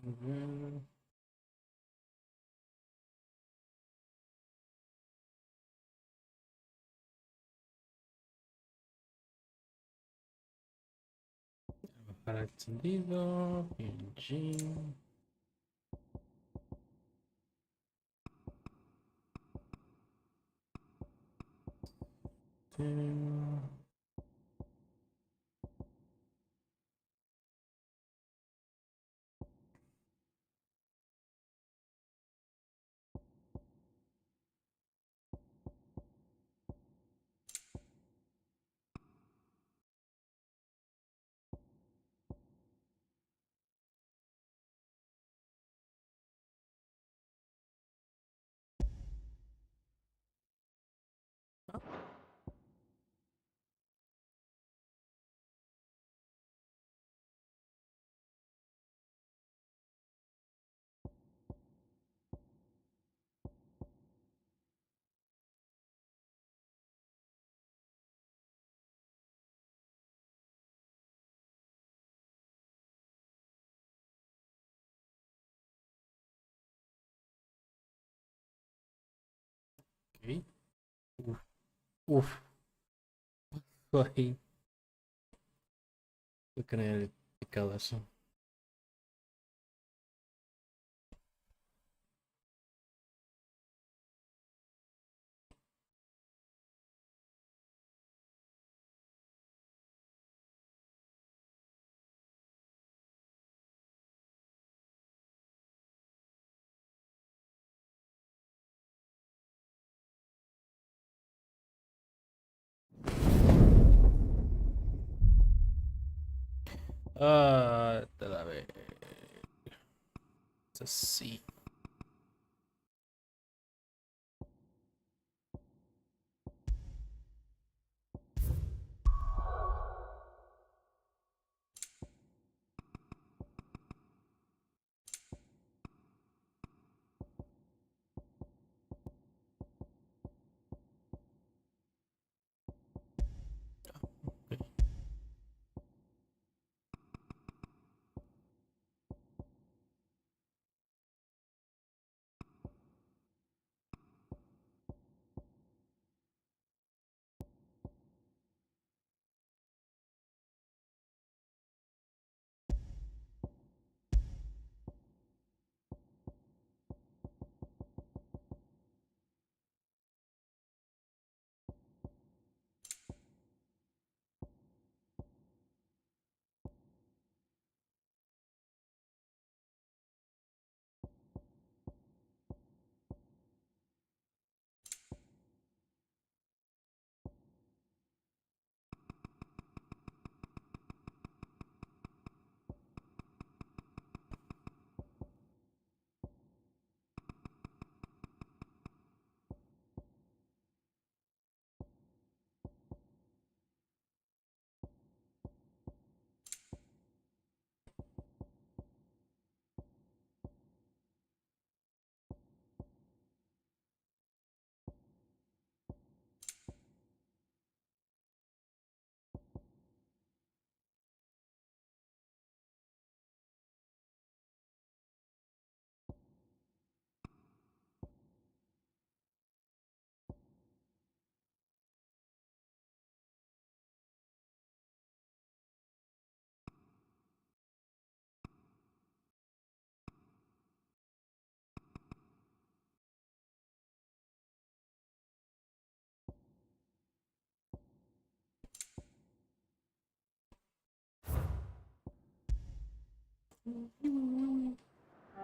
Mm, Para extendido, PNG. Ok. Uf, uf, ahí. Creo que no había picado eso. Ah, te la ve. Así.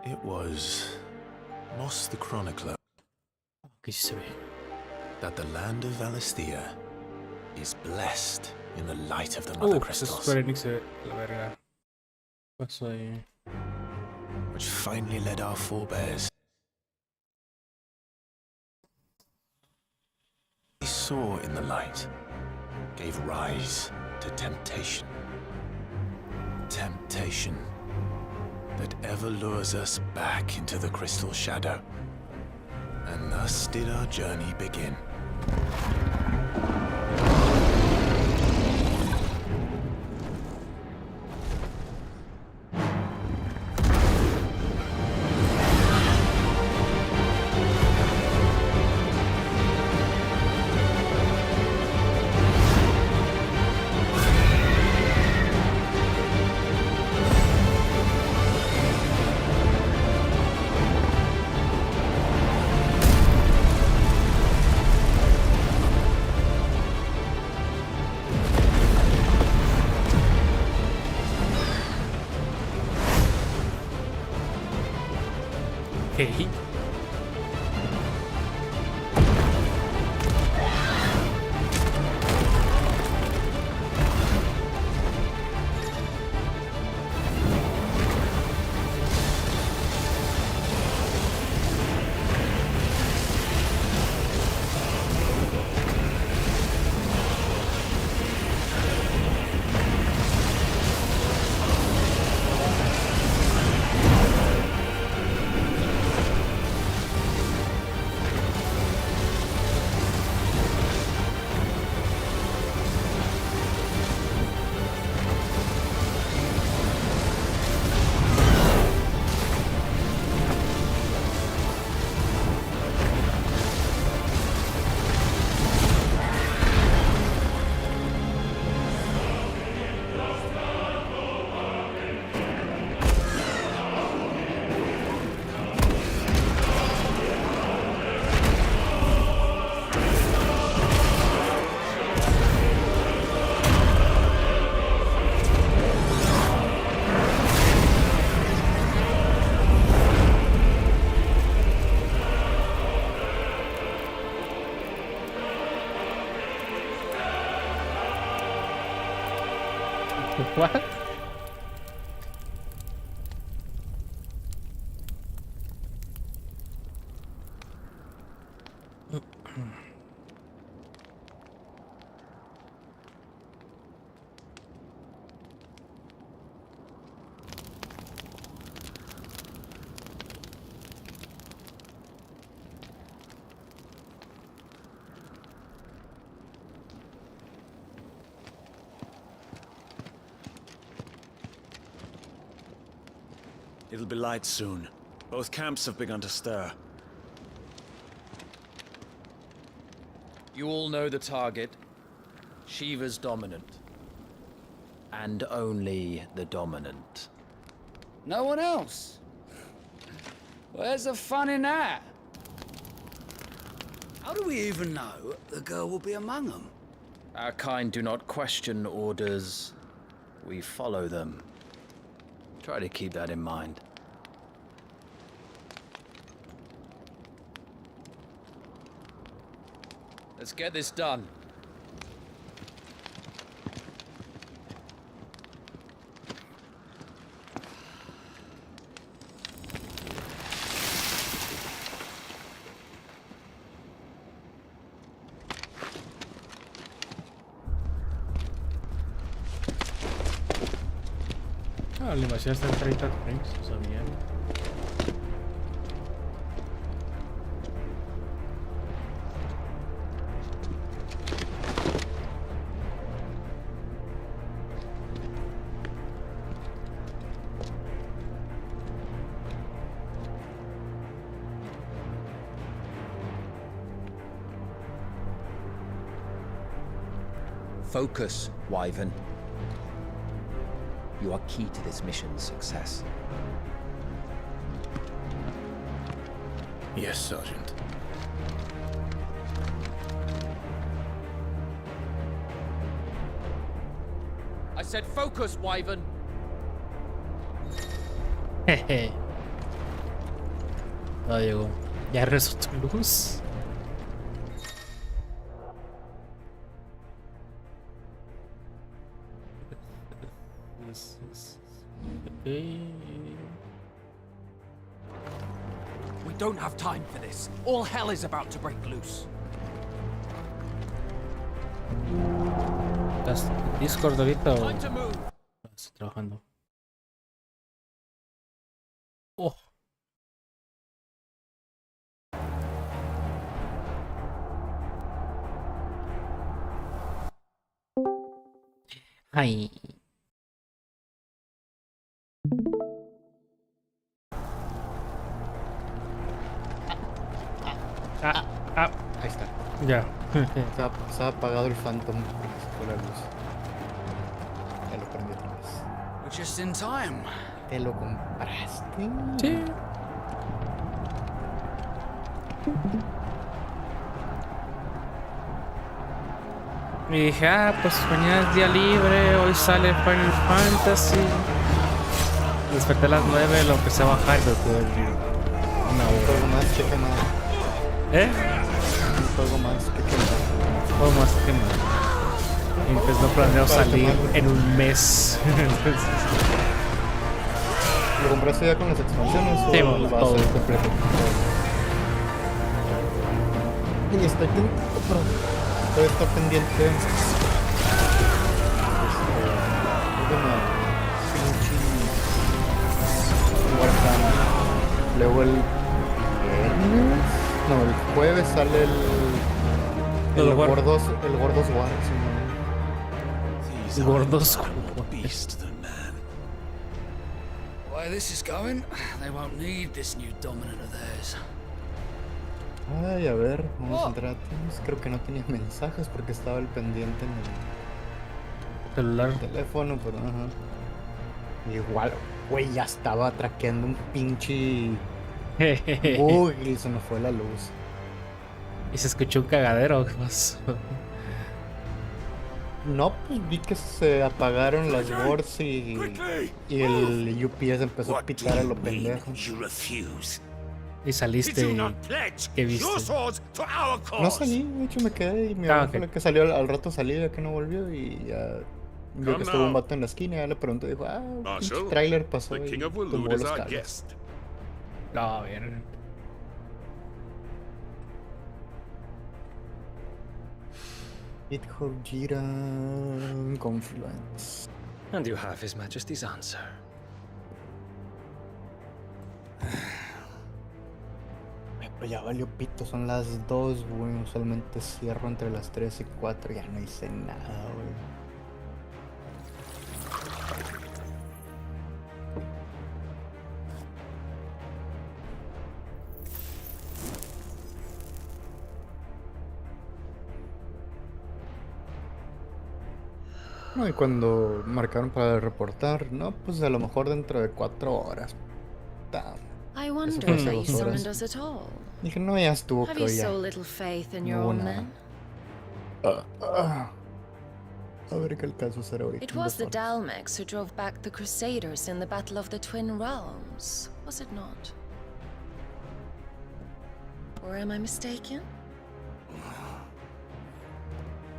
It was Moss the Chronicler Aquí sí se ve. that the land of Valisthea is blessed in the light of the Mother Pues eso Crystals, Square Enix se ve la verga. ¿Qué pasó ahí? which finally led our forebears. They saw in the light, gave rise to temptation. Temptation that ever lures us back into the crystal shadow. And thus did our journey begin. What? It'll be light soon. Both camps have begun to stir. You all know the target. Shiva's dominant. And only the dominant. No one else? Where's the fun in that? How do we even know the girl will be among them? Our kind do not question orders. We follow them. Try to keep that in mind. Let's get this done. Ah, la invasión está en 30 frames, o sea, bien. Focus, Wyvern. You are key to this mission's success. Yes, Sergeant. I said focus, Wyvern. Jeje. No llegó. Ya rezó tu luz. We don't have time for this. All hell is about to break loose. ¿Estás Discord ahorita o Time to move. estás trabajando? Oh. Ay. Ahí está. Ya. Se ha apagado el Phantom porque se fue la luz. Ya lo prendí otra vez. We're just in time. ¿Te lo compraste? Sí. Y dije, pues mañana es día libre, hoy sale Final Fantasy. Desperté a las 9, lo empecé a bajar, pero tuve Un juego más que quemar. ¿Eh? Un juego más que quemar. O más que más. Y pues no planeo Para salir quemarlo. en un mes. Entonces, ¿Lo compraste ya con las expansiones? Sí, o bueno, va a todo. ser completo? Y estoy todavía está pendiente. Warhammer. Luego el viernes. No, el jueves sale God el of War. Gordos War. Sí, These Gordos. are more beast than man. Why this is going, they won't need this new dominant of theirs. no. Ay, a ver, vamos a entrar a Teams. Creo que no tenía mensajes porque estaba el pendiente en celular. el teléfono, pero ajá. Igual, güey, ya estaba traqueando un pinche bug y se me fue la luz. Y se escuchó un cagadero. ¿Qué pasó? No, pues vi que se apagaron las boards y el UPS empezó a pitar a lo pendejo. You refuse. Y saliste. Did you not pledge ¿Qué viste? your swords to our cause? No salí, de hecho me quedé y mi Ah, abuelo ok. fue la que salió al rato salí ya que no volvió y ya vio que estuvo un vato en la esquina, ya le pregunté y dijo, un pinche Marshal, trailer pasó The y King of tumbó Waloed is los our cables. guest. No, a ver. GitHub Jira Confluence. And you have His Majesty's answer. Pues ya valió pito, son las 2, güey. Usualmente cierro entre las 3 y 4, ya no hice nada, güey. No, y cuando marcaron para reportar, no, pues a lo mejor dentro de 4 horas. Ta- I wonder fue hace why you 2 horas. summoned us at all. Dije, no, ya estuvo, Have creo you ya. so little faith in your No, own nada. men? A ver qué alcanzo a hacer ahorita. It en was 2 the horas. Dalmex who drove back the Crusaders in the Battle of the Twin Realms, was it not? Or am I mistaken?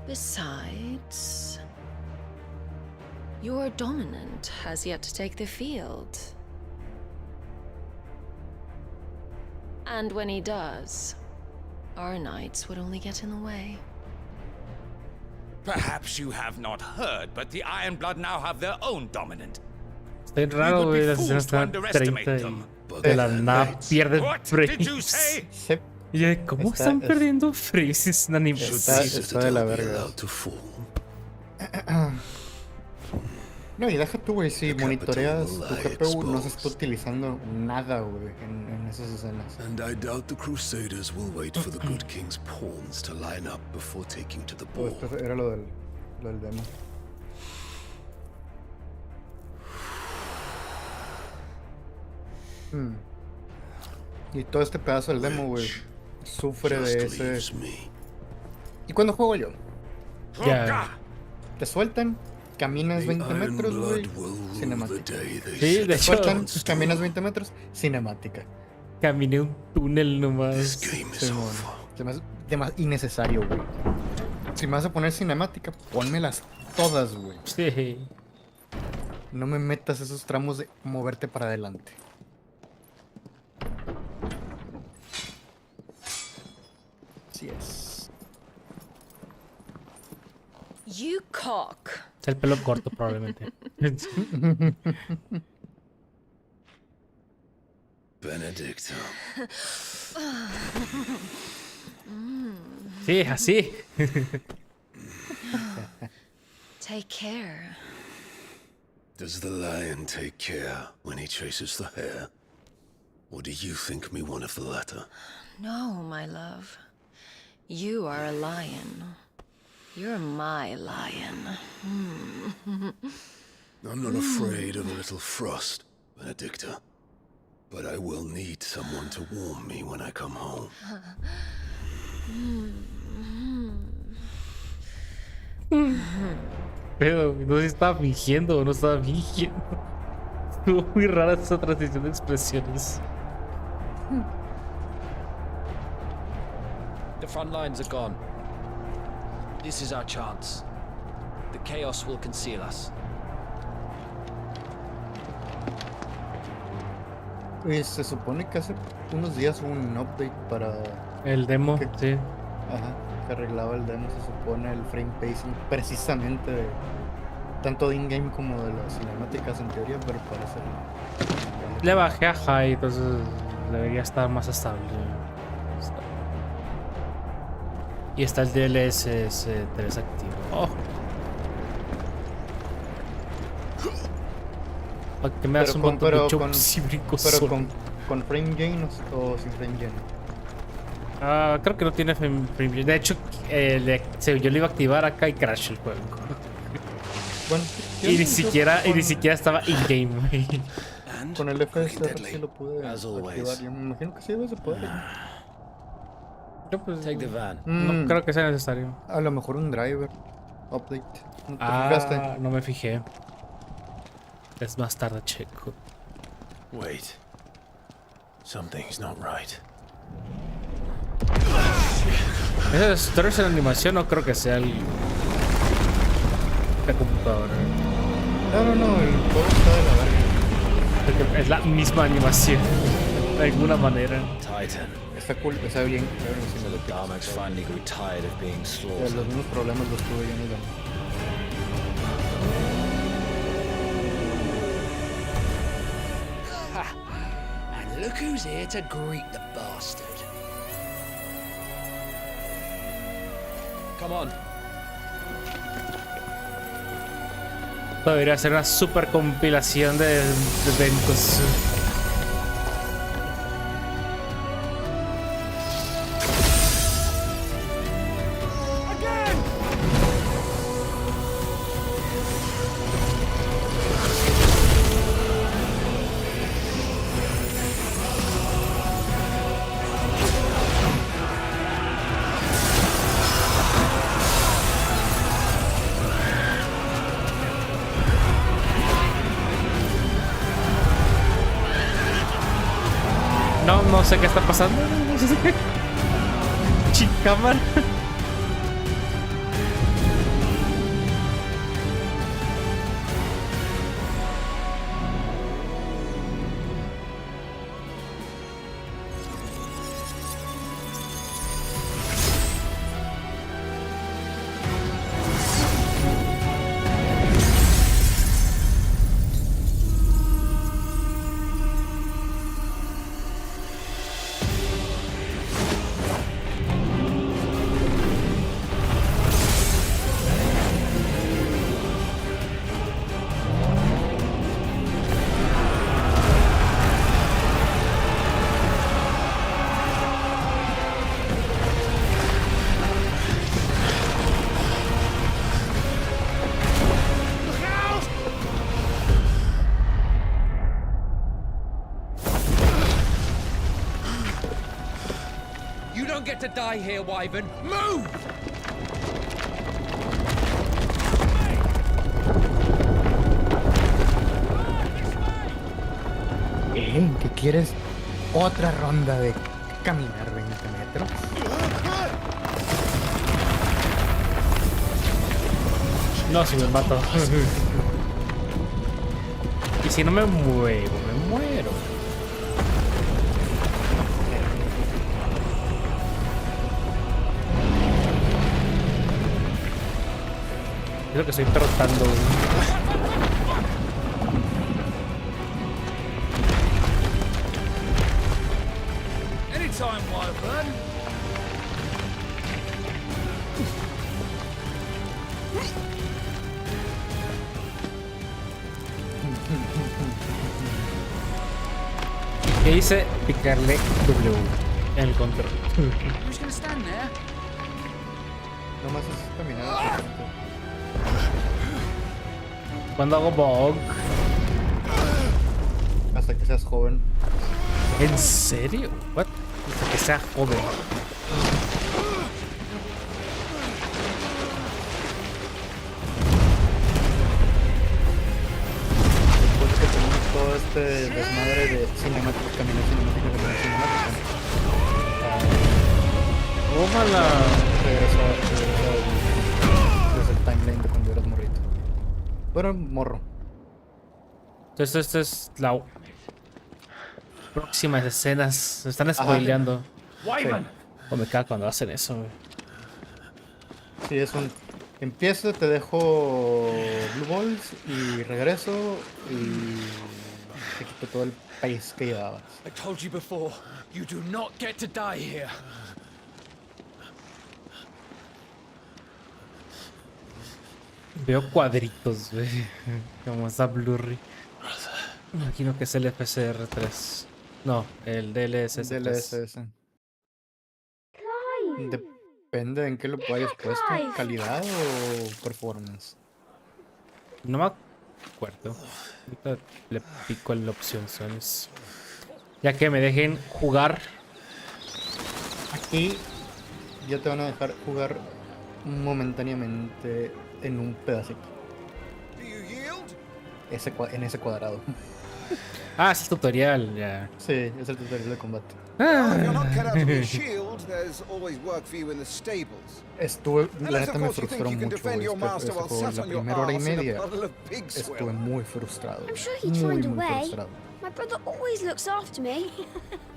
Besides, your dominant has yet to take the field. And when he does, our knights would only get in the way. Perhaps you have not heard, but the Ironblood now have their own dominant. Está bien raro, would be güey. Las fools escenas to están underestimate 30 them. y de la nada pierden What did you frames. say? Sí, Y yo, ¿cómo Está- están es- perdiendo frames en animación? está de la verga. To fall. No, y deja tú, güey, si The monitoreas capital tu will lie GPU, no se está exposed. utilizando nada, güey, en esas escenas. And I doubt the Crusaders will wait for the good king's pawns to line up before taking to the Todo ball. esto era lo del demo. Y todo este pedazo del demo, güey, sufre de Just ese... leaves me. ¿Y cuando juego yo? Ya. Te sueltan, caminas The 20 metros, güey, Ironblood will rule the cinemática. day they Sí, set de Te hecho, sueltan, caminas 20 metros, cinemática. caminé un túnel This nomás. game is Simón. over. Innecesario, güey. Si me vas a poner cinemática, pónmelas todas, güey. Sí. No me metas esos tramos de moverte para adelante. Así es. You cock. Es el pelo corto, probablemente. Benedicta. Sí, así. Take care. Does the lion take care when he chases the hare? Or do you think me one of the latter? No, my love. You are a lion. You're my lion. I'm not afraid of a little frost, Benedicta. But I will need someone to warm me when I come home. Pero no sé si estaba fingiendo o no estaba fingiendo. Estuvo muy rara esa transición de expresiones. front lines are gone. This is our chance. The chaos will conceal us. Pues se supone que hace unos días hubo un update para... El demo, ¿Qué? sí. Ajá, que arreglaba el demo, se supone, el frame pacing precisamente de, tanto de in-game como de las cinemáticas en teoría, pero parece no. Le bajé a high, entonces debería estar más estable. Y está el DLSS 3 activo. Oh. ¿Para qué me das un montón de jumps y brincos pero solo? con frame gain o sin frame gain. Creo que no tiene frame gain. De hecho, yo lo iba a activar acá y crash el juego. Bueno, Y ni siquiera estaba in-game, güey. And con el cooking FSR deadly. sí lo pude As always. activar. Yo me imagino que sí debes de poder. Yo pues, Take the van. no creo que sea necesario. A lo mejor un driver update. ¿No te fijaste? No me fijé. Es más tarde, checo. Wait. Something's not right. Esas stories en animación no creo que sea la computadora. No, el juego está de la verga. Porque es la misma animación. De alguna manera. Titan. Está cool, está bien. Claro, sí, So the Darmaks finally grew tired of being slaughtered. los mismos problemas los tuve yo en el demo. And look who's here to greet the bastard. Come on. Debería ser una super compilación de eventos. No sé qué está pasando. No sé qué. Chicámara. You don't get to die here, Wyvern. Move! ¿Qué quieres? ¿Otra ronda de caminar 20 metros? No, si me mato. Y si no me muevo, me muero. Es lo que estoy tratando. Anytime, Wyvern. ¿Qué hice? Picarle W en el control. Who's gonna stand there? Nomás es caminar. Cuando hago bug. Hasta que seas joven. ¿En serio? What? Que sea joven. Después que tenemos todo este desmadre de cinemática, caminar cinemática. Ómala. Lane de cuando eras morrito. Pero morro. Entonces, esta es la próximas escenas. Se están spoileando. O me cago cuando hacen eso, güey. Sí, es un... Empiezo, te dejo Blue Balls y regreso y te quito todo el pace que llevabas. I told you before, you do not get to die here. Veo cuadritos, güey. Como esa blurry. Imagino que es el FCR3. No, el DLSS3. DLSS. Depende en qué lo hayas puesto. ¿Calidad o performance? No me acuerdo. Ahorita le pico en la opción, ¿sabes? Ya que me dejen jugar. Aquí ya te van a dejar jugar momentáneamente en un pedacito. En ese cuadrado. Ah, es el tutorial, ya. Sí, es el tutorial de combate. If you're not cut out to be a shield, there's always work for you in the stables. Estuve, la Unless, neta of me course, you frustró think you can mucho defend your este master while juego. sat La on your primera hora y arse in a media puddle of pig estuve swill. muy frustrado. I'm sure he'd Muy, find a muy way. frustrado. My brother always looks after me.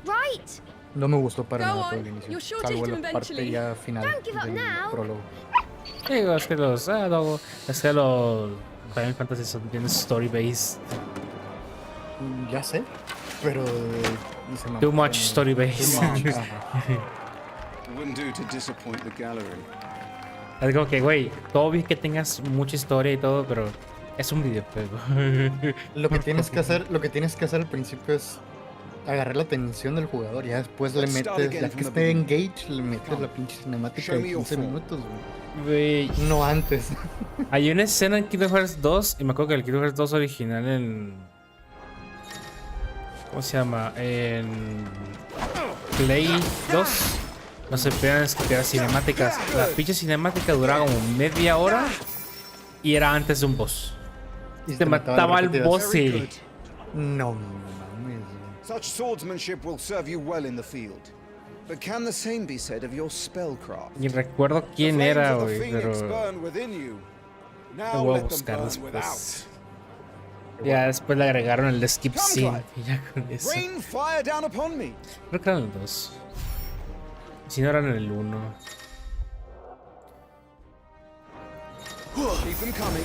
Right? No me gustó para Go nada todo on, el inicio. you're sure to Salvo hit la him parte eventually. ya final Don't give up del now. prólogo. Digo, es que los. Luego. Es que los. Final Fantasy son bien story-based. Ya sé, pero... se me- Too much story-based. Ajá. It wouldn't do to disappoint the gallery. Es como que, güey, todo bien que tengas mucha historia y todo, pero es un videojuego. Lo que tienes que hacer al principio es agarrar la atención del jugador. Ya después le Let's start metes, again ya from que the esté beginning. engage, le metes la pinche cinemática Show de me your 15 form. minutos, güey. Güey, No antes. hay una escena en Kingdom Hearts 2, y me acuerdo que el Kingdom Hearts 2 original en... ¿Cómo se llama? En Play 2. No se pegan las cinemáticas. La pinche cinemática duraba como media hora y era antes de un boss. Y Te mataba al repetidas. boss Very y... good. No mames, güey. Such swordsmanship will serve you well in the field. But can the same be said of your spellcraft? Ni recuerdo The quién flames era, of the güey, phoenix pero... burn within you. Lo Now voy a let them buscar burn después. without. Ya después le agregaron el de skip Come, scene. Clive. Y ya con eso. Rain fire down upon me. Creo que eran el 2. Si no eran el 1. Keep them coming.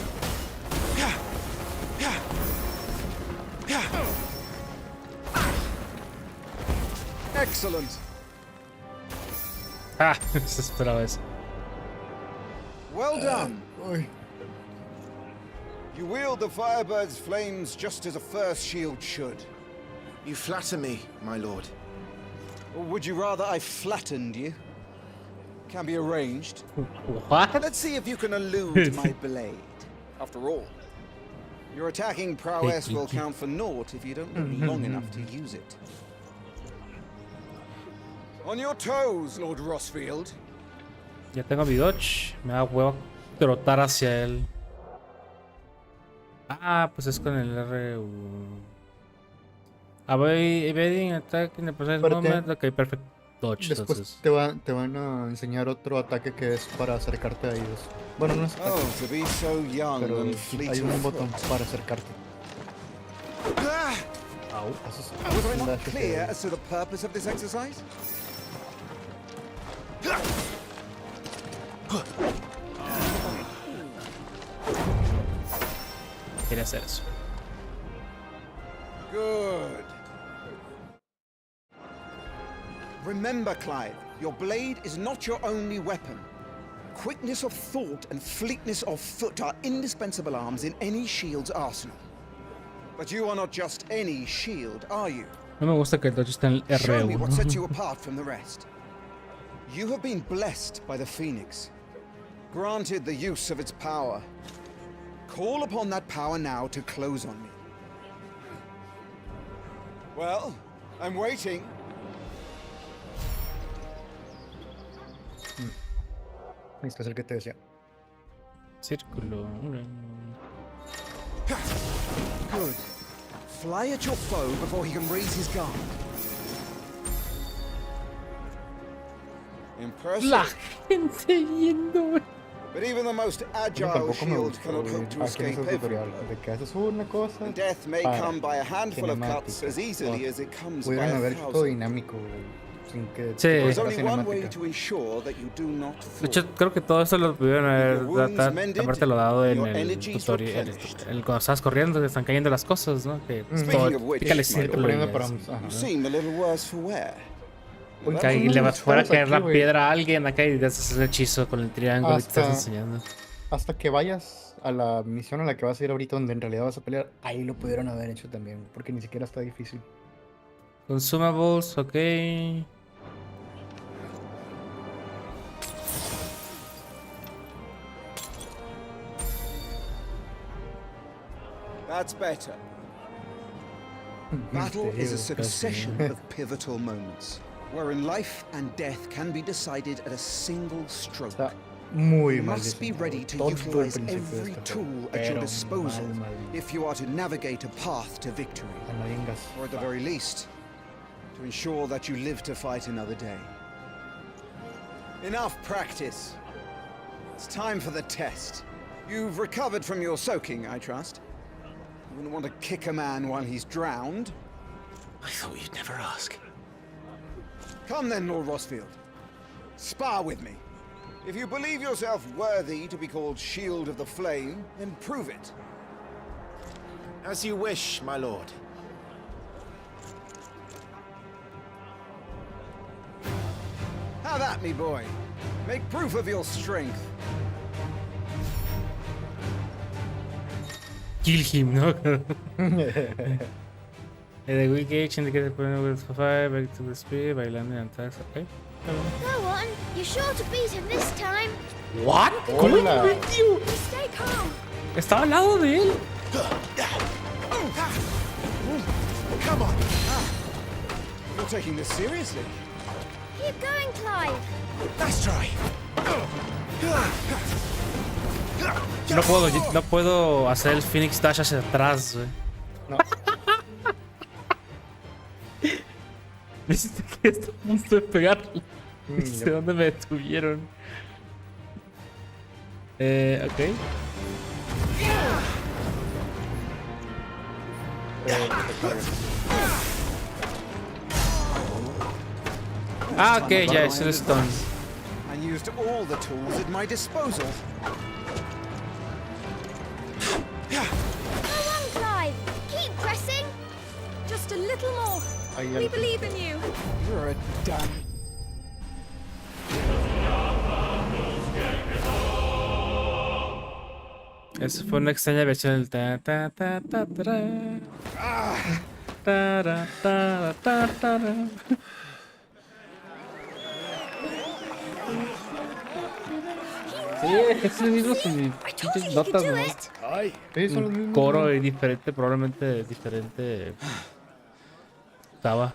Excellent. Ah, se esperaba eso. Well done. Uy. You wield the Firebird's flames just as a first shield should. You flatter me, my lord. Or would you rather I flattened you? Can be arranged. What? Let's see if you can elude my blade. After all, your attacking prowess will count for naught if you don't live long enough to use it. On your toes, Lord Rossfield. Ya tengo mi dodge. Me da huevo trotar hacia él. Ah, pues es con el R1. Evading attack in the present Pero te- moment. Ok, perfect dodge. Después Entonces. te van a enseñar otro ataque que es para acercarte a ellos. Bueno, no es ataque, Oh, to be so young pero and fleet hay un of botón foot. para acercarte. Ah! Haces Was I not slash clear de- as to the purpose of this exercise? Quería hacer eso. Good. Remember, Clive, your blade is not your only weapon. Quickness of thought and fleetness of foot are indispensable arms in any shield's arsenal. But you are not just any shield, are you? No me gusta que el dodge esté en el Show me what sets you R1. apart from the rest. You have been blessed by the Phoenix, granted the use of its power. Call upon that power now to close on me. Well, I'm waiting. Este es el que te decía. Círculo. Good. Fly at your foe before he can raise his guard. Impressive. La gente yendo. But even the most Eso agile tampoco me shield gustó, cannot güey. hope to Aquí en escape ese tutorial, every de que haces una cosa And death may para come by a handful of cuts cinemática. as easily O as it comes by pudieran a haber hecho todo thousand. dinámico, güey, sin que Sí. There is fuera only one way cinemática. to ensure that you do not De fall. hecho, creo que todo eso lo pudieron haber aparte lo dado en your el energies tutorial. replenished. Cuando estabas corriendo, te están cayendo las cosas, ¿no? Que Speaking of todo, which, pícale my círculo lord, y para- ya es. ajá. You seem a little worse for wear. Uy, Well, Que ahí unos le va fuera a buscados caer aquí, la güey. piedra a alguien acá y le haces el hechizo con el triángulo y te estás Hasta- enseñando. Hasta que vayas a la misión a la que vas a ir ahorita, donde en realidad vas a pelear, ahí lo pudieron haber hecho también, porque ni siquiera está difícil. Consumables, ok. That's better. Battle is a succession of pivotal moments, wherein life and death can be decided at a single stroke. Está muy You mal must be diseñado, ready to todo el utilize principio de every este tool juego, at your pero disposal mal. if you are to navigate a path to victory, A nadie engas- or at the very least, to ensure that you live to fight another day. Enough practice. It's time for the test. You've recovered from your soaking, I trust. You wouldn't want to kick a man while he's drowned. I thought you'd never ask. Come then, Lord Rossfield. Spar with me. If you believe yourself worthy to be called Shield of the Flame, then prove it. As you wish, my lord. Have at me, boy. Make proof of your strength. Kill him, ¿no? The weak gauge indicates with 5, back to the speed, bailando y attacks, ok. Go on. You're sure to beat him this time. ¿What? ¿Cómo lo Hola. metió? Stay calm. Estaba al lado de él. Come on. You're taking this seriously. Keep going, Clive. Nice try. No puedo hacer el Phoenix Dash hacia atrás, güey. No. Viste que está a punto de pegarle. No sé ya. dónde me detuvieron. Ok. Ah, ok, ya es el stun. And used all the tools at my disposal. Go on, Clive. Keep pressing. Just a little more. Ahí We al- believe in you. You're a damn. Esa fue una extraña versión del ta ta ta ta tara. Tara, tara, tara, tara. Sí, es el mismo sin I told you pinches he notas, could do ¿no? it. Sí, son los mismos, Coro güey. y diferente, probablemente diferente. Estaba.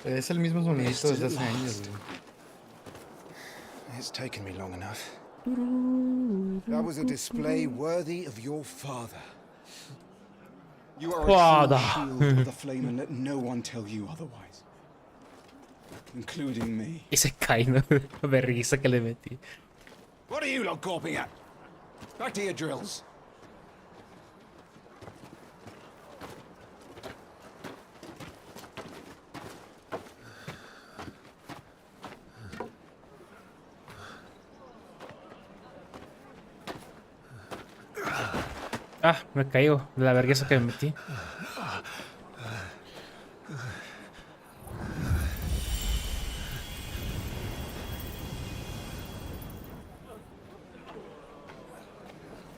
Es el mismo sonidito desde hace años, güey. It's taken me long enough. That was a display worthy of your father. You are a Father. true shield of the flame, and let no one tell you otherwise, including me. Y se cae, ¿no? De risa que le metí. What are you lot gawping at? Back to your drills. Ah, me caigo de la vergüenza que me metí.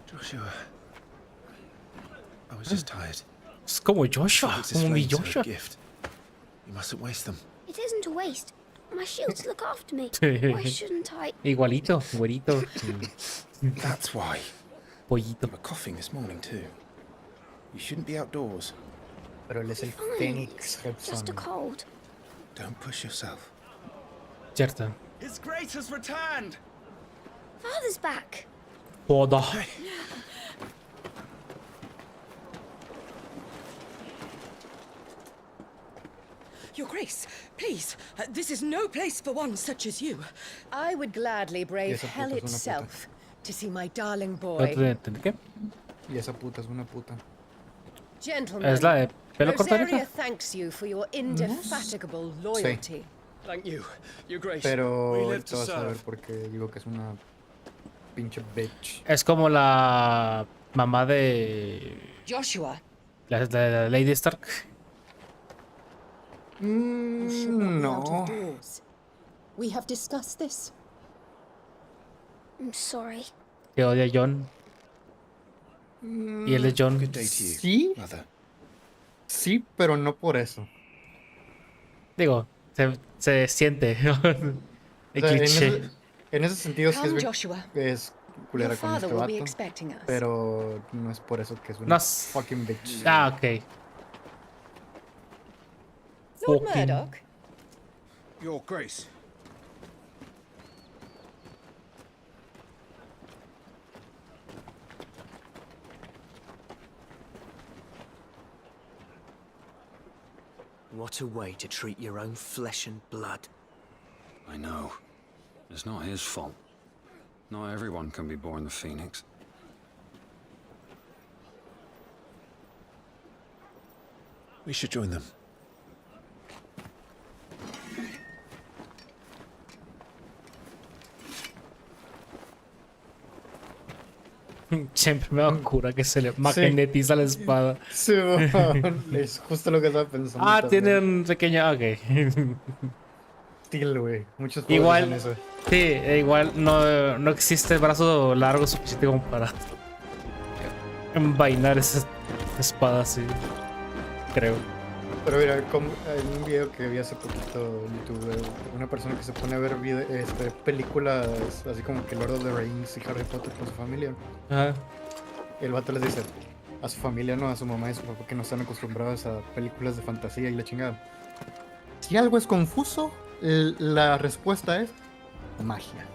Joshua. I was just tired. Es como Joshua, Alex is como mi flames are a Joshua. gift. You mustn't waste them. It isn't a waste. My shields look after me. Why shouldn't I? Igualito, güerito, That's why. pollito. You were coughing this morning too. You shouldn't be outdoors. Pero él es el Fine. Fénix Just a Hudson. cold. Don't push yourself. Cierto. His Grace has returned! Father's back. Joda. Your Grace, please, this is no place for one such as you. I would gladly brave esa hell puta es una itself to see my darling ¿No boy. te entendí qué? Y esa puta es una puta. Gentlemen, ¿Es la de pelo corto Rosaria ahorita? thanks you for your indefatigable loyalty. Thank you, Your Grace. Pero We live ahorita to vas a ver serve. por qué digo que es una pinche bitch. Es como la mamá de Joshua, la Lady Stark. you should not be out No. of doors. We have discussed this. I'm sorry. Que odia a Jon. Y él es Jon. Good day to you, Sí, Mother. sí, pero no por eso. Digo, se siente. El O sea, cliché. en ese sentido sí Come, Joshua. es Your culera con father este will be vato. expecting us. Pero no es por eso que es No una es- fucking bitch. Ah, ok. Lord fucking- Murdoch, Your Grace. What a way to treat your own flesh and blood. I know. It's not his fault. Not everyone can be born the Phoenix. We should join them. Siempre me da cura que se le magnetiza la espada. Sí, es justo lo que estaba pensando. Ah, también. tiene un pequeño. Ok. Steel, güey. Muchos juegos Igual. hacen eso. Sí, igual no existe brazo largo suficiente como para envainar esa espada así. Creo. Pero mira, como en un video que vi hace poquito en YouTube, una persona que se pone a ver películas así como que Lord of the Rings y Harry Potter con su familia. Ajá. Y el vato les dice a su familia, no a su mamá y a su papá, que no están acostumbrados a películas de fantasía y la chingada. Si algo es confuso, la respuesta es magia.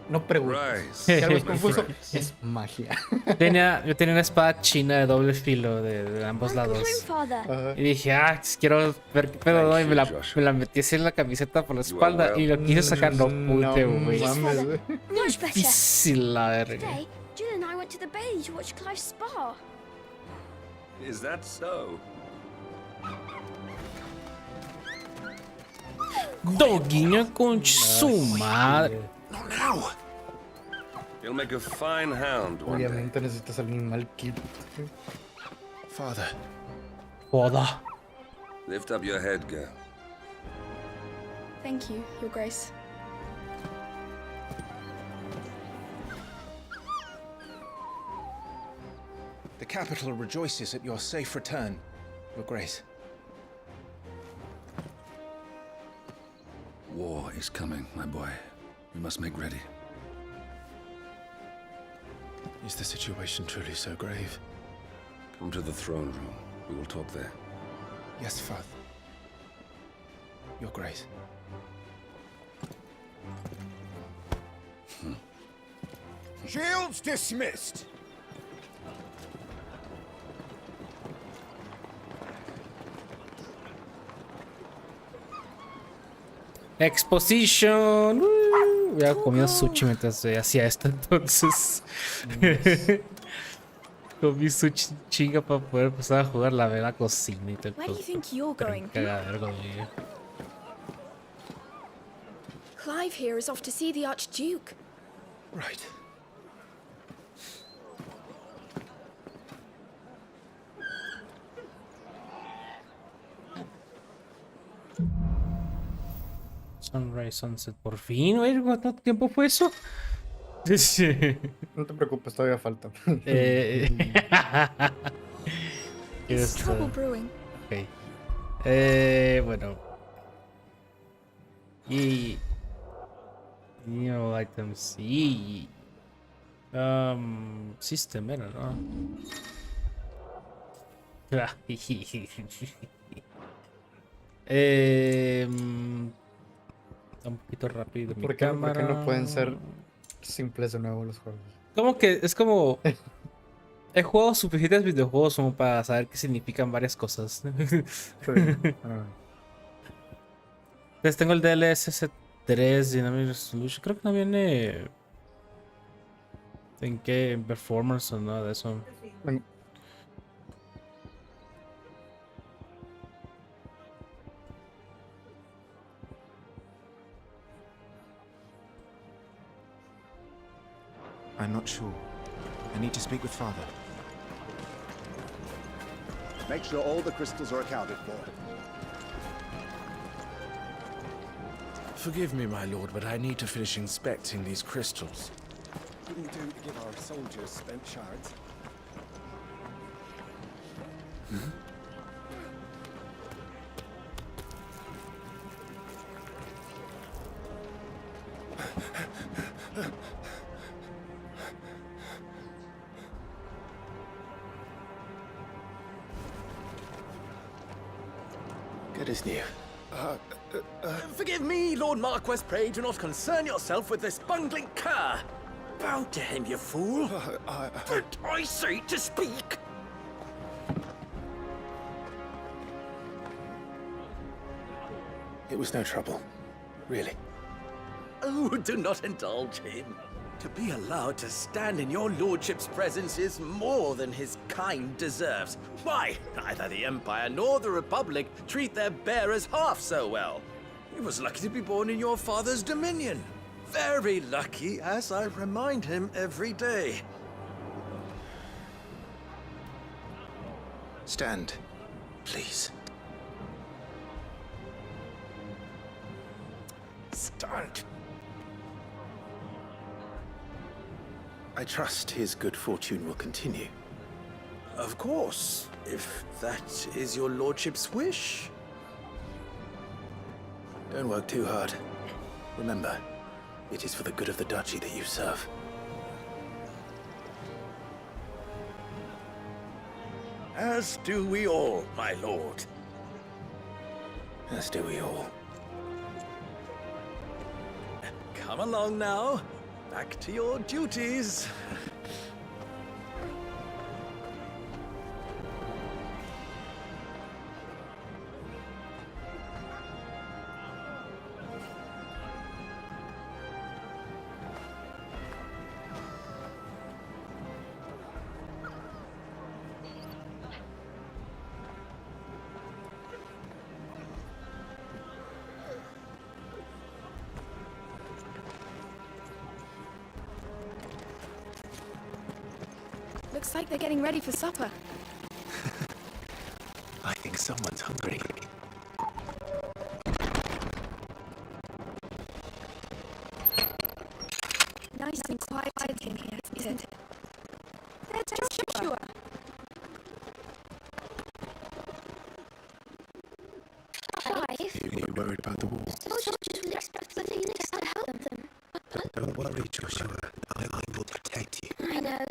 No preguntes. Right. Si algo es confuso, Right. es magia. Yo tenía una espada china de doble filo de ambos lados. Grandfather. Ajá. Y dije, quiero ver qué pedo, ¿no? Y me la metí así en la camiseta por la espalda y lo quise sacar, no pude, güey. mames, güey. Much better. Difícil la verga. Today, Jill and I went to the bay to watch Clive's spa. Is that so? Doguinho con su madre. Not now! You'll make a fine hound one day. Obviamente necesitas al animal kit. Father, Joda. Lift up your head, girl. Thank you, Your Grace. The capital rejoices at your safe return, Your Grace. War is coming, my boy. We must make ready. Is the situation truly so grave? Come to the throne room. We will talk there. Yes, Father. Your Grace. Shields dismissed. Exposition. Hubiera comido sushi mientras hacía esto entonces. Comí sushi chinga para poder empezar a jugar la cocina y todo. Where do you think you're going? Cagadero conmigo. Clive here is off to see the Archduke. Right. Sunrise, sunset, por fin, güey. ¿Cuánto tiempo fue eso? Sí. No te preocupes, todavía falta. It's trouble brewing. Ok. Bueno. Y. New items. Y. System era, ¿no? Un poquito rápido. ¿Por qué no pueden ser simples de nuevo los juegos? Como que es como. He jugado suficientes videojuegos como para saber qué significan varias cosas. Entonces tengo el DLSS 3 Dynamic Resolution. Creo que no viene. ¿En qué? ¿En performance o nada de eso? I'm not sure. I need to speak with Father. Make sure all the crystals are accounted for. Forgive me, my lord, but I need to finish inspecting these crystals. Wouldn't do to give our soldiers spent shards. Good as new. Forgive me, Lord Marquess. Pray do not concern yourself with this bungling cur. Bow to him, you fool. Did I say to speak? It was no trouble. Really. Oh, do not indulge him. To be allowed to stand in your lordship's presence is more than his kind deserves. Why, neither the Empire nor the Republic treat their bearers half so well. He was lucky to be born in your father's dominion. Very lucky, as I remind him every day. Stand, please. Stand. I trust his good fortune will continue. Of course, if that is your lordship's wish. Don't work too hard. Remember, it is for the good of the duchy that you serve. As do we all, my lord. As do we all. Come along now. Back to your duties. Looks like they're getting ready for supper. I think someone's hungry. Nice and quiet in here, isn't it? There's Joshua. Clive? You're worried about the wolves? Soldiers will expect the Phoenix to help them. Don't worry, Joshua. I will protect you. I know.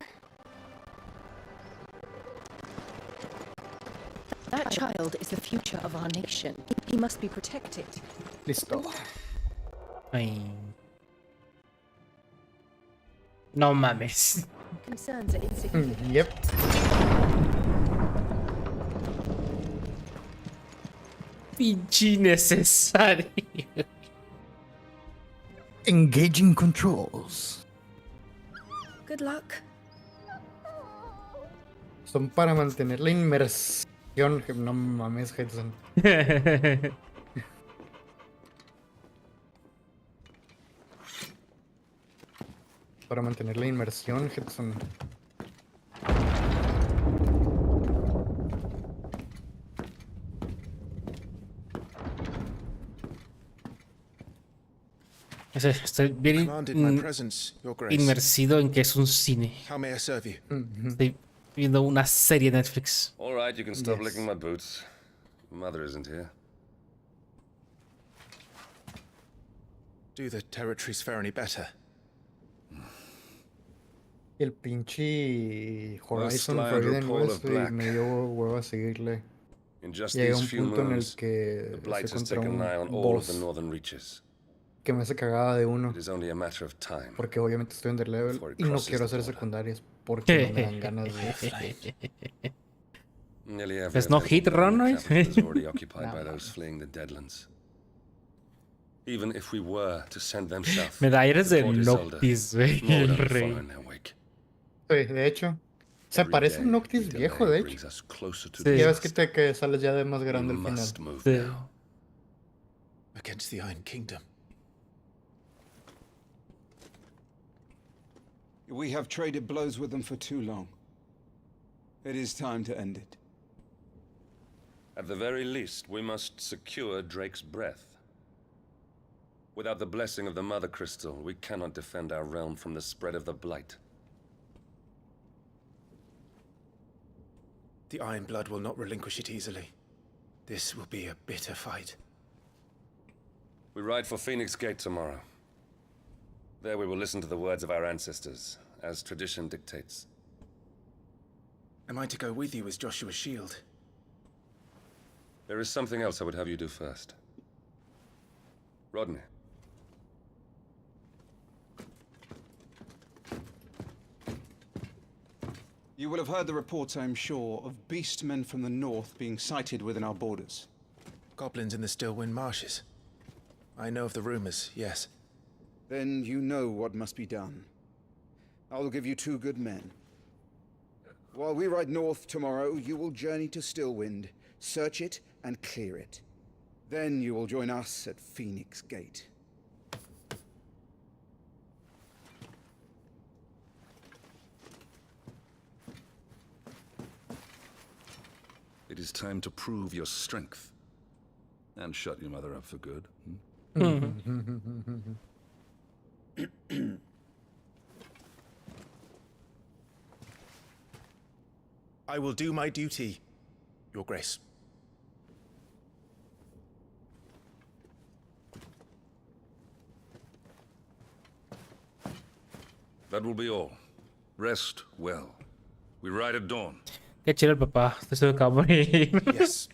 That child is the future of our nation. He must be protected. Listo. Ay. No mames. Concerns are insignificant. Yep. Pinche necesario. Engaging controls. Good luck. Son para mantener la inmersión. No mames, Hudson. Para mantener la inmersión, Hudson. Estoy bien inmersido en que es un cine. How may I serve you? Estoy viendo una serie de Netflix. All right, you can stop licking my boots. Mother isn't here. Do the territories fare any better? El pinche Horizon Must lie Forbidden under a pall of West y black. me dio huevo a seguirle. In just Llega these un few punto en el moons, que the Blight se has contra taken un an eye on all of the boss northern reaches. que me hace cagada de uno. It is only a matter of time. Porque obviamente estoy underlevel Before it y no crosses quiero the hacer border. secundarias porque no me dan ganas de Nearly every There's no other hit run, Roman right? capital is already occupied by No. those fleeing the Deadlands. Even if we were to send them south, Me da aires to de Port Isolde, Noctis, güey. more El would only rey. follow in their wake. Sí, de hecho. Se Every parece a un day Noctis we viejo, delay de brings hecho. us closer to Sí. Ya ves disaster. que sales ya de más grande We al final. must move Sí. now. Against the Iron Kingdom. We have traded blows with them for too long. It is time to end it. At the very least, we must secure Drake's breath. Without the blessing of the Mother Crystal, we cannot defend our realm from the spread of the Blight. The Iron Blood will not relinquish it easily. This will be a bitter fight. We ride for Phoenix Gate tomorrow. There we will listen to the words of our ancestors, as tradition dictates. Am I to go with you as Joshua's shield? There is something else I would have you do first. Rodney. You will have heard the reports, I am sure, of beastmen from the north being sighted within our borders. Goblins in the Stillwind Marshes. I know of the rumors, yes. Then you know what must be done. I will give you 2 good men. While we ride north tomorrow, you will journey to Stillwind, search it, and clear it. Then you will join us at Phoenix Gate. It is time to prove your strength. And shut your mother up for good. I will do my duty, Your Grace. That will be all. Rest well. We ride at dawn. Qué chido el papá. Estoy seguro que va a morir. Yes,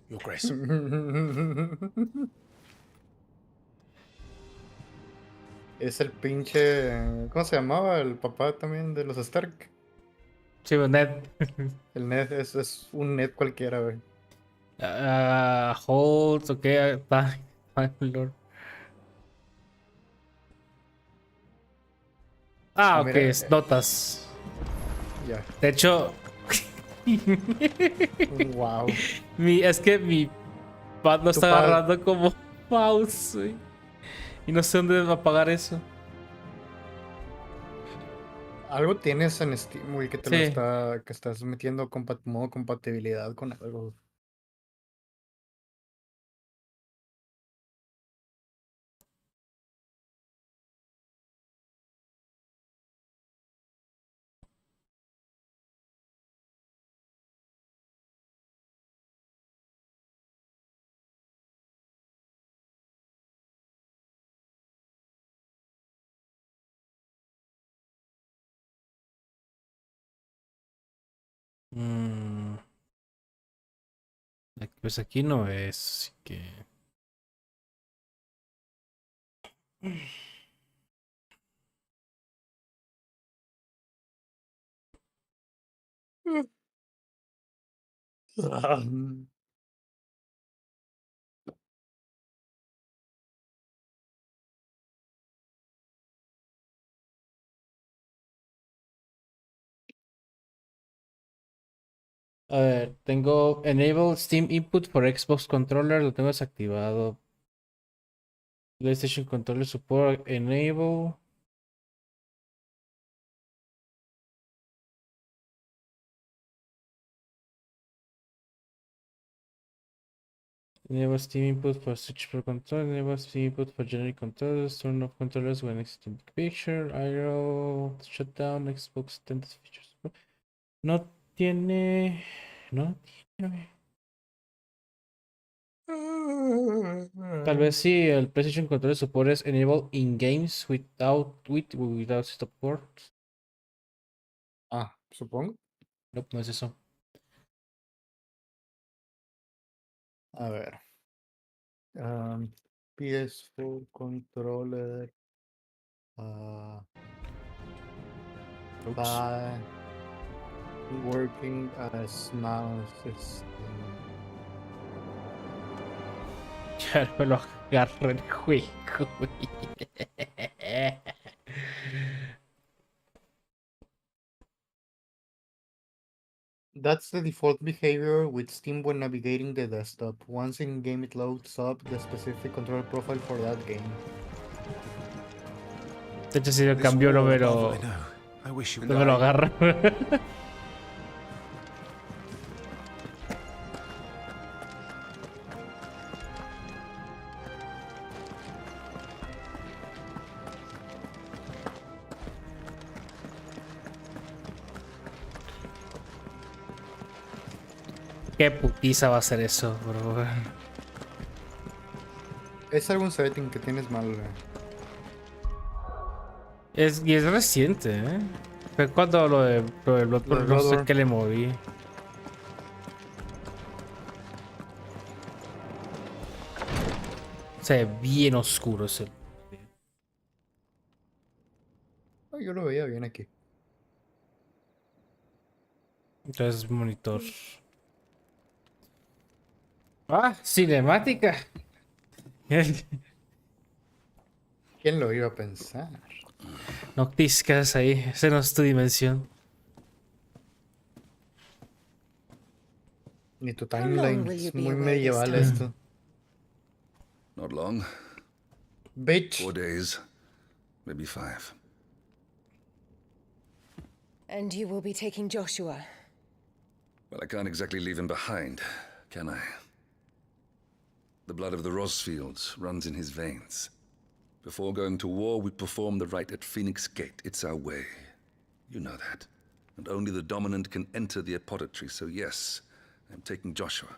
Your Grace. Es el pinche. ¿Cómo se llamaba? El papá también de los Stark. Sí, Ned. El Ned es un Ned cualquiera, güey. Holt, ok. Está. Lord. Ah, ok, Mira, es notas. Ya. De hecho. Wow. Es que mi pad lo está pad. agarrando como mouse, güey. Y no sé dónde va a apagar eso. Algo tienes en Steam, güey, que te lo Sí. está. Que estás metiendo modo compatibilidad con algo. Pues aquí no es, así que. A ver, tengo Enable Steam Input for Xbox Controller, lo tengo desactivado. PlayStation Controller Support Enable. Enable Steam Input for Switch Pro Controller. Enable Steam Input for Generic Controllers. Turn off controllers when existing picture. Arrow. Shutdown. Xbox Extended Features. No tiene. No tiene. Tal vez sí, el PlayStation Controller Support es Enable in Games without support. Ah, supongo. No, no es eso. A ver. PS4 controller. By working as mouse system. Ya me lo agarré el juego, güey. That's the default behavior with Steam when navigating the desktop. Once in game it loads up the specific controller profile for that game. De hecho, si lo cambio no me lo... No me lo agarra. Qué putiza va a ser eso, bro. Es algún setting que tienes mal, güey. Y es reciente, ¿eh? Fue cuando lo de Bloodborne, no sé qué le moví. Se ve bien oscuro ese. Oh, yo lo veía bien aquí. Entonces, monitor. Ah, cinemática. ¿Quién lo iba a pensar? Noctiscas ahí, esa no es tu dimensión. Ni tu timeline, es muy medieval esto. Not long. Bitch. 4 days, maybe 5. And you will be taking Joshua? Well, I can't exactly leave him behind, can I? The blood of the Rosfields runs in his veins. Before going to war, we perform the rite at Phoenix Gate. It's our way. You know that. And only the dominant can enter the apothecary, so yes, I'm taking Joshua.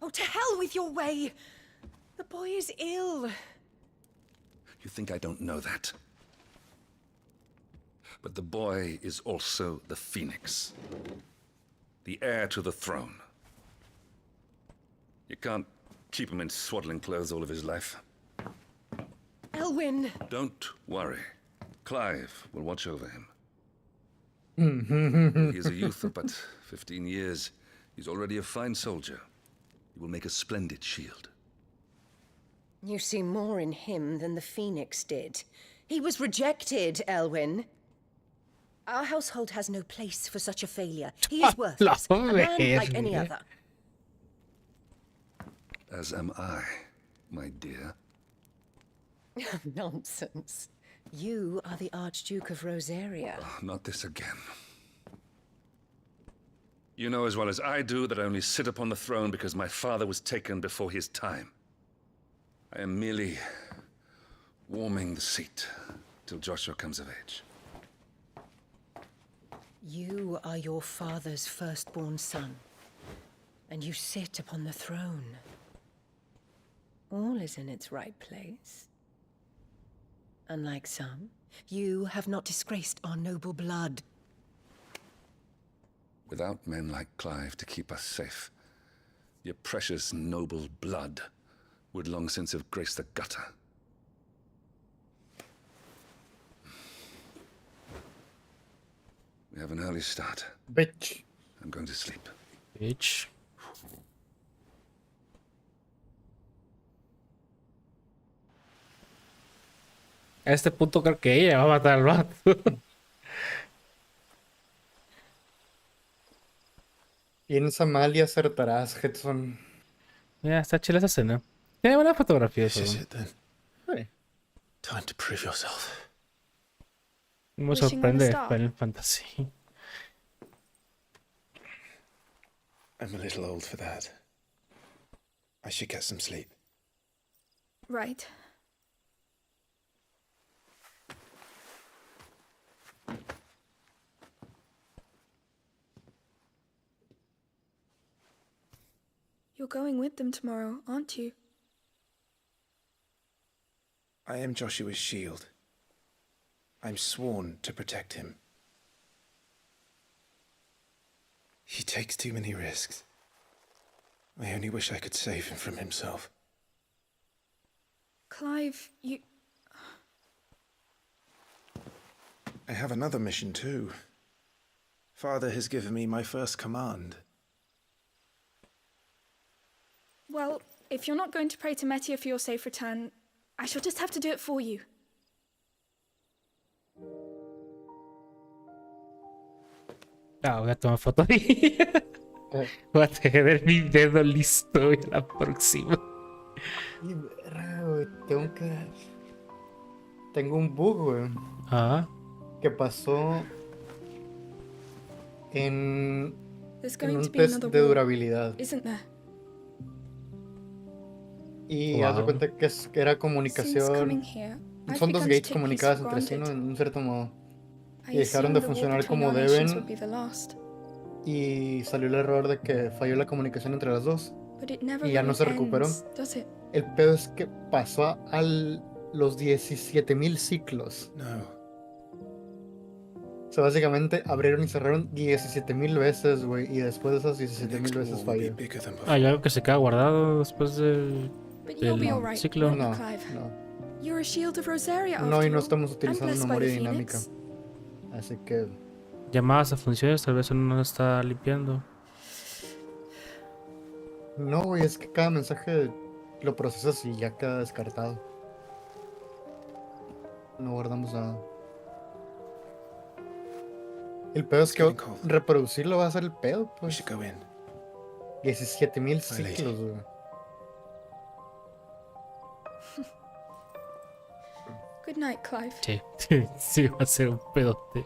Oh, to hell with your way! The boy is ill. You think I don't know that? But the boy is also the Phoenix. The heir to the throne. You can't keep him in swaddling clothes all of his life. Elwyn! Don't worry. Clive will watch over him. He is a youth of but 15 years. He's already a fine soldier. He will make a splendid shield. You see more in him than the Phoenix did. He was rejected, Elwyn. Our household has no place for such a failure. He is worthless, a man like any other. As am I, my dear. Nonsense. You are the Archduke of Rosaria. Oh, not this again. You know as well as I do that I only sit upon the throne because my father was taken before his time. I am merely warming the seat till Joshua comes of age. You are your father's firstborn son, and you sit upon the throne. All is in its right place. Unlike some, you have not disgraced our noble blood. Without men like Clive to keep us safe, your precious noble blood would long since have graced the gutter. We have an early start. Bitch. I'm going to sleep. Bitch. A este punto creo que ella va a matar al vato. Piensa mal y acertarás, Hedson. Mira, está chila esa escena. Tiene buena fotografía. This is it then. Time to prove yourself. Me sorprende Final Fantasy. I'm a little old for that. I should get some sleep. Right. You're going with them tomorrow, aren't you? I am Joshua's shield. I'm sworn to protect him. He takes too many risks. I only wish I could save him from himself. Clive, you... I have another mission too. Father has given me my first command. Well, if you're not going to pray to Metia for your safe return, I shall just have to do it for you. Ah, voy a tomar foto ahí. Voy a tener mi dedo listo y la próxima. Y verga, güey, tengo un bug, güey. Ah. Que pasó en There's en going un to be test another de war, durabilidad. isn't there? Y haz de Wow. cuenta que era Since coming comunicación. here, I've Son dos begun to gates take comunicadas peace for entre sí, ¿no? granted. En un cierto modo. I Y dejaron de assumed the war funcionar between como our nations would deben. be the last, Y salió el error de que falló la comunicación entre las dos. but it never Y ya no really se recuperó. ends, does it? El pedo es que pasó a los 17.000 ciclos. No. O sea, básicamente abrieron y cerraron 17.000 veces, güey. Y después de esas 17.000 veces falló. Hay algo que se queda guardado después del But you'll be del alright, ciclo. won't you, No, Clive? no. You're a shield of Rosaria No, after y no all, estamos and utilizando blessed by memoria the dinámica. Phoenix. Así que Llamadas a funciones, tal vez uno no está limpiando. no, güey, es que cada mensaje lo procesas y ya queda descartado. No guardamos nada. El pedo es que reproducirlo va a ser el pedo, pues. 17.000 ciclos, güey. Good night, Clive. Sí, sí, va a ser un pedote.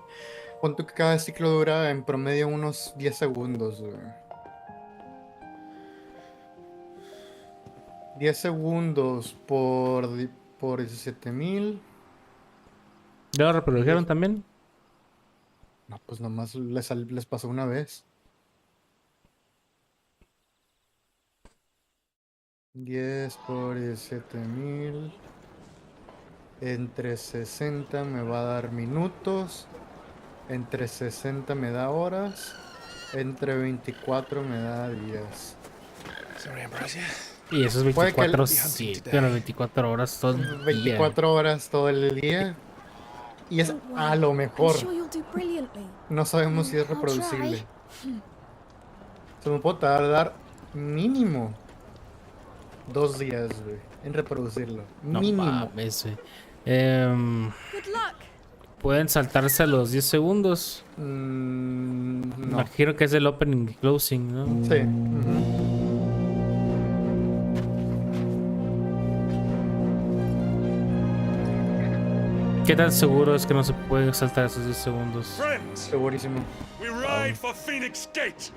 Pon tú que cada ciclo dura en promedio unos 10 segundos, güey. 10 segundos por 17.000. ¿Ya lo reprodujeron también? No, pues nomás les pasó una vez. 10 por 17.000. Entre 60 me va a dar minutos. Entre 60 me da horas. Entre 24 me da días. Sorry, Ambrosia. Y eso es Puede que 24, sí, pero 24 horas todo el día. 24 horas todo el día. Y es a lo mejor. I'm sure you'll do brilliantly. No sabemos si es I'll reproducible. try. Se me puede tardar mínimo 2 días, güey, en reproducirlo. No Mínimo. mames, güey. Good luck. ¿Pueden saltarse a los 10 segundos? No. Imagino que es el opening y closing, ¿no? Sí. ¿Qué tan seguro es que no se pueden saltar esos 10 segundos? Friends, Segurísimo. we ride for Phoenix Gate.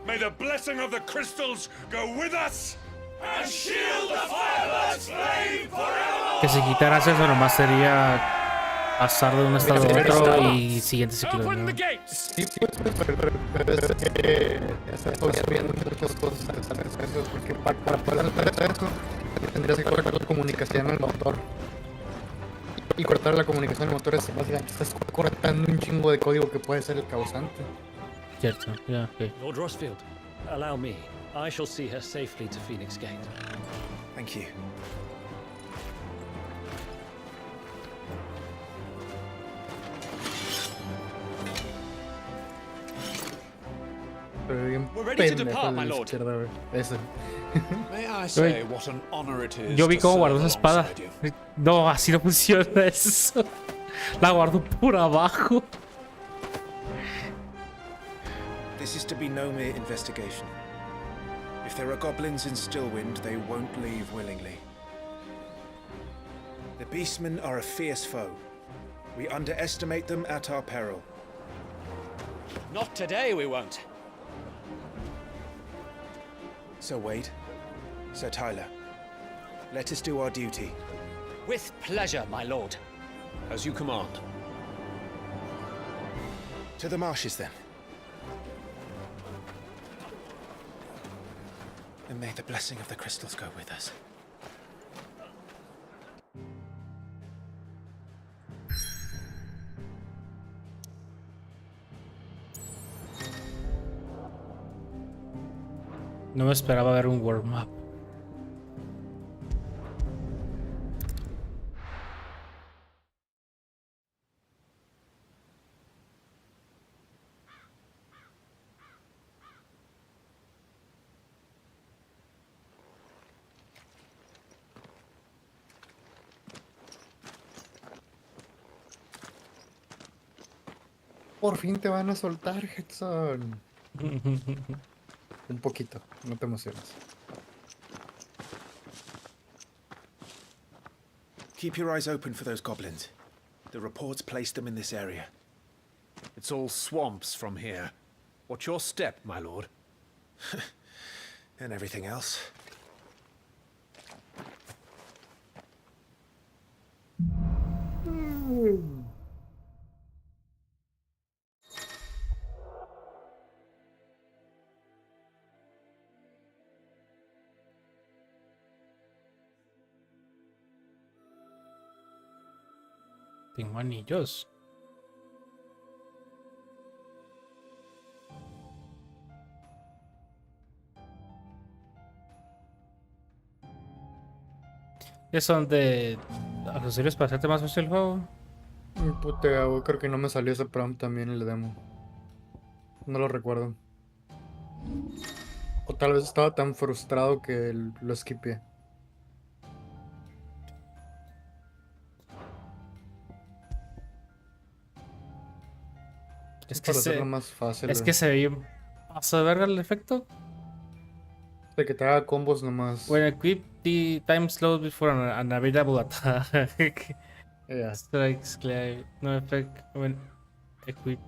May the blessing of the crystals go with us and shield the Firebird's flame forever. Que si quitaras eso nomás sería pasar de un estado a otro y siguiente ciclo, ¿no? Sí, pero es que estoy sabiendo muchas cosas interesantes porque para poder hacer eso tendrías que cortar la comunicación en el motor. Y cortar la comunicación en el motor es básicamente estás cortando un chingo de código que puede ser el causante. Cierto, ya, ok. Lord Rossfield, allow me. I shall see her safely to Phoenix Gate. Thank you. Pero bien We're ready to pendejo depart, de my la lord. izquierda, güey. Ese. May I say what an honor it is Yo vi to cómo serve guardó esa espada. alongside you. No, así no funciona eso. La guardó por abajo. This is to be no mere investigation. If there are goblins in Stillwind, they won't leave willingly. The Beastmen are a fierce foe. We underestimate them at our peril. Not today, we won't. Sir Wade, Sir Tyler, let us do our duty. With pleasure, my lord. As you command. To the marshes, then. And may the blessing of the crystals go with us. No me esperaba ver un warm-up. Por fin te van a soltar, Hedson. Un poquito, no te emociones. Keep your eyes open for those goblins. The reports placed them in this area. It's all swamps from here. Watch your step, my lord. And everything else. Tengo anillos. ¿Qué son de accesorios para hacerte más fácil el juego? Puta, güey, creo que no me salió ese prompt también en el demo. No lo recuerdo. O tal vez estaba tan frustrado que lo skippé. Es que Para hacerlo más fácil. Es que se ve bien paso de verga el efecto. De que te haga combos nomás. When equipped, the time slows before an unavailable attack. Yeah. Strikes Clive. No effect when equipped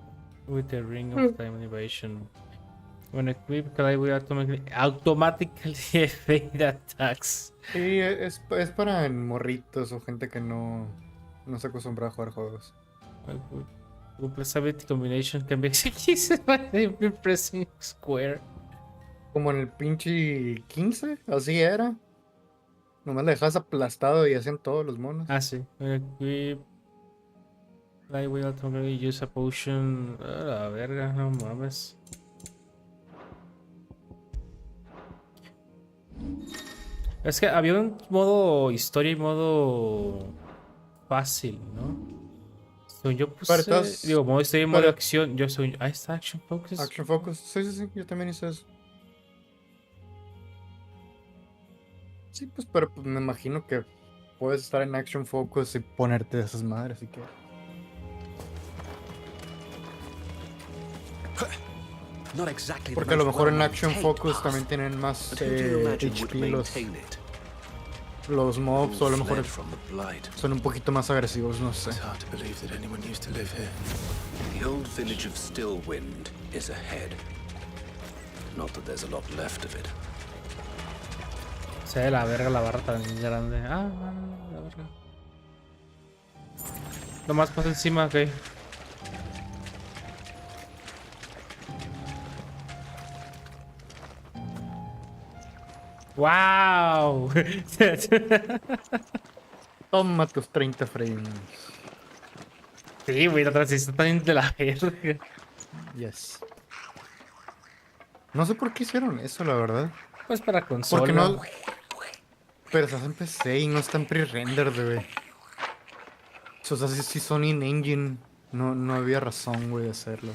with the ring of time innovation. When equipped, Clive will automatically evade attacks. Sí, es para morritos o gente que no se acostumbra a jugar juegos. Plus ability combination can be executed by simply pressing square. Como en el pinche 15, así era. Nomás le dejas aplastado y hacían todos los monos. Ah, sí. Equip. I will automatically use a potion. A la verga, no mames. Es que había un modo historia y modo fácil, ¿no? Yo puse, digo, modo historia y modo acción. Yo soy. Ahí está, Action Focus. Action Focus, sí, yo también hice eso. Sí, pues, pero me imagino que puedes estar en Action Focus y ponerte de esas madres, así que. Porque a lo mejor en Action Focus también tienen más HP los mobs, o a lo mejor son un poquito más agresivos, no sé. The old village of Stillwind is ahead. Not that there's a lot left of it. Se ve la verga la barra tan grande. Ah, la verga. Lo más pasa encima, ok. ¡Wow! Toma tus 30 frames. Sí, güey, la transición también de la verga. Yes. No sé por qué hicieron eso, la verdad. Pues para consola. Porque no. Pero estás en PC y no está en pre-rendered, güey. O sea, si son in-engine, no había razón, güey, de hacerlo.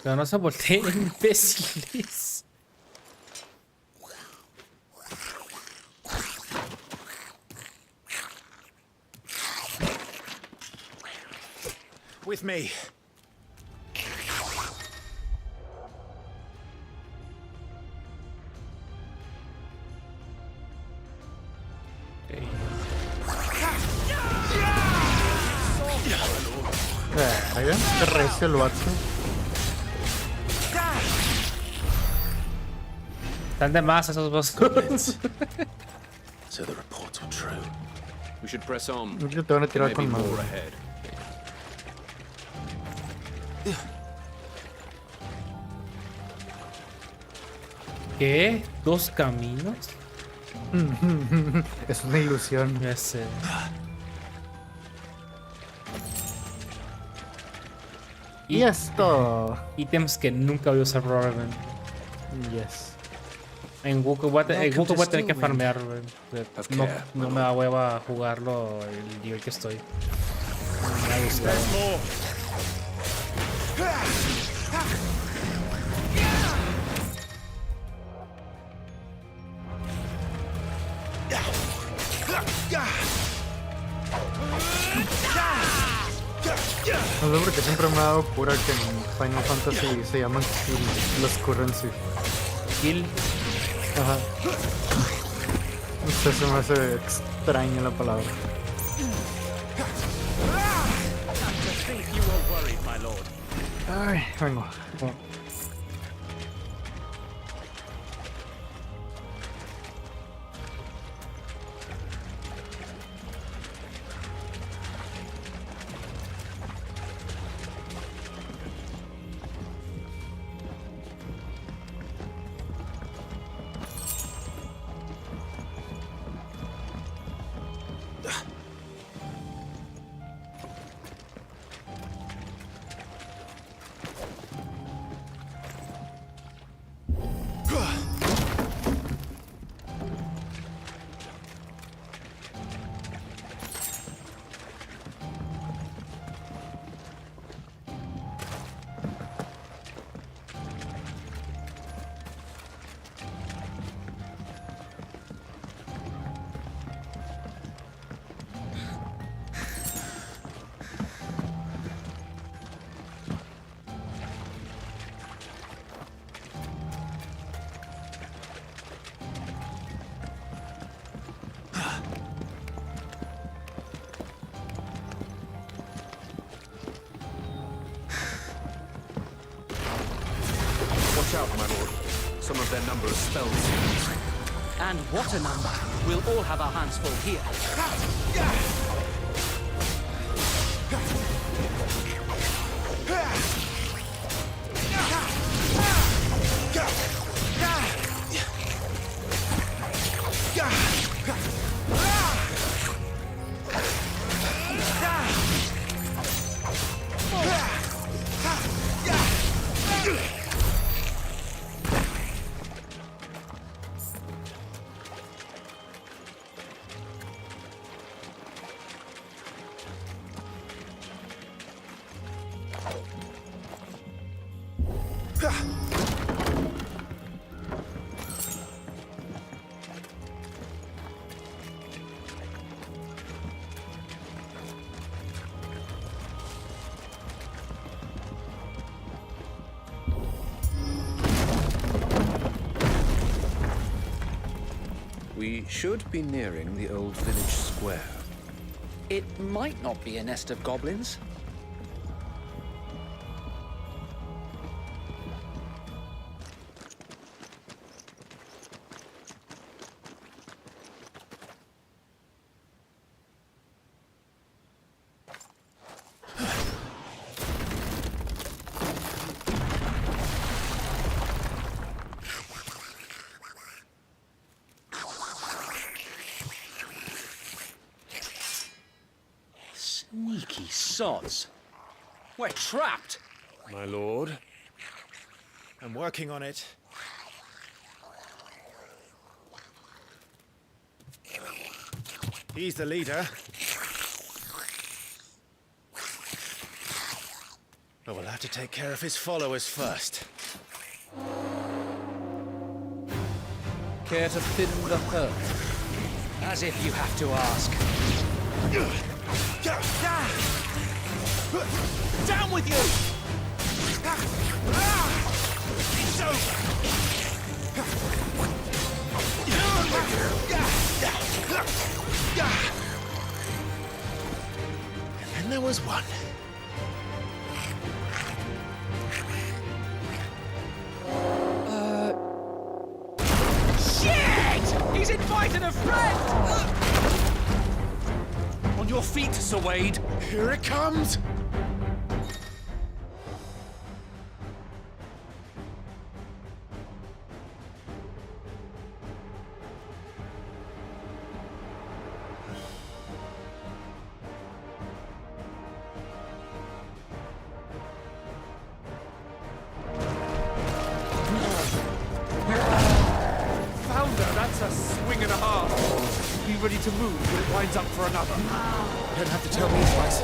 Pero no se volteen, imbéciles. With me. Qué recio el vato. Están de más esos dos. So the reports were true. We should press on. Te van a tirar con más. ¿Qué? ¿Dos caminos? Es una ilusión. Ya sé. Y esto. Ítems que nunca voy a usar probablemente. Yes. En Wukong voy a tener que farmear, no me da hueva jugarlo el nivel que estoy. Me ha gustado. No sé por qué siempre me ha dado cura que en Final Fantasy se llaman kill, los currency. Kill. Ajá. No sé, se me hace extraña la palabra. Ay, vengo. Watch out, my lord. Some of their number is spells. And what a number. We'll all have our hands full here. We should be nearing the old village square. It might not be a nest of goblins. Sneaky sods. We're trapped. My lord. I'm working on it. He's the leader. But we'll have to take care of his followers first. Care to thin the herd? As if you have to ask. Down with you! It's over! And then there was one. Shit! He's invited a friend! On your feet, Sir Wade. Here it comes! That's a swing and a half. Be ready to move when it winds up for another. You don't have to tell me twice.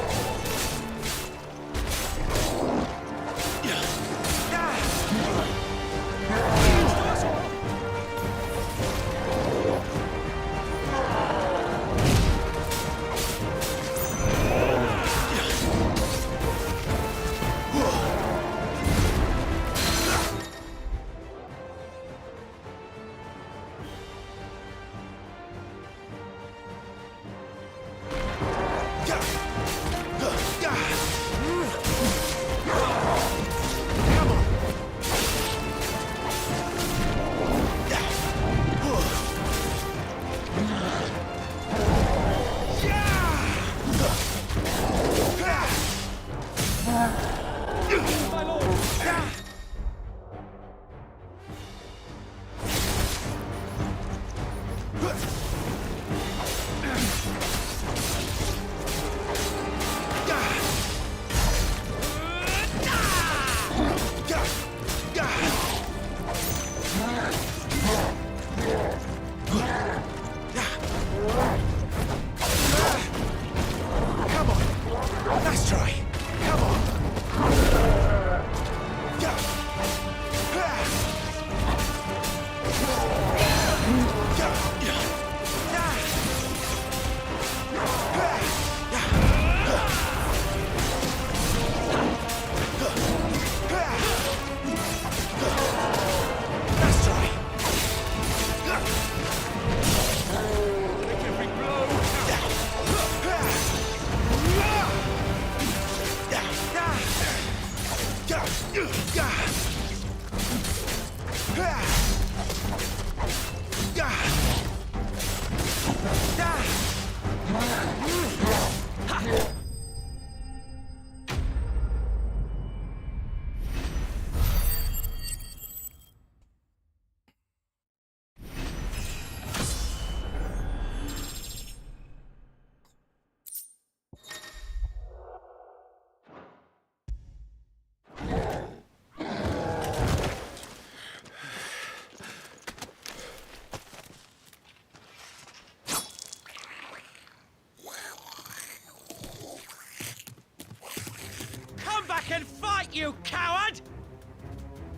Come back and fight, you coward!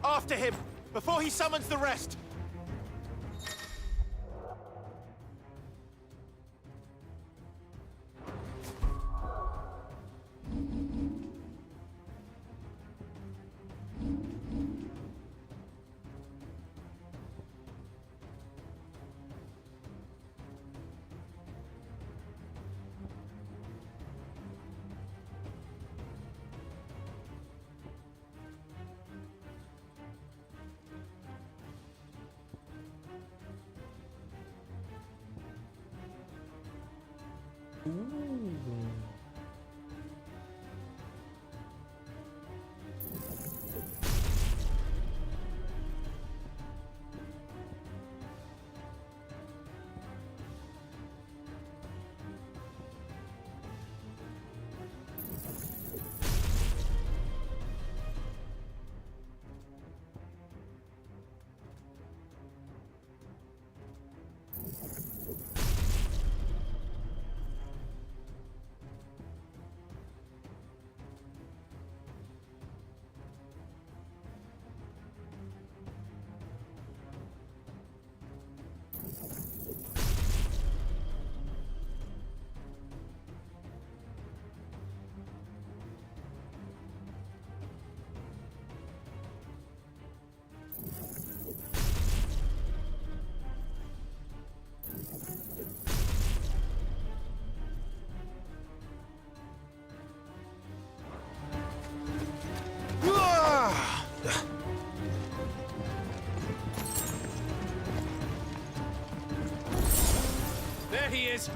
After him, before he summons the rest. There he is!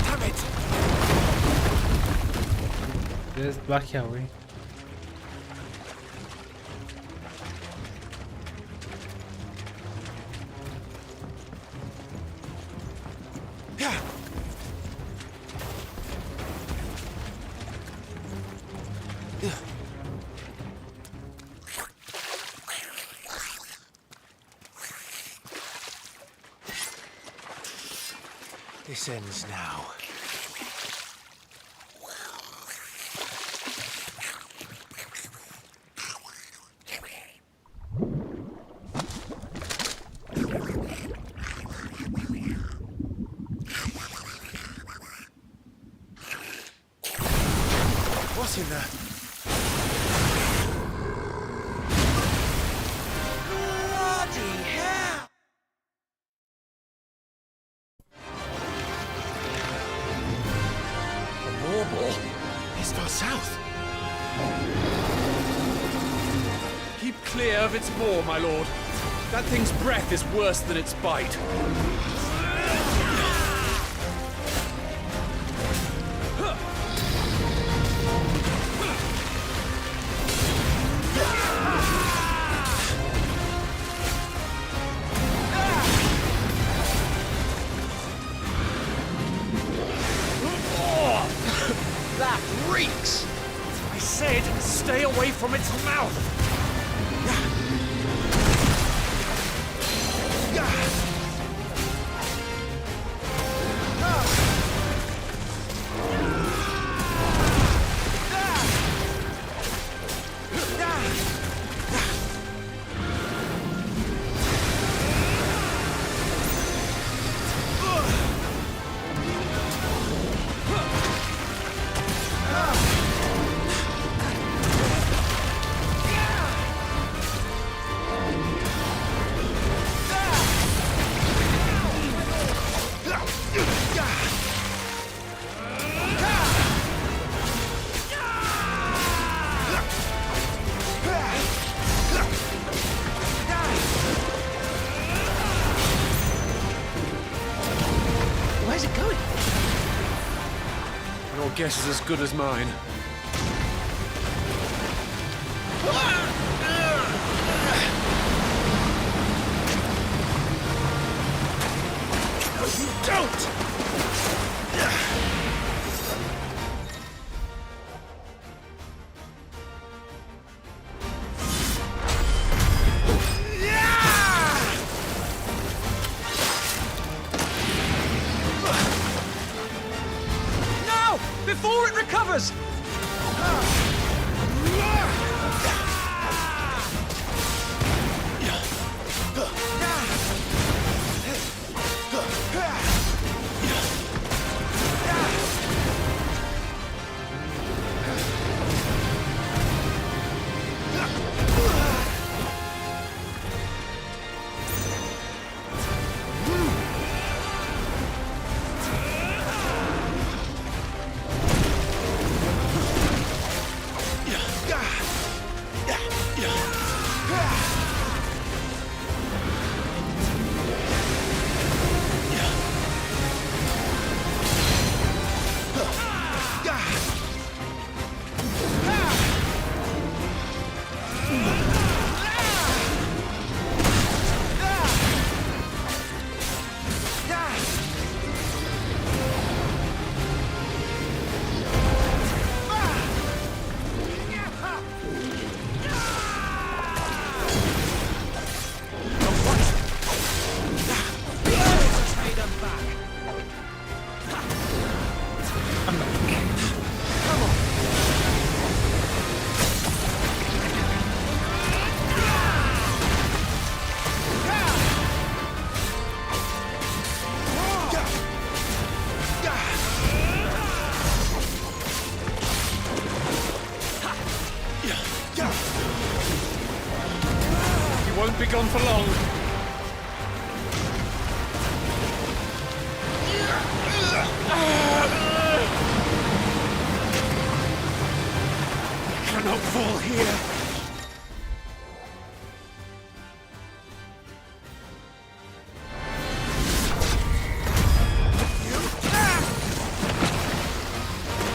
Damn it! Es magia, güey. This ends now. What's in there? Bloody hell! It's far south. Keep clear of its maw, my lord. That thing's breath is worse than its bite. That reeks! I said, stay away from its mouth! guess is as good as mine. Don't! Now! Before it recovers! Won't be gone for long. I cannot fall here.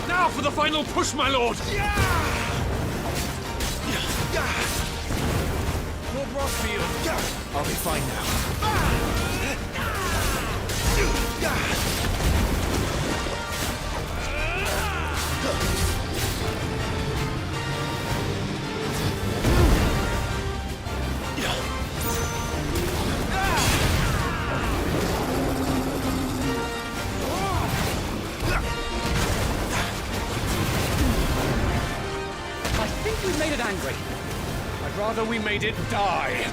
Now for the final push, my lord. Lord Rossfield. I'll be fine now. I think we made it angry. I'd rather we made it die.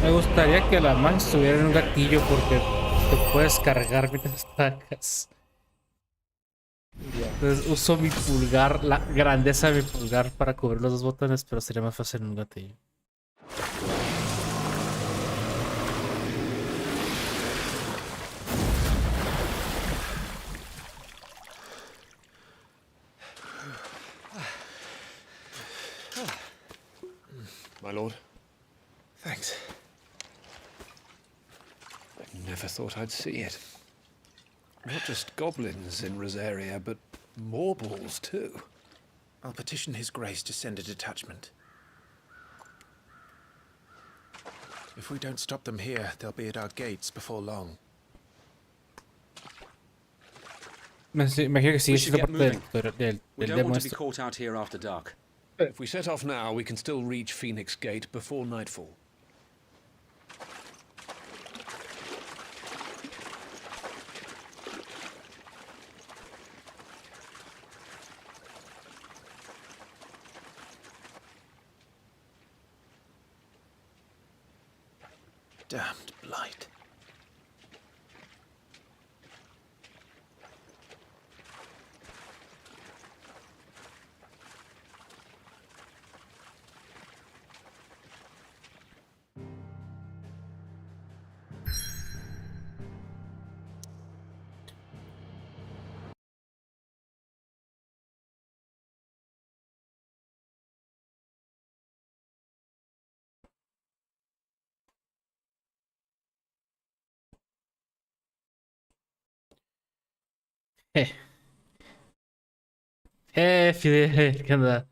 Me gustaría que la man estuviera en un gatillo porque te puedes cargar mientras atacas. Entonces uso mi pulgar, la grandeza de mi pulgar para cubrir los dos botones, pero sería más fácil en un gatillo. My lord. Thanks. I never thought I'd see it. Not just goblins in Rosaria, but Morbles too. I'll petition His Grace to send a detachment. If we don't stop them here, they'll be at our gates before long. Me imagino que sigue We should siendo get parte del, moving. We del don't demo want to be esto. caught out here after dark. If we set off now, we can still reach Phoenix Gate before nightfall. Damned blight. Fidel, ¿qué onda?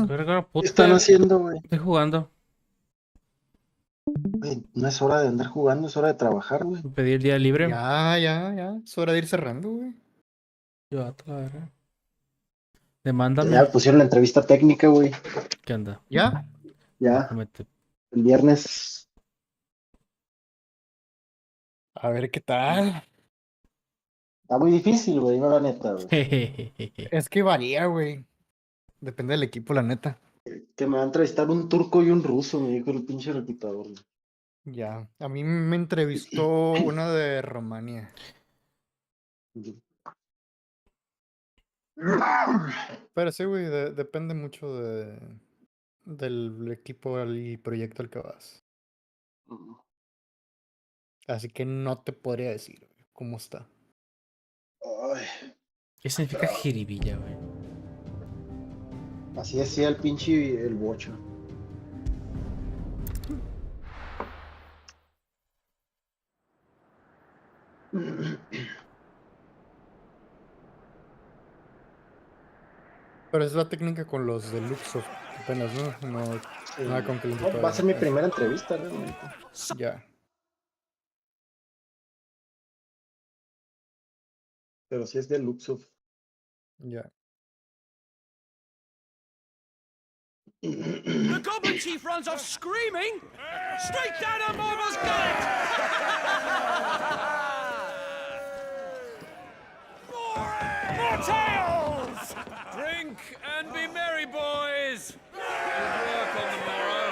Verga. ¿Qué están haciendo, güey? Estoy jugando. Güey, no es hora de andar jugando, es hora de trabajar, güey. Pedí el día libre. Ya. Es hora de ir cerrando, güey. Yo a toda verga. Demándame. Ya pusieron la entrevista técnica, güey. ¿Qué onda? ¿Ya? Ya. El viernes. A ver qué tal. Está muy difícil, güey, no la neta, güey. Es que varía, güey. Depende del equipo, la neta. Que me va a entrevistar un turco y un ruso, me dijo el pinche reclutador, güey. Ya. A mí me entrevistó una de Rumania. Pero sí, güey, depende mucho del equipo y proyecto al que vas. Así que no te podría decir güey, cómo está. ¿Qué significa jiribilla, güey? Así decía el pinche el bocho. Pero es la técnica con los de Luxoft apenas, ¿no? No, nada con que Va a ser mi primera entrevista, realmente. Ya. Pero sí es de Luxoft. Ya. The Goblin Chief runs off screaming! Straight down a Mormor's gullet! More tales! Drink and be merry, boys! Good work on the morrow.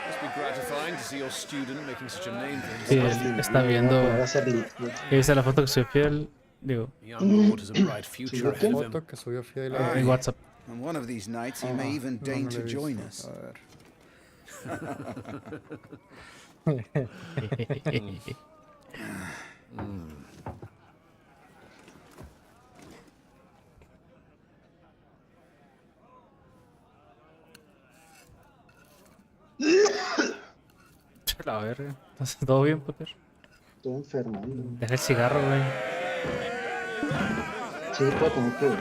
Must be gratifying to see your student making such a name for Sí, himself. él está viendo. ¿Viste la foto que subió Fidel? Digo. Young lord has a bright future ahead of him. Foto que subió Fidel En WhatsApp. And one of these nights he may even deign to join us. La verga. ¿Todo bien, Potter? Estoy enfermando. Deja el cigarro, güey. Sí, puedo tener que ver.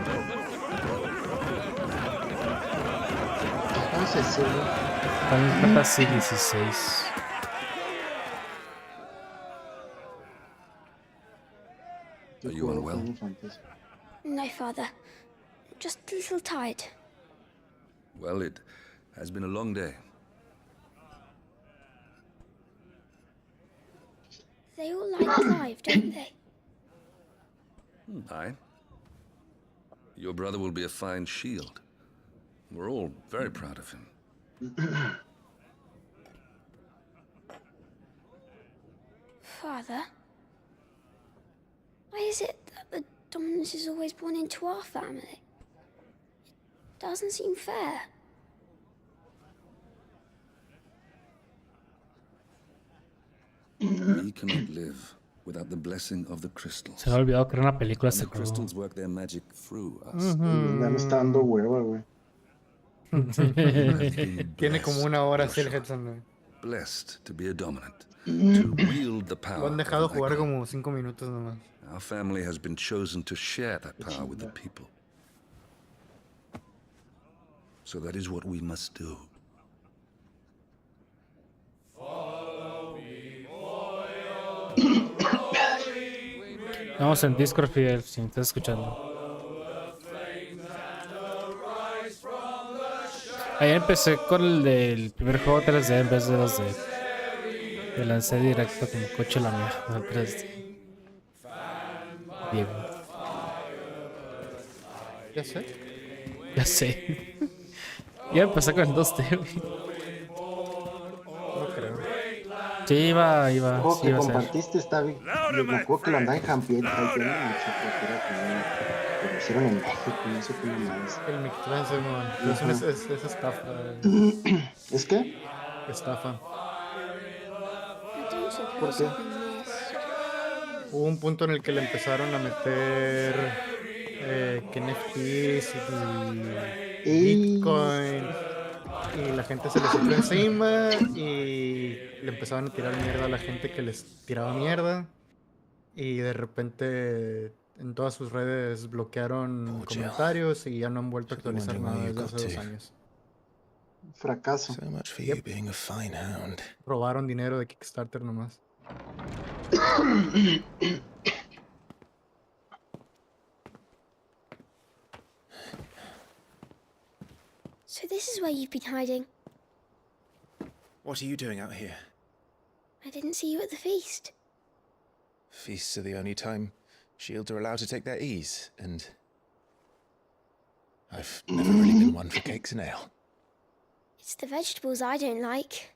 ¿Cómo se hace? Final Fantasy 16. Are you unwell? No, Father. Just a little tired. Well, it has been a long day. They all like Clive, don't they? Aye. Your brother will be a fine shield. We're all very proud of him. Father? Why is it that the dominance is always born into our family? It doesn't seem fair. We cannot live without the blessing of the crystals. Se me ha olvidado que era una película And the ese juego. crystals work their magic through us. Ya me está dando hueva, güey. Tiene como una hora así el Headson, güey. Blessed to be a dominant, to wield the Lo power. han dejado of an jugar icon. como 5 minutos nomás. Our family has been chosen to share that power with the people. So that is what we must do. Vamos en Discord, Fidel, si me estás escuchando. Ayer empecé con el del primer juego 3D en vez de los de... Me lancé directo como coche la mierda al 3D. Diego. Ya sé. Ya sé. Ya empecé con el 2D, güey. No creo. Sí, iba, El juego sí que iba a ser. compartiste está bien. Yo me acuerdo que lo andaban campeando. Que lo hicieron en México, no sé cómo más. El Mictlancer, man. Ajá. Es estafa. ¿Es qué? Estafa. ¿Por qué? Hubo un punto en el que le empezaron a meter que NFTs y Bitcoin y la gente se les echó encima y le empezaban a tirar mierda a la gente que les tiraba mierda y de repente en todas sus redes bloquearon comentarios y ya no han vuelto a actualizar nada desde hace 2 años. Fracaso. So much for you being a fine hound. Robaron dinero de Kickstarter nomás. So this is where you've been hiding. What are you doing out here? I didn't see you at the feast. Feasts are the only time shields are allowed to take their ease, and I've never really been one for cakes and ale. It's the vegetables I don't like.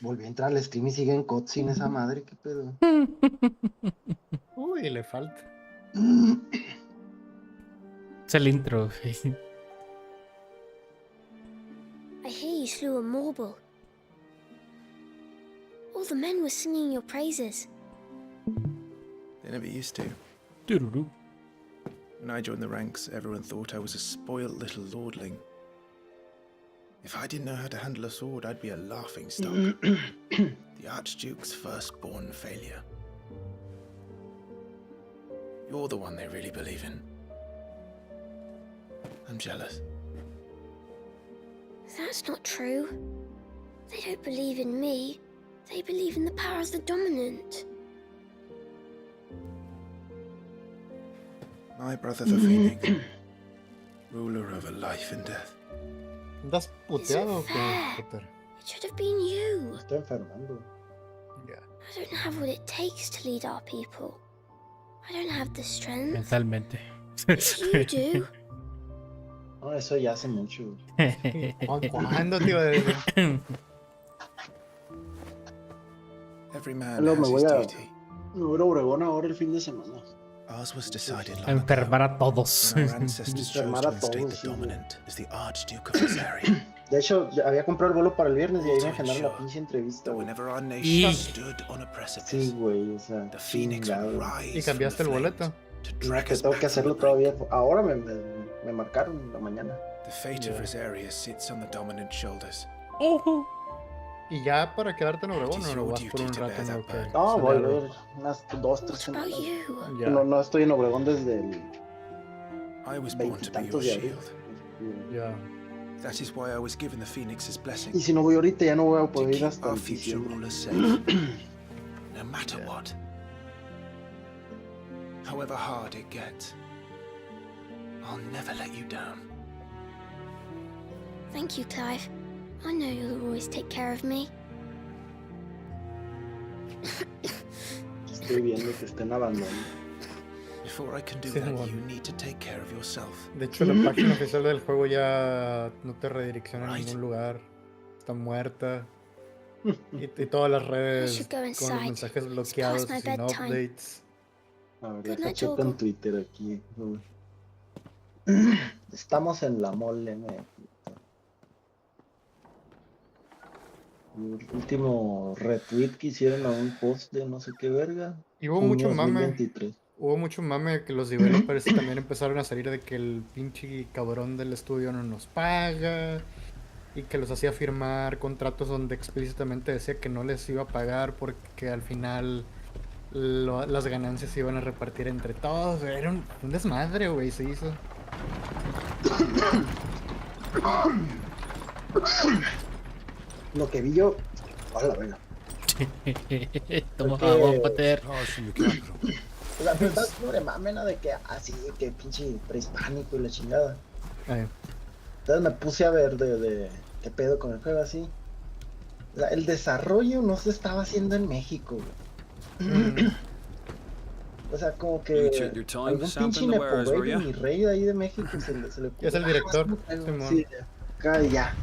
Volví a entrar al stream y sigue en cutscene esa madre, qué pedo. Uy, le falta. Es el intro, güey. I hear you slew a Morble. All the men were singing your praises. They never used to. Doodle-doo. When I joined the ranks, everyone thought I was a spoiled little lordling. If I didn't know how to handle a sword, I'd be a laughingstock. The Archduke's firstborn failure. You're the one they really believe in. I'm jealous. That's not true. They don't believe in me. They believe in the power of the dominant. My brother the Phoenix, ruler over life and death. ¿Andas puteado o qué, fair. Potter? It should have been you. Está enfermando. I don't have what it takes to lead our people. I don't have the strength. Mentalmente. You do. No, eso ya hace mucho. ¿Cuándo te iba a decir? Every man Luego has me his voy a duty. Obregón ahora el fin de semana. Ours was decided A enfermar a todos. when our ancestors chose Enfermar to a instate todos, the sí. dominant as the Archduke of Rosaria. De hecho, ya había comprado el vuelo para el viernes y ahí me agendaron la pinche entrevista, güey. Whenever our nation stood on a precipice, Sí, güey, o sea, the Phoenix would chingado. rise ¿Y cambiaste el boleto? No, que tengo que hacerlo todavía. Ahora me marcaron en la mañana. The fate of Rosaria sits on the dominant shoulders. ¿Y ya para quedarte en Obregón o lo vas por un rato en lo que No, sale voy a algo? ver unas 2, 3 What about semanas. you? Ya. No estoy en Obregón desde el I was born to be your 20 de abril. shield. Ya. That is why I was given the Phoenix's blessing. Y si no voy ahorita, ya no voy a To poder ir keep hasta our el future diciembre. rulers safe, no matter what. However hard it gets, I'll never let you down. Thank you, Clive. I know you'll always take care of me. Estoy viendo que estén abandonando. Before I can do Sí, that, bueno. you need to take care of yourself. De hecho, la página oficial del juego ya no te redirecciona a ningún lugar. Está muerta. Y todas las redes should go con los inside. mensajes It's bloqueados past my sin bedtime. updates. A ver, Good deja night, checo Choco. en Twitter aquí. Estamos en la mole, El último retweet que hicieron a un post de no sé qué verga. Y hubo junio mucho mame 2023. hubo mucho mame que los developers también empezaron a salir de que el pinche cabrón del estudio no nos paga y que los hacía firmar contratos donde explícitamente decía que no les iba a pagar porque al final las ganancias se iban a repartir entre todos. Era un desmadre, güey, se hizo. Lo que vi yo, a la verga. Toma agua, Potter. La verdad, sobre mame, ¿no? De que así, que pinche prehispánico y la chingada. Entonces me puse a ver de qué pedo con el juego así. El desarrollo no se estaba haciendo en México, güey. O sea, como que algún pinche nepobuelo, mi rey de ahí de México se le ocurrió. Es el director. Sí, acá y ya.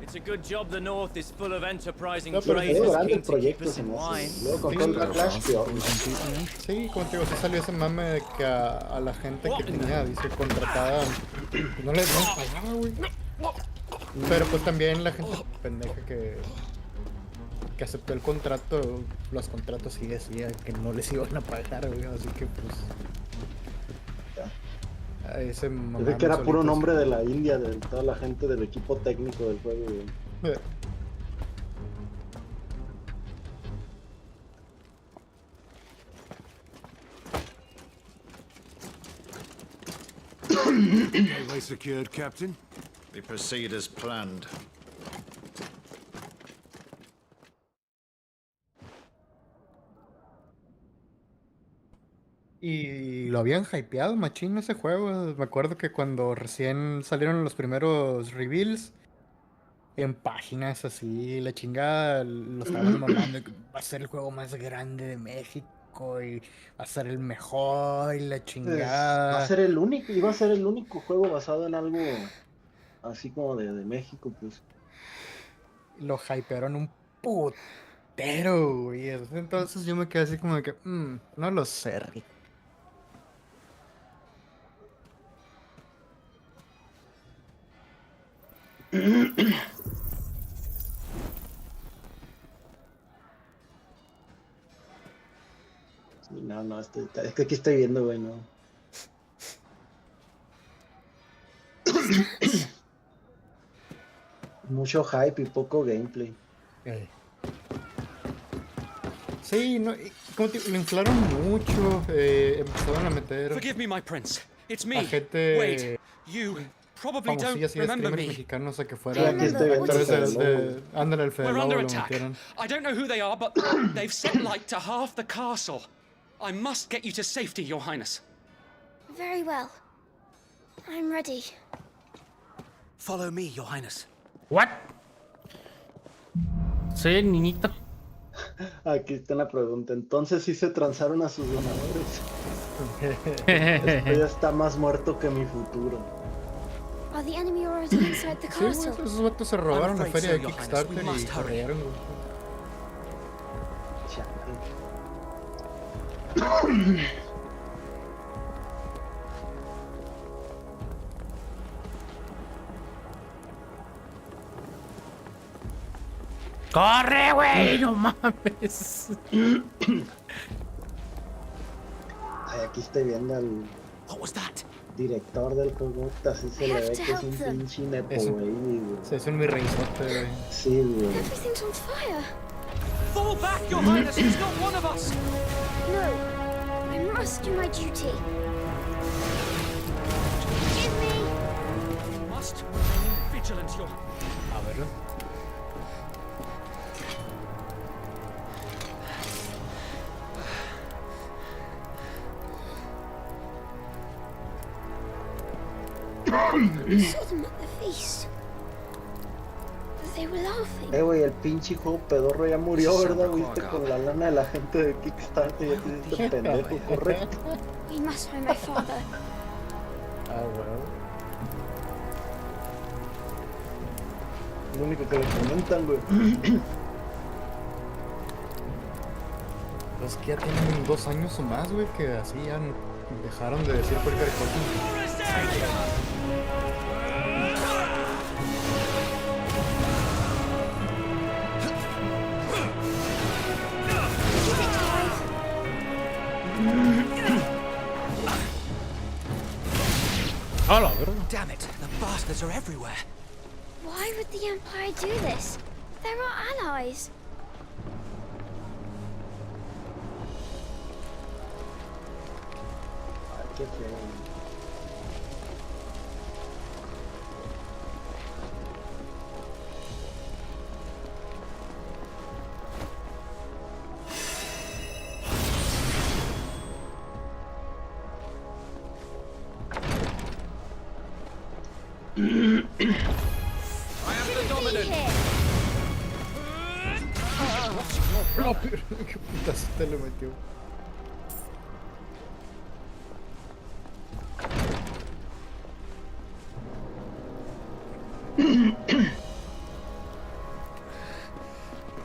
It's a good job the North is full of enterprising No, pero traders durante keen el to proyecto keep us se in me hace. line. Luego con todo el backlash, peor. Sí, como te digo, sí salió ese mame de que a la gente que tenía, dice, contratada, no les pagaba, güey. Pero pues también la gente pendeja que aceptó el contrato, los contratos sí decían que no les iban a pagar, güey, así que pues... Ese Desde que era puro nombre de la India, de toda la gente del equipo técnico del juego, güey. Gateway secured, Captain. We proceed as planned. Y lo habían hypeado, machín, ese juego. Me acuerdo que cuando recién salieron los primeros reveals, en páginas así, la chingada, lo estaban mamando. Va a ser el juego más grande de México y va a ser el mejor y la chingada. Va a ser el único, iba a ser el único juego basado en algo así como de México, pues. Lo hypearon un putero, güey. Entonces yo me quedé así como de que, no lo sé, Rick. No, es que aquí estoy viendo, güey, no. Mucho hype y poco gameplay. Sí, no, como te, lo inflaron mucho, empezaron a meter Forgive me, my prince. It's a me. gente Wait, you probably don't famosillas y remember streamers me. mexicanos a que Sí, fueran aquí estoy viendo actores el de ándale, el Fede We're Lobo under lo attack. metieron. I don't know who they are, but they've set light to half the castle. I must get you to safety, Your Highness. Very well. I'm ready. Follow me, Your Highness. What? Soy el niñito. Aquí está la pregunta. Entonces sí se transaron a sus donadores. Esto ya está más muerto que mi futuro. Are the enemy already inside the Sí, güey, castle? esos vatos se robaron la afraid feria so, de Your Highness. Kickstarter We y must hurry. corrieron, güey. ¡Corre, güey! ¡No mames! Ay, aquí estoy viendo al director del juego. Así se le ve que es un pinche nepo, güey. Se hace un mi reizote, güey. Sí, güey. Everything's on fire. Fall back, Your Highness. He's not one of us. No, I must do my duty. Give me. Must remain vigilant, Your. A verlo. I saw them at the feast. They were laughing. Güey, el pinche juego pedorro ya murió, ¿verdad? Viste, con la lana de la gente de Kickstarter. Ya te hiciste pendejo, correcto. We must find my father. Ah, bueno. Lo único que le comentan, güey. Los que ya tienen 2 años o más, güey, que así ya dejaron de decir cualquier cosa. Hola, bro. Damn it, the bastards are everywhere. Why would the Empire do this? They're our allies. Ay, qué feo. I am the dominant. Qué putazo te le metió.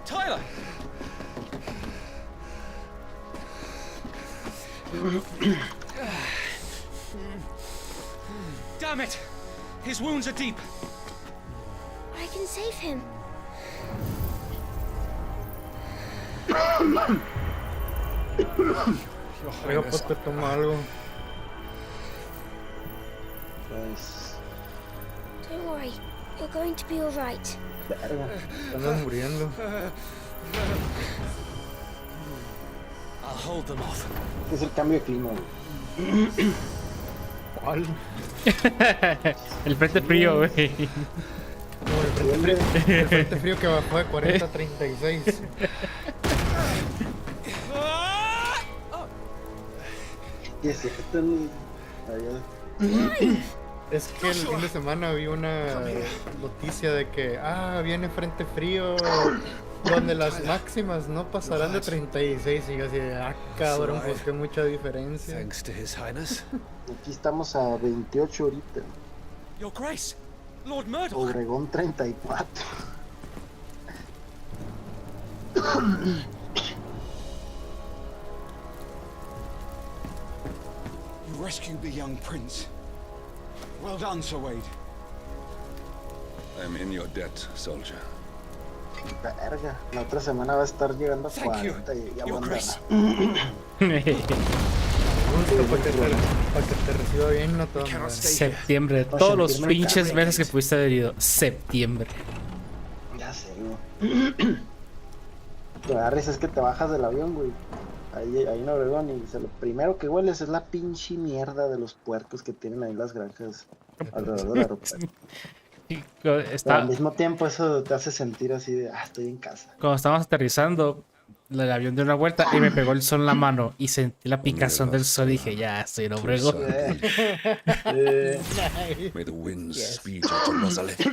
Tyler! Damn it! His wounds are deep. I can save him. Oiga, pues te toma algo. Pues, Don't worry, you're going to be all right. verga. Andas muriendo. I'll hold them off. Es el cambio de clima, güey. ¿Cuál? El frente frío, güey. El frente frío que bajó de 40 a 36. ¿Qué es esto? Allá. Es que el fin de semana vi una noticia de que viene frente frío donde las máximas no pasarán de 36 y yo así de cabrón, pues que mucha diferencia. Thanks to His Highness. Aquí estamos a 28 ahorita. Your Grace, Lord Murdoch. Obregón 34. You rescued the young prince. Well done, Sir Wade. I'm in your debt, soldier. Verga, la otra semana va a estar llegando a 40 y ya Your voy a Grace. Para que te reciba bien, no todo. Septiembre, todos los pinches meses que pudiste haber ido. Septiembre. Ya sé, güey. Te da risa es que te bajas del avión, güey. Ahí en Obregón y lo primero que hueles es la pinche mierda de los puercos que tienen ahí las granjas alrededor del aeropuerto. Pero al mismo tiempo eso te hace sentir así de, estoy en casa. Cuando estábamos aterrizando, el avión dio una vuelta y me pegó el sol en la mano y sentí la picazón del sol y dije, ya estoy en Obregón. May the winds speed you to Nazareth.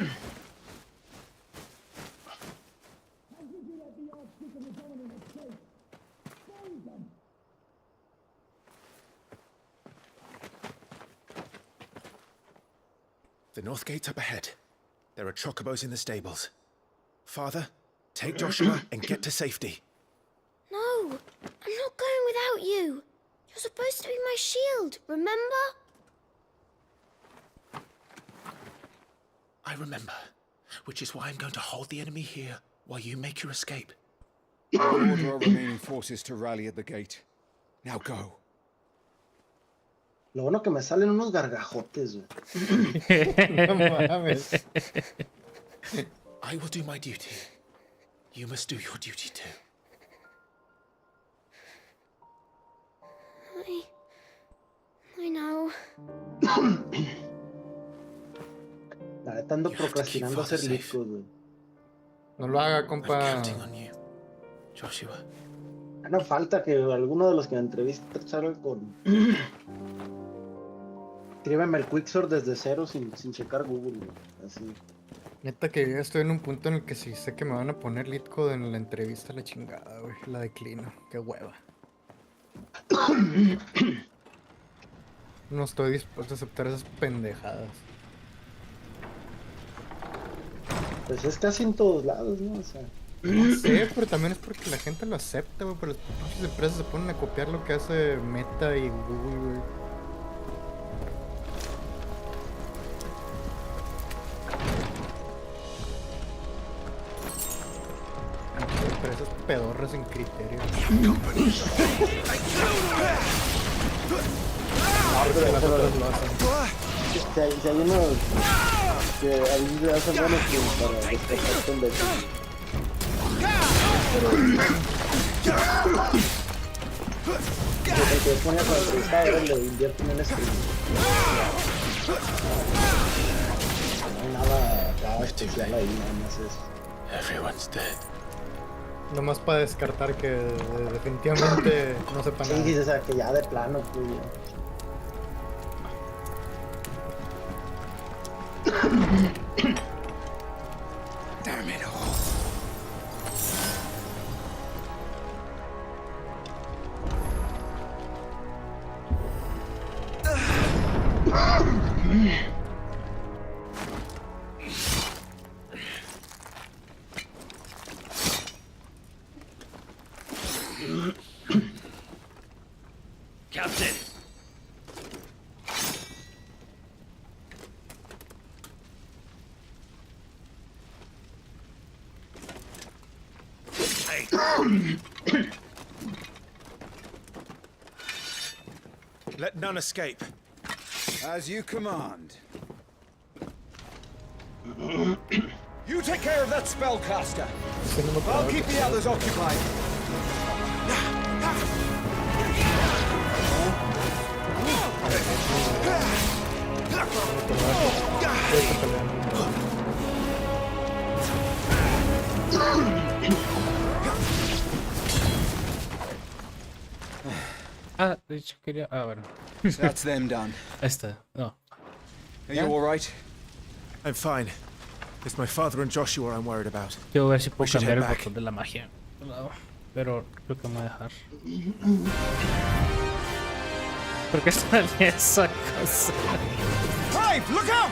The north gate's up ahead. There are chocobos in the stables. Father, take Joshua and get to safety. No, I'm not going without you. You're supposed to be my shield, remember? I remember, which is why I'm going to hold the enemy here while you make your escape. Order our remaining forces to rally at the gate. Now go. Lo bueno que me salen unos gargajotes, güey. No mames. I will do my duty. You must do your duty too. I know. La neta ando procrastinando hacer discos, güey. No lo haga, compa. Joshua. No falta que alguno de los que me entrevista salga con... Escríbeme el Quicksort desde cero sin checar Google, güey. Así. Neta que yo ya estoy en un punto en el que si sé que me van a poner Litcode en la entrevista, la chingada, güey. La declino. Qué hueva. No estoy dispuesto a aceptar esas pendejadas. Pues es casi en todos lados, ¿no? O sea... No sé, pero también es porque la gente lo acepta, güey. Pero las pinches empresas se ponen a copiar lo que hace Meta y Google, güey. Empresas pedorras sin criterio. Si hay unos que a veces le hacen buenos para despertar con besos. Pero el que pone a 30 horas le invierten en stream. No hay nada especial ahí, nada más es. Everyone's dead. Nomás para descartar que definitivamente no sepa nada. Sí, o sea, que ya de plano, pues Damn it all. Captain! Let none escape. As you command. You take care of that spellcaster. I'll keep the others occupied. Ah, de hecho quería... Ah, bueno. That's them done. Esta, no. Are you all right? I'm fine. It's my father and Joshua I'm worried about. Quiero ver si puedo We should cambiar el head back. botón de la magia. No, pero creo que me voy a dejar. ¿Por qué está bien esa cosa? Clive, look out!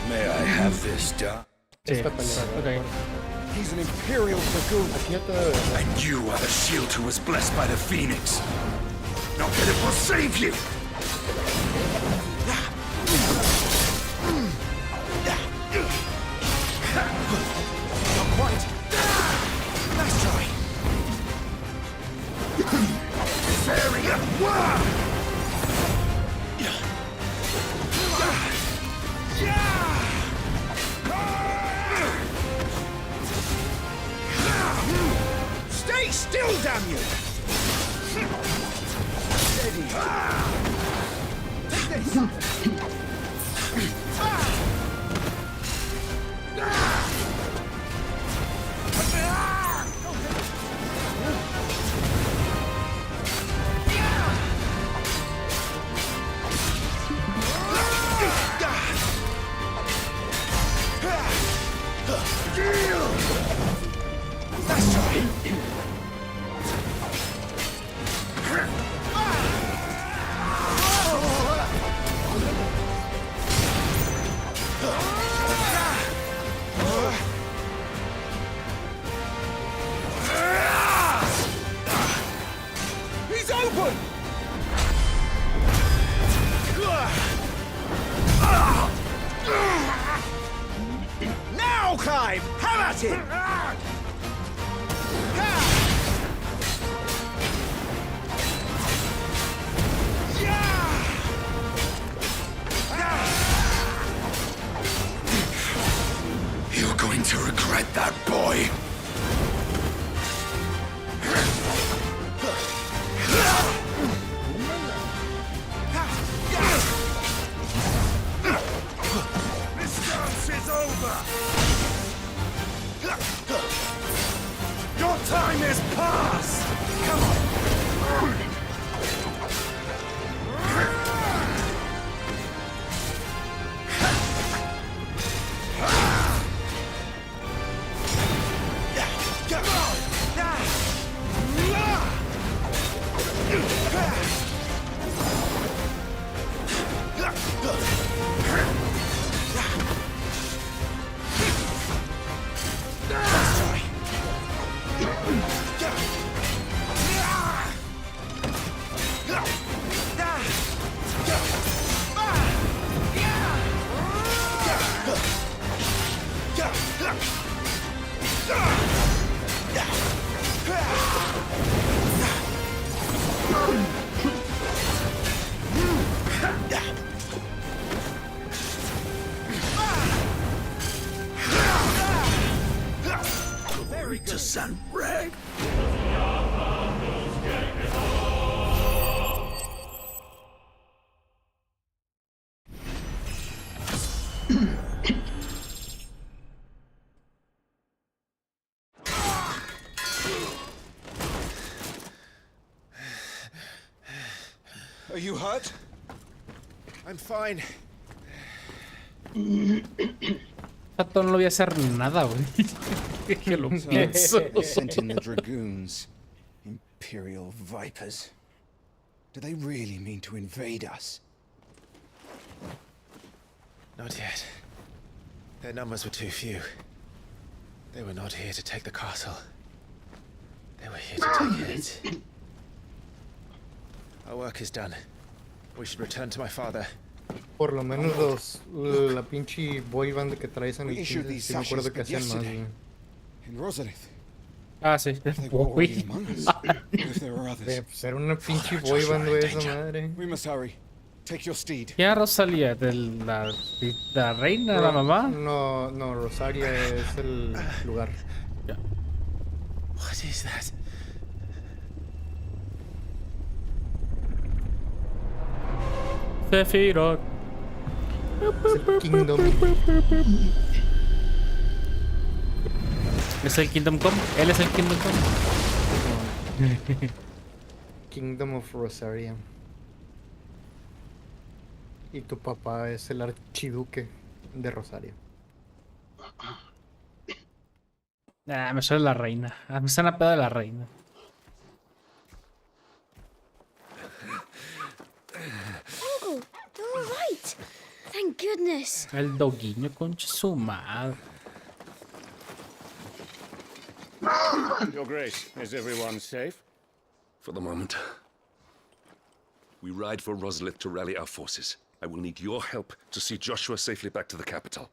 May I have this done? Sí, ok. He's an Imperial dragoon. And you are the shield who was blessed by the Phoenix. Not that it will save you! Not quite. Nice try. This area! Stay still, damn you! Steady. Take this. He's open! Now, Clive! Have at it! You're going to regret that, boy. This dance is over! Your time is past! Come on! Greg! Are you hurt? I'm fine. Pato, no le voy a hacer nada, güey. Que lo pienso. Sent in the dragoons. Imperial vipers. Do they really mean to invade us? Not yet. Their numbers were too few. They were not here to take the castle. They were here to take it. Our work is done. We should return to my father. Por lo menos la pinche boy band que traes en el cine, sí me acuerdo que hacían más, güey. In Rosalith. Ah, sí. Uy. Pues era una pinche boy band, güey, esa madre. We must hurry. Take your steed. ¿Qué a Rosalía? ¿De la reina, la mamá? No, no, Rosaria es el lugar. Ya. What is that? Sephiroth. Es el Kingdom. ¿Es el Kingdom Come? ¿Él es el Kingdom Come? Kingdom of Rosaria. Y tu papá es el archiduque de Rosaria. Ah, me suena la reina. Me suena la pedo de la reina. Uncle, you're all right. Thank goodness. El doguiño, concha su madre. Your Grace, is everyone safe? For the moment. We ride for Rosalith to rally our forces. I will need your help to see Joshua safely back to the capital.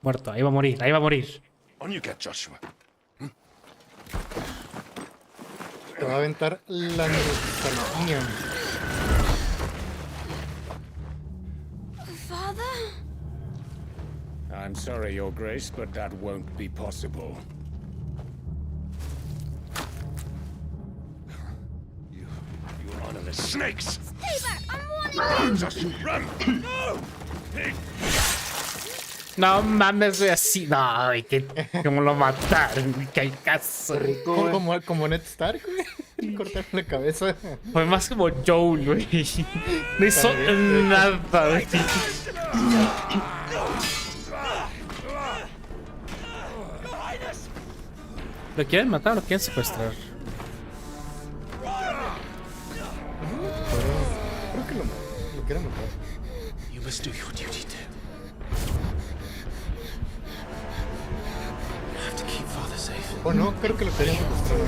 Muerto, ahí va a morir, ahí va a morir. On you get, Joshua. Te va a aventar la nostalgia. Father? I'm sorry, Your Grace, but that won't be possible. You honorless snakes! Stay back! I'm warning you! Just run! No! No mames, güey, así. No, güey, que como lo mataron, güey, que hay caso. Como Ned Stark, güey. Cortaron la cabeza. Fue más como Joel, güey. No hizo nada, güey. ¿Lo quieren matar o lo quieren secuestrar? Creo que lo quieren matar. You must do your duty too. You have to keep father safe. Oh no, creo que lo querían secuestrar.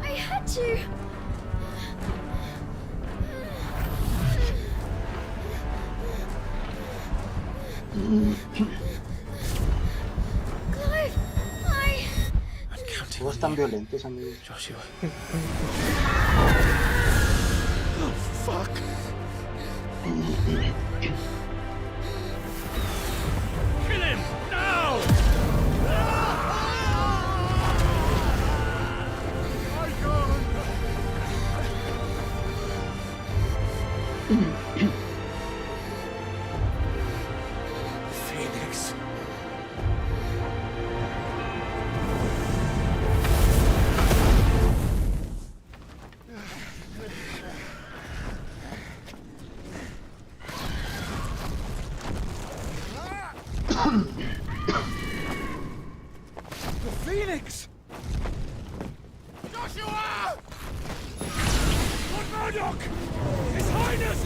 I had to. Clive, Todos tan violentos, amigos. Joshua. Oh, fuck. Kill him! Now! Phoenix. The Phoenix! Joshua! Lord Murdoch! His Highness!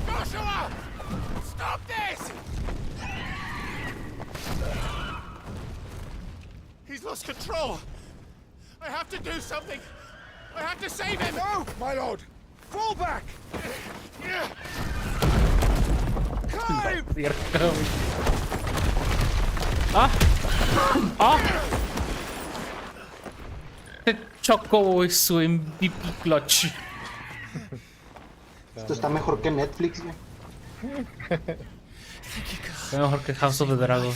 Joshua! Stop this! He's lost control! I have to do something! I have to save him! No, my lord! Fall back! Clive! ¡Ah! ¡Ah! Te chocó su MVP clutch. Esto está mejor que Netflix, güey. Fue mejor que House of the Dragon.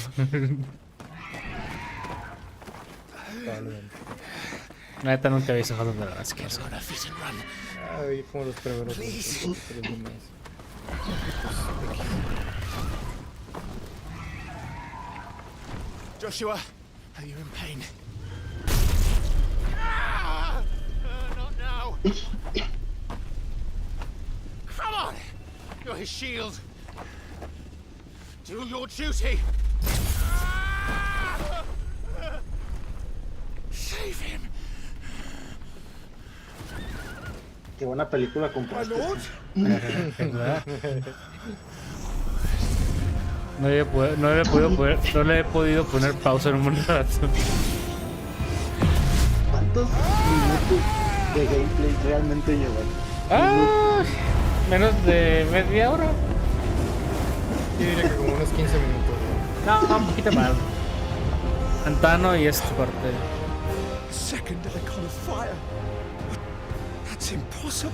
La neta nunca he visto House of the Dragon, así que no sé. Ay, como los primeros. Joshua, are you in pain? Not now. Come on! You're his shield. Do your duty. Save him. Qué buena película compraste. No le he podido poner pausa en un rato. ¿Cuántos minutos de gameplay realmente llevan? Menos de media hora. Yo diría que como unos 15 minutos. No, un poquito más. Antano y esta parte. Second icon of fire. That's impossible.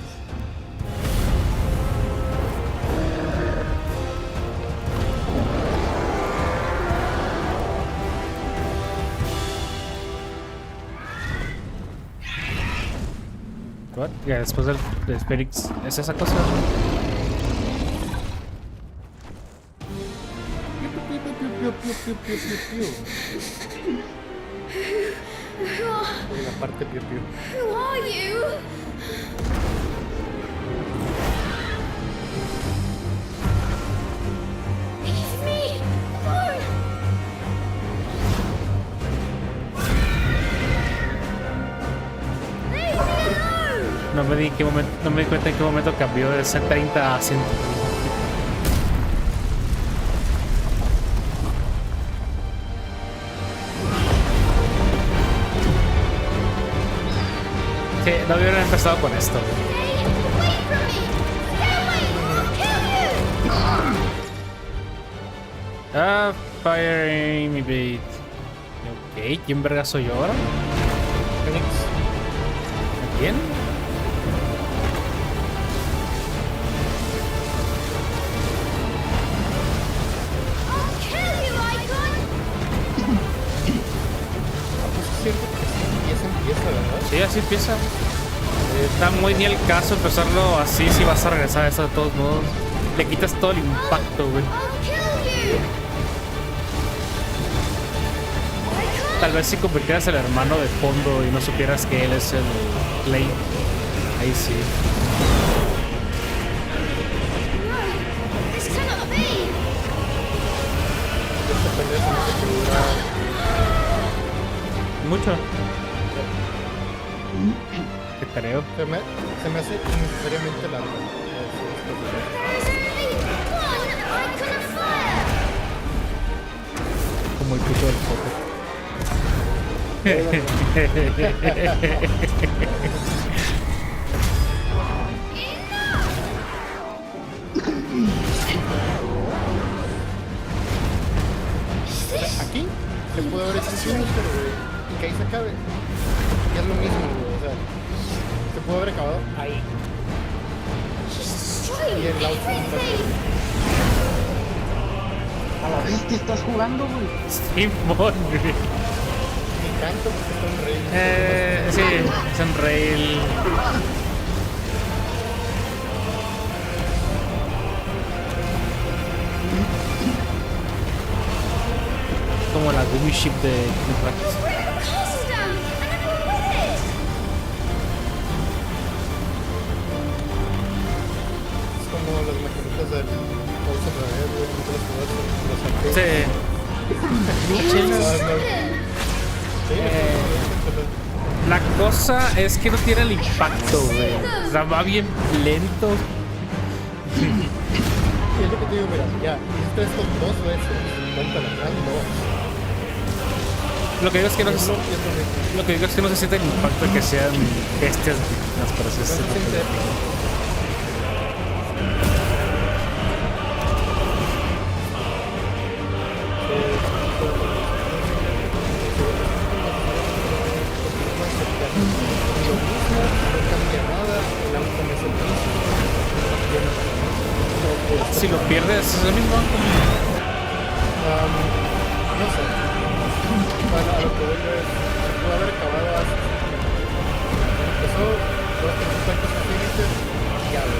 What? Ya después del Spherix, ¿es esa cosa? La parte piu piu. Who are you? Leave me alone. Leave me alone. No me di cuenta en qué momento cambió de ser 30 a 100. Sí, no hubieran empezado con esto. Fire Invade. Ok, ¿quién verga soy yo ahora? Phoenix. ¿A quién? Sí, así empieza. Está muy ni el caso empezarlo así si vas a regresar a eso de todos modos. Le quitas todo el impacto, güey. Tal vez si convirtieras el hermano de fondo y no supieras que él es el Clay. Ahí sí. Mucho. ¿Qué creo? Se me hace innecesariamente largo. Como el puto del foco. Aquí se pudo haber hecho un pero y que ahí se acabe. Y es lo mismo, güey. O sea, se pudo haber acabado ahí. Y el outfit. A la bestia estás jugando, güey. Simón, güey. Me encanta porque está en rail. Sí, es en rail. Como la Gumi Ship de Kingdom Hearts. Es como las maquinitas del House of the Dead, Sí. La cosa es que no tiene el impacto, güey. O sea, va bien lento. Es lo que te digo, mira, ya, hiciste esto 2 veces. Cuéntala, no. Lo que digo es que no se siente el impacto de que sean bestias dignas para hacer este tipo de Si lo pierdes es el mismo. No sé. Bueno, a lo que voy es, pudo haber acabado hasta empezó, todo que no cuentas con Finisher, ya lo.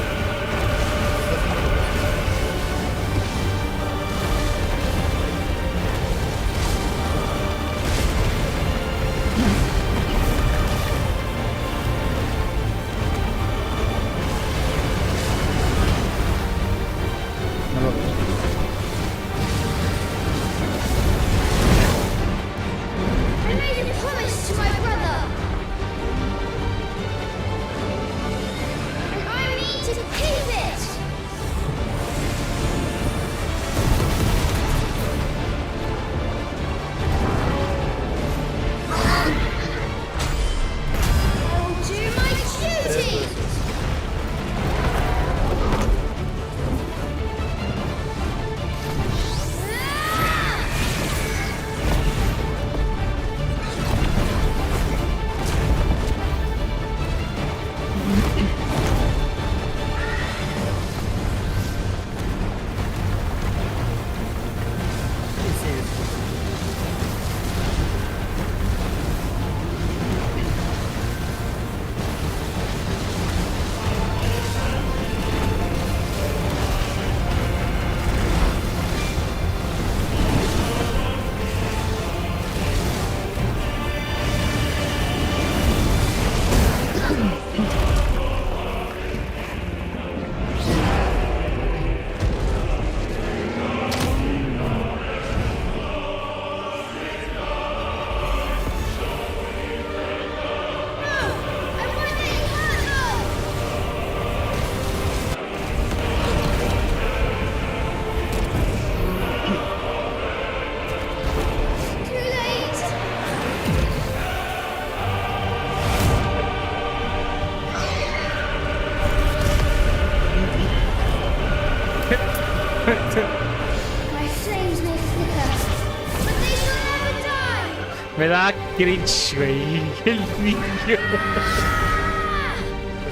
Me da cringe, güey. El niño. Es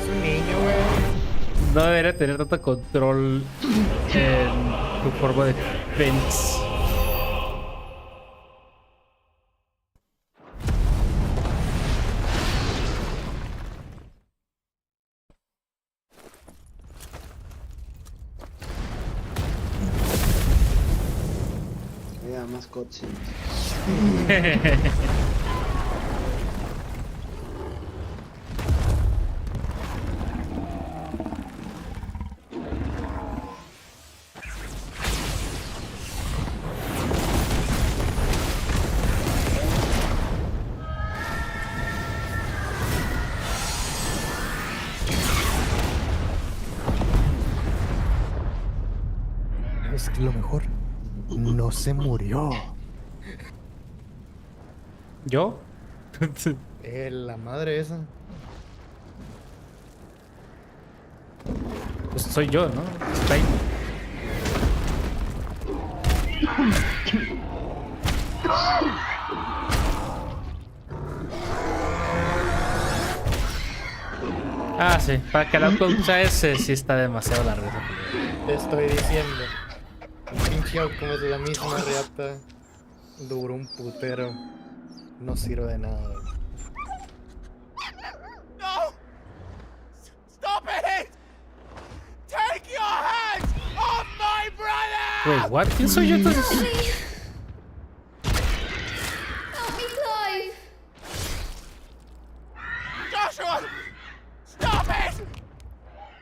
un niño, güey. No debería tener tanto control en tu forma de defensa. Vea, más cutscenes. Es que lo mejor, no se murió. ¿Yo? La madre esa. Pues soy yo, ¿no? Está ahí. Ah, sí. Para que la usa ese sí está demasiado largo. Te estoy diciendo. Pinche como es la misma reata. Duró un putero. No sirve de nada. No! Stop it! Take your hands off my brother! Wait, what? ¿Quién soy yo entonces? Help me, Clive! Joshua! Stop it!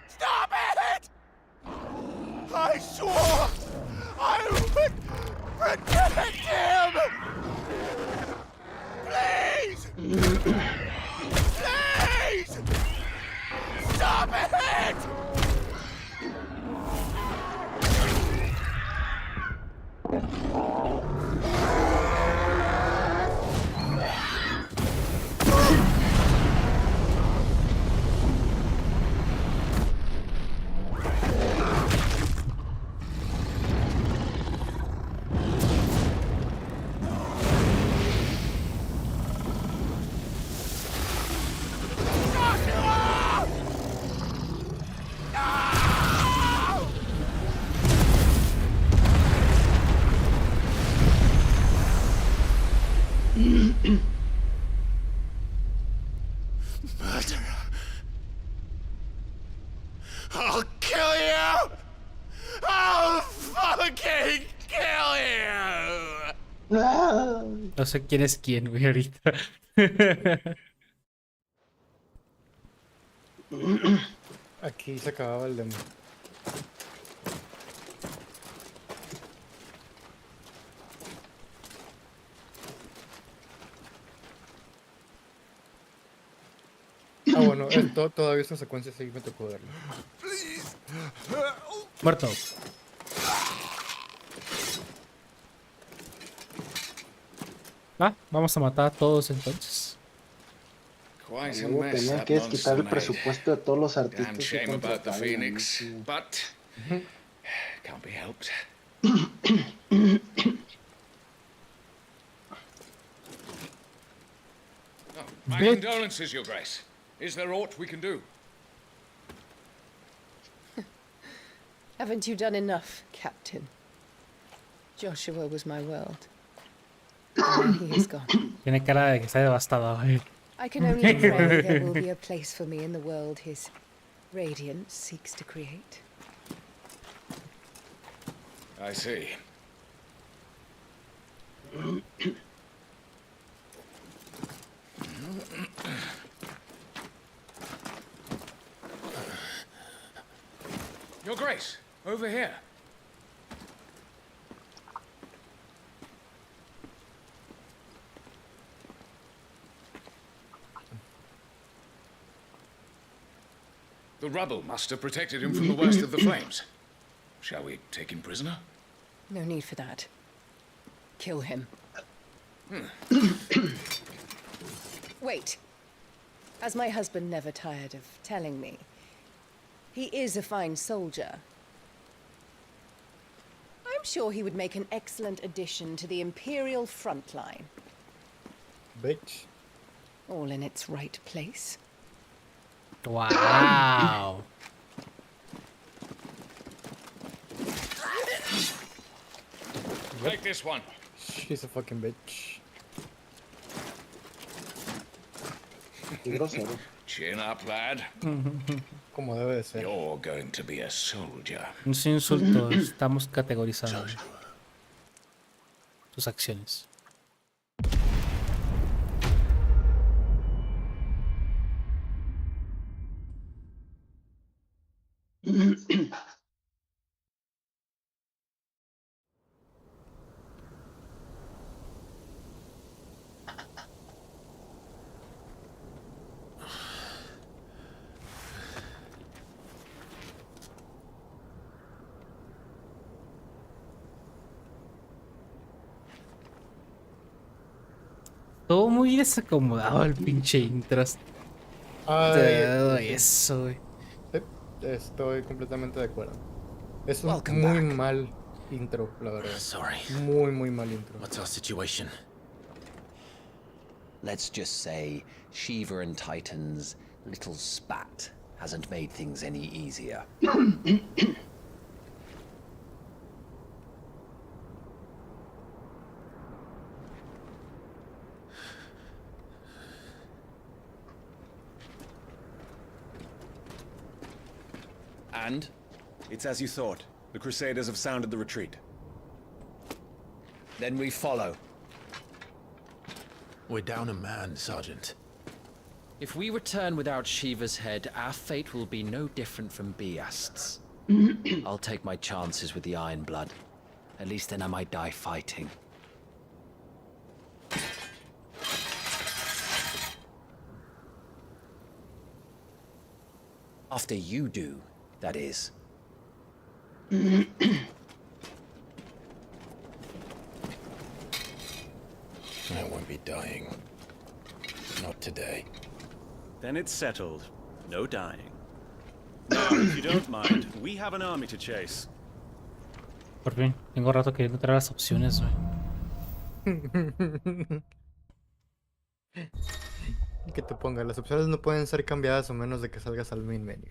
Stop it! I swore I would protect him! Please! Please! Stop it! Murderer. I'll kill you! I'll fucking kill you! No sé quién es quién, güey, ahorita. Aquí se acababa el demo. Ah, bueno, todavía esta secuencia sí me tocó verla. Muerto. Ah, vamos a matar a todos entonces. Quite a Luego mess tenían that que quitar el monster made. presupuesto de todos los Damn artistas que shame about the contrataron. Phoenix, but can't be helped. My condolences, Your Grace. Is there aught we can do? Haven't you done enough, Captain? Joshua was my world. And he is gone. Tiene cara de que está devastado, güey. I can only pray there will be a place for me in the world his radiance seeks to create. I see. Your Grace, over here. The rubble must have protected him from the worst of the flames. Shall we take him prisoner? No need for that. Kill him. Wait. As my husband never tired of telling me, he is a fine soldier. I'm sure he would make an excellent addition to the Imperial front line. Bitch. All in its right place. Wow. Take this one. She's a fucking bitch. Chin up, lad. Como debe de ser. You're going to be a soldier. No es un insulto, estamos categorizando tus acciones. Todo muy desacomodado el pinche intro. Eso, güey. Estoy completamente de acuerdo. Es un muy mal intro, la verdad. Sorry. Muy mal intro. What's our situation? Let's just say Shiva and Titan's little spat hasn't made things any easier. And? It's as you thought. The Crusaders have sounded the retreat. Then we follow. We're down a man, Sergeant. If we return without Shiva's head, our fate will be no different from Biast's. I'll take my chances with the Iron Blood. At least then I might die fighting. After you do, that is. I won't be dying. Not today. Then it's settled. No dying. Now, if you don't mind, we have an army to chase. Por fin, tengo rato queriendo traer las opciones, güey. Que te ponga, las opciones no pueden ser cambiadas a menos de que salgas al main menu.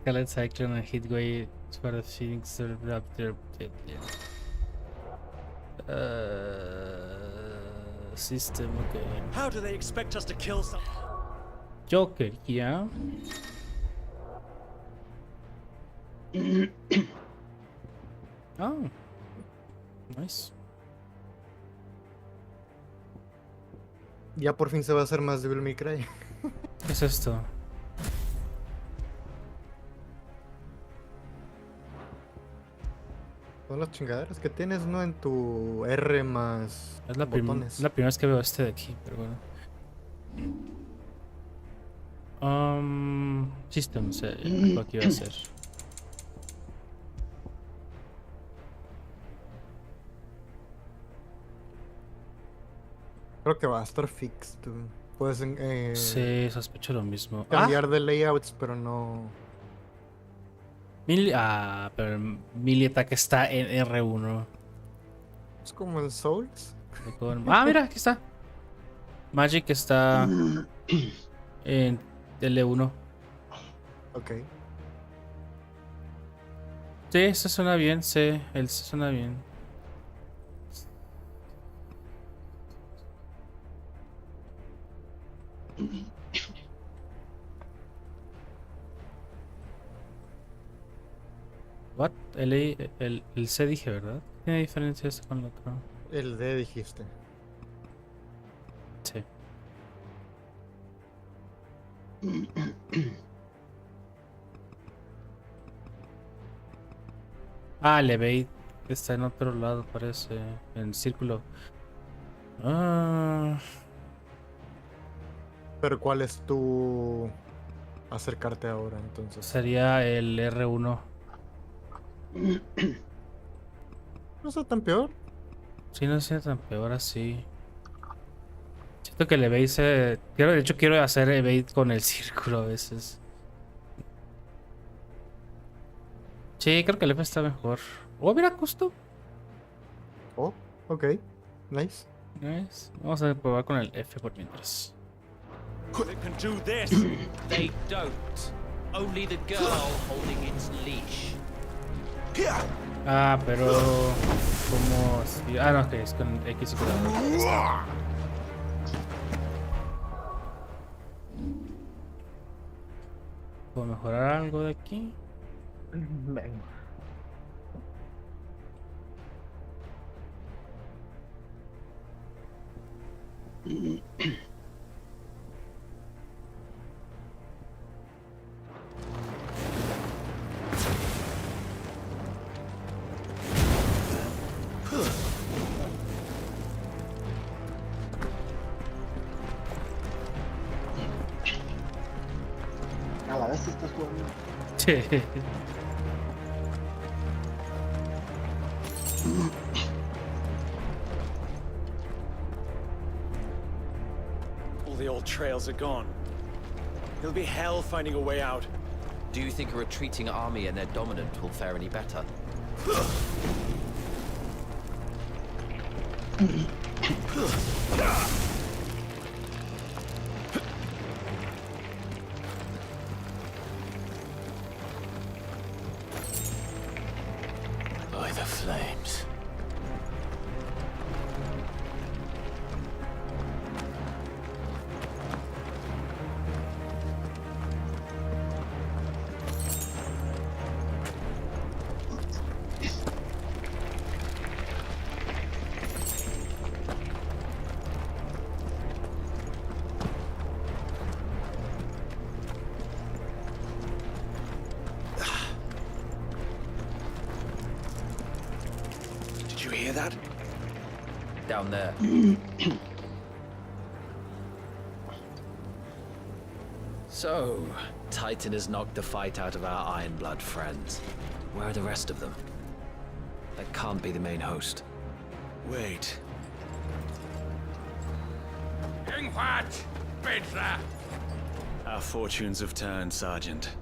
Scarlet Cyclone and Heatwave for the Phoenix Raptor. system, ok. How do they expect us to kill some? Yo quería. Oh, nice. Ya por fin se va a hacer más Devil May Cry. ¿Qué es esto? Son las chingaderas que tienes, ¿no? En tu R más Es la botones. primera vez que veo este de aquí, pero bueno. Systems, lo que iba a hacer. Creo que va a estar fixed. Puedes Sí, sospecho lo mismo. cambiar de layouts, pero no. Pero el melee attack está en R1. Es como en Souls. Mira, aquí está. Magic está en L1. Ok. Sí, eso suena bien, sí, él suena bien. What? El C dije, ¿verdad? ¿Tiene diferencia eso con el otro? El D dijiste. Sí. El evade está en otro lado, parece. En círculo. Pero ¿cuál es tu acercarte ahora entonces? Sería el R1. No está tan peor. Sí, no sea tan peor así. Siento que el evade de hecho quiero hacer evade con el círculo a veces. Sí, creo que el F está mejor. Oh, mira, custom. Oh, ok. Nice. Nice. Vamos a probar con el F por mientras. They can do this. They don't. Only the girl holding its leash. Pero como si... no, ok, es con X y cuidado. ¿Puedo mejorar algo de aquí? Venga. A la vez estás jugando. Sí. All the old trails are gone. It'll be hell finding a way out. Do you think a retreating army and their dominant will fare any better? By the flames. Did you hear that? Down there. So, Titan has knocked the fight out of our Ironblood friends. Where are the rest of them? That can't be the main host. Wait. Ingwat! Bedra! Our fortunes have turned, Sergeant.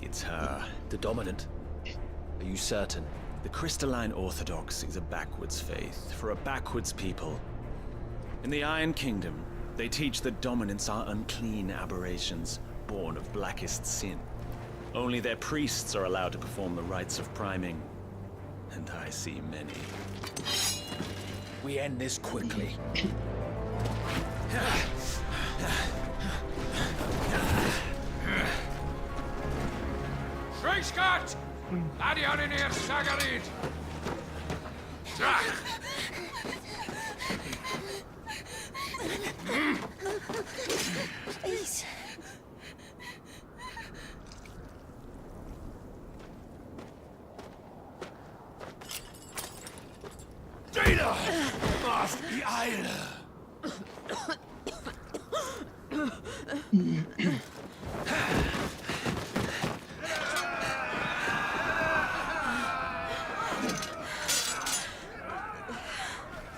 It's her. The dominant? Are you certain? The Crystalline Orthodox is a backwards faith for a backwards people. In the Iron Kingdom, they teach that dominants are unclean aberrations, born of blackest sin. Only their priests are allowed to perform the rites of priming. And I see many. we end this quickly. Schreikskat! Ladian in hier, Sagarid! Please. Jada! Auf die Eile!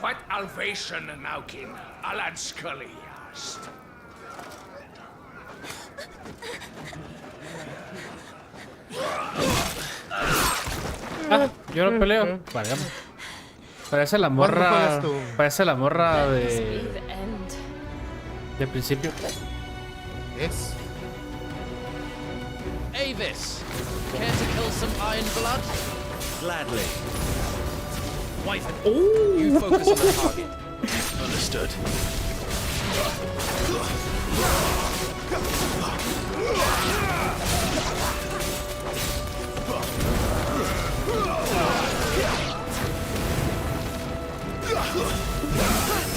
What Alvation and Naukin, Alad Scully asked. Ah, yo no peleo. Vale, vamos. Parece la morra. Parece la morra de. De principio. Es. Avis, care to kill some iron blood? Gladly. Wyvern, you focus on the target. Understood.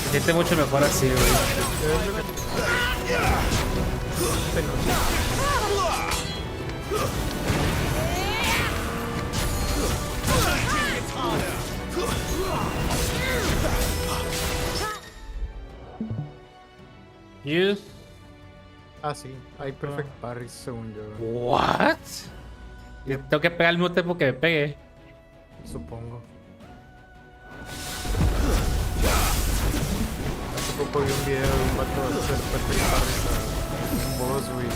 Se siente mucho mejor así, güey. You. Ah, sí. Hay perfect parries según yo. What? Tengo que pegar al mismo tiempo que me pegue. Supongo. Hace poco vi un video de un vato hacer perfect parries a un boss, güey.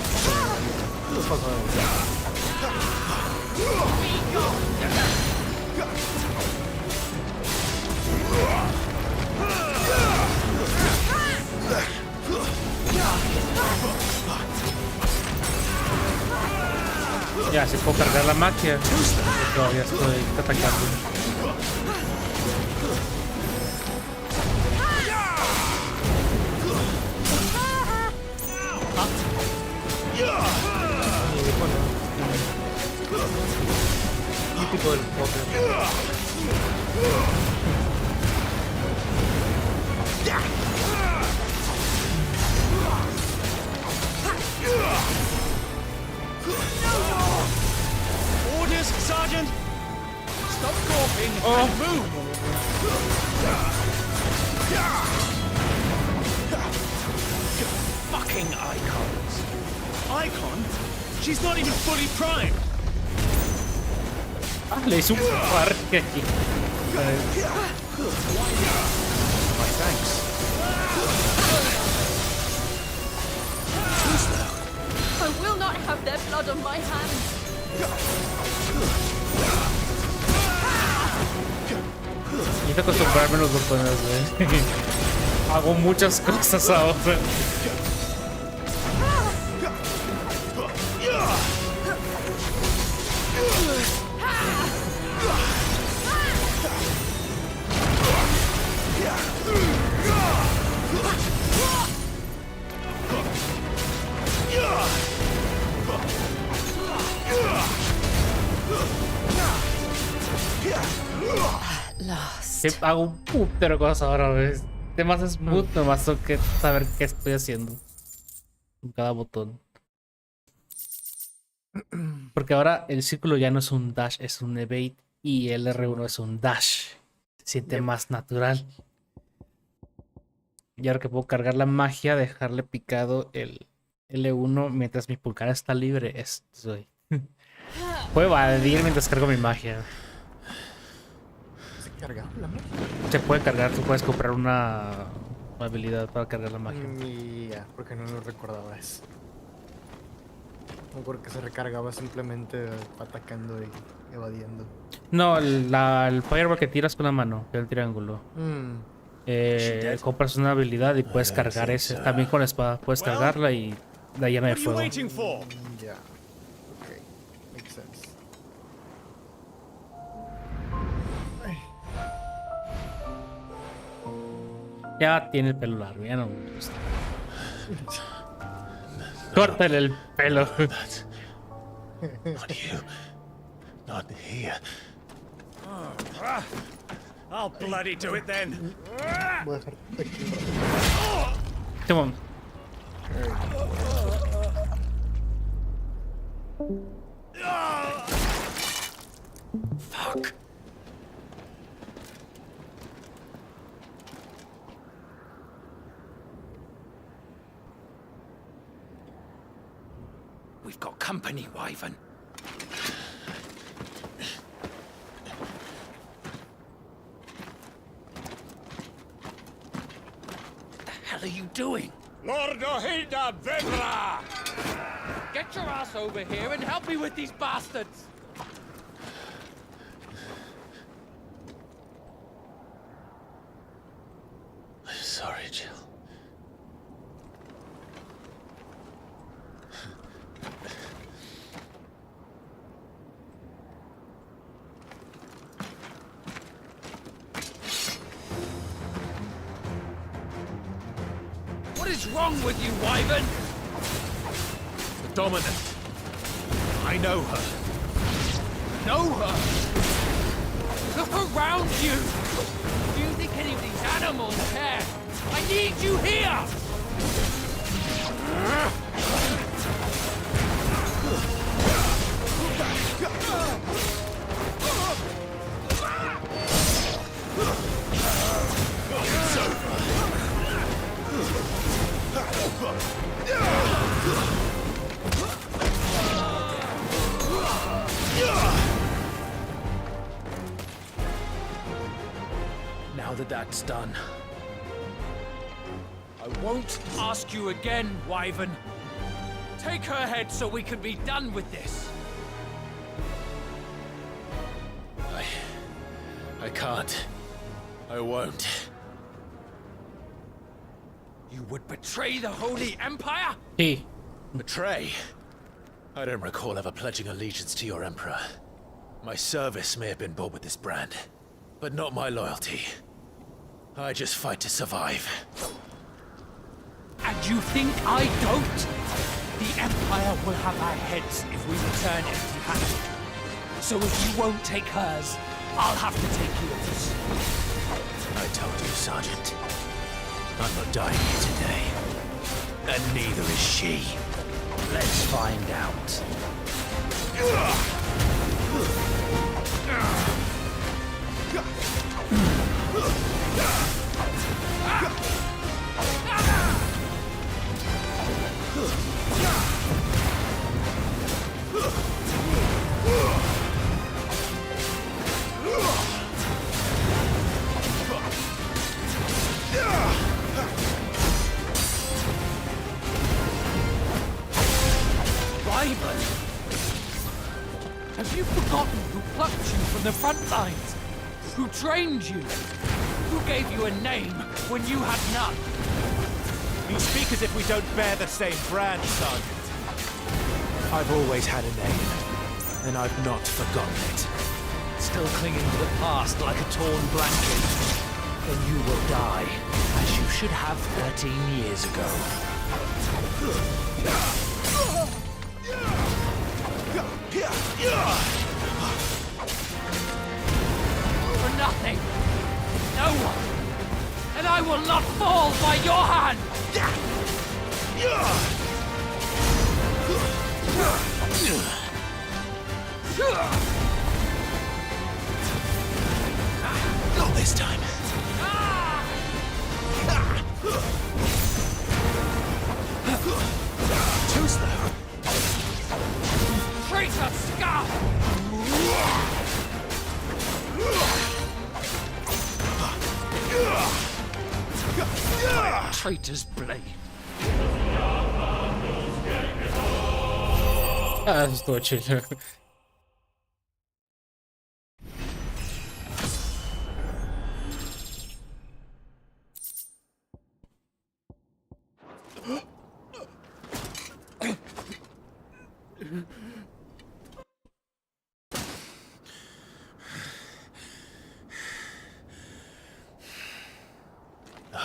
¿Qué pasó? Ya, si puedo cargar la magia. Todavía estoy atacando. Típico del poker. Orders, Sergeant! Stop gawping and move! Fucking icons! Icon? She's not even fully primed! Ah, le hice un parque aquí. My thanks. I will not have their blood on my hands. Necesito acostumbrarme a los botones, güey. Hago muchas cosas ahora. Que hago un putero de cosas ahora, güey. Temas smooth, nomás tengo que saber qué estoy haciendo con cada botón. Porque ahora el círculo ya no es un dash, es un evade. Y el R1 es un dash. Se siente más natural. Y ahora que puedo cargar la magia, dejarle picado el L1 mientras mi pulgar está libre. Estoy. Puedo evadir mientras cargo mi magia. ¿Se carga la magia? Se puede cargar, tú puedes comprar una habilidad para cargar la magia. Ya, porque no recordaba eso. No, porque se recargaba simplemente atacando y evadiendo. No, el fireball que tiras con la mano, que es el triángulo. Compras una habilidad y puedes cargar ese. También con la espada puedes cargarla y la llena de fuego. Ya. Ok. Makes sense. Ya tiene el pelo largo, ya no me gusta. Córtale el pelo. Not you. Not here. I'll bloody do it then. Come on. Fuck. We've got company, Wyvern. What the hell are you doing? Lord Ohilda Vedra! Get your ass over here and help me with these bastards! I'm sorry, Jill. What is wrong with you, Wyvern? The Dominant. I know her. Know her! Look around you! Do you think any of these animals care? I need you here! It's over. Now that that's done, I won't ask you again, Wyvern. Take her head so we can be done with this. I can't. I won't. You would betray the Holy Empire? Sí. Betray? I don't recall ever pledging allegiance to your Emperor. My service may have been bought with this brand, but not my loyalty. I just fight to survive. And you think I don't? The Empire will have our heads if we return empty-handed. So if you won't take hers, I'll have to take yours. I told you, Sergeant. I'm not dying here today. And neither is she. Let's find out. Wyvern! Have you forgotten who plucked you from the front lines? Who trained you? Who gave you a name when you had none? You speak as if we don't bear the same brand, Sergeant. I've always had a name, and I've not forgotten it. Still clinging to the past like a torn blanket. Then you will die, as you should have 13 years ago. For nothing. No one. And I will not fall by your hand. Not this time. Too slow. Traitor scum! Traitor's blade. Ah, eso estuvo chido. No.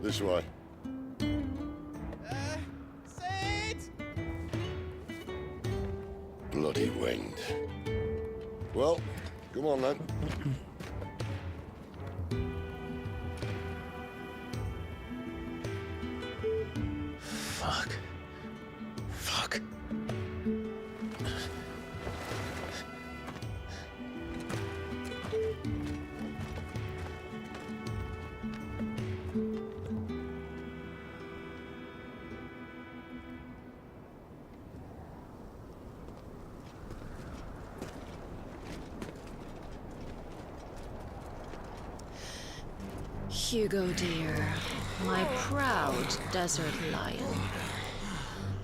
This way. Sid! Bloody wind. Well, come on then. Fuck. Fuck. Hugo, dear, my proud desert lion.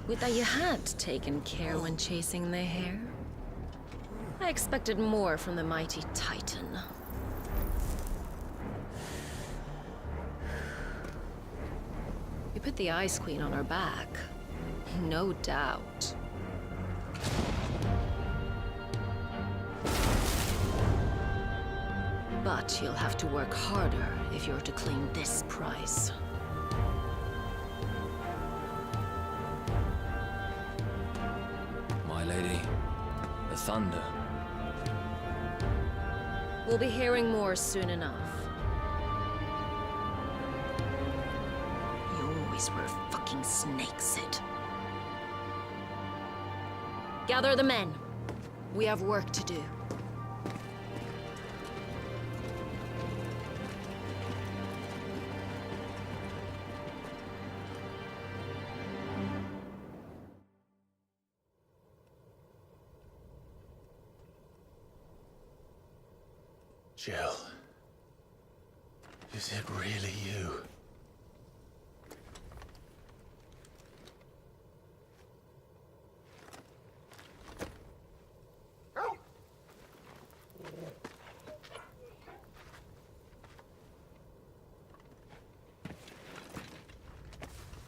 Would that you had taken care when chasing the hare. I expected more from the mighty Titan. You put the Ice Queen on her back, no doubt. But you'll have to work harder if you're to claim this prize. My lady, the thunder. We'll be hearing more soon enough. You always were a fucking snake, Sid. Gather the men. We have work to do. Jill, is it really you?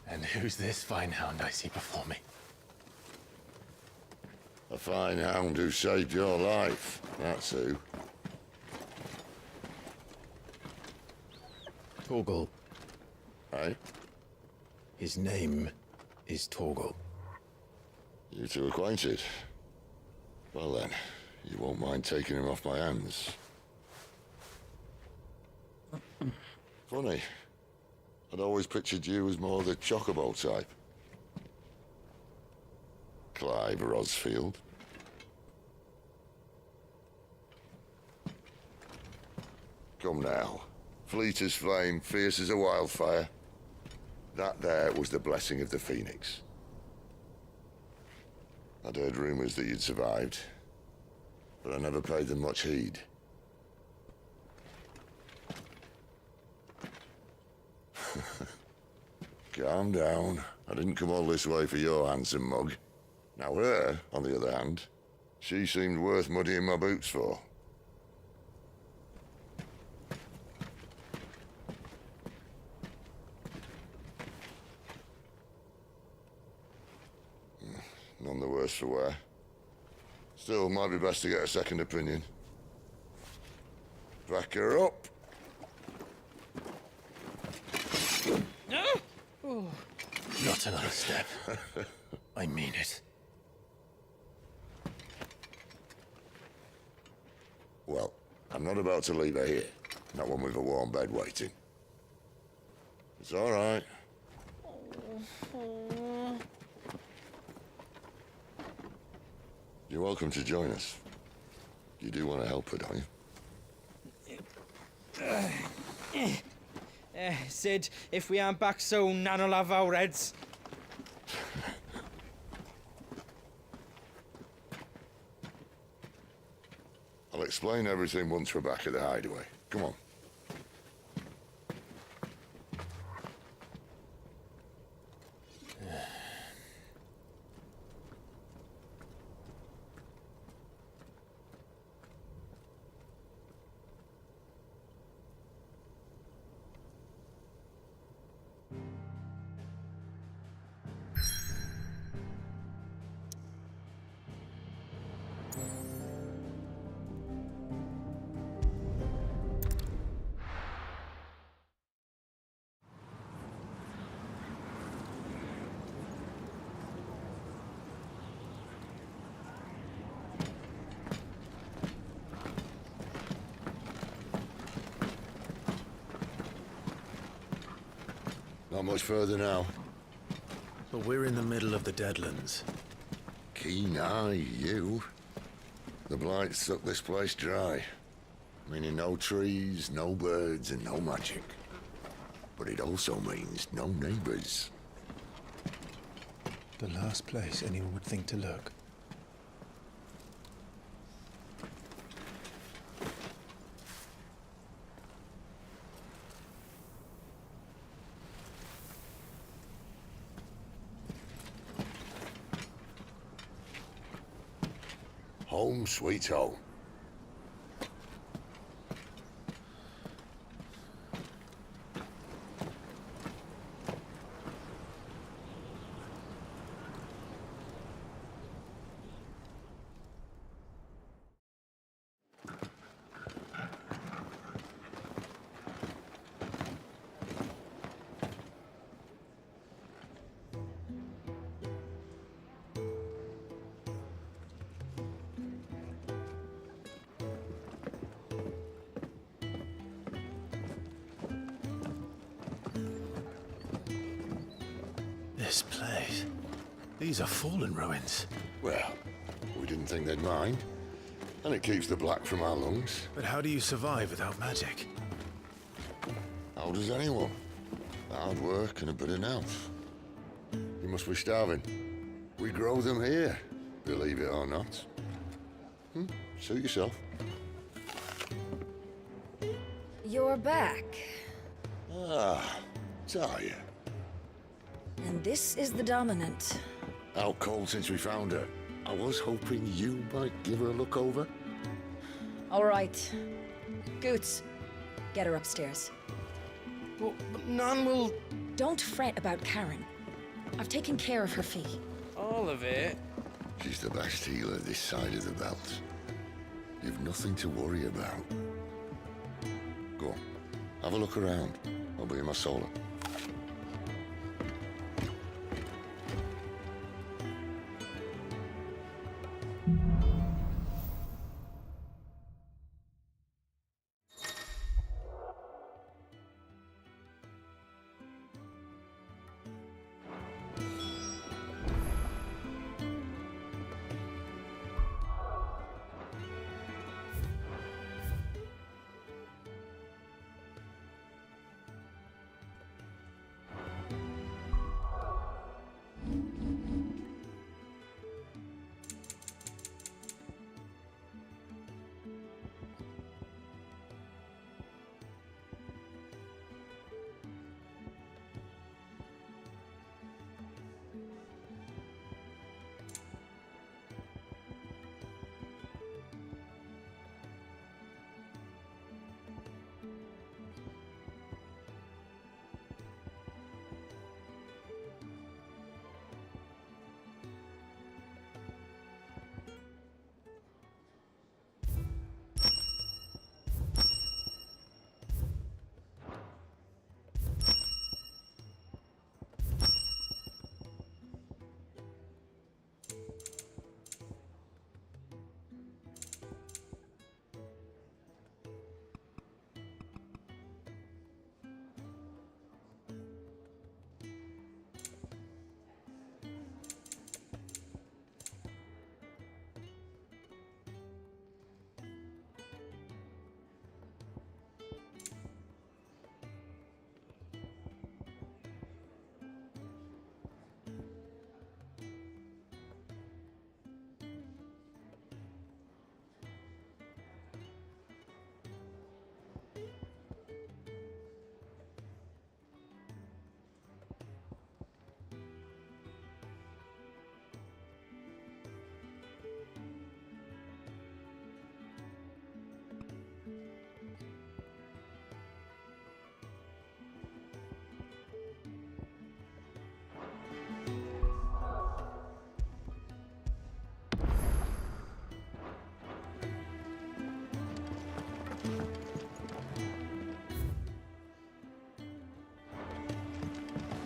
And who's this fine hound I see before me? A fine hound who saved your life, that's who. Torgal. Aye? His name is Torgal. You two acquainted? Well then, you won't mind taking him off my hands. Funny. I'd always pictured you as more the Chocobo type. Clive Rosfield. Come now. Fleet as flame, fierce as a wildfire. That there was the blessing of the Phoenix. I'd heard rumors that you'd survived, but I never paid them much heed. Calm down. I didn't come all this way for your handsome mug. Now her, on the other hand, she seemed worth muddying my boots for. None the worse for wear. Still, might be best to get a second opinion. Back her up. Not another step. I mean it. Well, I'm not about to leave her here. Not one with a warm bed waiting. It's all right. You're welcome to join us. You do want to help her, don't you? Sid, if we aren't back soon, Nan'll have our heads. I'll explain everything once we're back at the hideaway. Come on. Not much further now. But we're in the middle of the Deadlands. Keen eye, you. The blight sucked this place dry. Meaning no trees, no birds, and no magic. But it also means no neighbors. The last place anyone would think to look. Home sweet home. This place. These are fallen ruins. Well, we didn't think they'd mind. And it keeps the black from our lungs. But how do you survive without magic? How does anyone? Hard work and a bit of nous. You must be starving. We grow them here, believe it or not. Suit yourself. You're back. Ah, Talia. And this is the Dominant. Out cold since we found her. I was hoping you might give her a look over. All right. Goots, get her upstairs. Well, none will... Don't fret about Karen. I've taken care of her fee. All of it? She's the best healer this side of the belt. You've nothing to worry about. Go on, have a look around. I'll be in my solar.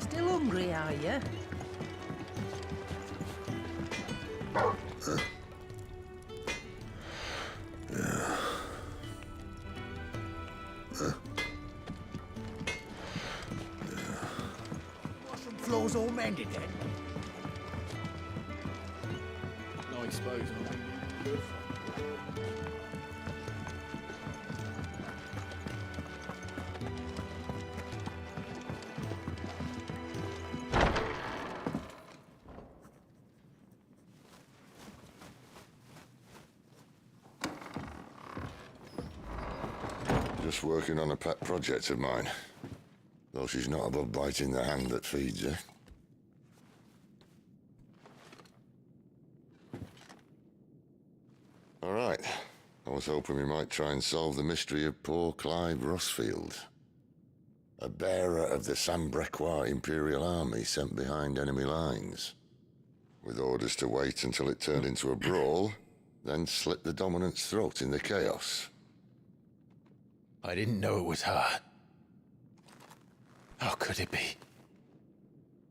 Still hungry, are you? floor's all mended then? No, I suppose not. Just working on a pet project of mine. Though she's not above biting the hand that feeds her. All right. I was hoping we might try and solve the mystery of poor Clive Rossfield. A bearer of the Sambrequois Imperial Army sent behind enemy lines. With orders to wait until it turned into a brawl, then slit the Dominant's throat in the chaos. I didn't know it was her. How could it be?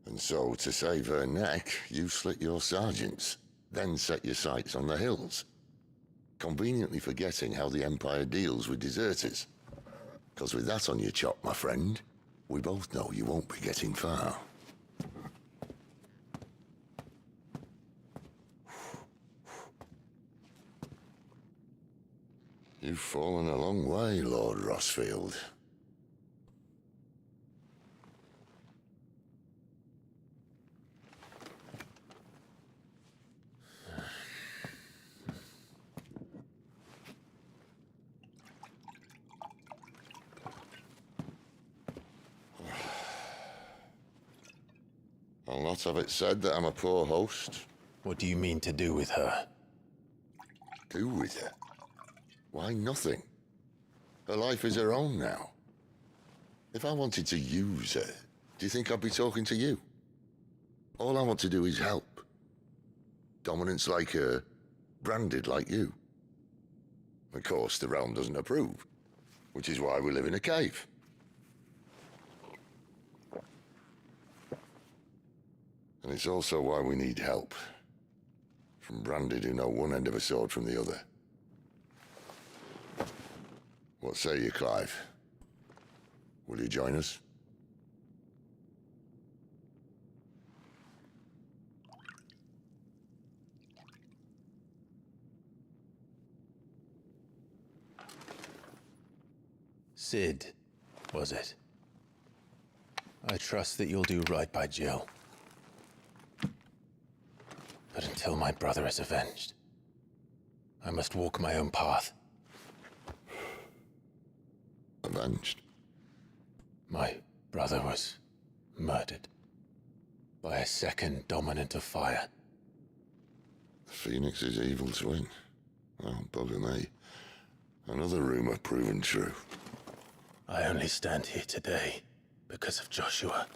And so, to save her neck, you slit your sergeants, then set your sights on the hills. Conveniently forgetting how the Empire deals with deserters. Because with that on your chop, my friend, we both know you won't be getting far. You've fallen a long way, Lord Rossfield. I'll not have it said that I'm a poor host. What do you mean to do with her? Do with her? Why, nothing. Her life is her own now. If I wanted to use her, do you think I'd be talking to you? All I want to do is help. Dominants like her, branded like you. Of course, the realm doesn't approve, which is why we live in a cave. And it's also why we need help. From branded who know one end of a sword from the other. What say you, Clive? Will you join us? Cid, was it? I trust that you'll do right by Jill. But until my brother is avenged, I must walk my own path. Avenged? My brother was murdered by a second Dominant of Fire. The Phoenix's evil twin. Oh, bugger me. Another rumor proven true. I only stand here today because of Joshua.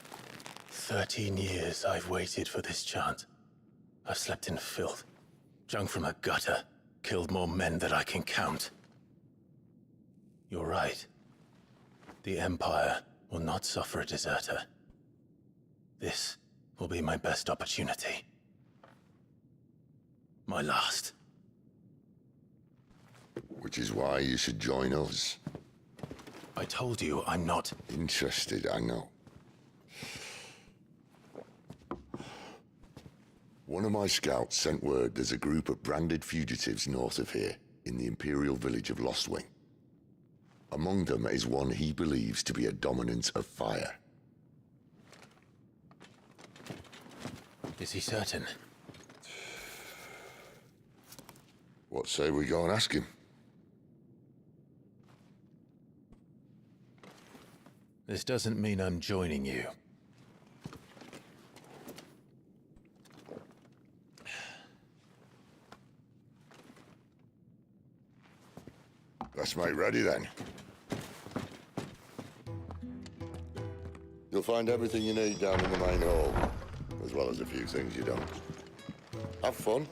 13 years I've waited for this chance. I've slept in filth, drunk from a gutter, killed more men than I can count. You're right. The Empire will not suffer a deserter. This will be my best opportunity. My last. Which is why you should join us. I told you I'm not interested, I know. One of my scouts sent word there's a group of branded fugitives north of here, in the Imperial village of Lostwing. Among them is one he believes to be a Dominant of Fire. Is he certain? What say we go and ask him? This doesn't mean I'm joining you. Let's make ready then. You'll find everything you need down in the main hall, as well as a few things you don't. Have fun.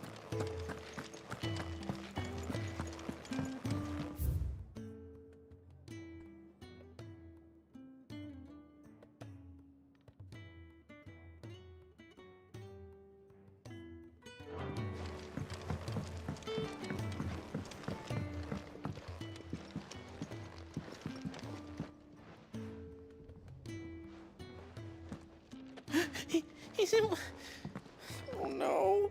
He's in... Oh no.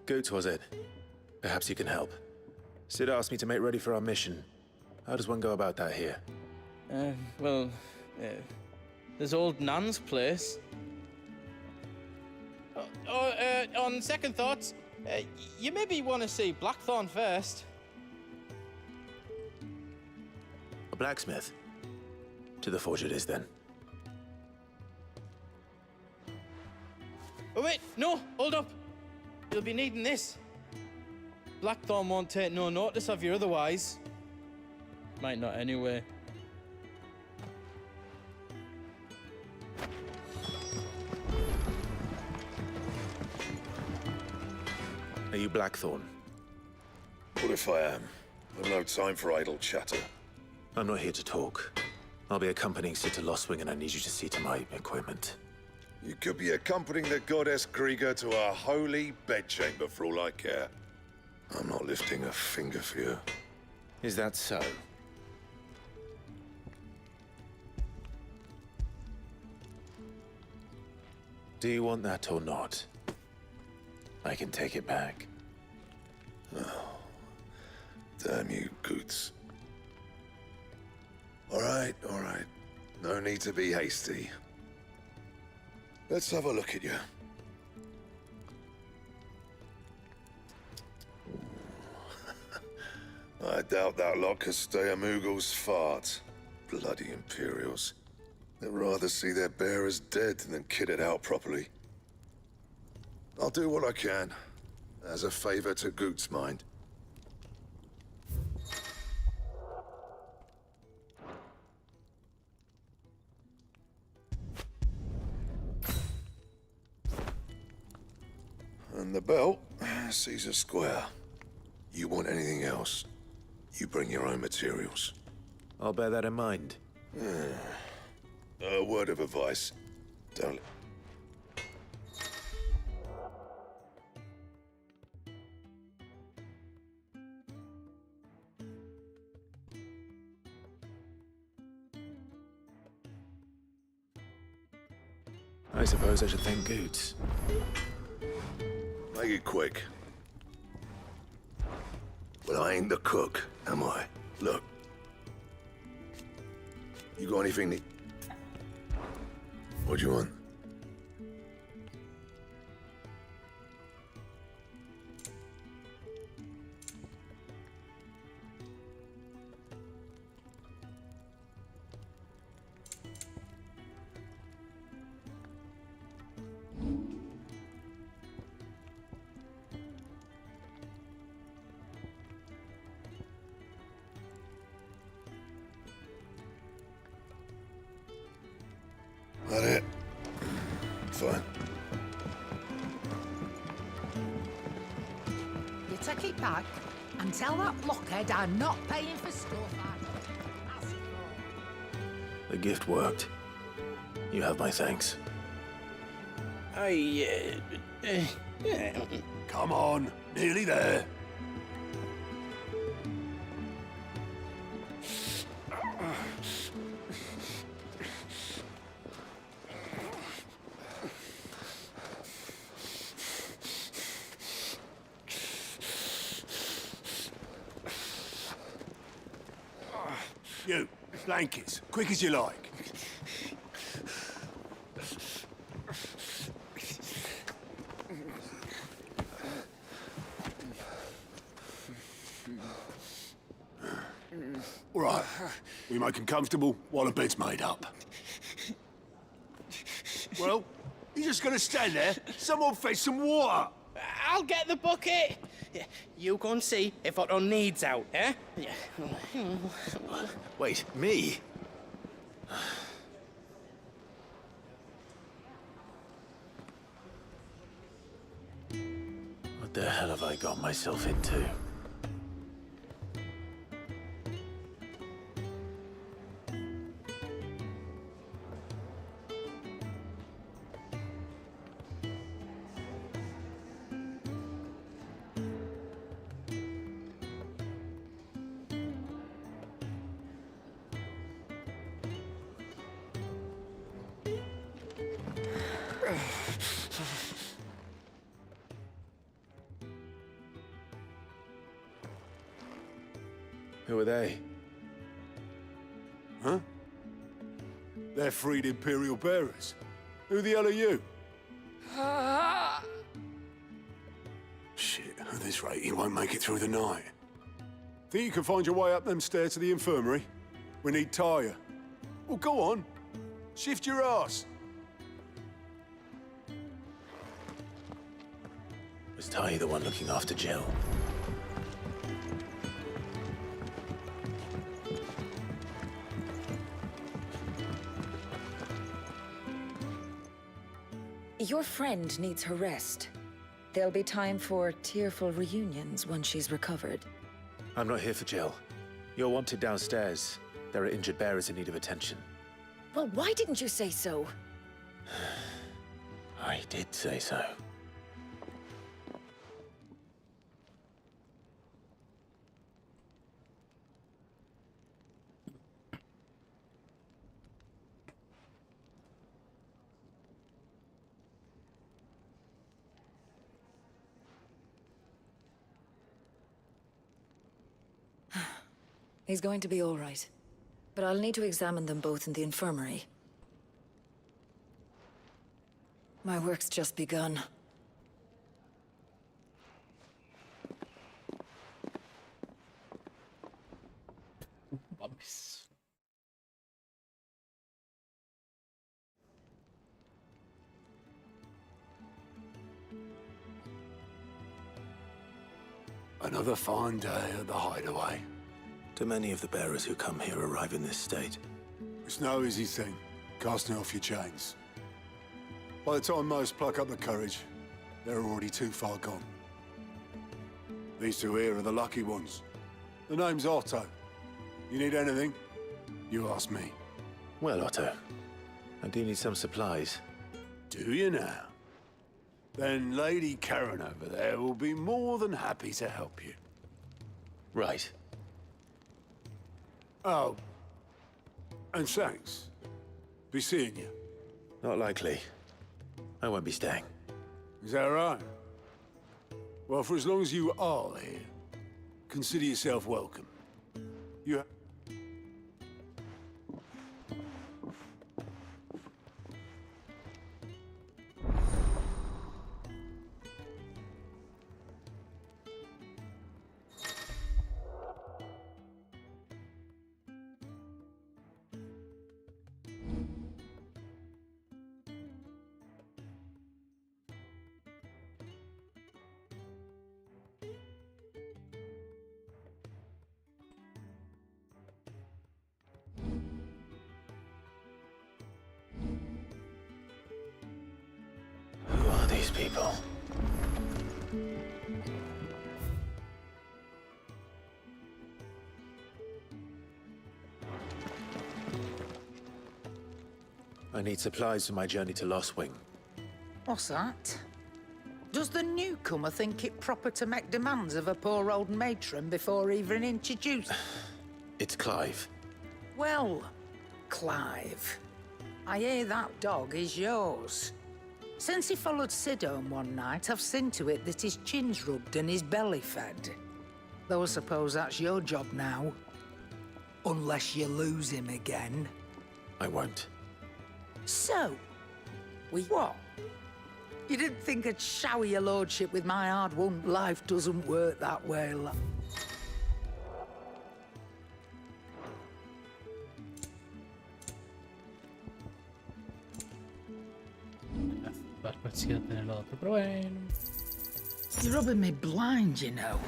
Goots, was it? Perhaps you can help. Sid asked me to make ready for our mission. How does one go about that here? Well, there's old Nan's place. On second thoughts, you maybe want to see Blackthorn first. A blacksmith? To the forge it is, then. Oh wait, no, hold up. You'll be needing this. Blackthorn won't take no notice of you otherwise. Might not anyway. Are you Blackthorn? What if I am? I've no time for idle chatter. I'm not here to talk. I'll be accompanying Sid to Lostwing, and I need you to see to my equipment. You could be accompanying the goddess Kriega to our holy bedchamber for all I care. I'm not lifting a finger for you. Is that so? Do you want that or not? I can take it back. Oh, damn you, Goots. All right. No need to be hasty. Let's have a look at you. I doubt that lot could stay a Moogle's fart. Bloody Imperials. They'd rather see their bearers dead than kitted out properly. I'll do what I can, as a favor to Goots' mind. And the belt, Caesar Square. You want anything else, you bring your own materials. I'll bear that in mind. A word of advice. Don't... I suppose I should thank Goots. Make it quick. But I ain't the cook, am I? Look. You got anything to... What do you want? That it? Fine. You take it back and tell that blockhead I'm not paying for stuff. The gift worked. You have my thanks. Come on, nearly there. You, blankets, quick as you like. All right, we make them comfortable while the bed's made up. Well, you just gonna stand there? Someone fetch some water. I'll get the bucket. You go and see if Otto needs out, eh? Wait, me? What the hell have I got myself into? Who are they? Huh? They're freed Imperial bearers. Who the hell are you? Shit, at this rate, he won't make it through the night. Think you can find your way up them stairs to the infirmary? We need Tyre. Well, go on. Shift your ass. Was Ty the one looking after Jill? Your friend needs her rest. There'll be time for tearful reunions once she's recovered. I'm not here for Jill. You're wanted downstairs. There are injured bearers in need of attention. Well, why didn't you say so? I did say so. He's going to be all right. But I'll need to examine them both in the infirmary. My work's just begun. Another fine day at the Hideaway. Do many of the bearers who come here arrive in this state? It's no easy thing, casting off your chains. By the time most pluck up the courage, they're already too far gone. These two here are the lucky ones. The name's Otto. You need anything? You ask me. Well, Otto, I do need some supplies. Do you now? Then Lady Karen over there will be more than happy to help you. Right. Oh. And thanks. Be seeing you. Not likely. I won't be staying. Is that right? Well, for as long as you are here, consider yourself welcome. You... Who are these people? I need supplies for my journey to Lost Wing. What's that? Does the newcomer think it proper to make demands of a poor old matron before even introduced? It's Clive. Well, Clive, I hear that dog is yours. Since he followed Sid home one night, I've seen to it that his chin's rubbed and his belly fed. Though I suppose that's your job now. Unless you lose him again. I won't. So, what? You didn't think I'd shower your lordship with my hard-won life doesn't work that way, You're rubbing me blind, you know.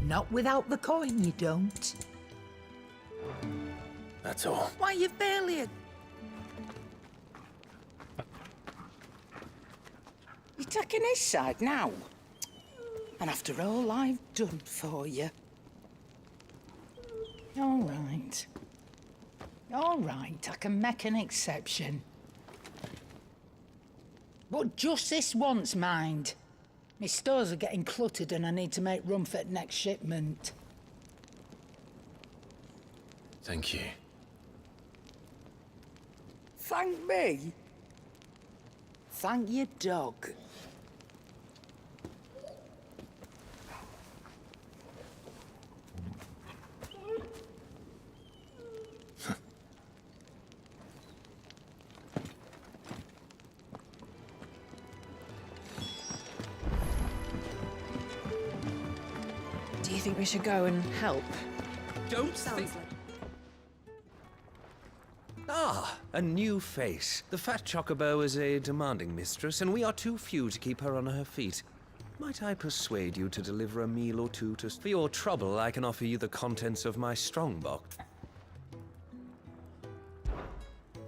Not without the coin, you don't. That's all. Why, you've barely... You're taking his side now? And after all I've done for you. All right. All right, I can make an exception. But just this once, mind. My stores are getting cluttered and I need to make room for the next shipment. Thank you. Thank me? Thank your dog. think we should go and help? Don't think... Ah, a new face. The fat chocobo is a demanding mistress, and we are too few to keep her on her feet. Might I persuade you to deliver a meal or two to... For your trouble, I can offer you the contents of my strongbox.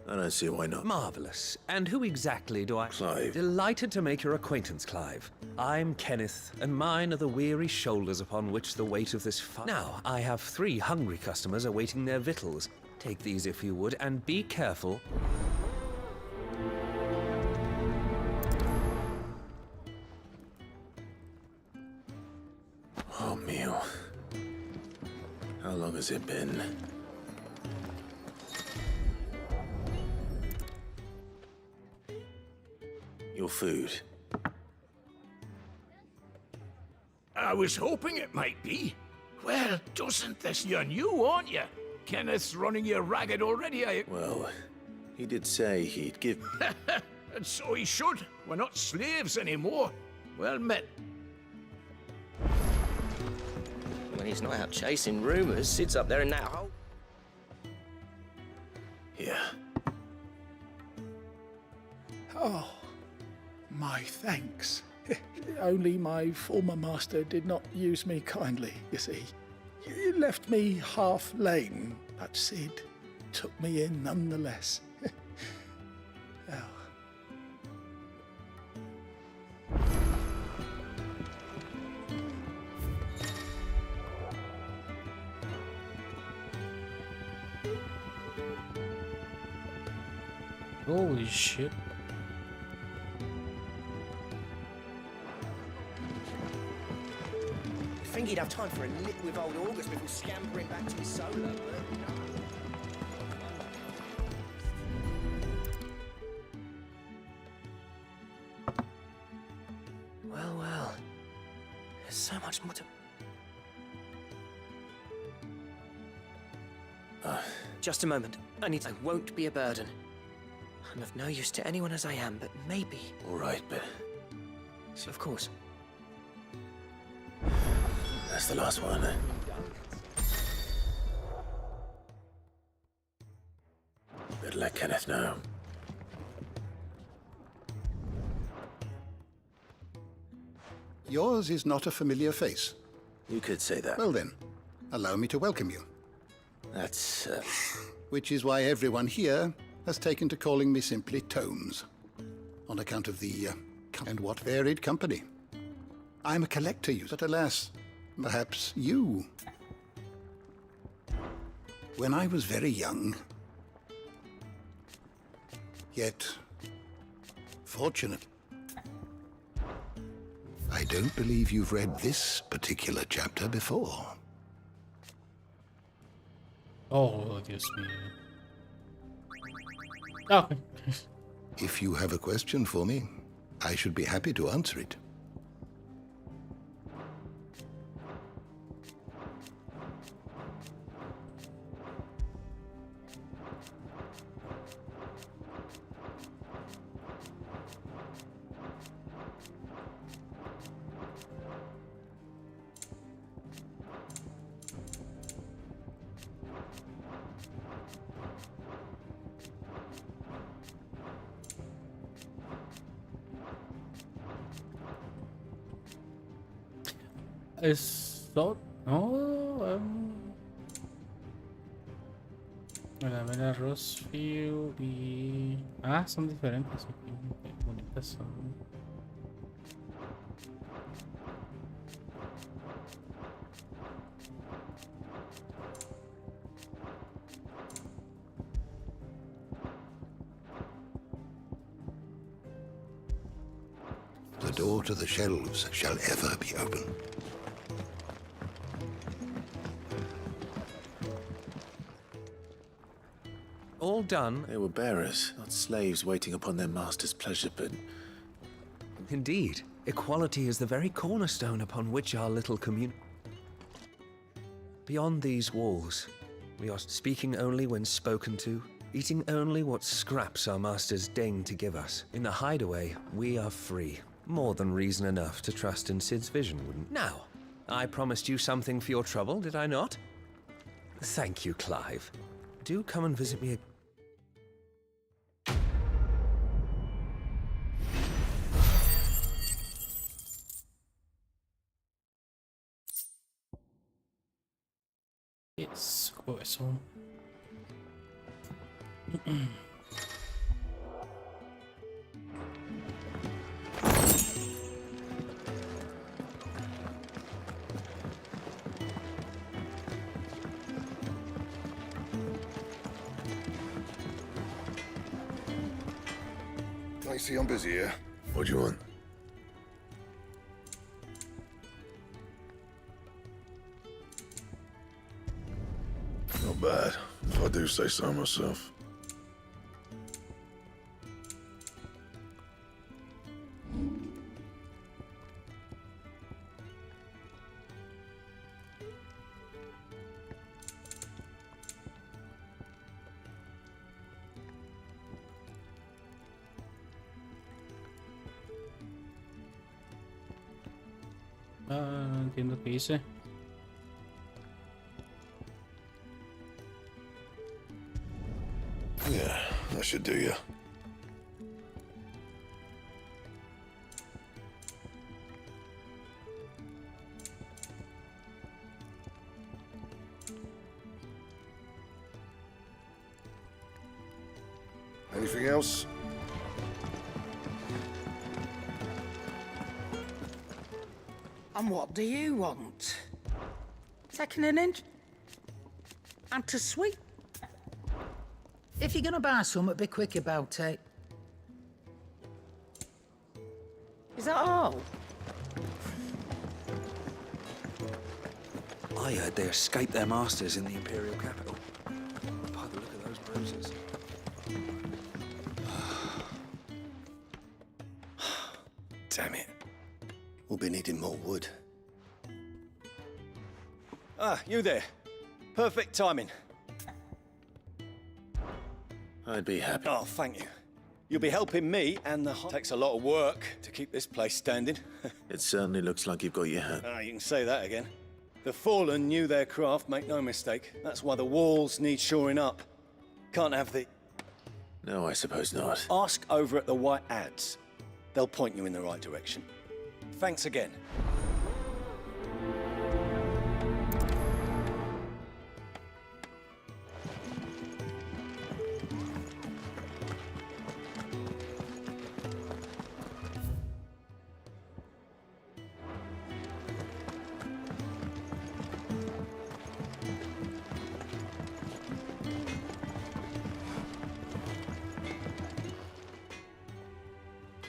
I don't see why not. Marvelous. And who exactly do I... Clive. Delighted to make your acquaintance, Clive. I'm Kenneth, and mine are the weary shoulders upon which the weight of this Now, I have 3 hungry customers awaiting their victuals. Take these if you would, and be careful. Oh, meal. How long has it been? Your food. I was hoping it might be. Well, doesn't this you're new, aren't you? Kenneth's running you ragged already, Well, he did say he'd give... And so he should. We're not slaves anymore. Well met. When he's not out chasing rumors, sits up there in that hole. Yeah. Oh, my thanks. Only my former master did not use me kindly, you see. He left me half lame, but Sid took me in nonetheless. Oh. Holy shit. I think he'd have time for a nip with old August before scampering back to his solo, but well, well. There's so much more to... Just a moment. I won't be a burden. I'm of no use to anyone as I am, but maybe... All right, but... Of course. That's the last one, eh? Better let Kenneth know. Yours is not a familiar face. You could say that. Well then, allow me to welcome you. That's... Which is why everyone here has taken to calling me simply Tomes. On account of the... and what varied company. I'm a collector, but alas, perhaps you. When I was very young, yet fortunate, I don't believe you've read this particular chapter before. Oh, Dios mío. Okay. If you have a question for me, I should be happy to answer it. Eso no. La Rosefield y... Ah, son diferentes. Qué bonitas son. The door to the shelves shall ever be open. All done. They were bearers, not slaves waiting upon their master's pleasure, but... Indeed. Equality is the very cornerstone upon which our little community... Beyond these walls, we are speaking only when spoken to, eating only what scraps our masters deign to give us. In the hideaway, we are free. More than reason enough to trust in Sid's vision, wouldn't... Now, I promised you something for your trouble, did I not? Thank you, Clive. Do come and visit me. Yes, eso. I see I'm busy here. What do you want? Not bad, if I do say so myself. Ah, entiendo qué hice. Yeah, that should do you. Anything else? And what do you want? Taking an inch? And to sweet? If you're gonna buy something, be quick about it. Is that all? I heard they escaped their masters in the Imperial capital. By the look of those bruises. Damn it. We'll be needing more wood. Ah, you there. Perfect timing. I'd be happy. Oh, thank you. You'll be helping me, and the takes a lot of work to keep this place standing. It certainly looks like you've got your hand. Ah, you can say that again. The Fallen knew their craft, make no mistake. That's why the walls need shoring up. Can't have the... No, I suppose not. Ask over at the White Ads. They'll point you in the right direction. Thanks again.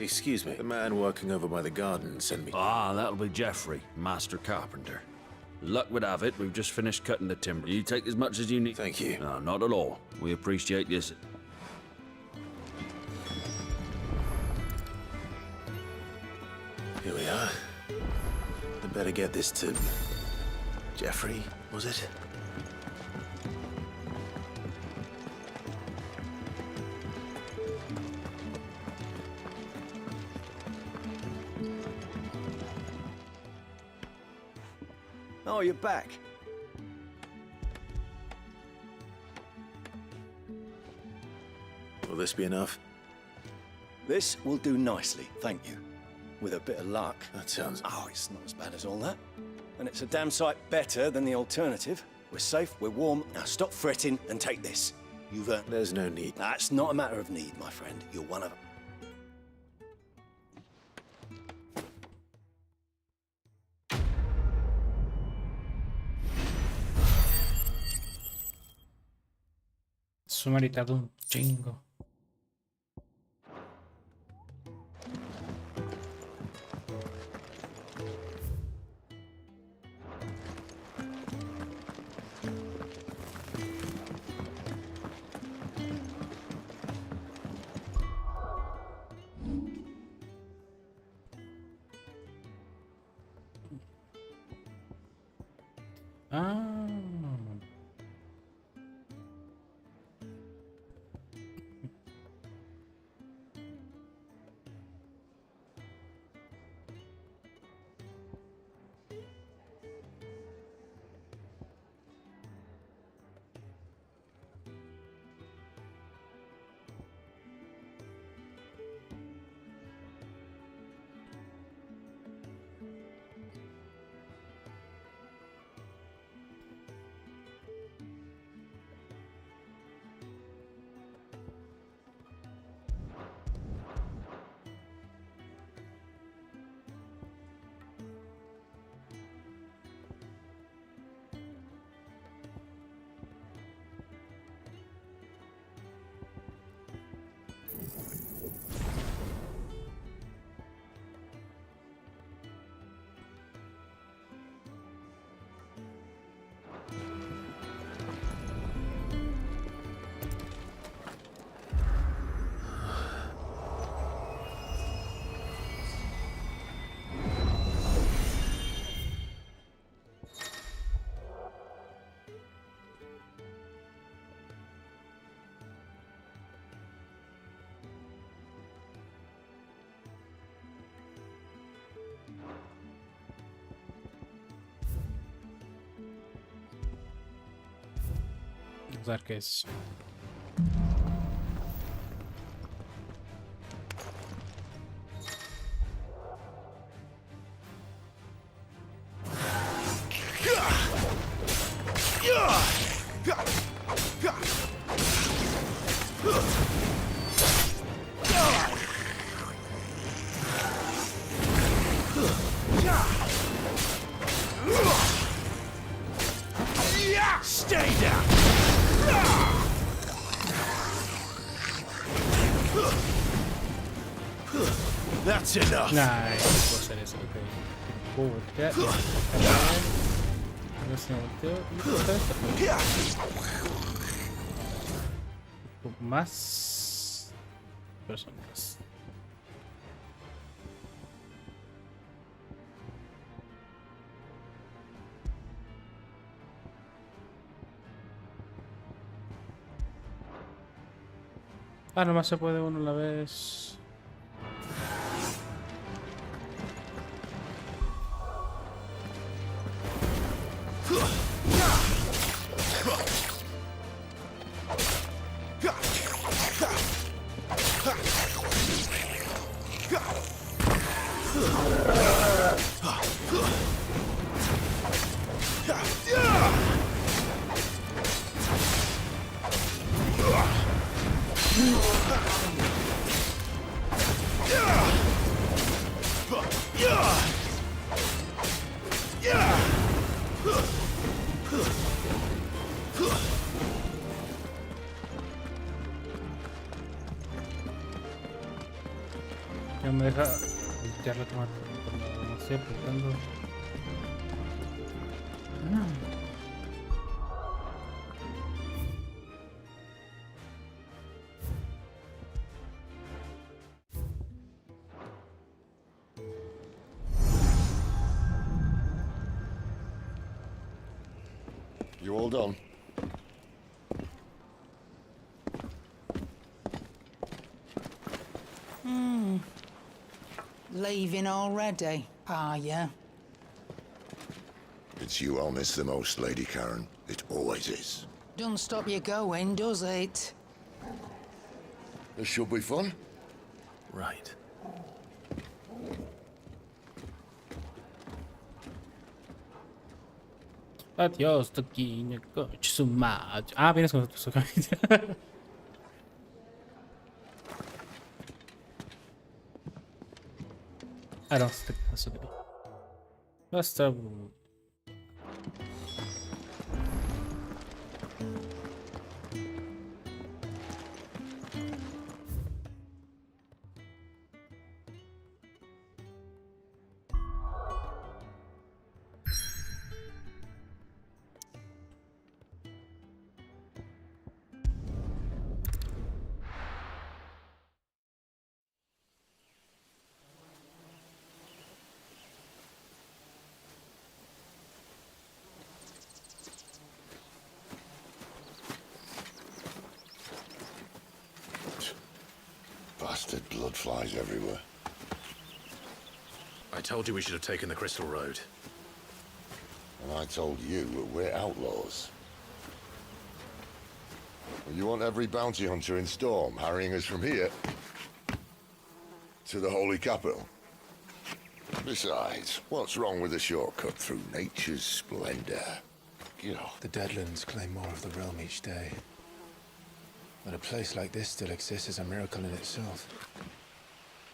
Excuse me, the man working over by the garden sent me. Ah, that'll be Geoffrey, Master Carpenter. Luck would have it, we've just finished cutting the timber. You take as much as you need. Thank you. No, not at all. We appreciate this. Here we are. I'd better get this to... Geoffrey, was it? Oh, you're back. Will this be enough? This will do nicely, thank you. With a bit of luck. That sounds... Oh, it's not as bad as all that. And it's a damn sight better than the alternative. We're safe, we're warm. Now stop fretting and take this. You've earned... There's no need. That's not a matter of need, my friend. You're one of them. Sumaritado un chingo. Ah. Vamos a ver qué es. Stay down! That's enough. Nice. Puedo hacer eso, ok. Puedo voltear. A ver si me volteo. Y puedo hacer esto. Más personas. Ah, nomás se puede uno a la vez. Ya me deja voltear la cámara cuando no estoy apretando. You all done? Leaving already, are ya? It's you I'll miss the most, Lady Karen. It always is. Don't stop you going, does it? This should be fun. Right. Adiós, Toquinho, coche su madre. Ah, vienes con nosotros, ok. Ah, no, that's okay. Basta. Bastard blood flies everywhere. I told you we should have taken the Crystal Road. And I told you that we're outlaws. Well, you want every bounty hunter in Storm harrying us from here to the Holy Capital? Besides, what's wrong with a shortcut through nature's splendor? You know. The Deadlands claim more of the realm each day. That a place like this still exists is a miracle in itself.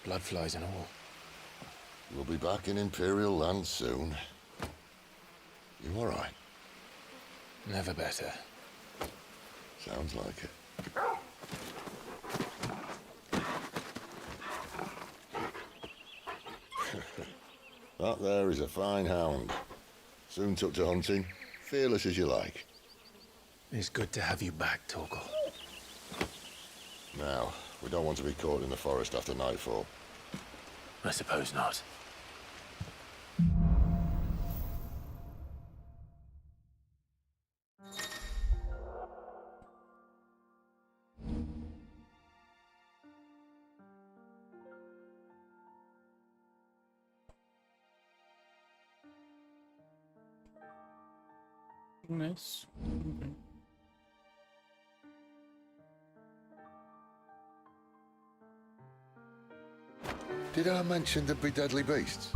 Bloodflies and all. We'll be back in Imperial land soon. You all right? Never better. Sounds like it. That there is a fine hound. Soon took to hunting. Fearless as you like. It's good to have you back, Torgal. Now, we don't want to be caught in the forest after nightfall. I suppose not. Nice. Okay. Did I mention there'd be deadly beasts?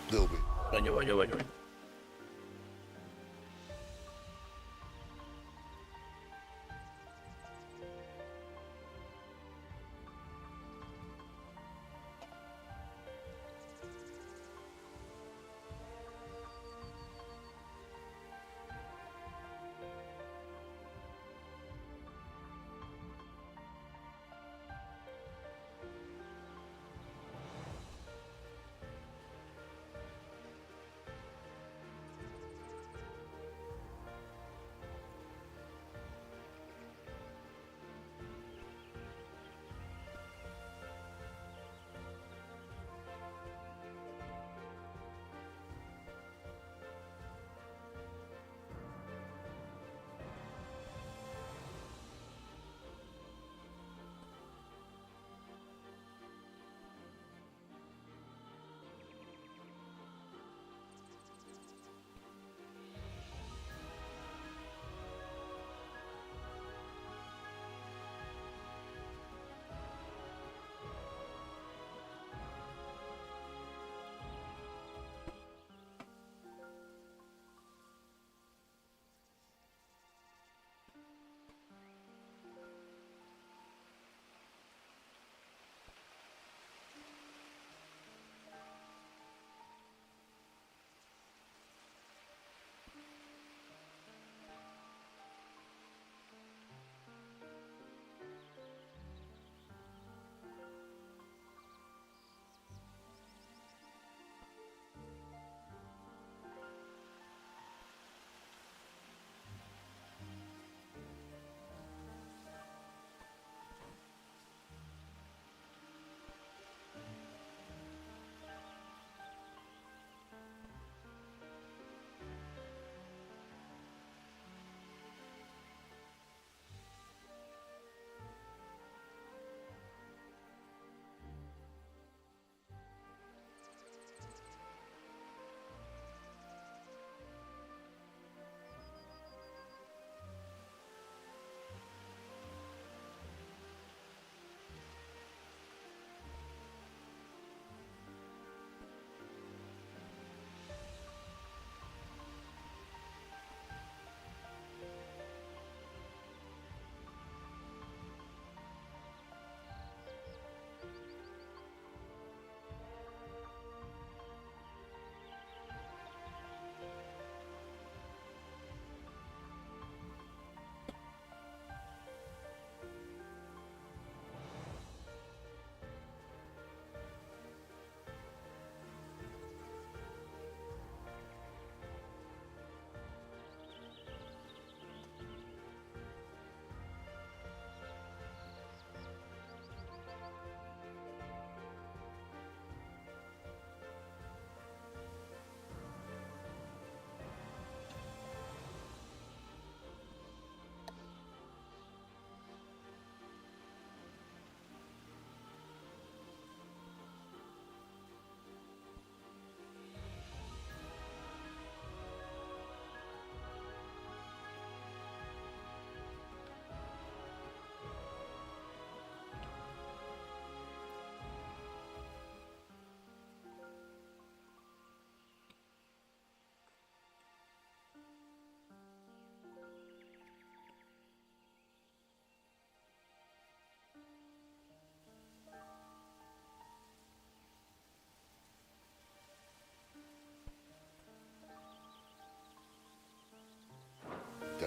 There'll be. Baño.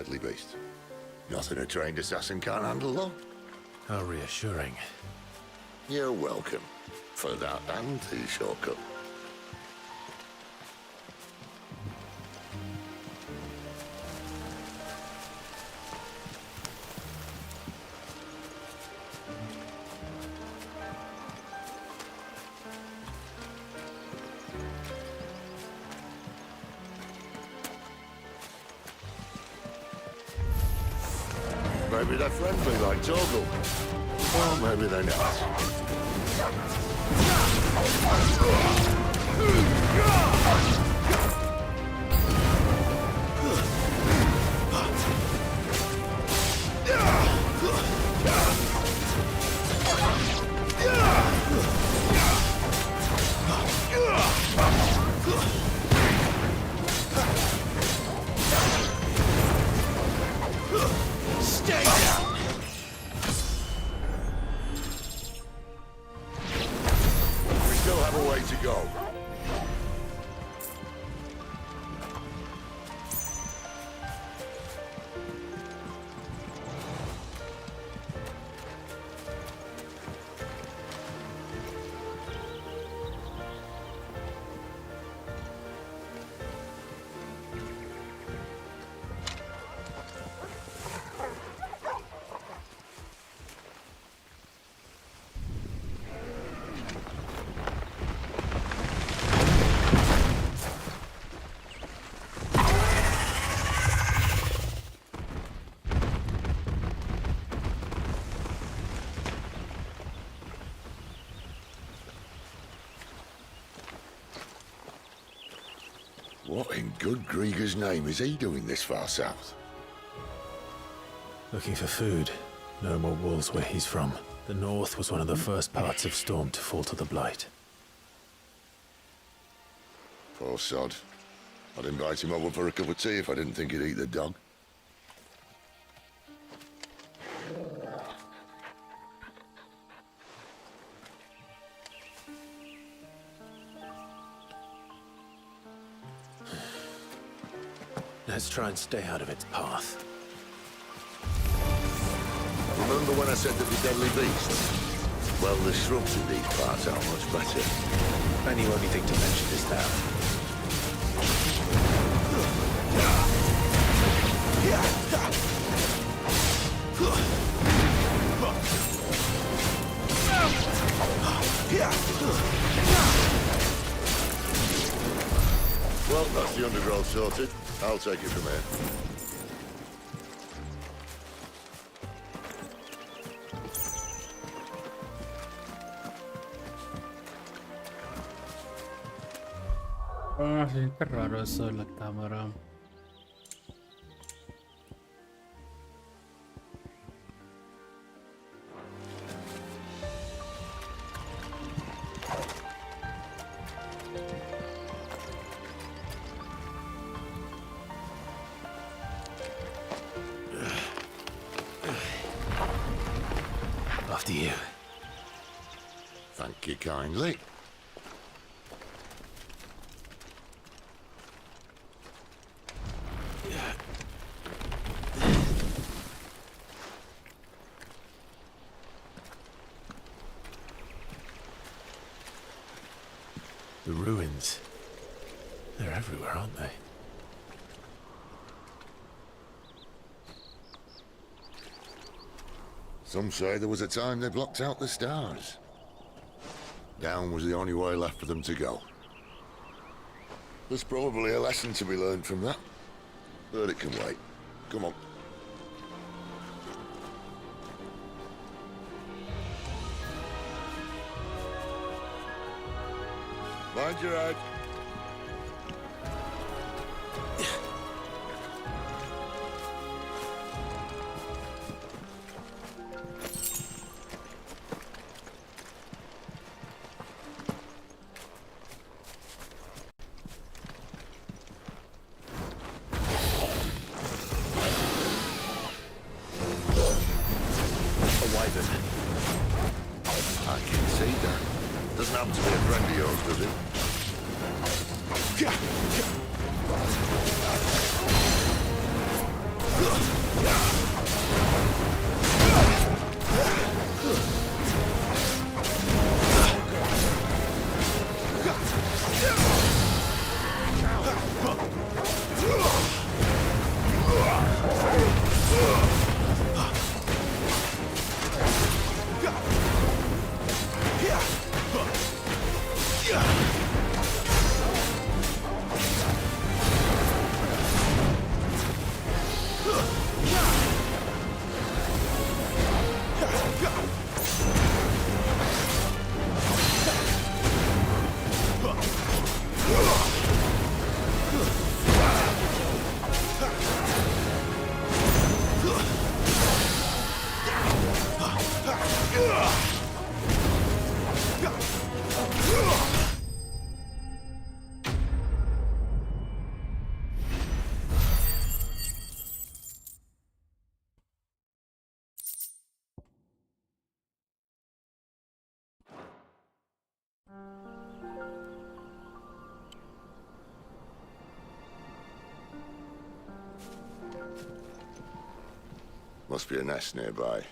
deadly beast. Nothing a trained assassin can't handle, though. How reassuring. You're welcome. For that and the shortcut. Maybe they're friendly like Torgal. Or maybe they're not. Stay down! We still have a way to go. What in good Grieger's name is he doing this far south? Looking for food. No more wolves where he's from. The north was one of the first parts of Storm to fall to the Blight. Poor sod. I'd invite him over for a cup of tea if I didn't think he'd eat the dog. Let's try and stay out of its path. Remember when I said there'd be deadly beasts? Well, the shrubs in these parts are much better. And you only think to mention this now. Well, that's the undergrowth sorted. I'll take it from here. Ah, sí, qué raro eso de la cámara. After you. Thank you kindly. The ruins. They're everywhere, aren't they? Some say there was a time they blocked out the stars. Down was the only way left for them to go. There's probably a lesson to be learned from that. But it can wait. Come on. Mind your head. I can see that. Doesn't happen to be a friend of yours, does it? Must be a nest nearby.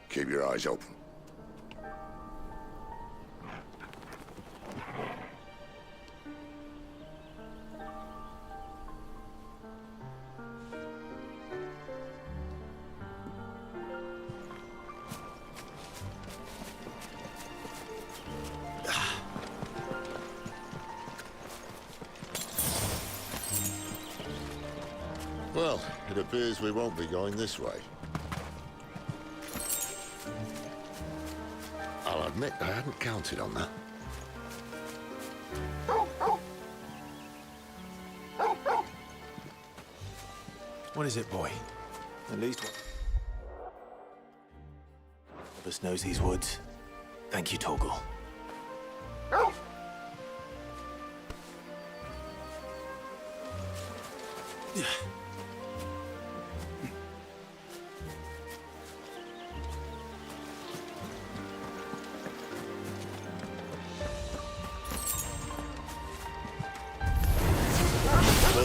Keep your eyes open. Well, it appears we won't be going this way. I'll admit I hadn't counted on that. What is it, boy? At least one of us knows these woods. Thank you, Torgal.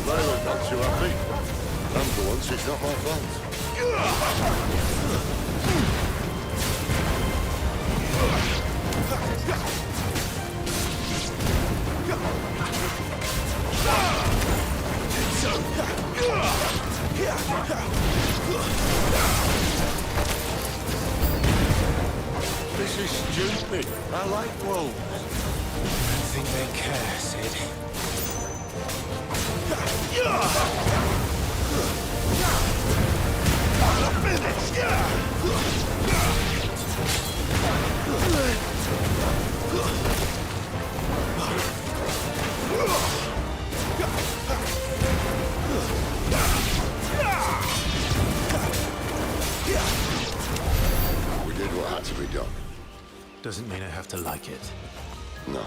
Well, they were not too happy. And for once, it's not my fault. This is stupid. I like wolves. I think they care, Sid. We did what had to be done. Doesn't mean I have to like it. No.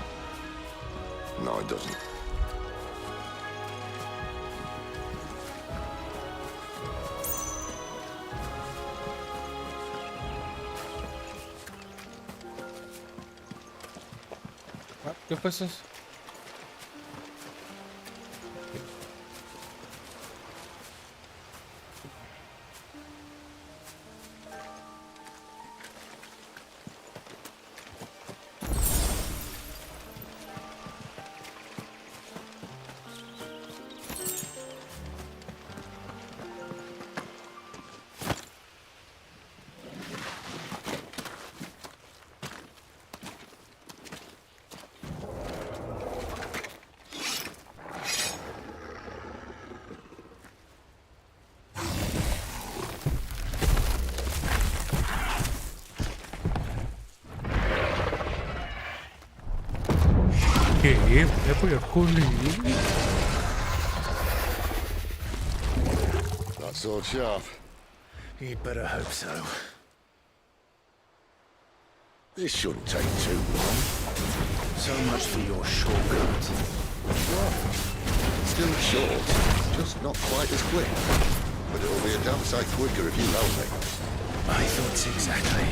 No, it doesn't. ¿Qué fue eso? ¿Qué? ¿Me voy a colir? That sword sharp. You'd better hope so. This shouldn't take too long. So much for your shortcut. Still short, just not quite as quick. But it'll be a damn sight quicker if you help me. I thought exactly.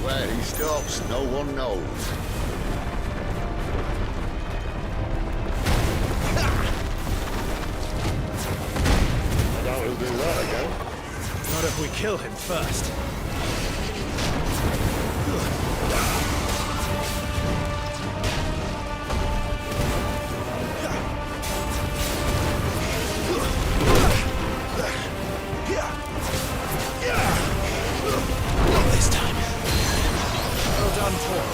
Where he stops, no one knows. I doubt he'll do that again. Not if we kill him first. Not this time. Well done, Tor.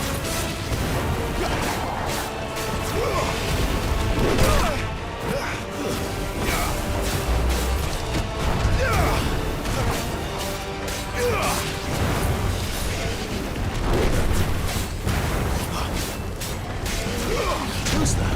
Who's that?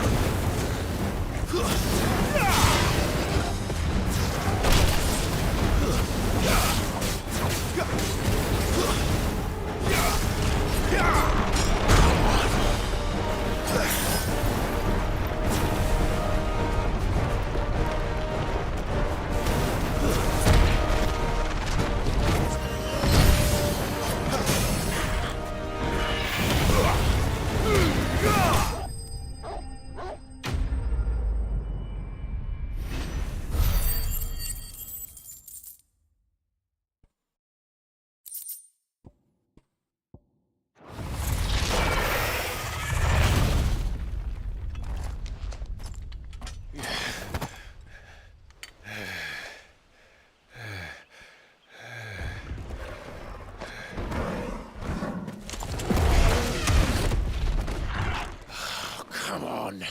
Come on.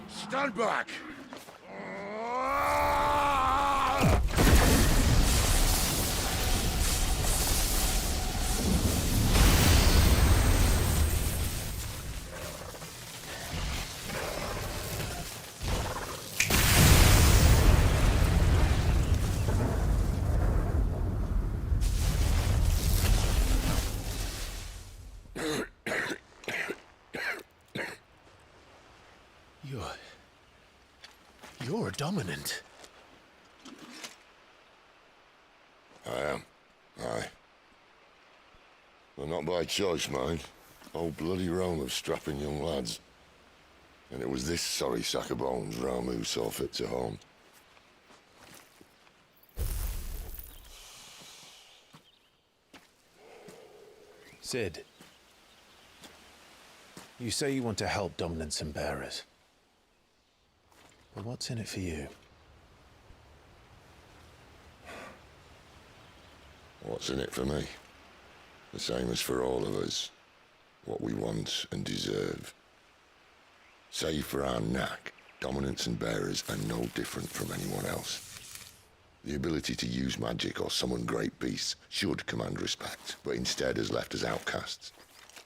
Stand back. You're dominant. I am. Aye. Well, not by choice, mind. Whole bloody realm of strapping young lads. And it was this sorry sack of bones Ramu saw fit to home. Cid, you say you want to help dominants and bearers. But what's in it for you? What's in it for me? The same as for all of us. What we want and deserve. Save for our knack, dominants and bearers are no different from anyone else. The ability to use magic or summon great beasts should command respect, but instead has left us outcasts.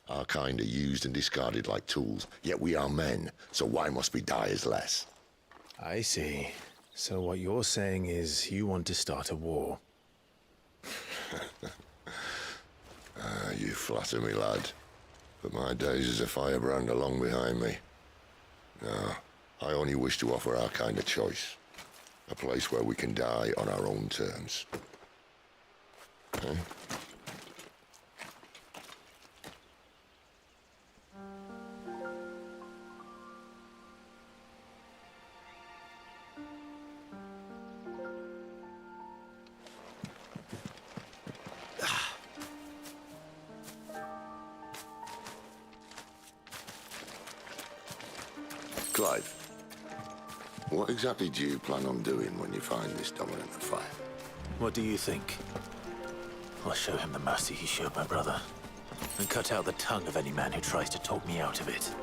Our kind are used and discarded like tools, yet we are men, so why must we die as less? I see. So what you're saying is you want to start a war. You flatter me, lad. But my days as a firebrand are long behind me. No, I only wish to offer our kind a choice. A place where we can die on our own terms. Huh? Clive, what exactly do you plan on doing when you find this dominant of fire? What do you think? I'll show him the mercy he showed my brother, and cut out the tongue of any man who tries to talk me out of it.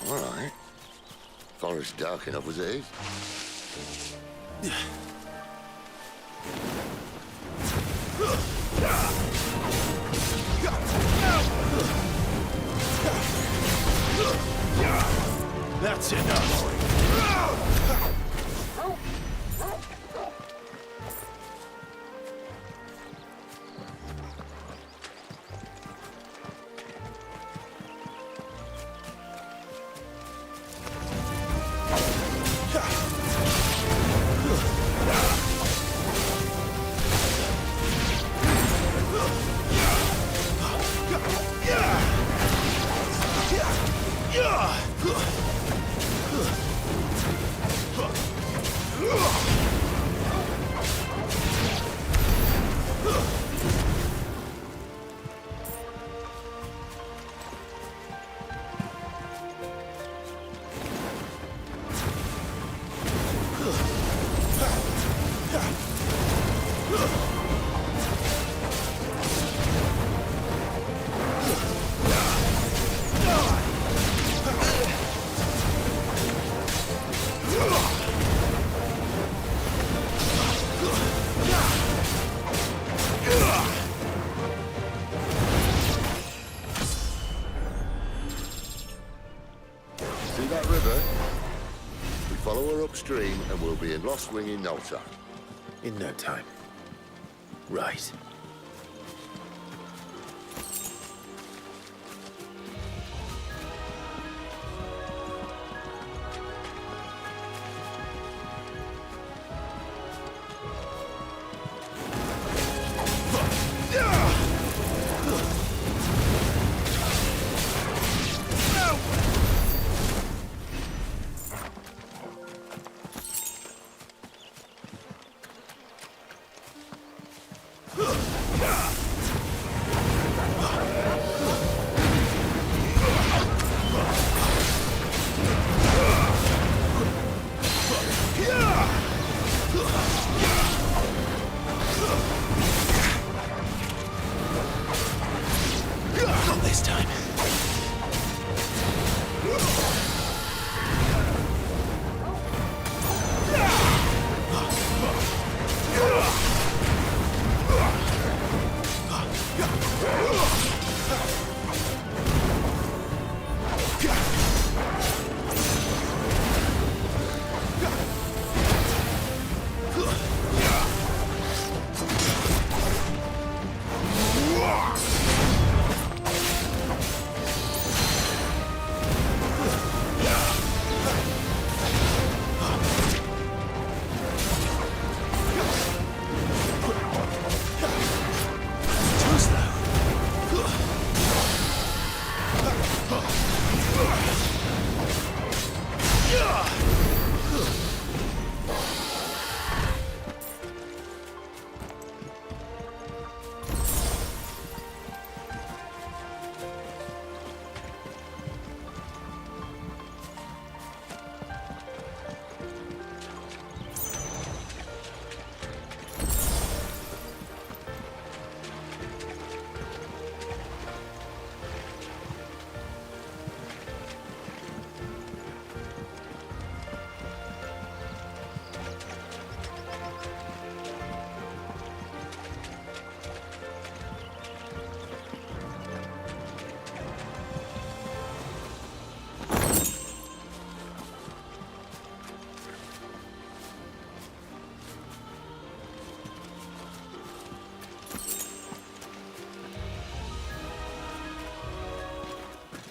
All right. Forest dark enough as it is. That's enough. follow her upstream and we'll be in Lost Wing in no time. In no time. Right. Not this time.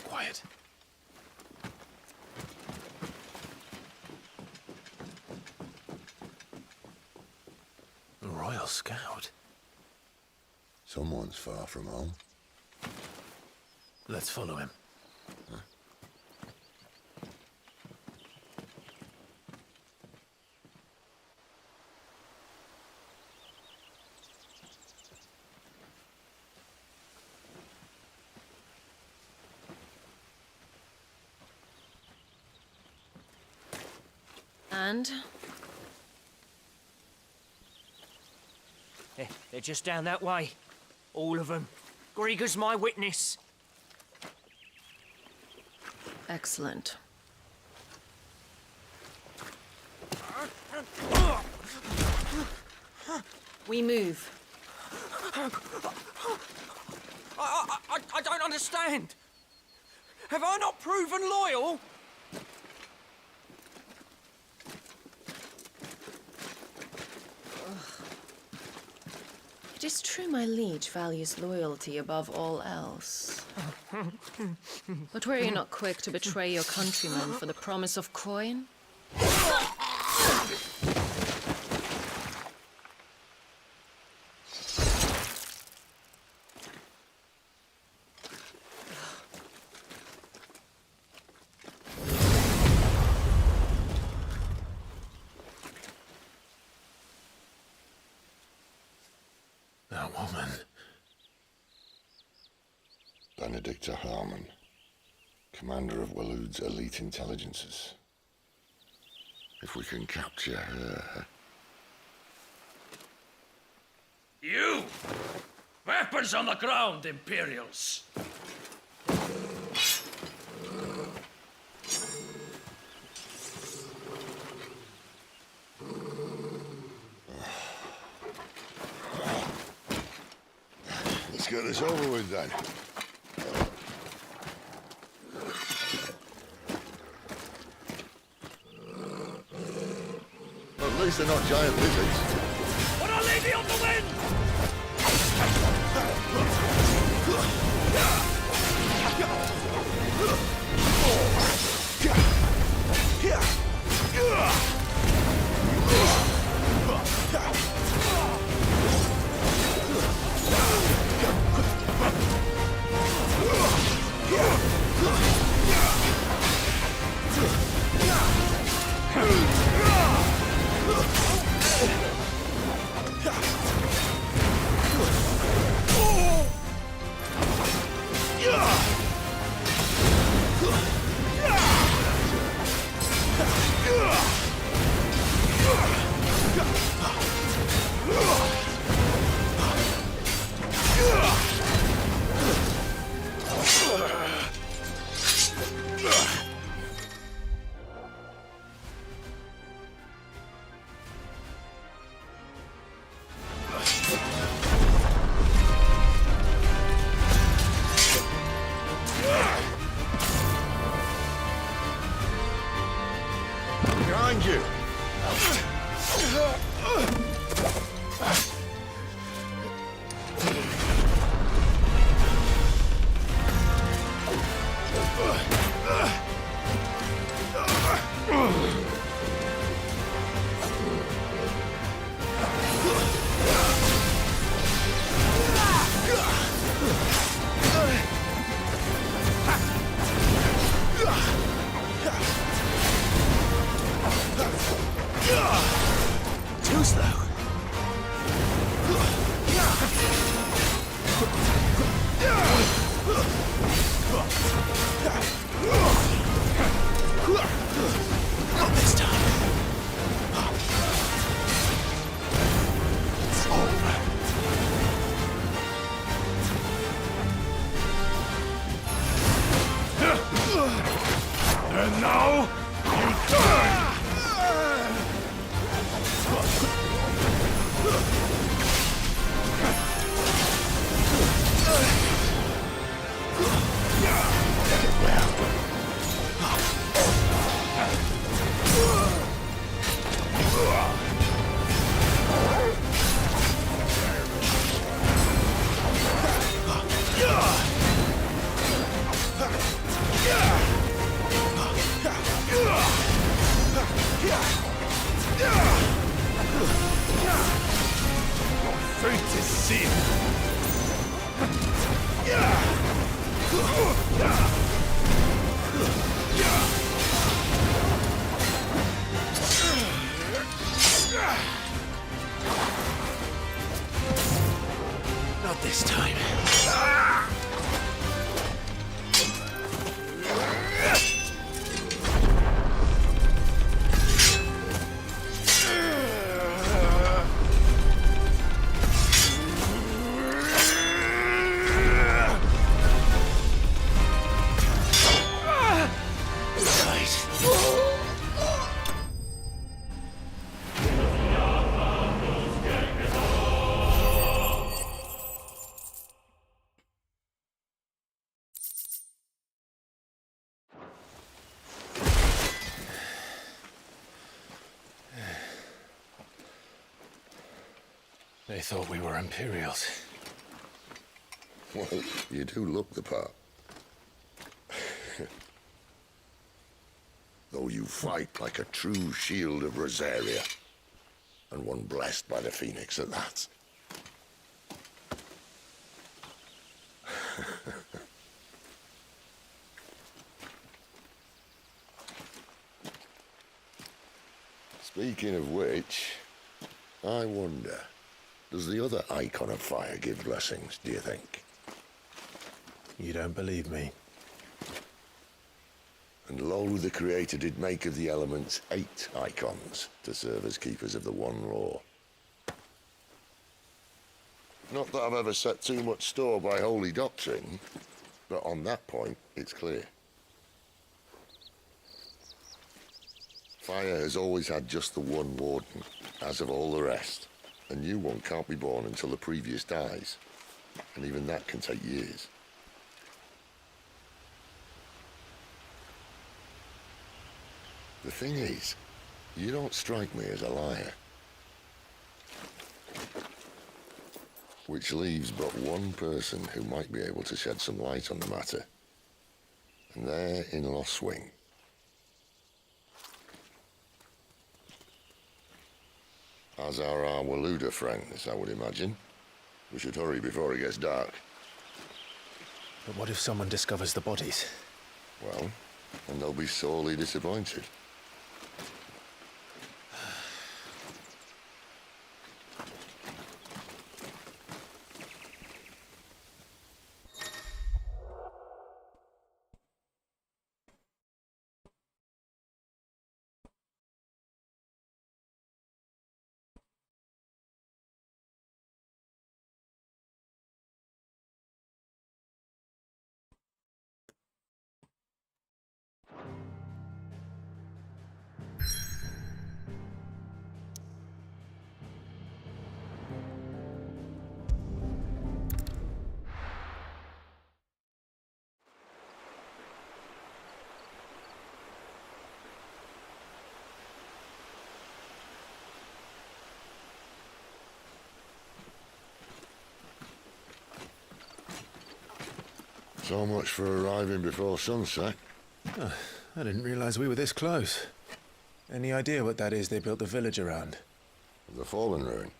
Quiet. A Royal Scout. Someone's far from home. Let's follow him. And? They're just down that way. All of them. Grieger's my witness. Excellent. We move. I don't understand. Have I not proven loyal? It is true my liege values loyalty above all else. But were you not quick to betray your countrymen for the promise of coin? That woman. Benedicta Harmon, commander of Waloed's elite intelligences. If we can capture her... You! Weapons on the ground, Imperials! Let's get this over with then. least they're not giant lizards. Put our lady on the wind! Behind you! Too slow. Not this time. It's over. And now, you die! Fate is sealed. Not this time. They thought we were Imperials. Well, you do look the part. Though you fight like a true shield of Rosaria. And one blessed by the Phoenix at that. Speaking of which, I wonder, does the other Icon of Fire give blessings, do you think? You don't believe me? And lo, the Creator did make of the elements 8 icons to serve as keepers of the one law. Not that I've ever set too much store by holy doctrine, but on that point, it's clear. Fire has always had just the one warden, as of all the rest. A new one can't be born until the previous dies, and even that can take years. The thing is, You don't strike me as a liar. Which leaves but one person who might be able to shed some light on the matter. And they're in Lost Wing. As are our Waluda friends, I would imagine. We should hurry before it gets dark. But what if someone discovers the bodies? Well, and they'll be sorely disappointed. So much for arriving before sunset. Oh, I didn't realize we were this close. Any idea what that is they built the village around? The Fallen Ruin.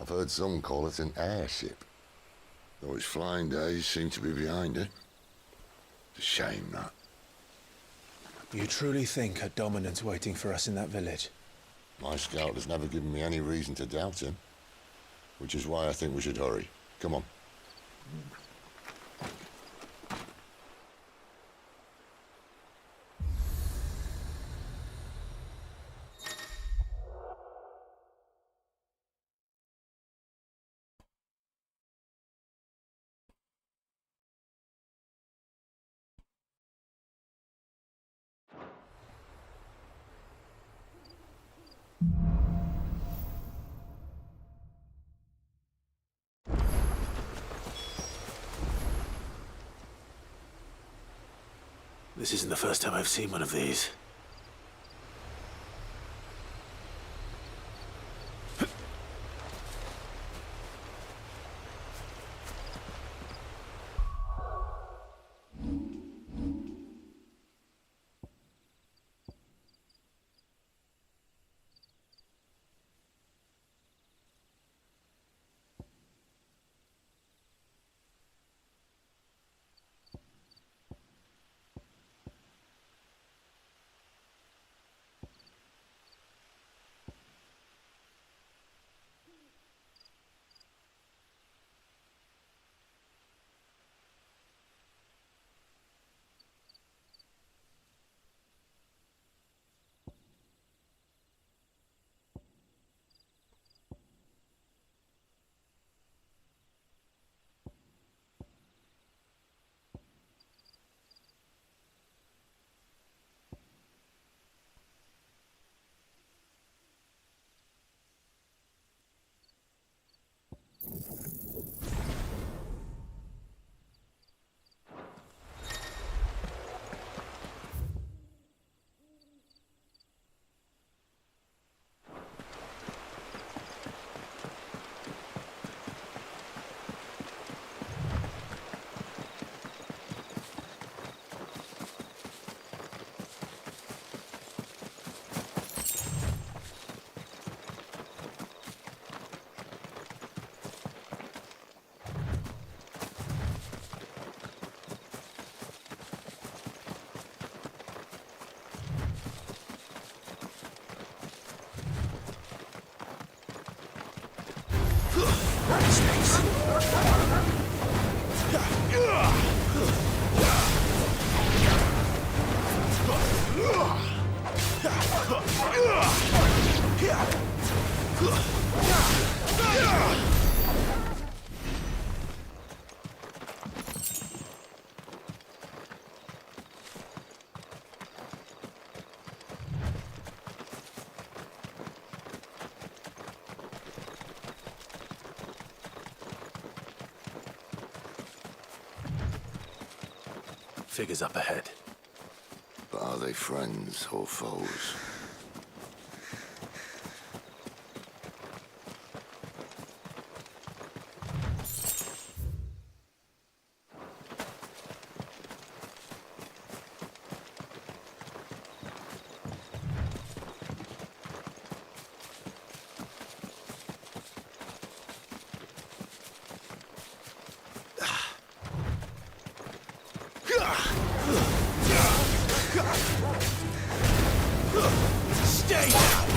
I've heard some call it an airship. Though its flying days seem to be behind it. It's a shame, that. You truly think a dominant's waiting for us in that village? My scout has never given me any reason to doubt him. Which is why I think we should hurry. Come on. This isn't the first time I've seen one of these. Figures up ahead. But are they friends or foes? Stay down!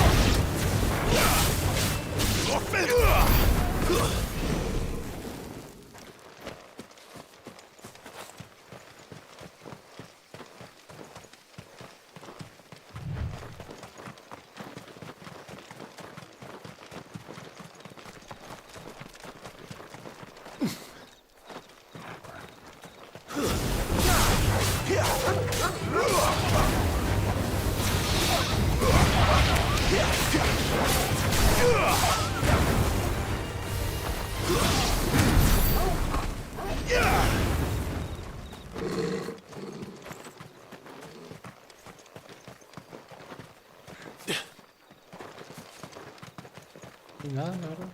Nada, la verdad.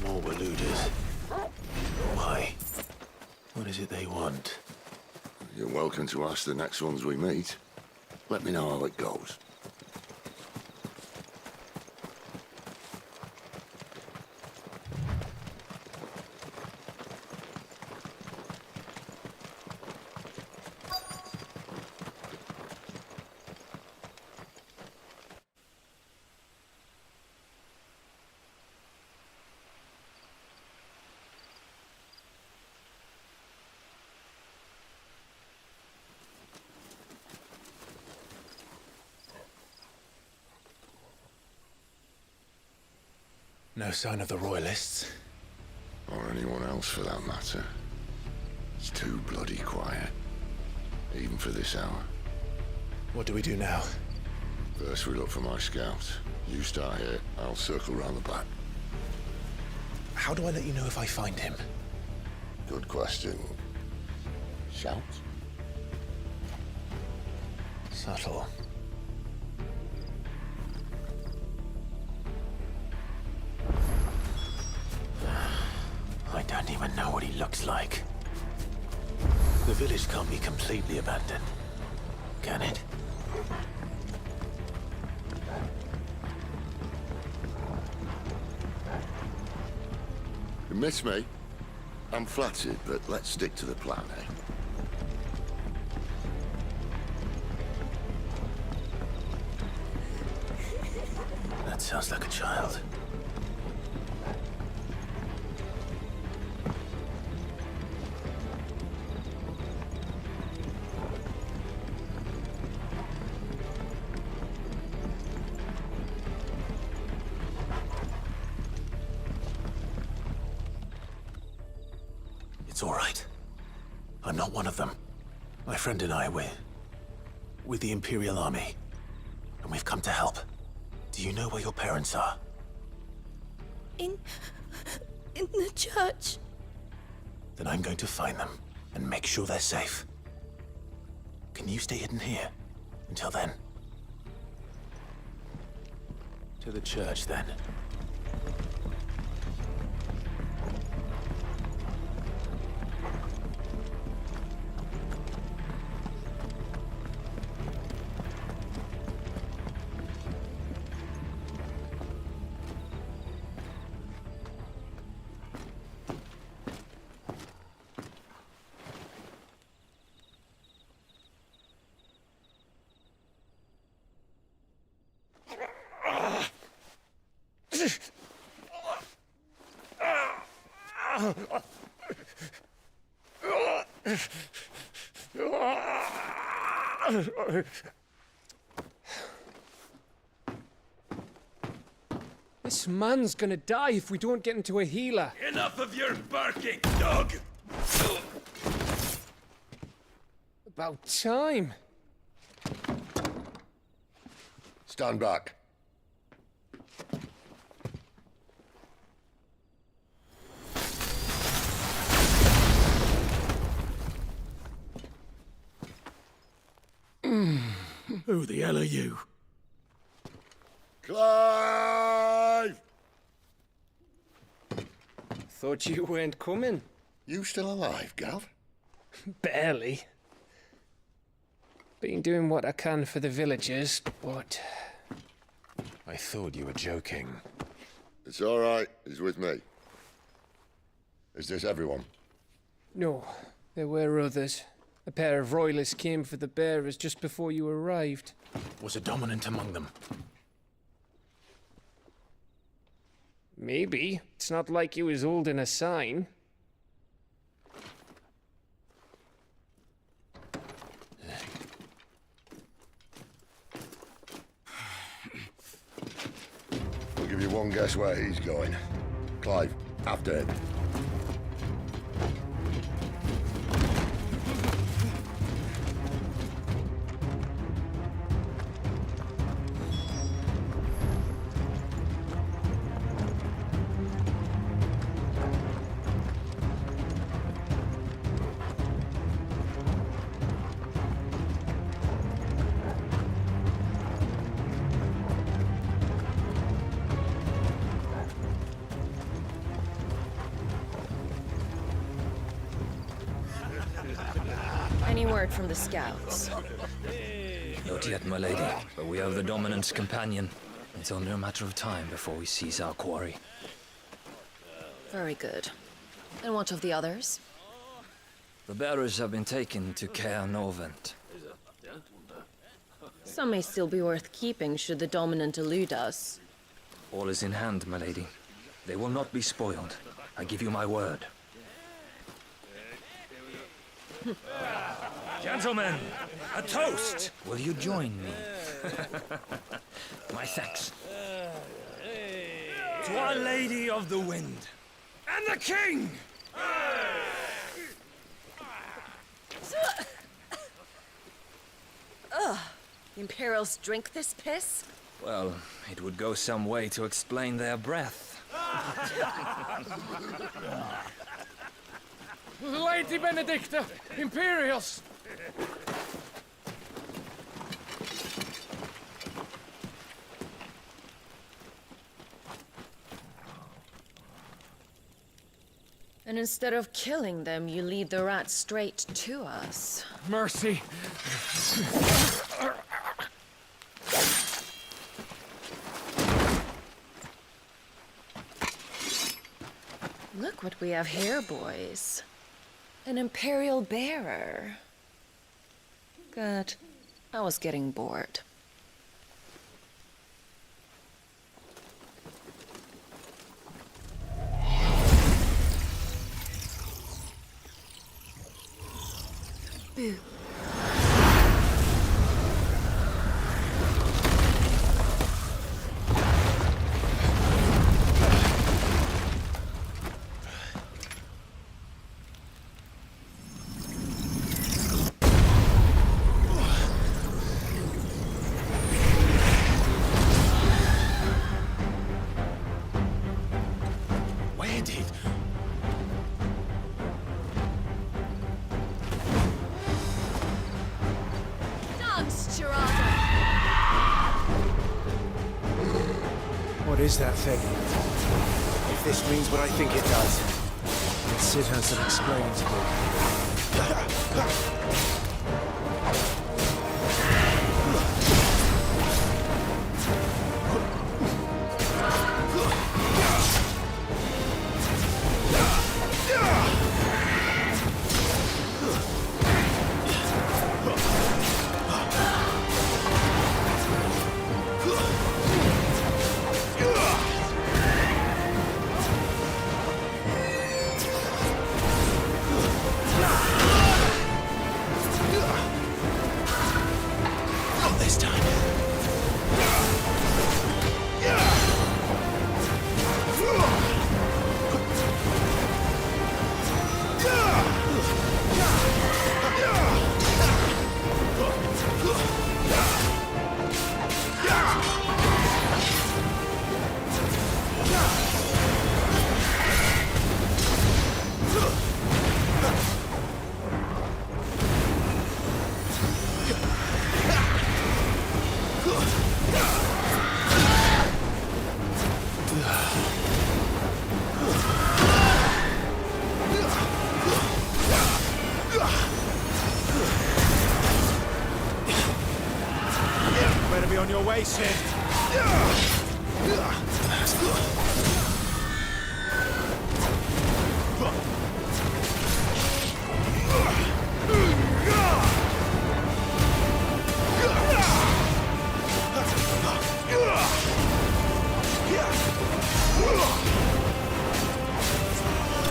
More Waluders. Why? What is it they want? You're welcome to ask the next ones we meet. Let me know how it goes. No sign of the Royalists. Or anyone else for that matter. It's too bloody quiet. Even for this hour. What do we do now? First we look for my scout. You start here, I'll circle round the back. How do I let you know if I find him? Good question. Shout? Subtle. I don't even know what he looks like. The village can't be completely abandoned, can it? You miss me? I'm flattered, but let's stick to the plan, eh? That sounds like a child. It's all right. I'm not one of them. My friend and I, we're with the Imperial Army. And we've come to help. Do you know where your parents are? In the church. Then I'm going to find them and make sure they're safe. Can you stay hidden here until then? To the church, then. This man's gonna die if we don't get into a healer. Enough of your barking, dog! About time. Stand back. Who the hell are you? Clive! Thought you weren't coming. You still alive, Gav? Barely. Been doing what I can for the villagers, but... I thought you were joking. It's all right. He's with me. Is this everyone? No, there were others. A pair of royalists came for the bearers just before you arrived. Was a dominant among them? Maybe. It's not like he was holding a sign. I'll give you one guess where he's going. Clive, after him. Any word from the scouts? Not yet, my lady, but we have the Dominant's companion. It's only a matter of time before we seize our quarry. Very good. And what of the others? The bearers have been taken to Caer Novent. Some may still be worth keeping should the Dominant elude us. All is in hand, my lady. They will not be spoiled. I give you my word. Gentlemen, a toast! Will you join me? My thanks. To Our Lady of the Wind and the King! Ugh. The Imperials drink this piss? Well, it would go some way to explain their breath. Lady Benedicta! Imperials! And instead of killing them, you lead the rats straight to us. Mercy! Look what we have here, boys. An Imperial bearer. Good. I was getting bored. Boo. Where did? What is that thing? If this means what I think it does, then Sid has some explaining to do.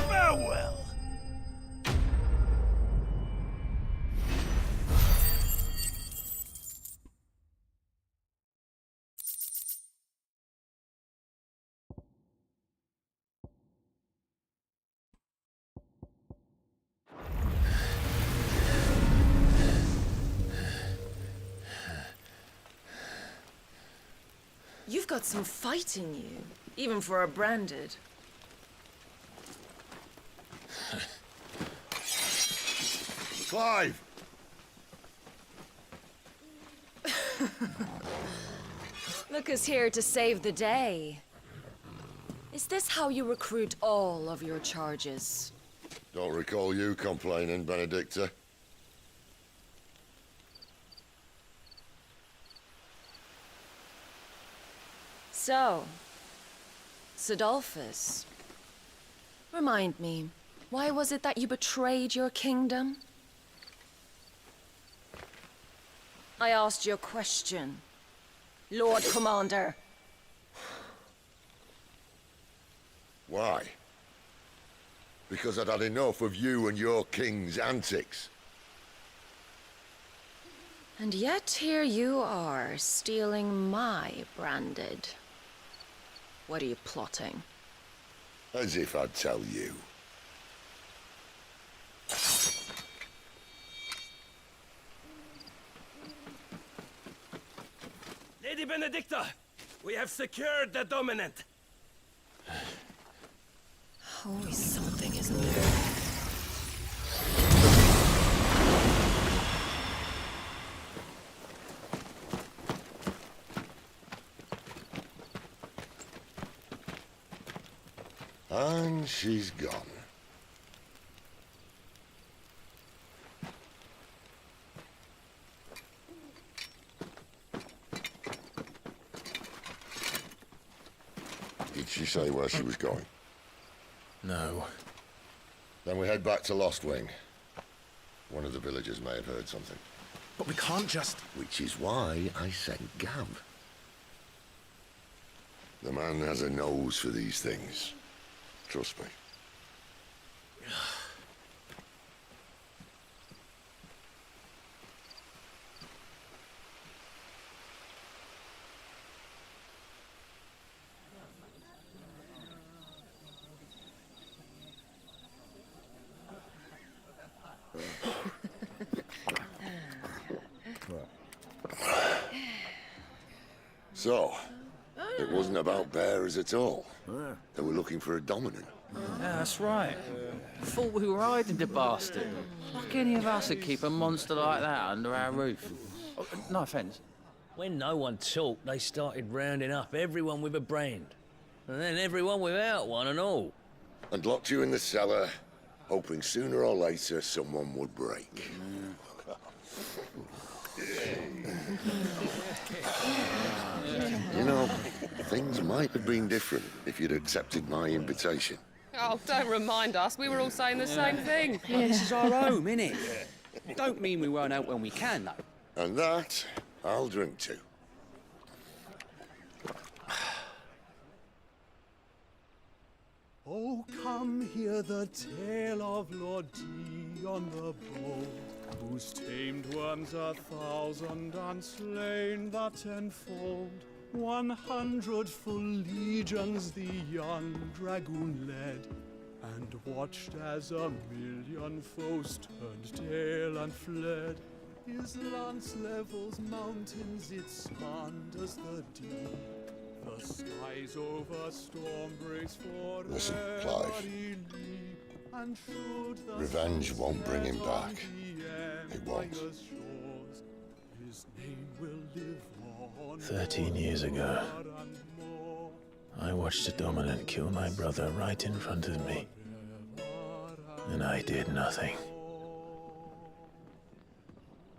Farewell. You've got some fight in you, even for a branded. Clive! Look who's here to save the day. Is this how you recruit all of your charges? Don't recall you complaining, Benedicta. So, Sidolphus, remind me, why was it that you betrayed your kingdom? I asked you a question, Lord Commander. Why? Because I'd had enough of you and your king's antics. And yet here you are, stealing my branded. What are you plotting? As if I'd tell you. Lady Benedicta, we have secured the dominant. Always something, isn't there? And she's gone. Did she say where she was going? No. Then we head back to Lost Wing. One of the villagers may have heard something. But we can't just... Which is why I sent Gav. The man has a nose for these things. Trust me. So, it wasn't about bearers at all. They were looking for a dominant. Yeah, that's right. Thought we were hiding the bastard. Like any of us would keep a monster like that under our roof. Oh, no offence. When no one talked, they started rounding up everyone with a brand. And then everyone without one and all. And locked you in the cellar, hoping sooner or later someone would break. You know, things might have been different if you'd accepted my invitation. Oh, don't remind us. We were all saying the same thing. Well, this is our home, innit? Don't mean we won't out when we can, though. And that, I'll drink to. Oh, come hear the tale of Lord Dion the Bold, whose tamed worms 1,000 and slain the tenfold. 100 full legions the young dragoon led, and watched as 1,000,000 foes turned tail and fled. His lance levels mountains, it spanned as the deep. The skies over storm breaks for Listen, Clive. Revenge won't bring him back. It won't. 13 years ago, I watched a dominant kill my brother right in front of me. And I did nothing.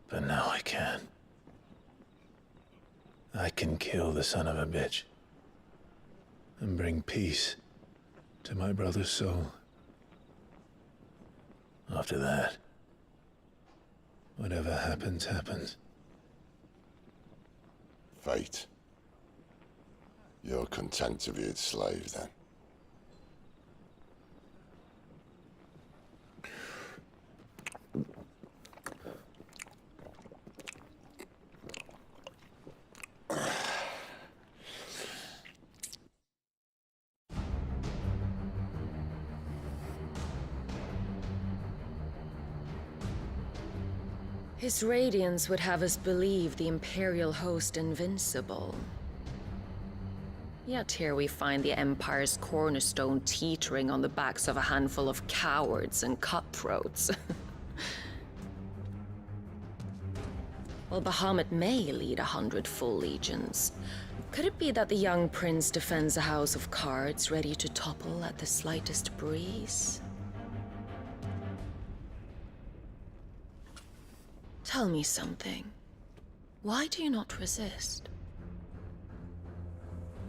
But now I can. I can kill the son of a bitch and bring peace to my brother's soul. After that, whatever happens, happens. Fate. You're content to be its slave, then? His radiance would have us believe the Imperial host invincible. Yet here we find the Empire's cornerstone teetering on the backs of a handful of cowards and cutthroats. While Bahamut may lead 100 full legions, could it be that the young prince defends a house of cards ready to topple at the slightest breeze? Tell me something. Why do you not resist?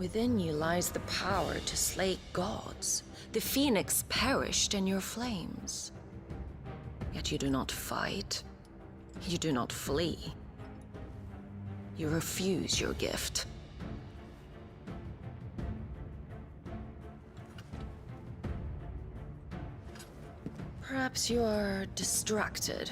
Within you lies the power to slay gods. The phoenix perished in your flames. Yet you do not fight. You do not flee. You refuse your gift. Perhaps you are distracted.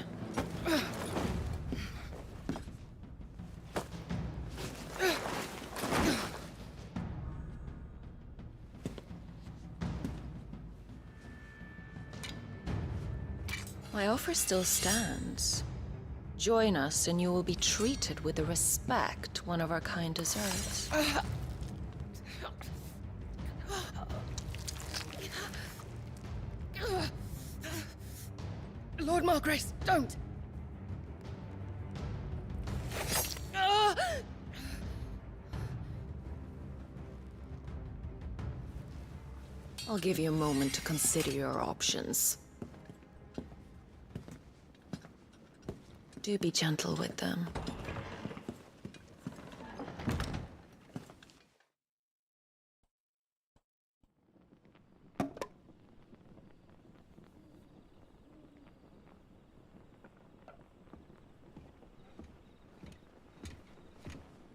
My offer still stands. Join us and you will be treated with the respect one of our kind deserves. Lord Margrace, don't! I'll give you a moment to consider your options. Do be gentle with them.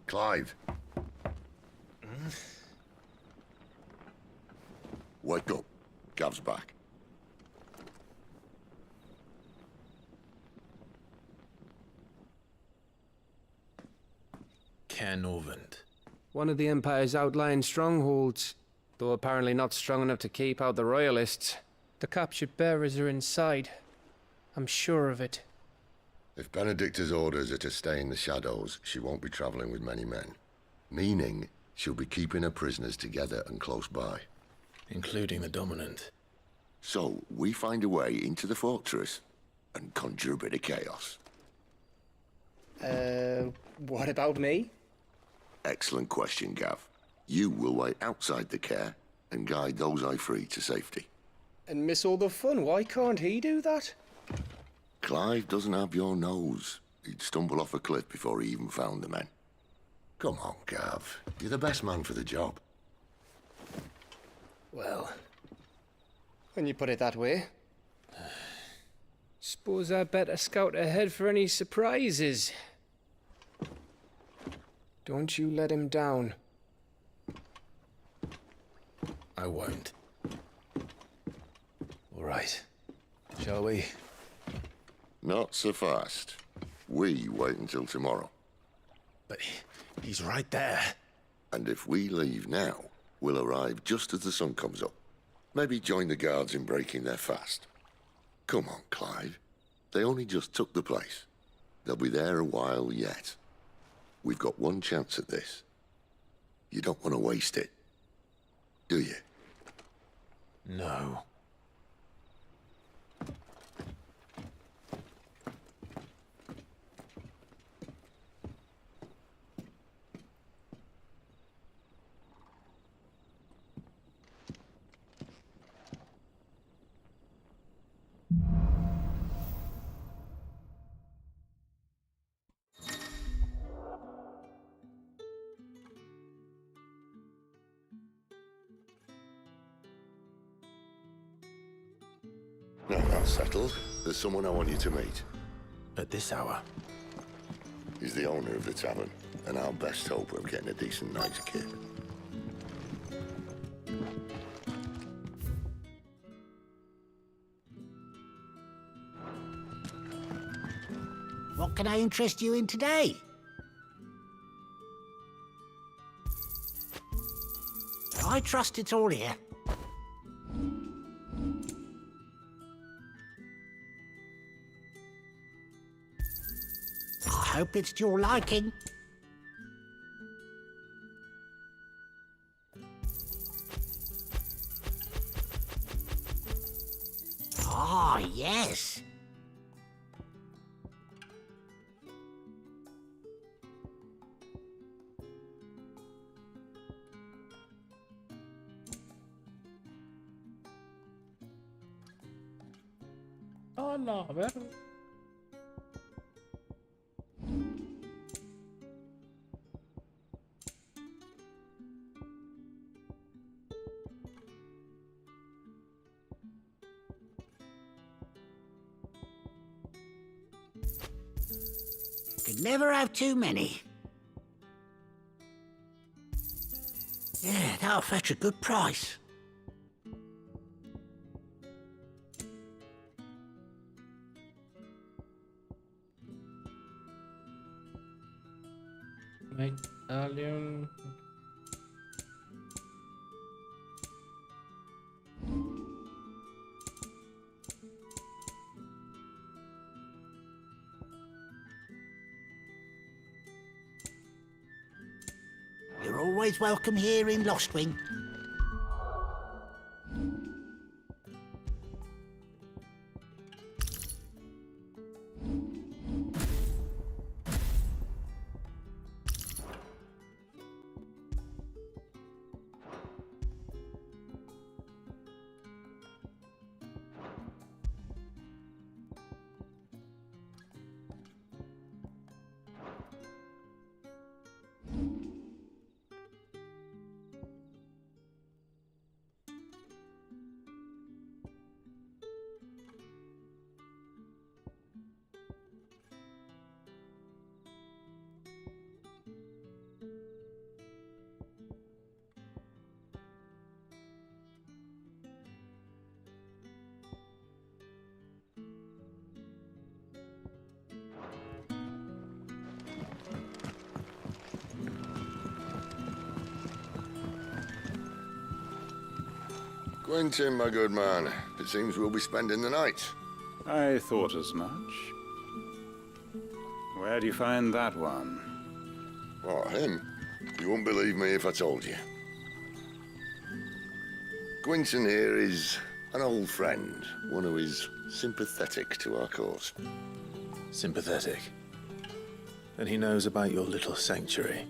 Clive. Wake up. Gav's back. Caernarvon. One of the Empire's outlying strongholds, though apparently not strong enough to keep out the Royalists. The captured bearers are inside. I'm sure of it. If Benedicta's orders are to stay in the shadows, she won't be traveling with many men. Meaning, she'll be keeping her prisoners together and close by. Including the Dominant. So, we find a way into the fortress and conjure a bit of chaos. What about me? Excellent question, Gav. You will wait outside the care and guide those I free to safety. And miss all the fun. Why can't he do that? Clive doesn't have your nose. He'd stumble off a cliff before he even found the men. Come on, Gav. You're the best man for the job. Well, when you put it that way. Suppose I better scout ahead for any surprises. Don't you let him down. I won't. All right. Shall we? Not so fast. We wait until tomorrow. But he's right there. And if we leave now, we'll arrive just as the sun comes up. Maybe join the guards in breaking their fast. Come on, Clive. They only just took the place. They'll be there a while yet. We've got one chance at this. You don't want to waste it, do you? No. that's settled, there's someone I want you to meet. At this hour? He's the owner of the tavern, and our best hope of getting a decent night's kit. What can I interest you in today? I trust it's all here. I hope it's to your liking. Ah, yes. Oh, no, a ver. Could never have too many. Yeah, that'll fetch a good price. Medallion. You're always welcome here in Lostwing. Quentin, my good man, it seems we'll be spending the night. I thought as much. Where do you find that one? What, him? You wouldn't believe me if I told you. Quentin here is an old friend, one who is sympathetic to our cause. Sympathetic? And he knows about your little sanctuary.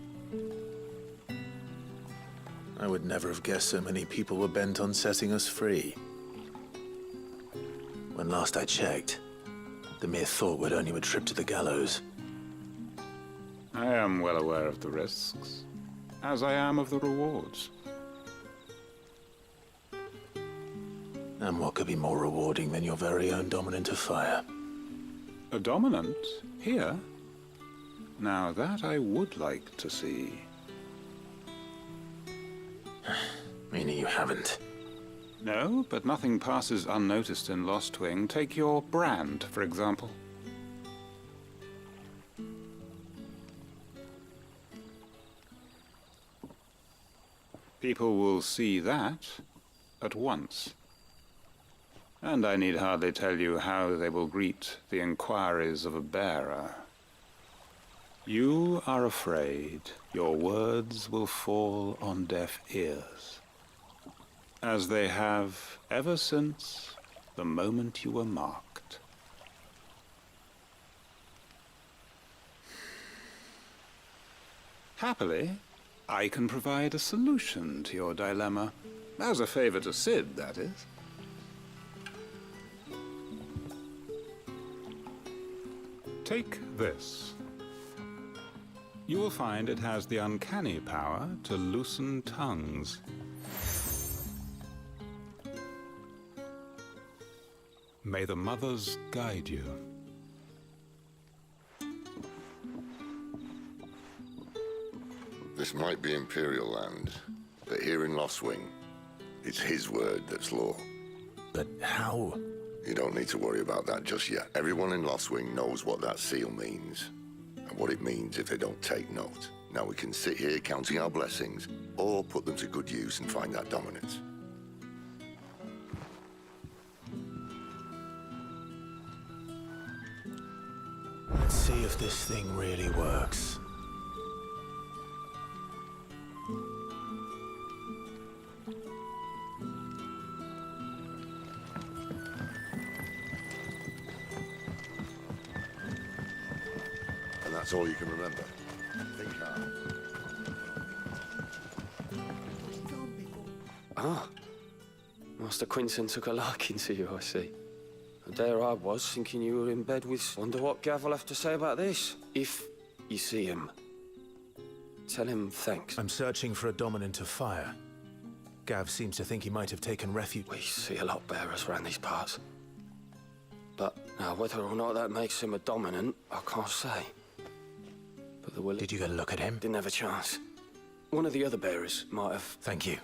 I would never have guessed so many people were bent on setting us free. When last I checked, the mere thought would earn you a trip to the gallows. I am well aware of the risks, as I am of the rewards. And what could be more rewarding than your very own dominant of fire? A dominant? Here? Now that I would like to see. Meaning you haven't? No, but nothing passes unnoticed in Lostwing. Take your brand, for example. People will see that at once. And I need hardly tell you how they will greet the inquiries of a bearer. You are afraid your words will fall on deaf ears, as they have ever since the moment you were marked. Happily, I can provide a solution to your dilemma, as a favor to Cid, that is. Take this. You will find it has the uncanny power to loosen tongues. May the mothers guide you. This might be Imperial land, but here in Lostwing, it's his word that's law. But how? You don't need to worry about that just yet. Everyone in Lostwing knows what that seal means, and what it means if they don't take note. Now we can sit here counting our blessings, or put them to good use and find that dominance. Let's see if this thing really works. And that's all you can remember. Think hard. Ah. Master Quinton took a liking to you, I see. And there I was, thinking you were in bed with... Wonder what Gav will have to say about this. If you see him, tell him thanks. I'm searching for a dominant of fire. Gav seems to think he might have taken refuge. We see a lot bearers around these parts. But now, whether or not that makes him a dominant, I can't say. But the will... Did you get a look at him? Didn't have a chance. One of the other bearers might have... Thank you.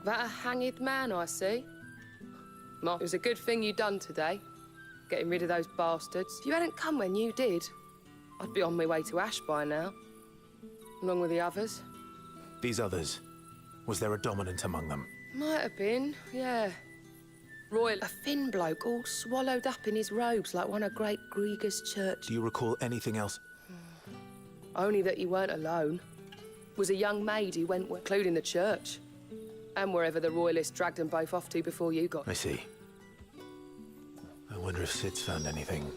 That a hanged man, I see. It was a good thing you done today, getting rid of those bastards. If you hadn't come when you did, I'd be on my way to Ash by now, along with the others. These others, was there a dominant among them? Might have been, yeah. Royal, a thin bloke all swallowed up in his robes like one of Great Gregor's church. Do you recall anything else? Only that he weren't alone. Was a young maid who went, including the church. And wherever the Royalists dragged them both off to before you got. I see. I wonder if Sid's found anything.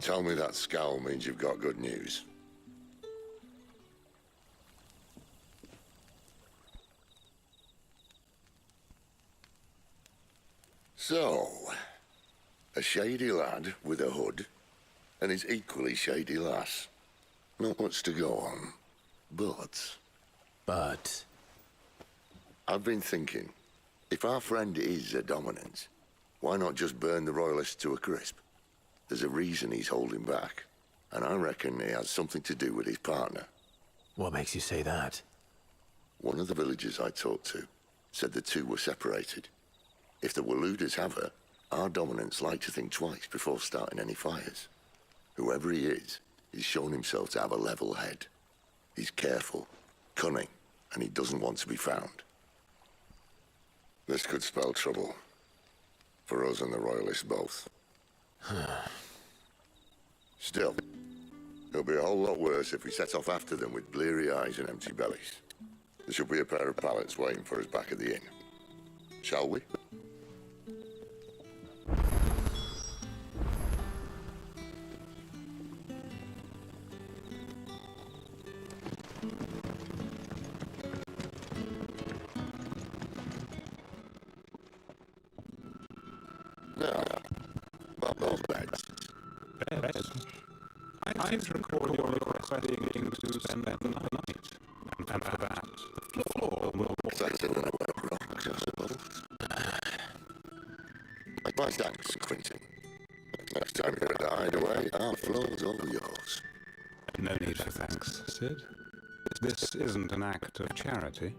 Tell me that scowl means you've got good news. So, a shady lad with a hood, and his equally shady lass. Not much to go on, but... I've been thinking, if our friend is a dominant, why not just burn the Royalists to a crisp? There's a reason he's holding back, and I reckon he has something to do with his partner. What makes you say that? One of the villagers I talked to said the two were separated. If the Waluders have her, our dominants like to think twice before starting any fires. Whoever he is, he's shown himself to have a level head. He's careful, cunning, and he doesn't want to be found. This could spell trouble. For us and the Royalists both. Still, it'll be a whole lot worse if we set off after them with bleary eyes and empty bellies. There should be a pair of pallets waiting for us back at the inn. Shall we? Now, about those beds. Beds? I seem to recall your request being to spend the night. And for that, the floor will... Better than a wet rock, I suppose. My thanks, Quinton. Next time you're at the hideaway, our floor's all yours. No need for thanks, Sid. This isn't an act of charity.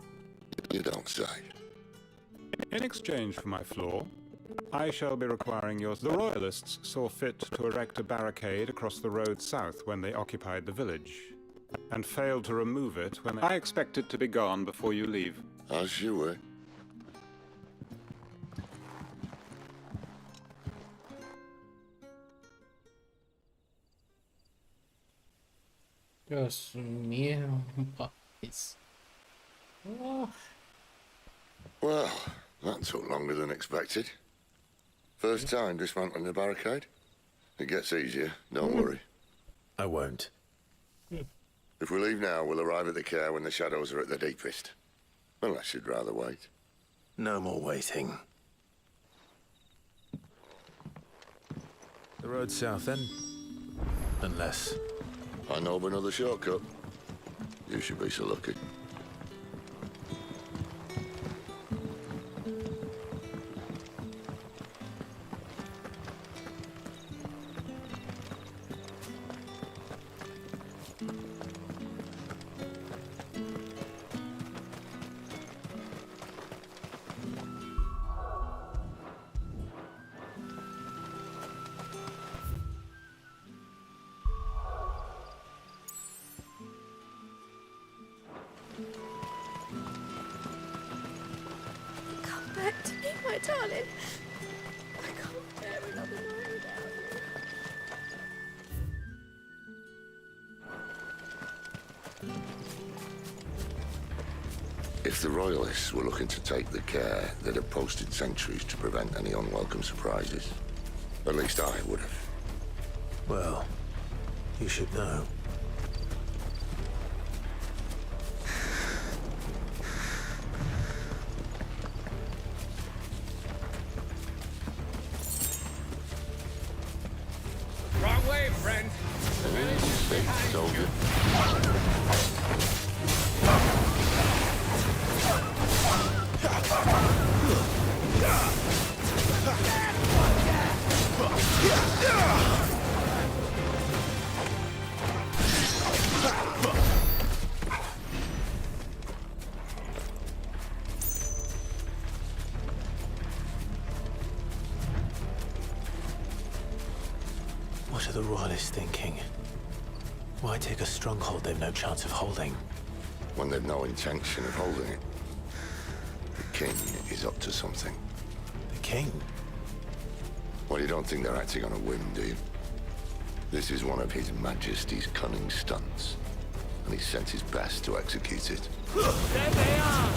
You don't say. In exchange for my floor, I shall be requiring yours. The Royalists saw fit to erect a barricade across the road south when they occupied the village, and failed to remove it when I expect it to be gone before you leave. As you were. Dios mío, boys. Oh. Well, that took longer than expected. First time dismantling the barricade? It gets easier, don't worry. I won't. If we leave now, we'll arrive at the care when the shadows are at their deepest. Unless you'd rather wait. No more waiting. The road south then? Unless... I know of another shortcut. You should be so lucky. Come back to me, my darling. I can't bear another night without you. If the Royalists were looking to take the care, they'd have posted sentries to prevent any unwelcome surprises. At least I would have. Well, you should know. Wrong way, friend. Soldier. What are the Royalists thinking? Why take a stronghold they've no chance of holding? When they've no intention of holding it. The king is up to something. The king? Well, you don't think they're acting on a whim, do you? This is one of His Majesty's cunning stunts, and he's sent his best to execute it. There they are!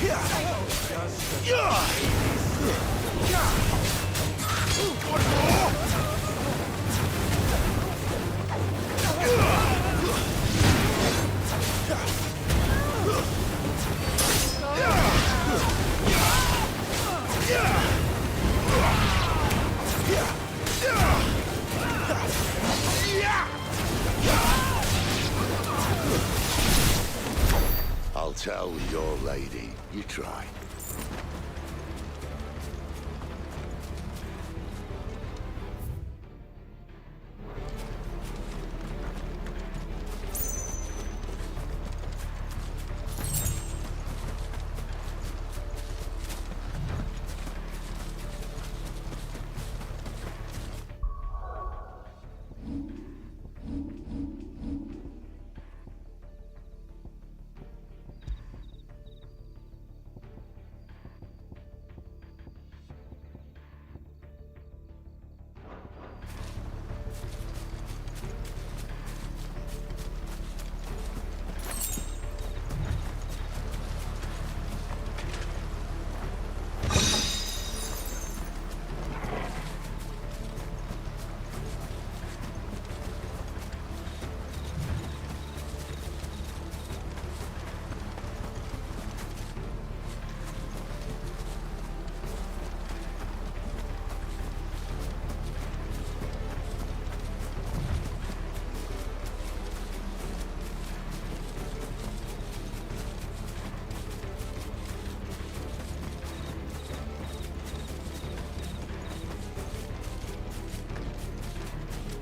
I'll tell your lady. You try.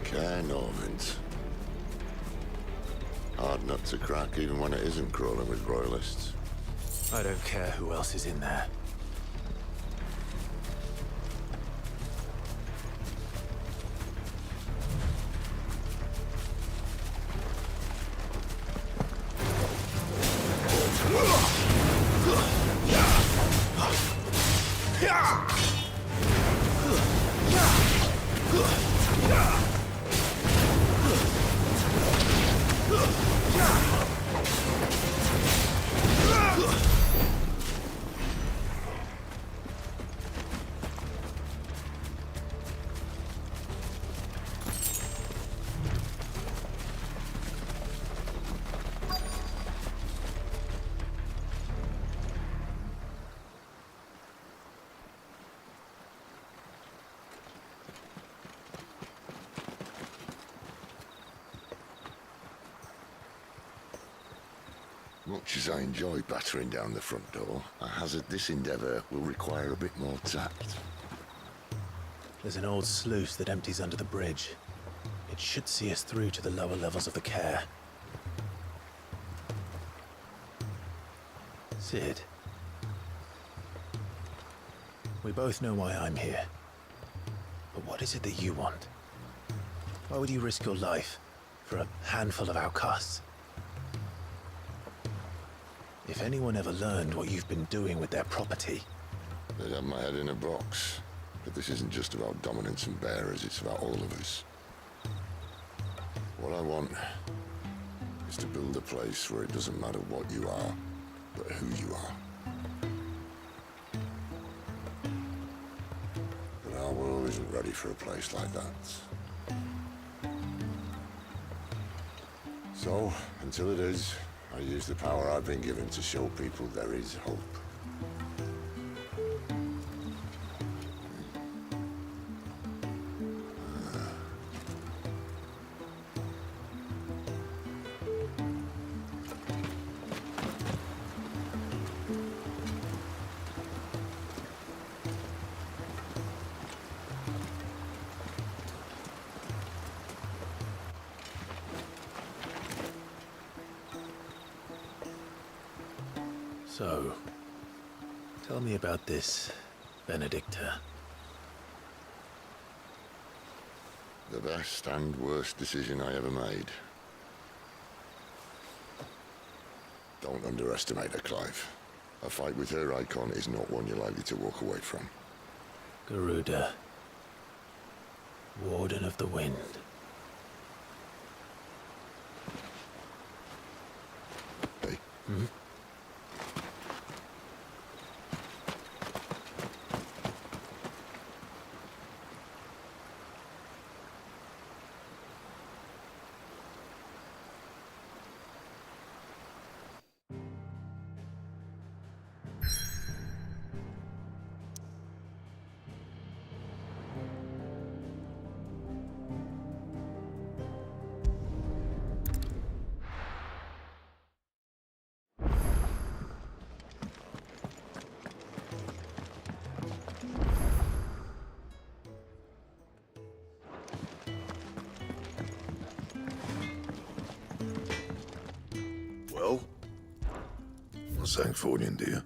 Care Normans. Hard nut to crack even when it isn't crawling with Royalists. I don't care who else is in there. Yeah! Much as I enjoy battering down the front door, I hazard this endeavour will require a bit more tact. There's an old sluice that empties under the bridge. It should see us through to the lower levels of the care. Cid. We both know why I'm here. But what is it that you want? Why would you risk your life for a handful of outcasts? If anyone ever learned what you've been doing with their property... They'd have my head in a box. But this isn't just about dominance and bearers, it's about all of us. What I want is to build a place where it doesn't matter what you are, but who you are. But our world isn't ready for a place like that. So, until it is, I use the power I've been given to show people there is hope. So, tell me about this, Benedicta. The best and worst decision I ever made. Don't underestimate her, Clive. A fight with her icon is not one you're likely to walk away from. Garuda. Warden of the Wind. Hey. Hmm? Well? What's Sanktfordian, dear?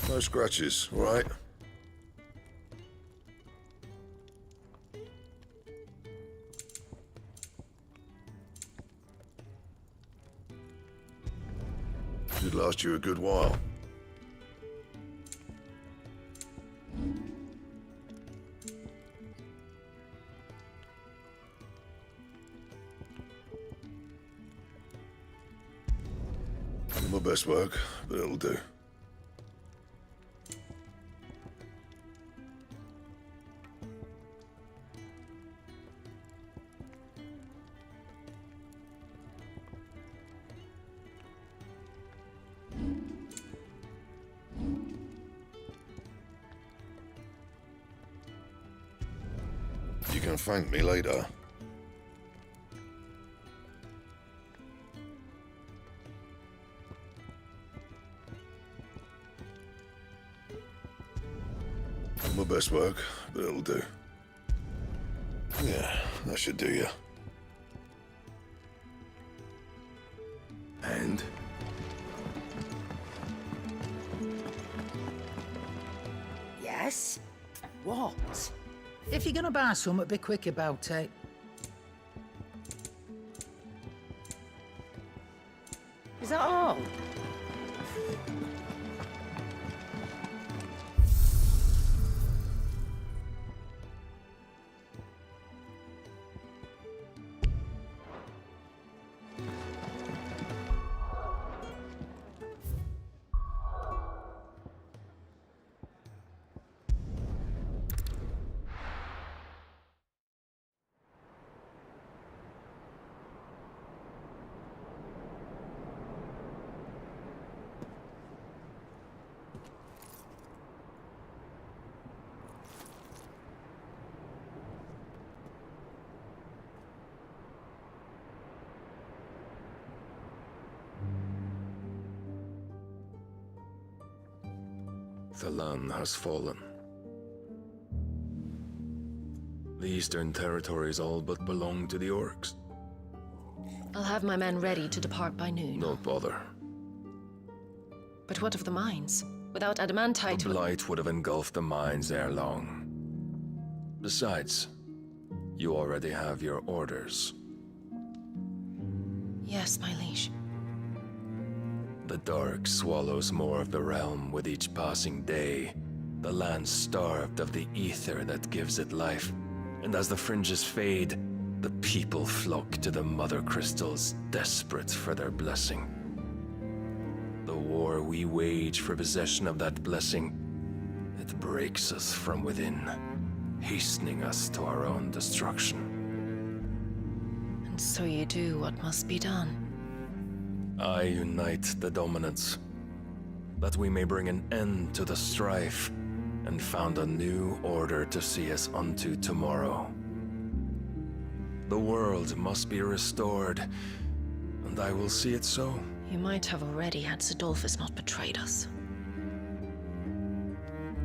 No scratches, all right? Should last you a good while. Not my best work, but it'll do. You can thank me later. Not my best work, but it'll do. Yeah, that should do you. And? Yes? What? If you're gonna buy something, be quick about it. Is that all? Thalan has fallen. The Eastern Territories all but belong to the orcs. I'll have my men ready to depart by noon. Don't bother. But what of the mines? Without adamantite... The blight would have engulfed the mines ere long. Besides, you already have your orders. Yes, my liege. The dark swallows more of the realm with each passing day. The land starved of the ether that gives it life. And as the fringes fade, the people flock to the mother crystals, desperate for their blessing. The war we wage for possession of that blessing, it breaks us from within, hastening us to our own destruction. And so you do what must be done. I unite the dominants, that we may bring an end to the strife, and found a new order to see us unto tomorrow. The world must be restored, and I will see it so. You might have already had Sidolphus not betrayed us.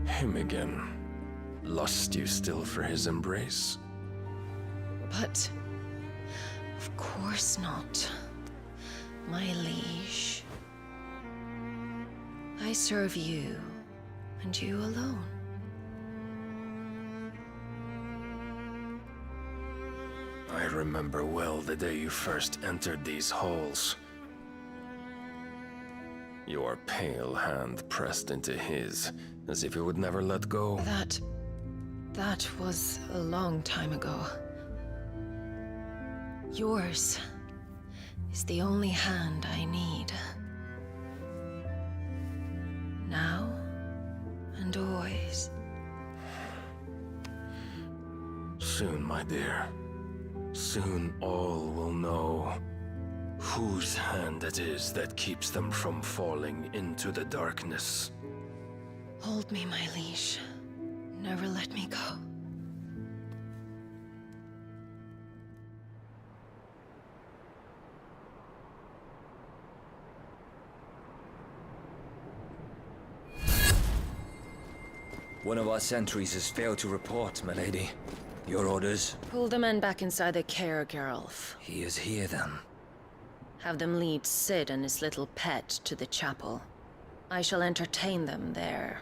Him again. Lust you still for his embrace? But... of course not. My liege. I serve you, and you alone. I remember well the day you first entered these halls. Your pale hand pressed into his, as if it would never let go. That was a long time ago. Yours is the only hand I need. Now and always. Soon, my dear. Soon all will know whose hand it is that keeps them from falling into the darkness. Hold me, my liege. Never let me go. One of our sentries has failed to report, my lady. Your orders? Pull the men back inside the care, Geralf. He is here, then. Have them lead Sid and his little pet to the chapel. I shall entertain them there.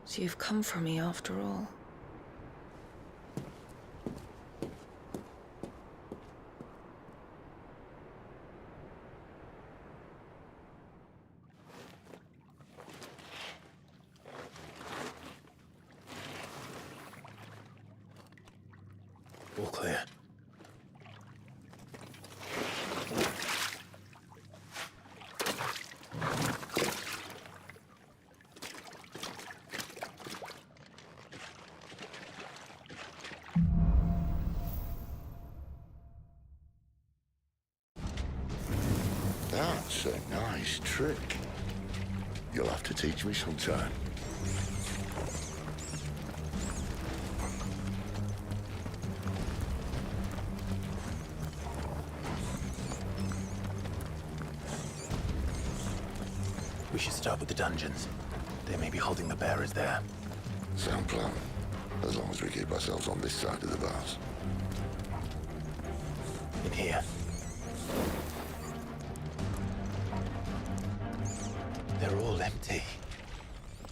So you've come for me after all. All clear. That's a nice trick. You'll have to teach me sometime. We should start with the dungeons. They may be holding the bearers there. Sound plan. As long as we keep ourselves on this side of the bars. In here. They're all empty.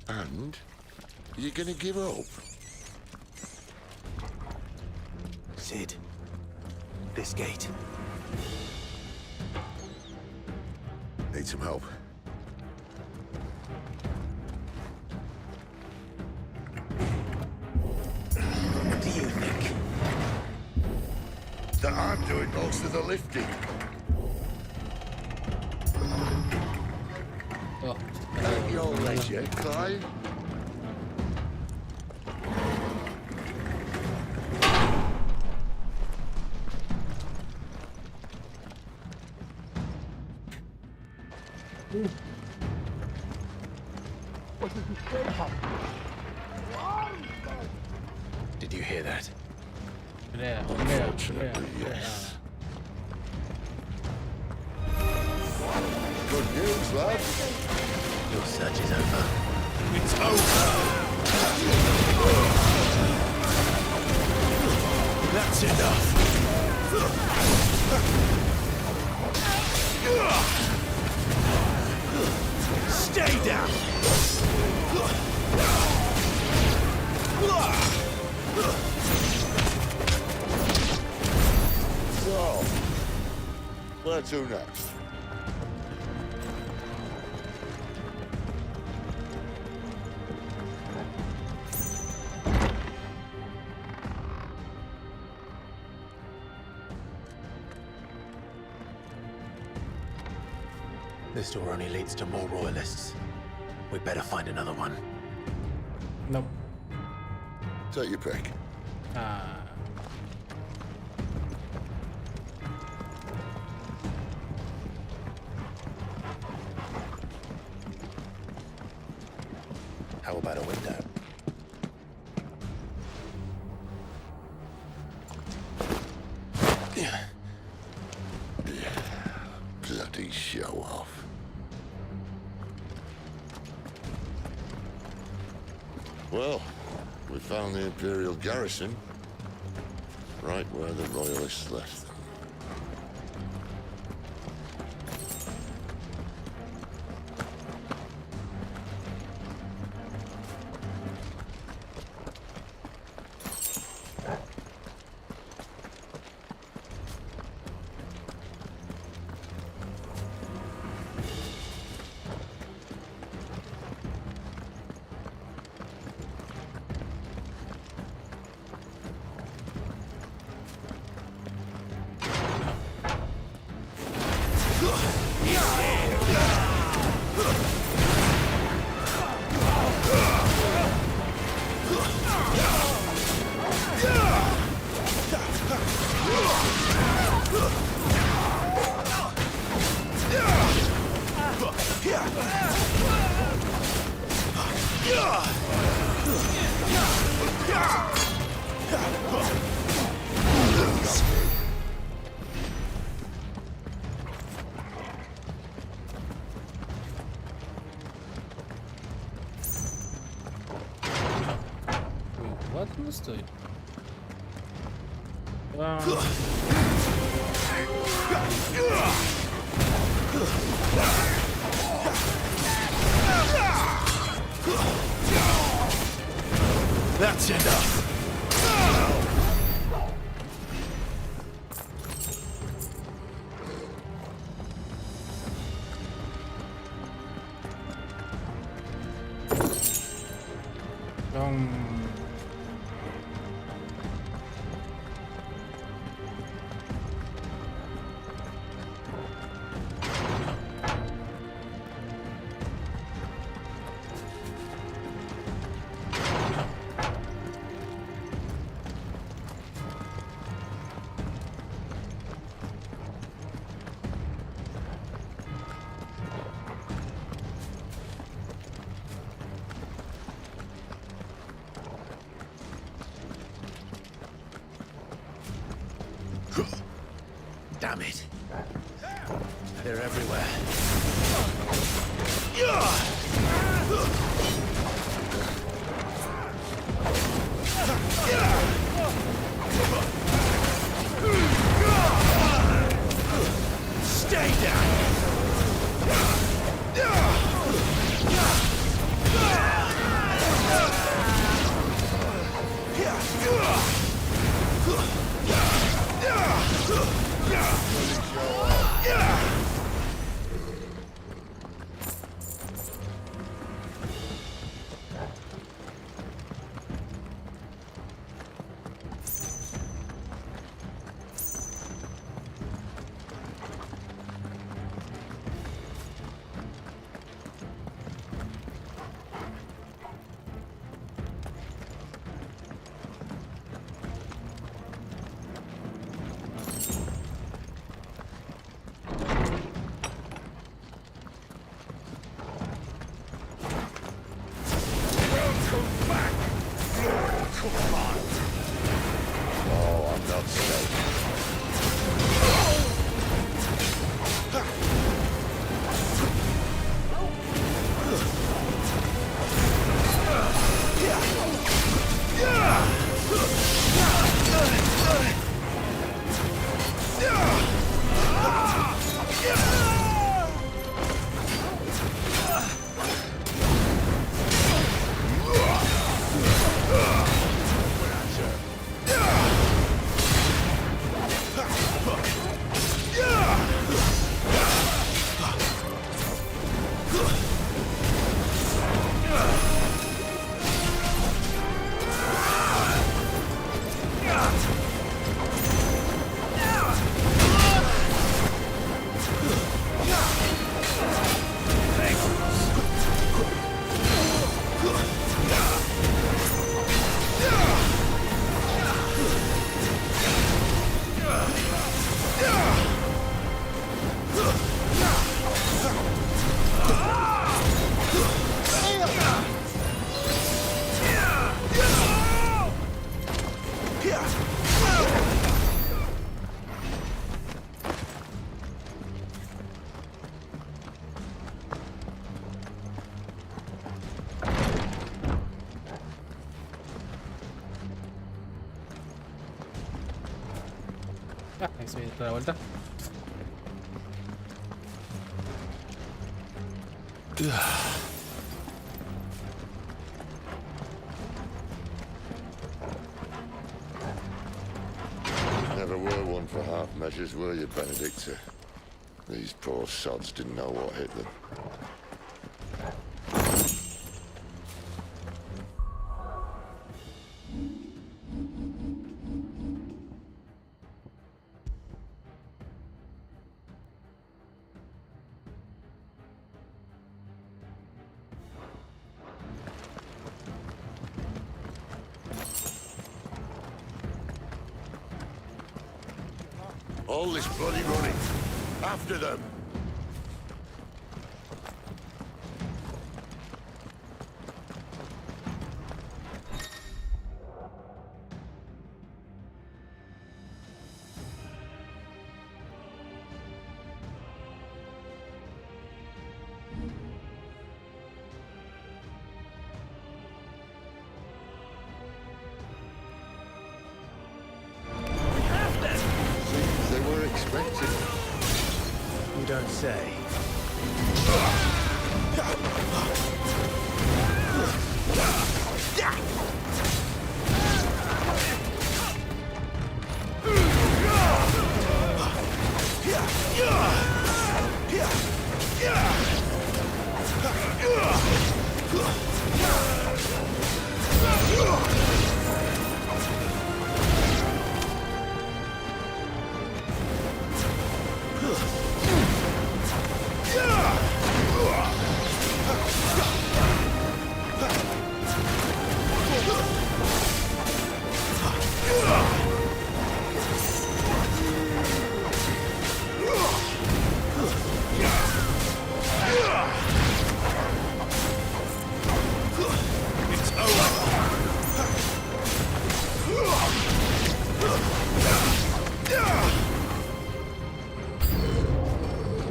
And? You're gonna give up? Sid. This gate. Need some help. What do you think? That I'm doing most of the lifting. At your leisure, Clive. Did you hear that? Unfortunately, yes. Good news, lads. Your search is over. It's over! That's enough! Stay down! So, where to next? This door only leads to more royalists. We better find another one. Nope. Take your pick. How about a window? Bloody show off. Well, we found the Imperial garrison, right where the Royalists left them. What must I? That's enough! Damn it. They're everywhere. Stay down! Se viene toda la vuelta. Never were one for half measures, were you, Benedicta? These poor sods didn't know what hit them. All this bloody running. After them. They were expected. You don't say.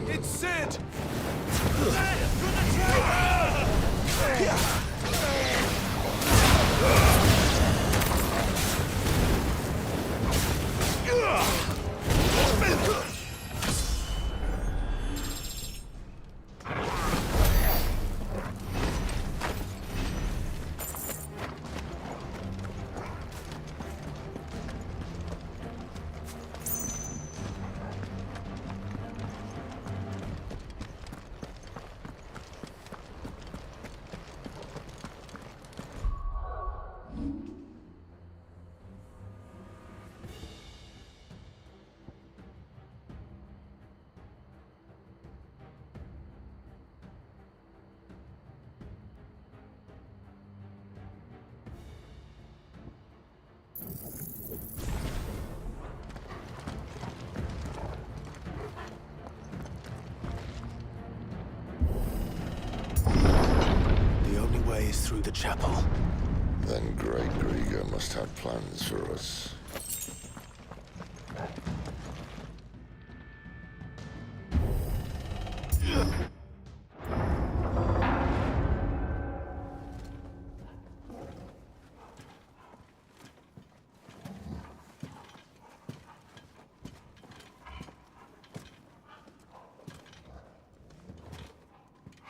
It's Sid! The only way is through the chapel. Then Great Grieger must have plans for us.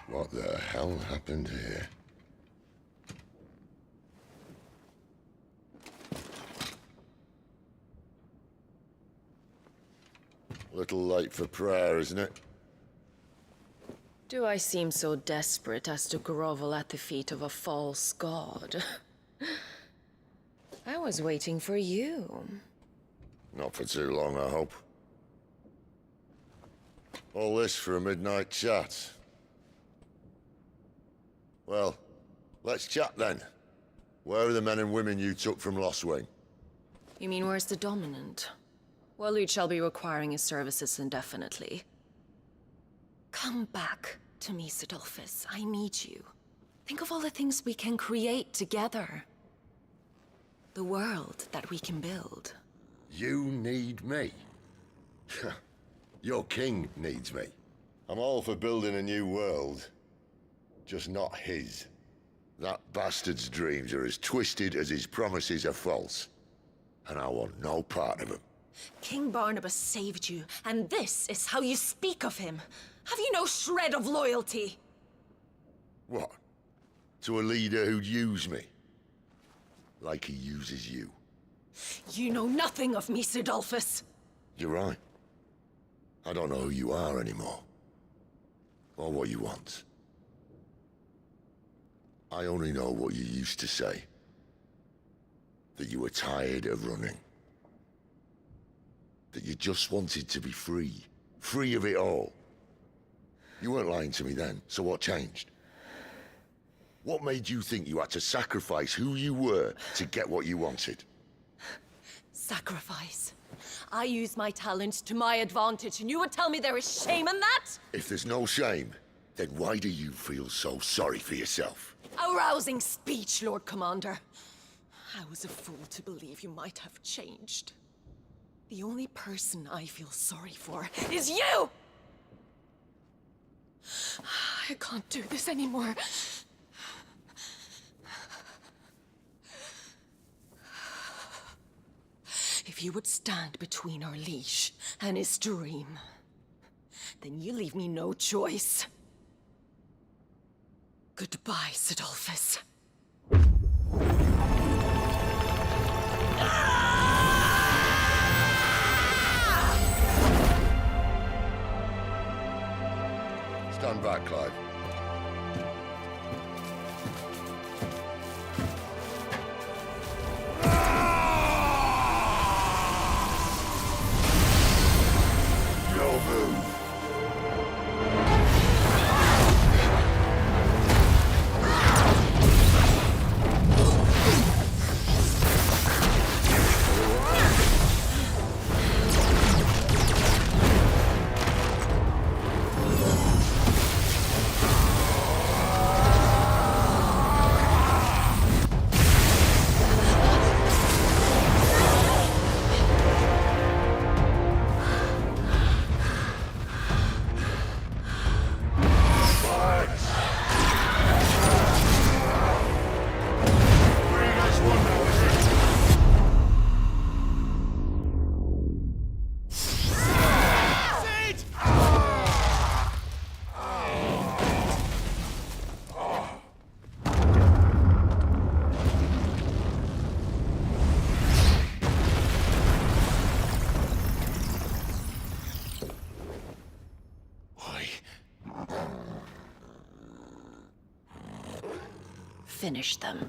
What the hell happened here? Little late for prayer, isn't it? Do I seem so desperate as to grovel at the feet of a false god? I was waiting for you. Not for too long, I hope. All this for a midnight chat. Well, let's chat then. Where are the men and women you took from Lostwing? You mean where's the dominant? Waloed shall be requiring his services indefinitely. Come back to me, Sidolphus. I need you. Think of all the things we can create together. The world that we can build. You need me? Your king needs me. I'm all for building a new world. Just not his. That bastard's dreams are as twisted as his promises are false. And I want no part of them. King Barnabas saved you, and this is how you speak of him. Have you no shred of loyalty? What? To a leader who'd use me? Like he uses you. You know nothing of me, Sidolphus. You're right. I don't know who you are anymore. Or what you want. I only know what you used to say. That you were tired of running. That you just wanted to be free. Free of it all. You weren't lying to me then, so what changed? What made you think you had to sacrifice who you were to get what you wanted? Sacrifice. I use my talents to my advantage, and you would tell me there is shame in that? If there's no shame, then why do you feel so sorry for yourself? A rousing speech, Lord Commander. I was a fool to believe you might have changed. The only person I feel sorry for is you! I can't do this anymore. If you would stand between our liege and his dream, then you leave me no choice. Goodbye, Sidolphus. Stand back, Clive. No move. Finish them.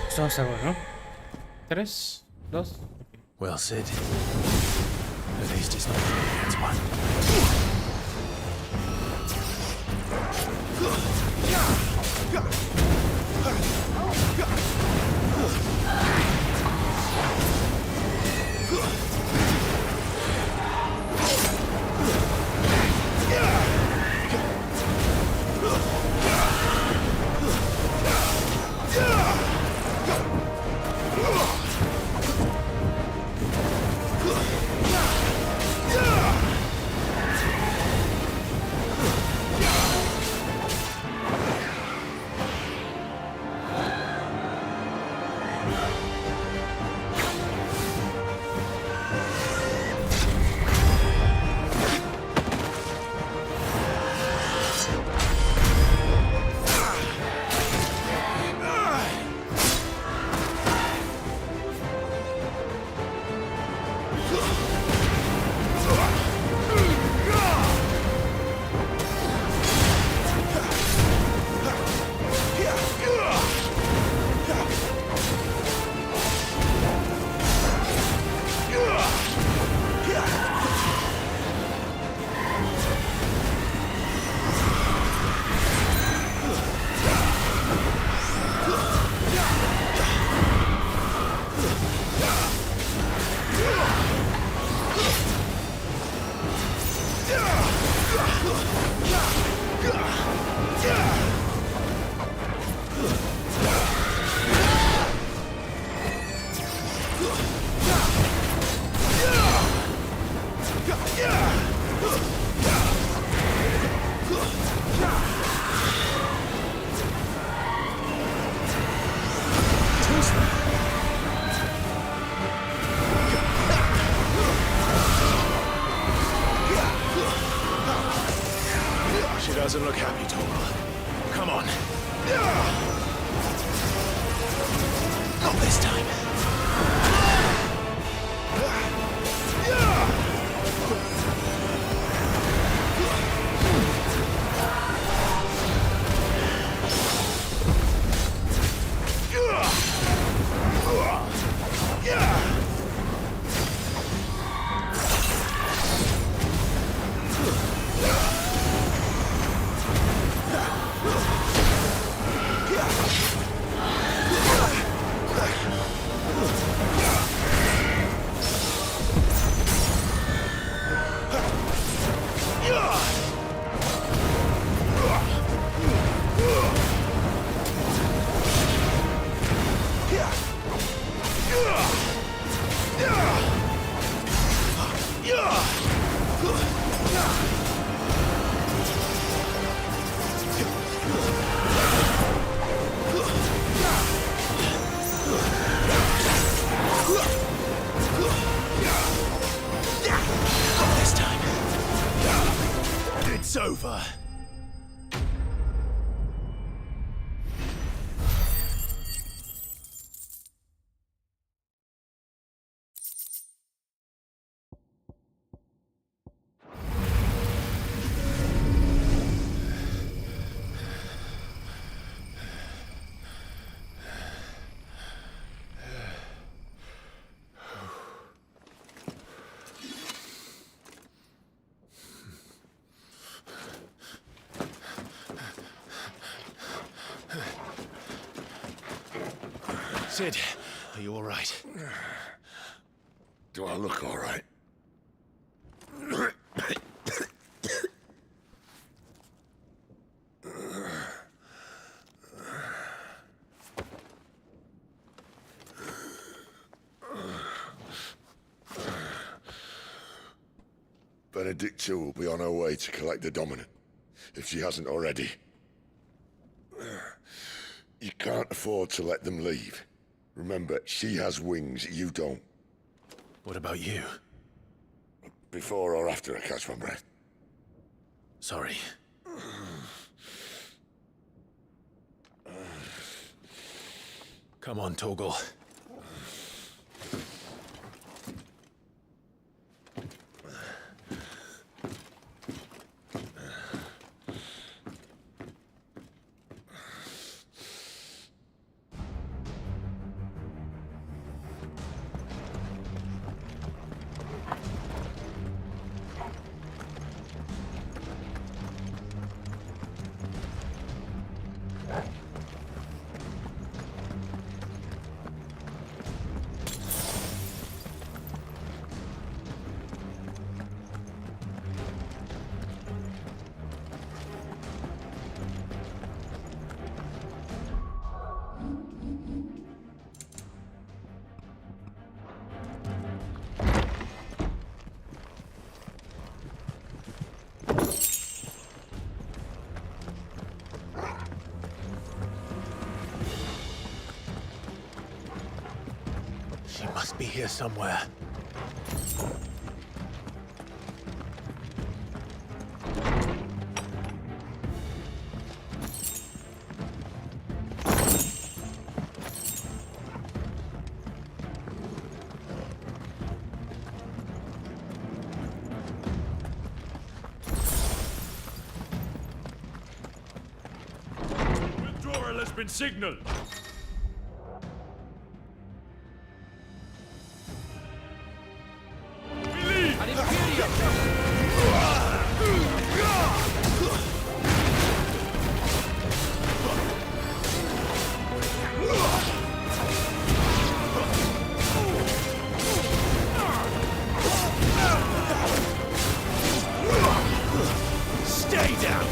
Estamos ahora, ¿no? 3, 2. Well, Sid. At least it's not the one. doesn't look happy, Torgal. Come on. Not this time. This time. It's over. Sid, are you all right? Do I look all right? Benedicta will be on her way to collect the Dominant, if she hasn't already. You can't afford to let them leave. Remember, she has wings, you don't. What about you? Before or after I catch my breath? Sorry. Come on, Torgal. She must be here somewhere. Withdrawal has been signaled. Stay down!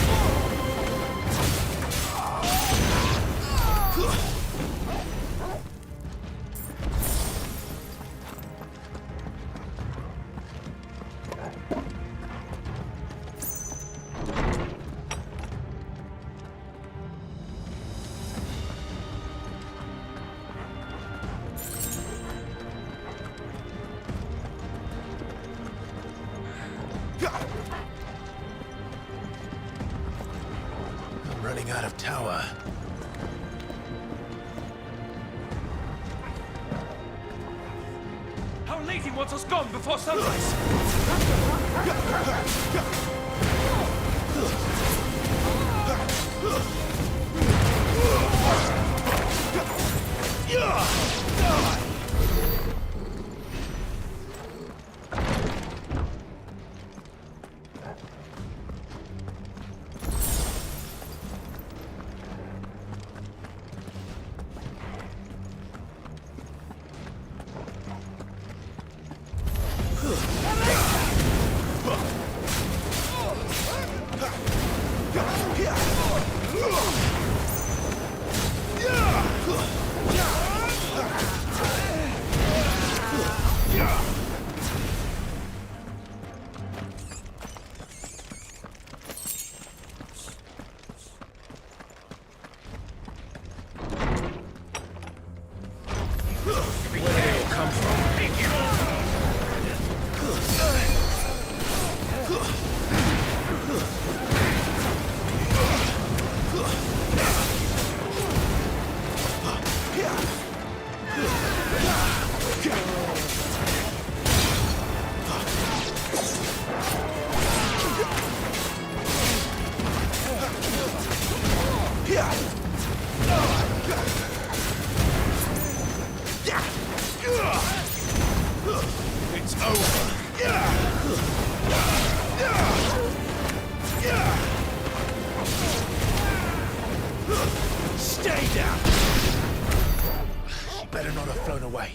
running out of tower. Our lady wants us gone before sunrise! It's over. Stay down. She better not have flown away.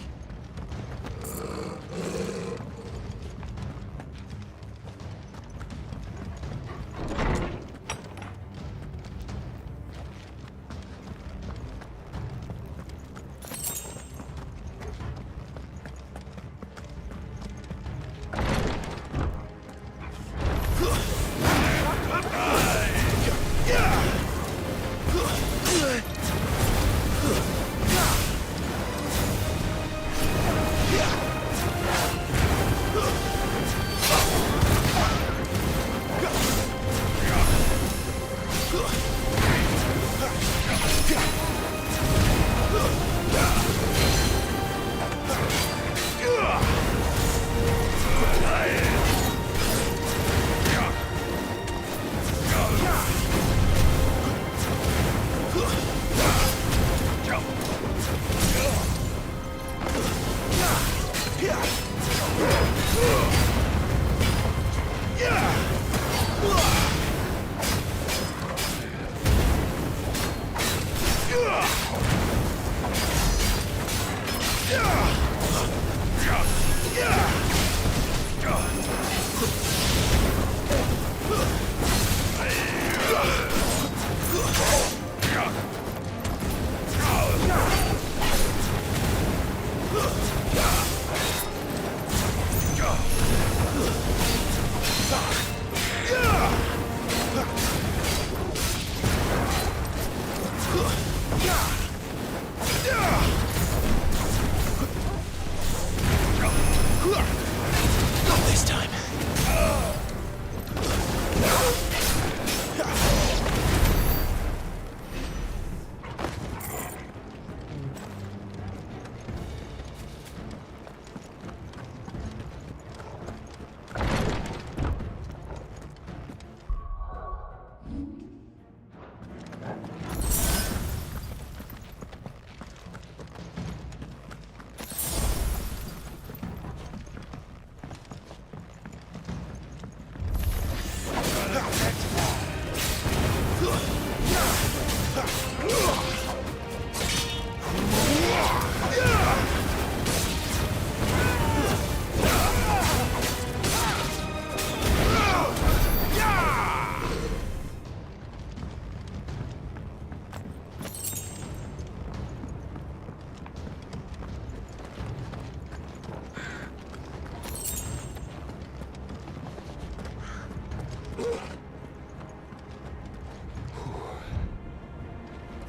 Not this time.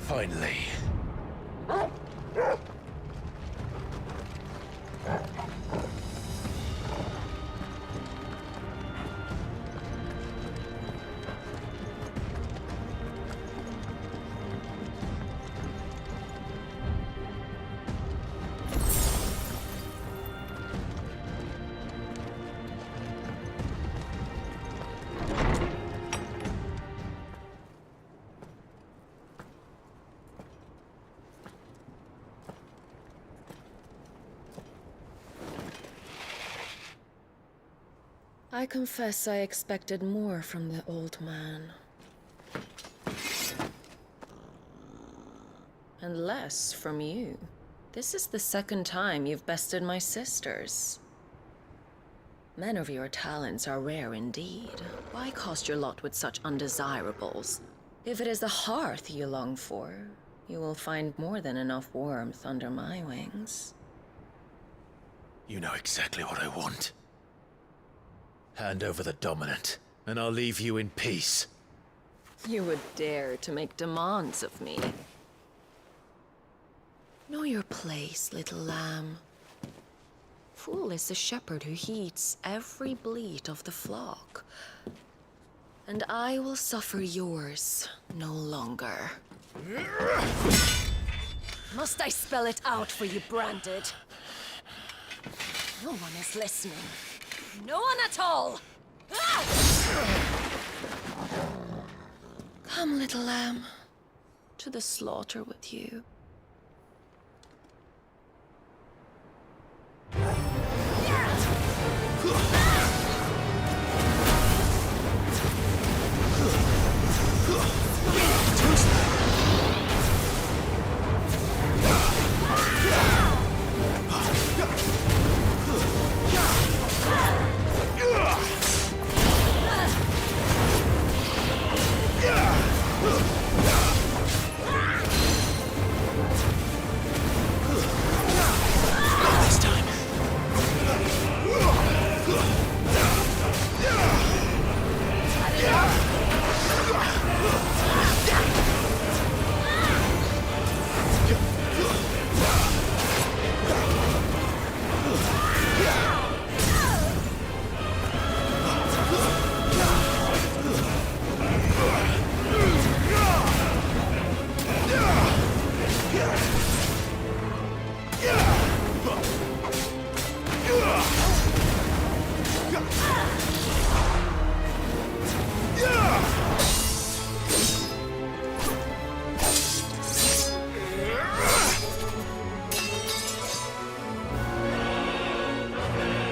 Finally. I confess I expected more from the old man. And less from you. This is the second time you've bested my sisters. Men of your talents are rare indeed. Why cast your lot with such undesirables? If it is the hearth you long for, you will find more than enough warmth under my wings. You know exactly what I want. Hand over the dominant, and I'll leave you in peace. You would dare to make demands of me. Know your place, little lamb. Fool is the shepherd who heeds every bleat of the flock. And I will suffer yours no longer. Must I spell it out for you, Branded? No one is listening. No one at all! Come, little lamb, to the slaughter with you.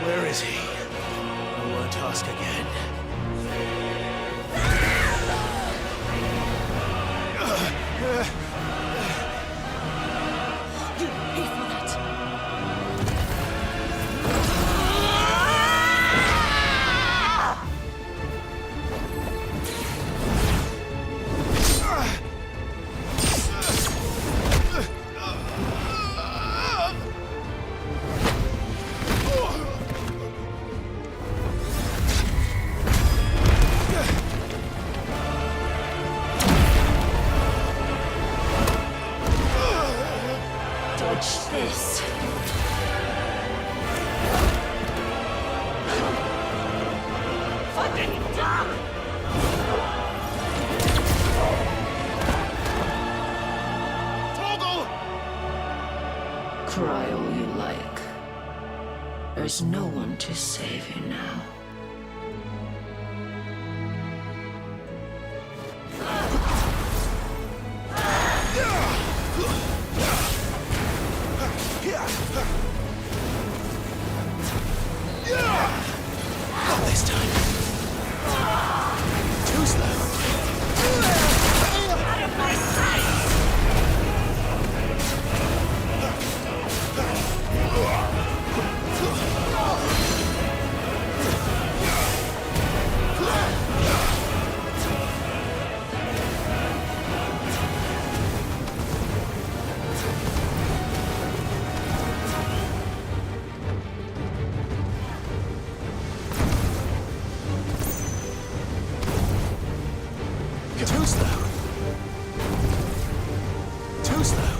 Where is he? I won't ask again. You pay for that. Dodge this. Fucking dog! Cry all you like. There's no one to save you now. Not this time. Too slow. Out of my sight! Too slow. Too slow.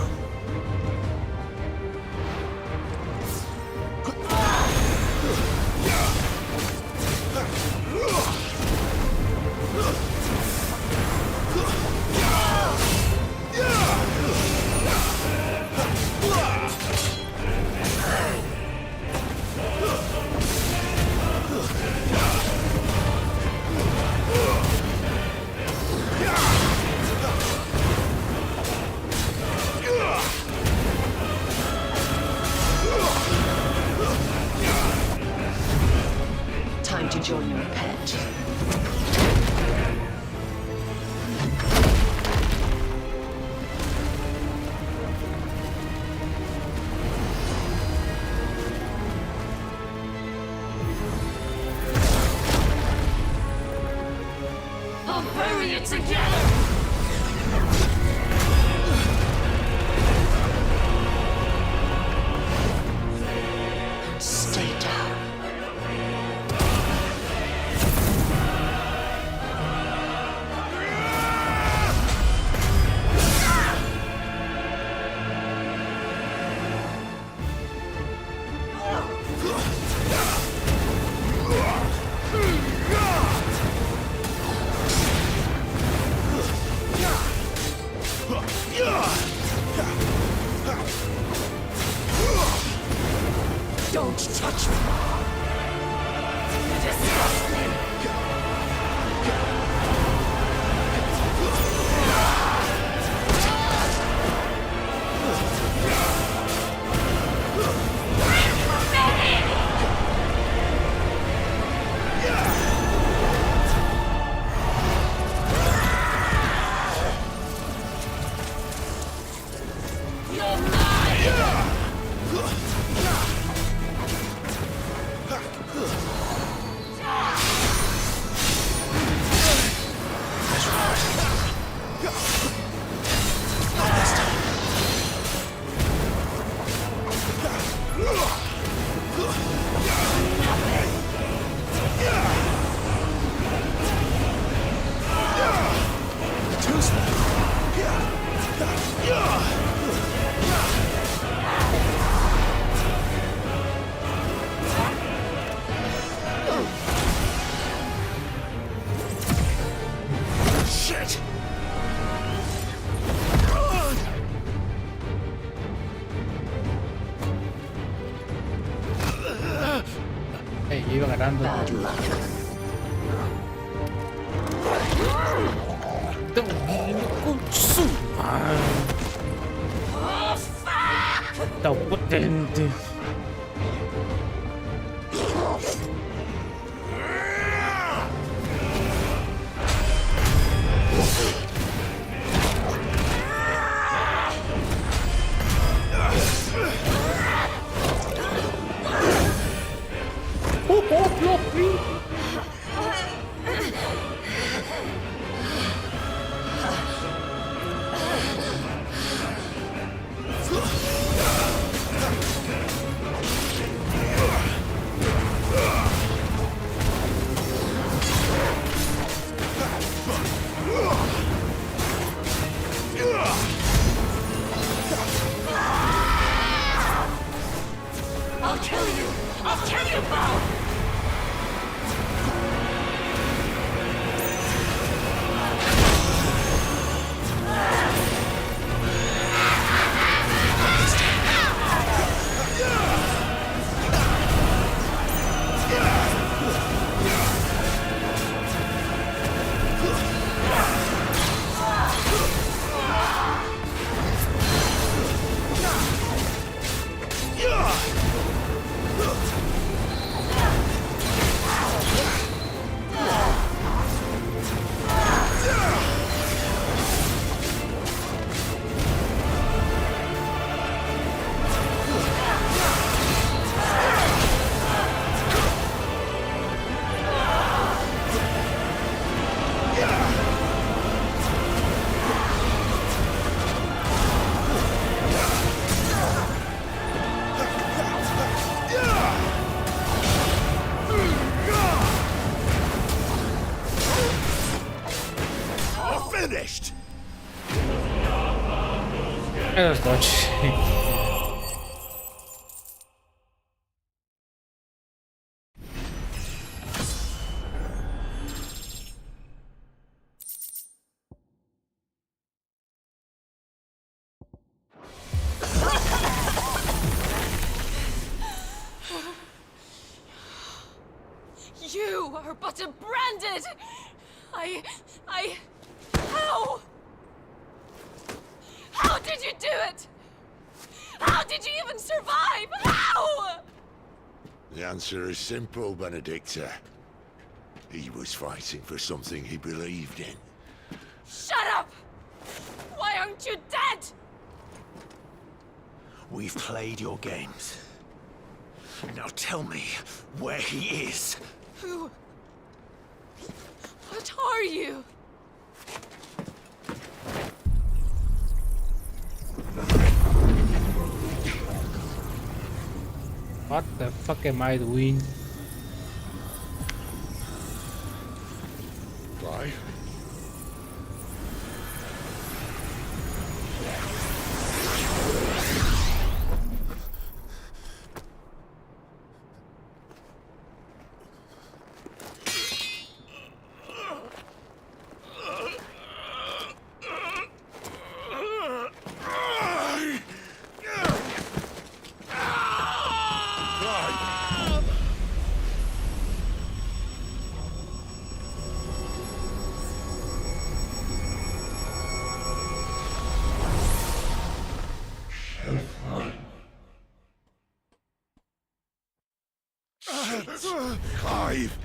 We'll bury it together! Stay down. Don't touch me! You disgust me! You're mine! Shit! Hey, yo iba ganando. Está potente. I'll kill you! I'll kill you both! Finished! Buenas noches. You are but a branded! How? How did you do it? How did you even survive? How? The answer is simple, Benedicta. He was fighting for something he believed in. Shut up! Why aren't you dead? We've played your games. Now tell me where he is. Who? What are you? What the fuck am I doing? Clive? Clive!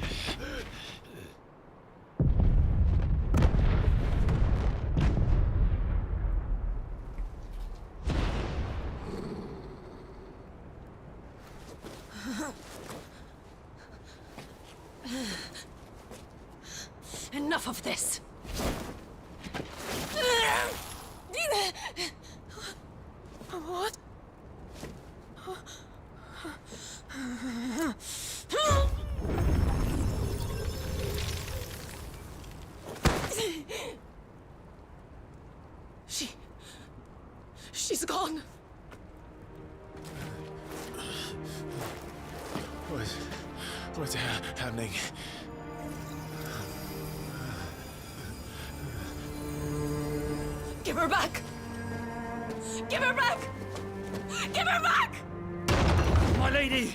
Enough of this. What? She's gone. What's happening? Give her back! Give her back! Give her back! My lady!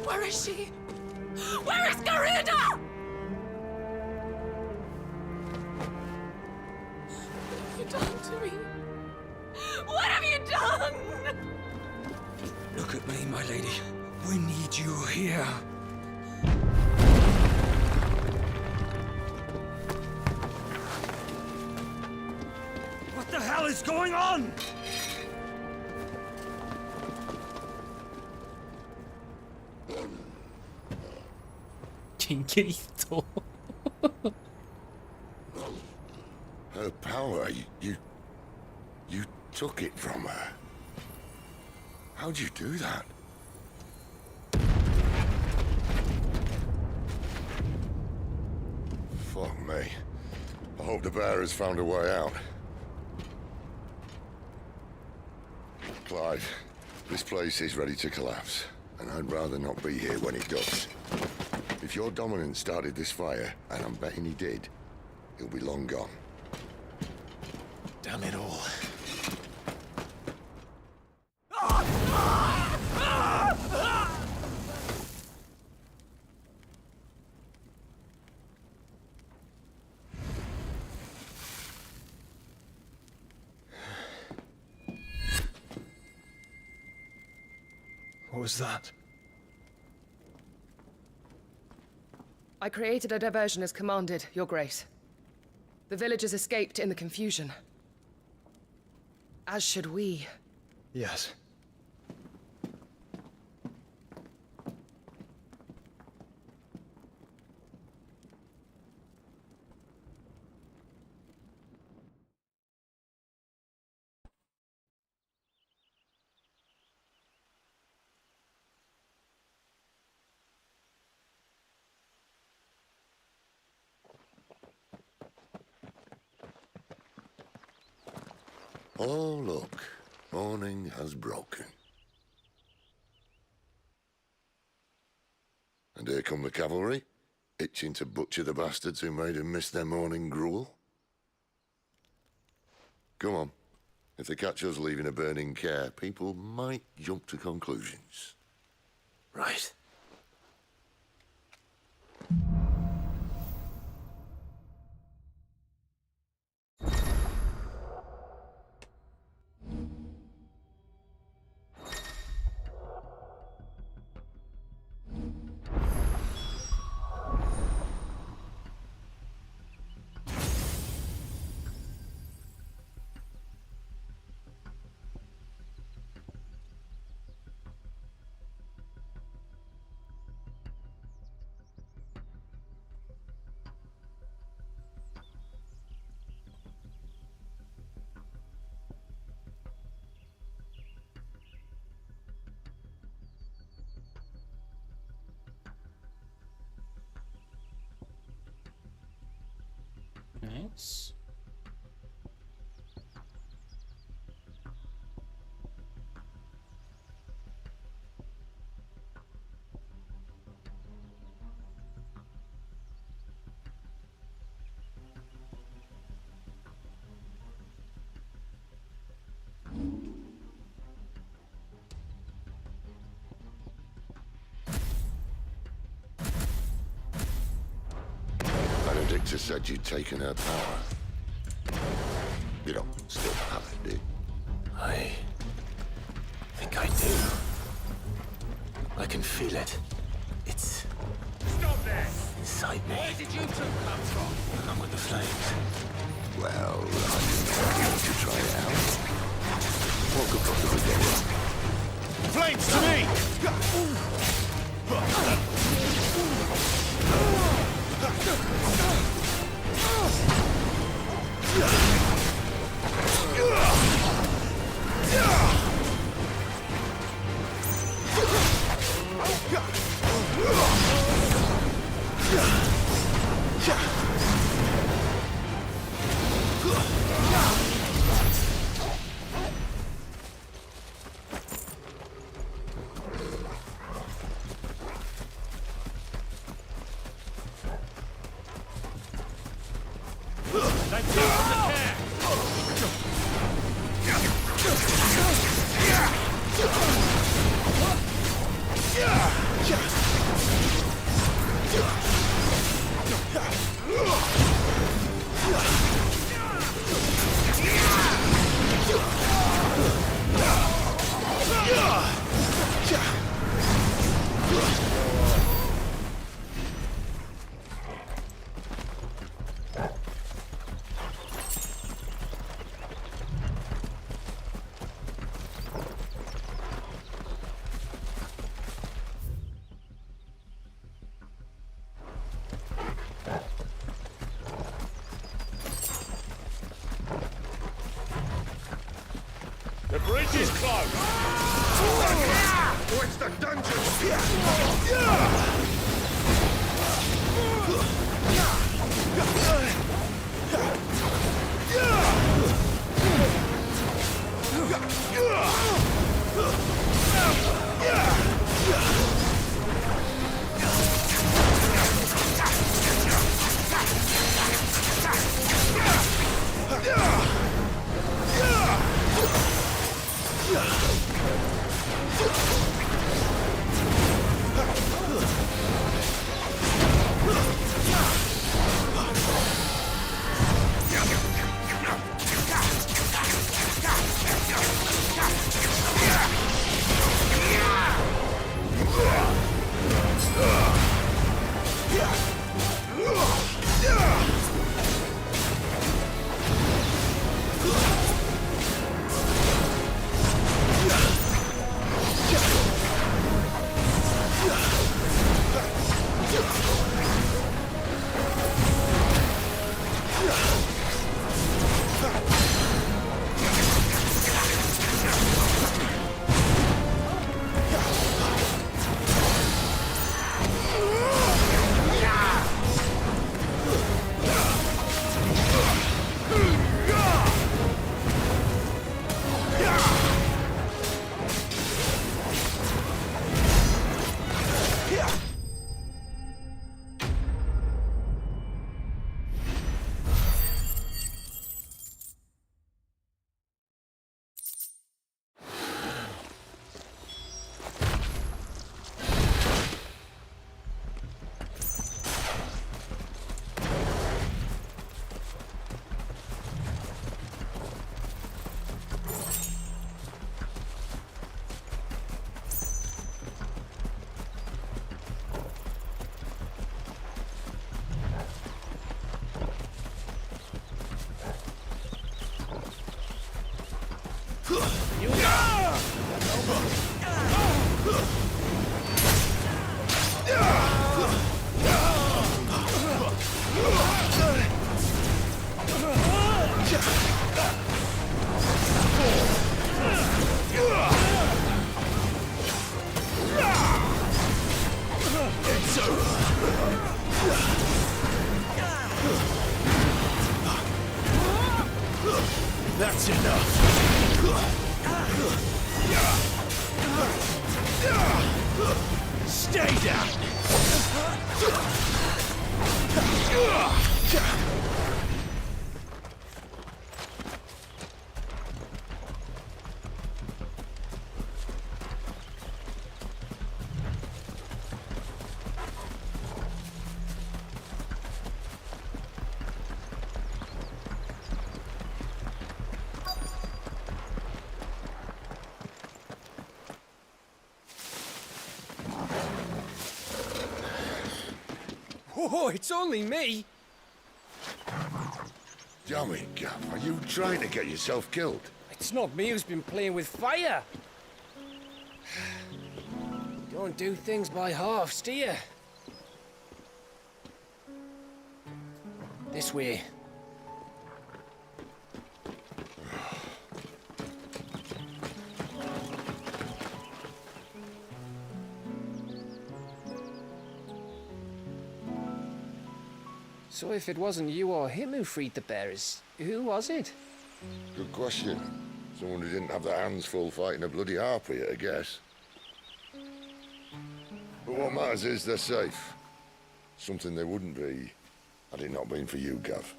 Where is she? Where is Garuda? What have you done to me? What have you done? Look at me, my lady. We need you here. What the hell is going on? ¿Quién Cristo? Her power, you took it from her. How'd you do that? Fuck me. I hope the bear has found a way out. Clive, this place is ready to collapse, and I'd rather not be here when it does. If your dominant started this fire, and I'm betting he did, he'll be long gone. Damn it all. What was that? I created a diversion as commanded, Your Grace. The villagers escaped in the confusion. As should we. Yes. Oh, look. Morning has broken. And here come the cavalry, itching to butcher the bastards who made them miss their morning gruel. Come on. If they catch us leaving a burning care, people might jump to conclusions. Right. Vamos. Benedicta said you'd taken her power. You don't still have it, do you? I think I do. I can feel it. It's inside me. Where did you two come from? I'm with the flames. Well, I didn't want you to try it out. What could possibly go wrong? Flames to me! The bridge is closed! Towards the Oh, it's only me. Damn it, Gav. Are you trying to get yourself killed? It's not me who's been playing with fire. Don't do things by halves, do you? This way. So if it wasn't you or him who freed the bearers, who was it? Good question. Someone who didn't have their hands full fighting a bloody harpy, I guess. But what matters is they're safe. Something they wouldn't be had it not been for you, Gav.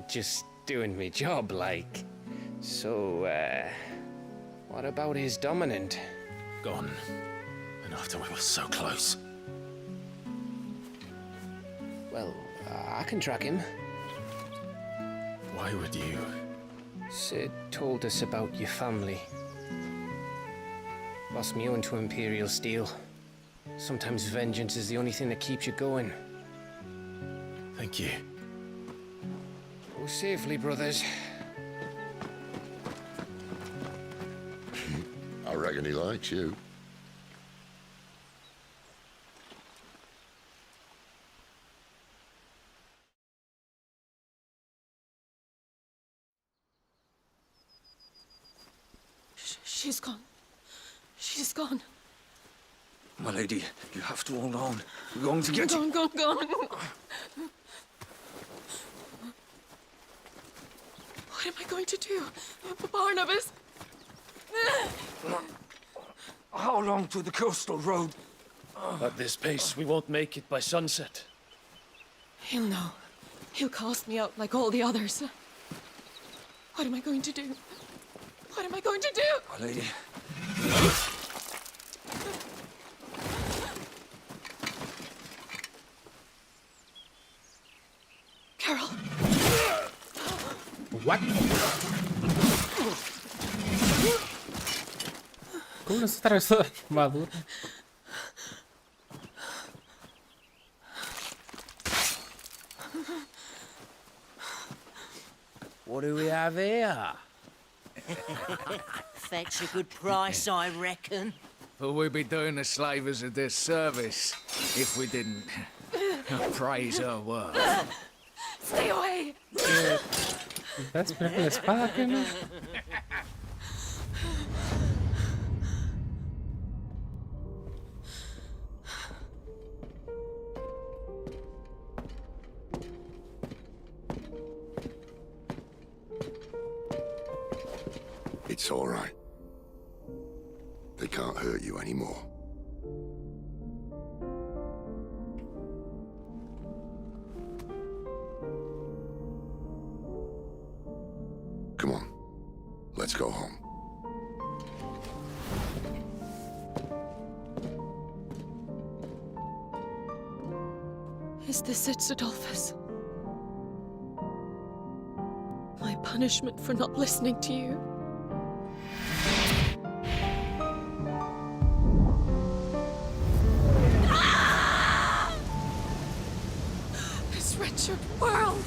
Just doing me job, like. So, what about his dominant? Gone. And after we were so close. Well, I can track him. Why would you? Sid told us about your family. Lost me own to Imperial Steel. Sometimes vengeance is the only thing that keeps you going. Thank you. Go safely, brothers. I reckon he likes you. She's gone. She's gone. My lady, you have to hold on. We're going to get Gone, gone, gone. What am I going to do? Barnabas? How long to the coastal road? At this pace, we won't make it by sunset. He'll know. He'll cast me out like all the others. What am I going to do? What am I going to do? My lady. Carol. What? ¿Cómo nos atravesó la armadura? What do we have here? Fetch a good price, I reckon. But we'd be doing the slavers a disservice if we didn't praise her work. Stay away! ¿Estás esperando la espada, que no? It's all right. They can't hurt you anymore. Come on. Let's go home. Is this it, Adolphus? My punishment for not listening to you? This wretched world!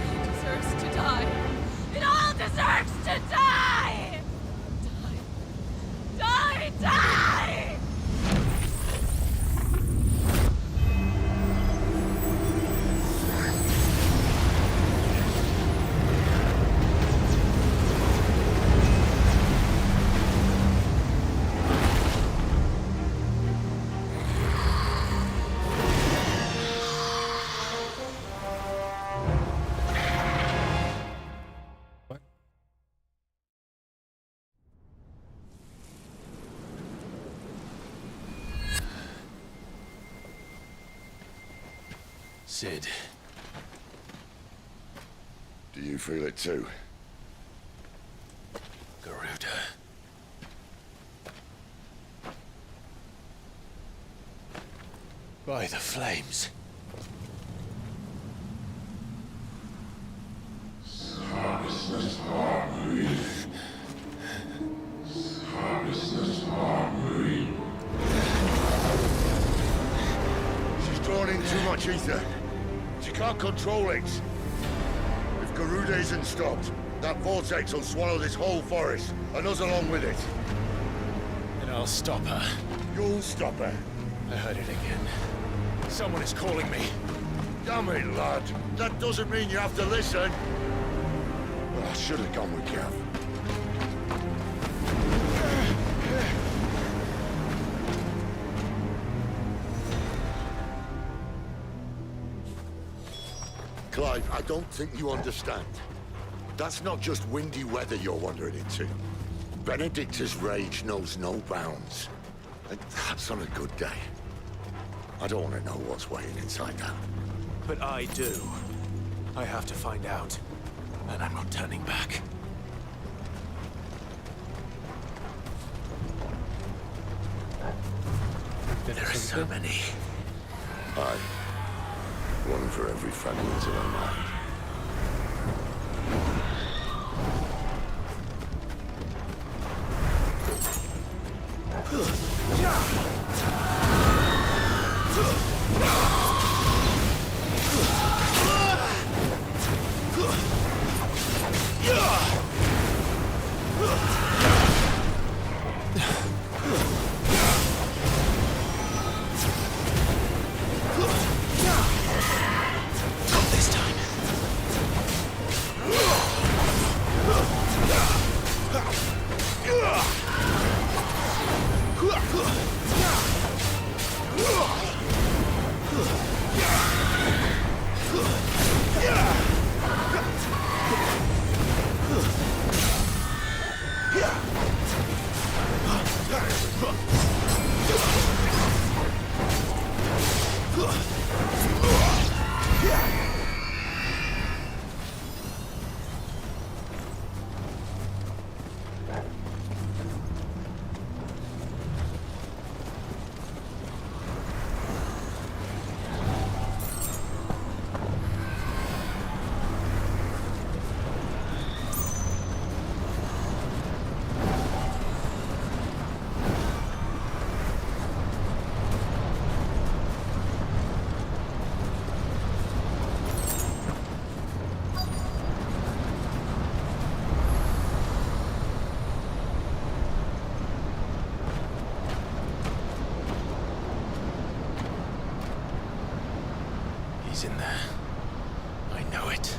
It deserves to die. It all deserves to die! Die! Die! Die! Sid. Do you feel it too? Garuda. By the flames. She's drawn in too much ether. She can't control it. If Garuda isn't stopped, that vortex will swallow this whole forest, and us along with it. And I'll stop her. You'll stop her. I heard it again. Someone is calling me. Damn it, lad. That doesn't mean you have to listen. Well, I should have gone with Gav. Clive, I don't think you understand. That's not just windy weather you're wandering into. Benedicta's rage knows no bounds. And that's on a good day. I don't want to know what's waiting inside that. But I do. I have to find out. And I'm not turning back. There are so many. Aye. One for every fragment of our mind. He's in there. I know it.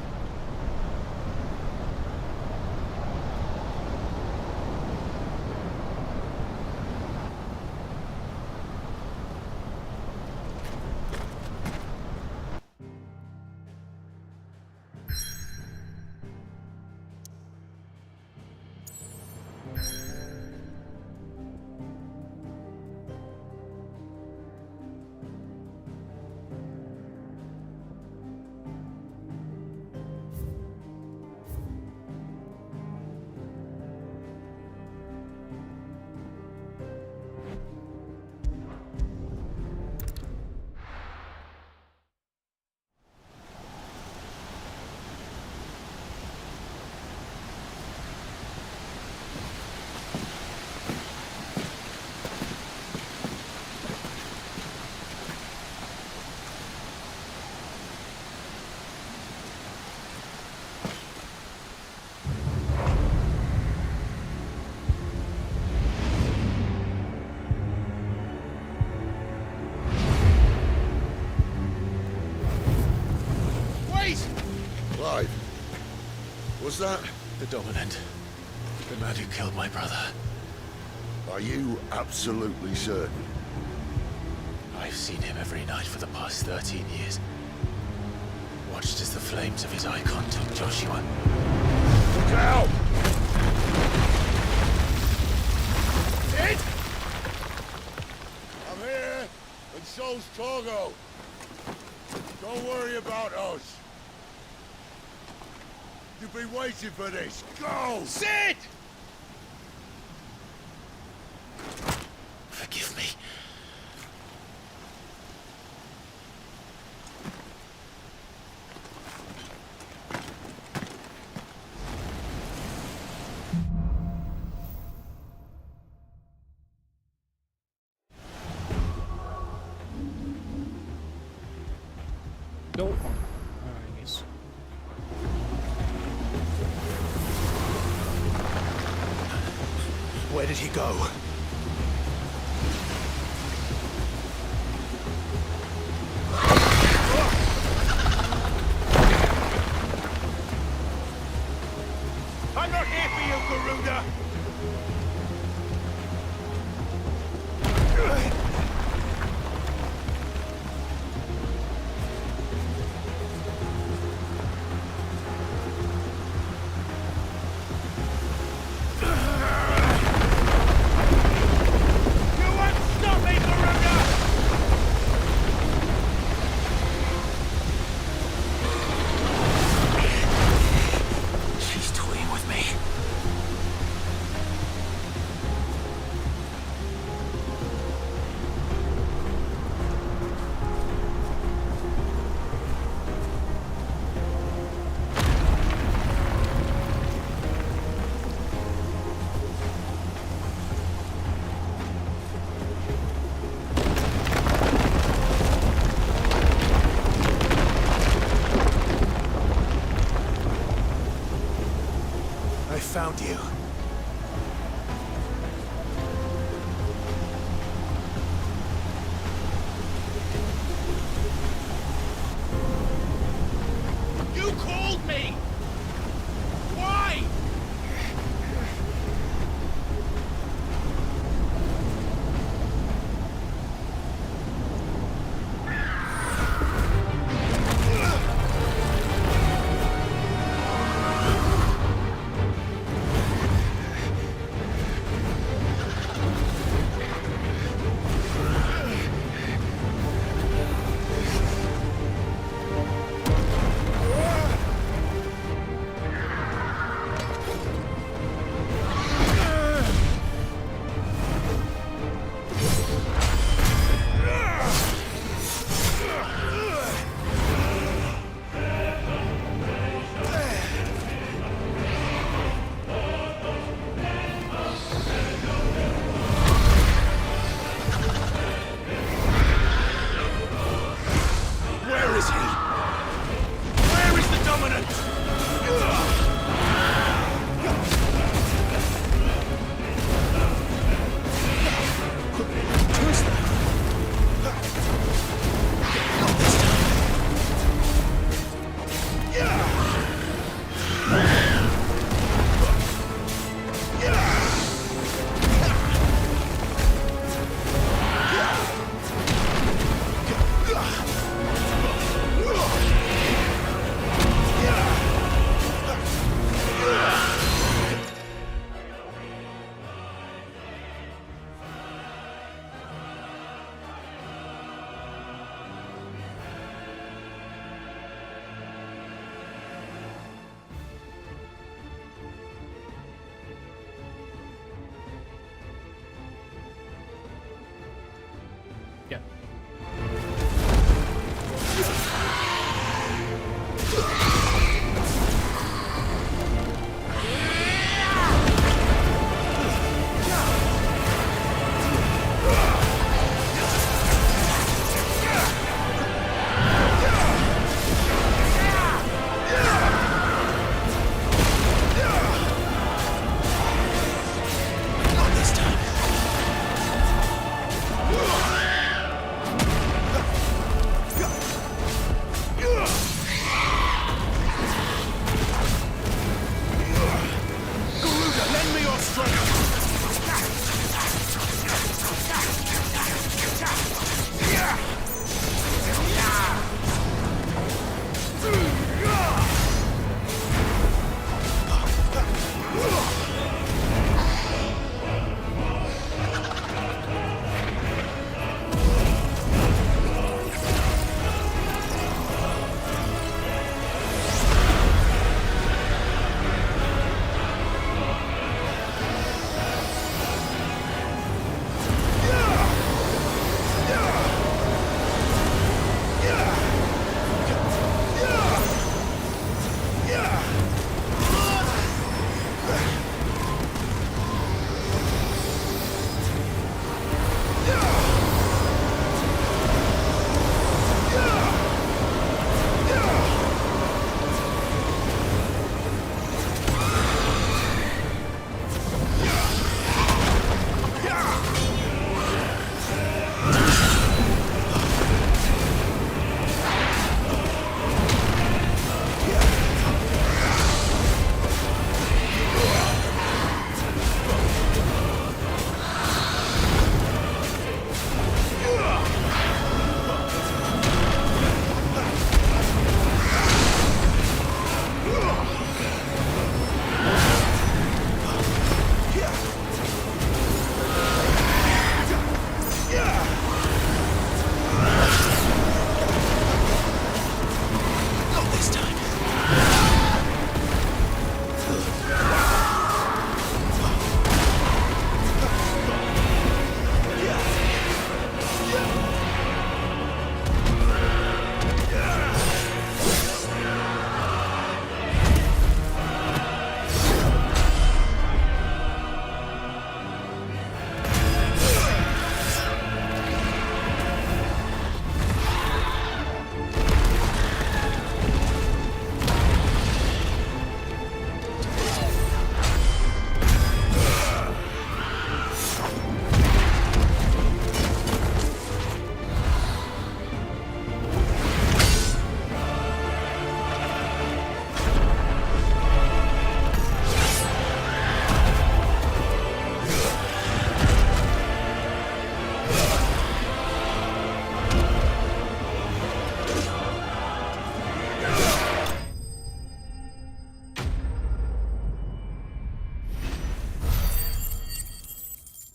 Clive, was that? The Dominant. The man who killed my brother. Are you absolutely certain? I've seen him every night for the past 13 years. Watched as the flames of his icon took Joshua. Look out! Sid! I'm here, and so's Torgo. Go Don't worry about us. You've been waiting for this. Go! Sid! Forgive me. No. I guess. Where did he go? I'm not here for you, Garuda! You won't stop me, Garuda! She's toying with me. I found you. You called me! Why? Where is he? Where is the dominant?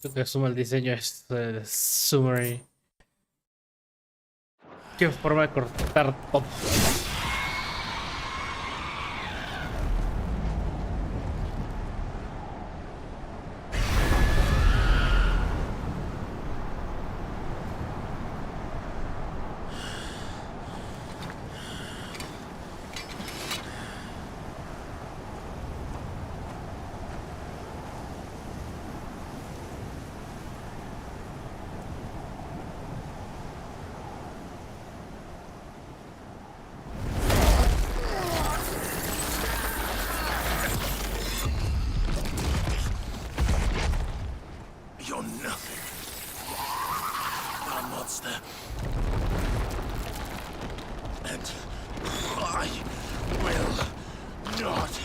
Lo que suma el diseño es summary. Qué forma de cortar todo. You're nothing. A monster. And I will not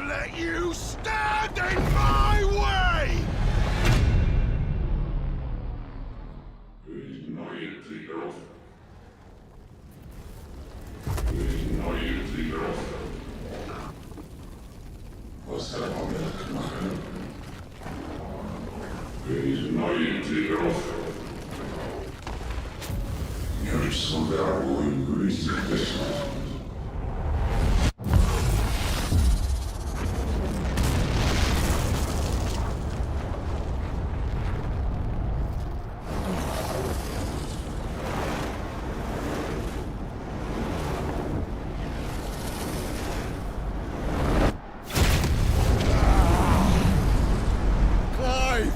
let you stand in my way! Clive!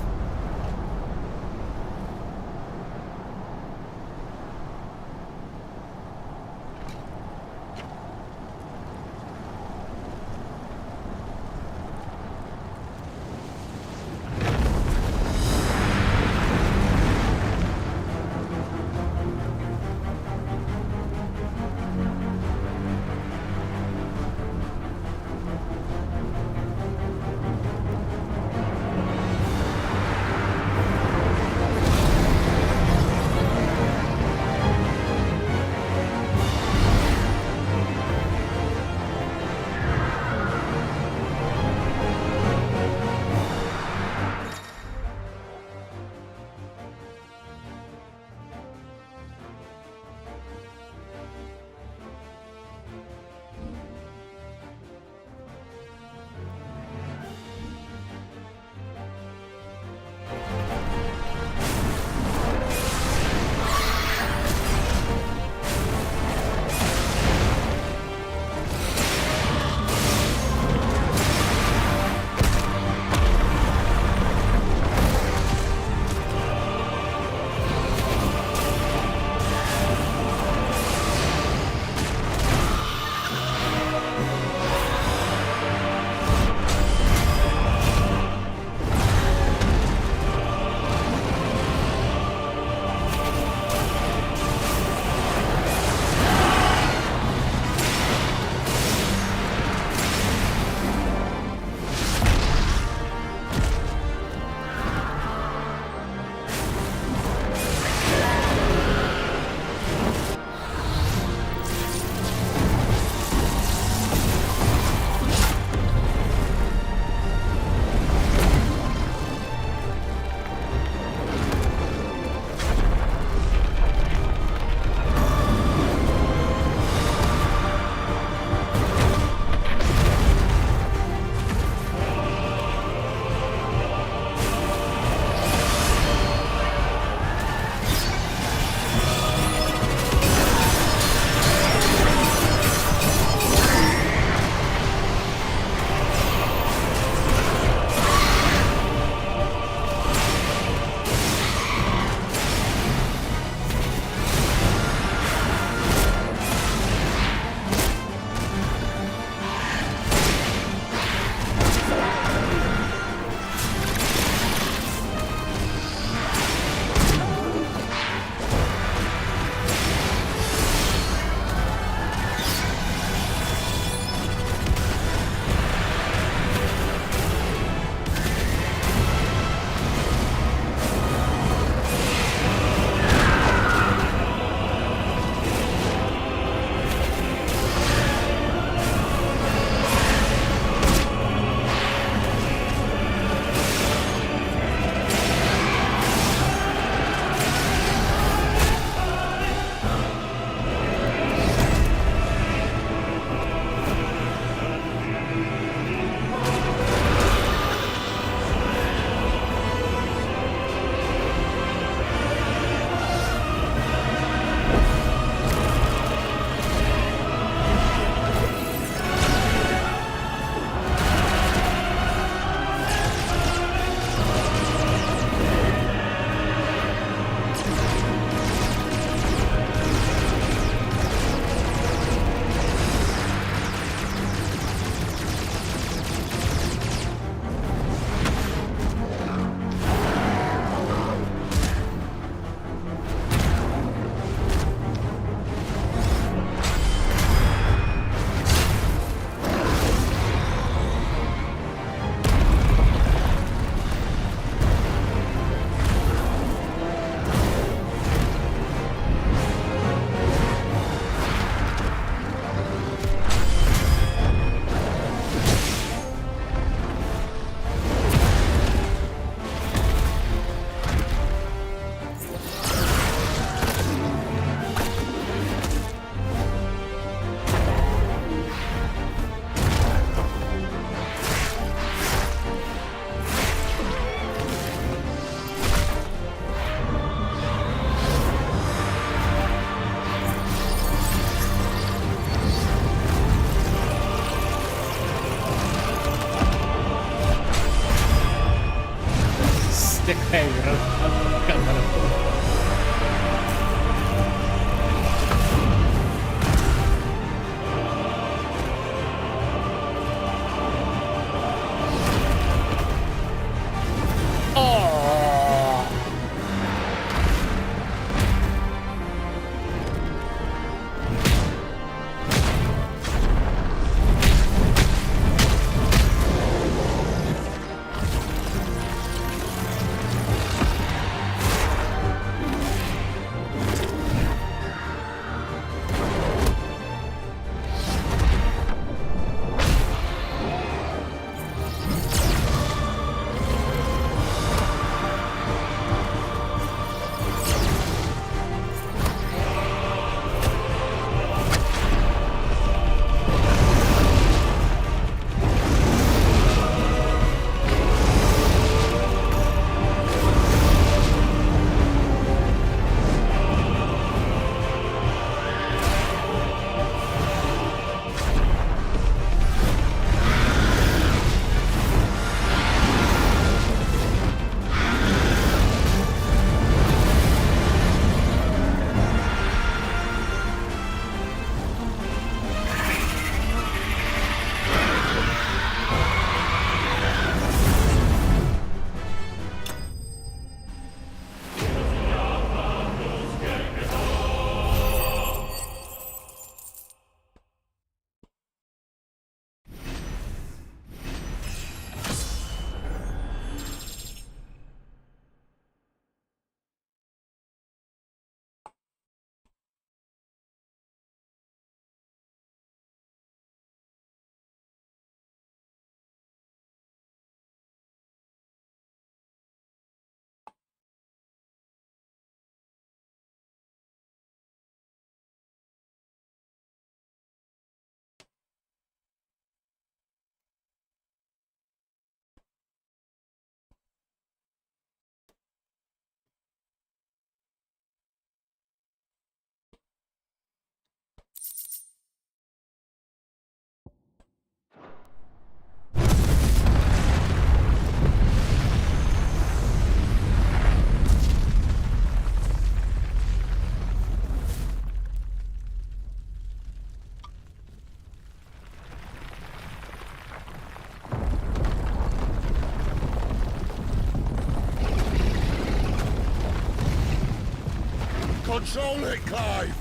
Control it, Clive!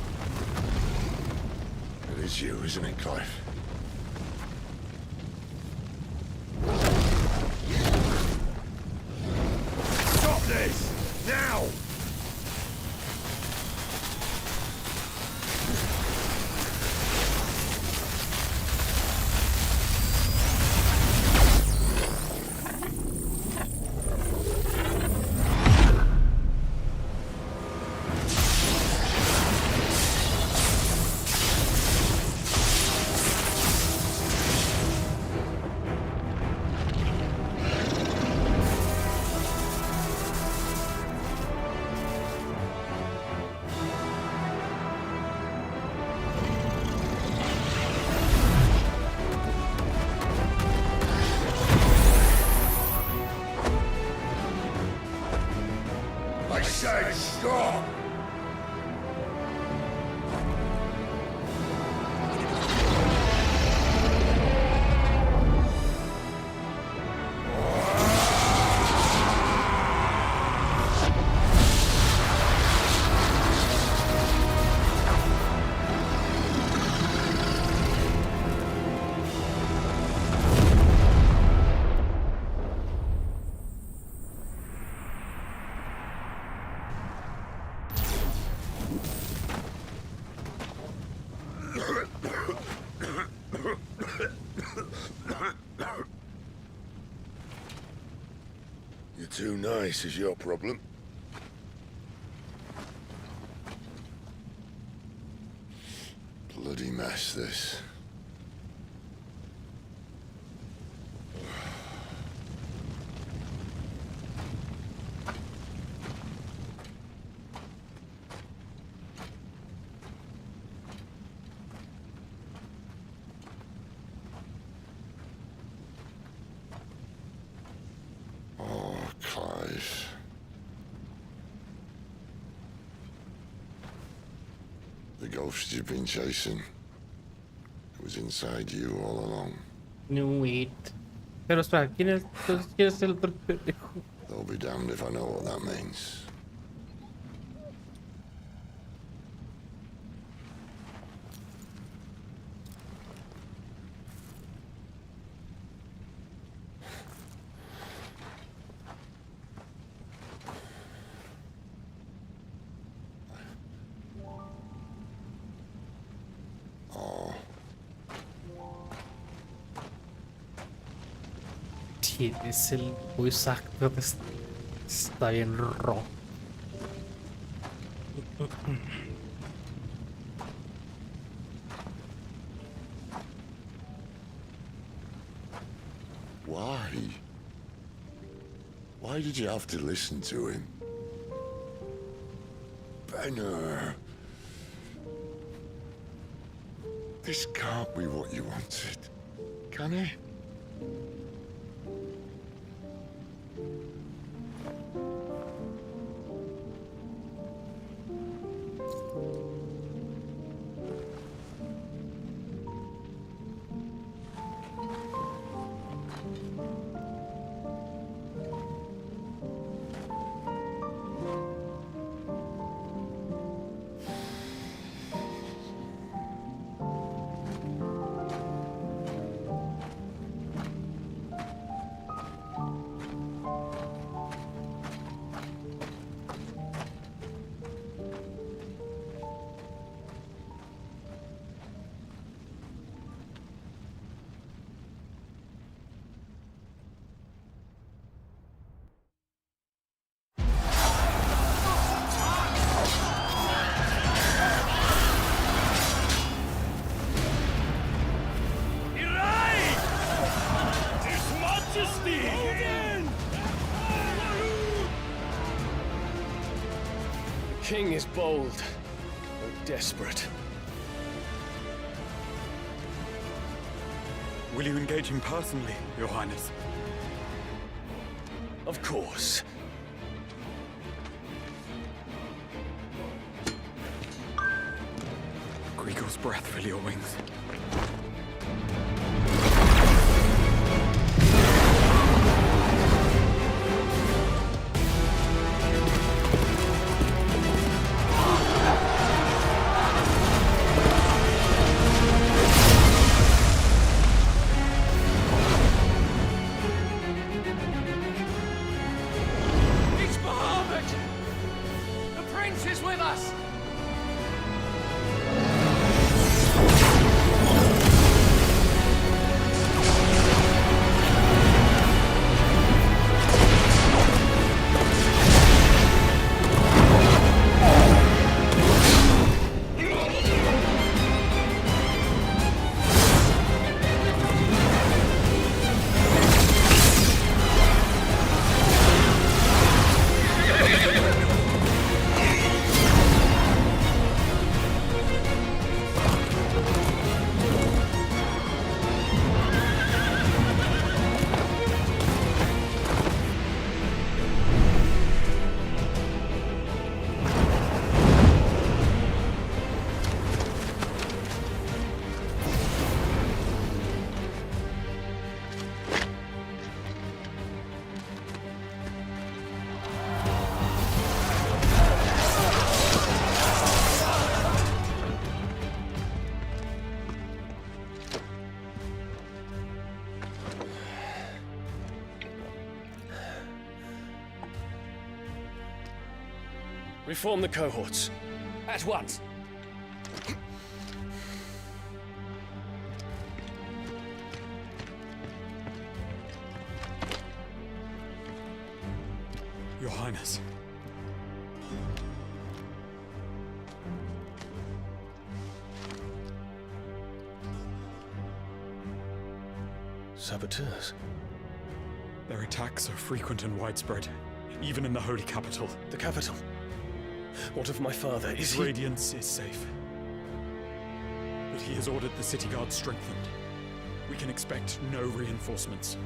It is you, isn't it, Clive? Stop this! Now! I said stop! You're too nice is your problem. Bloody mess, this. Oh, Clive. The ghost you've been chasing was inside you all along. No, wait. Pero espera, ¿quién es el otro pendejo? They'll be damned if I know what that means. Es el voice actor, está bien roto. Why? Why did you have to listen to him? Benner. This can't be what you wanted, can it? The king is bold and desperate. Will you engage him personally, Your Highness? Of course. Grigor's breath fill your wings. Reform the cohorts. At once. Your Highness. Saboteurs? Their attacks are frequent and widespread, even in the Holy Capital. The capital? What of my father? Is he... Radiance is safe. But he has ordered the city guard strengthened. We can expect no reinforcements.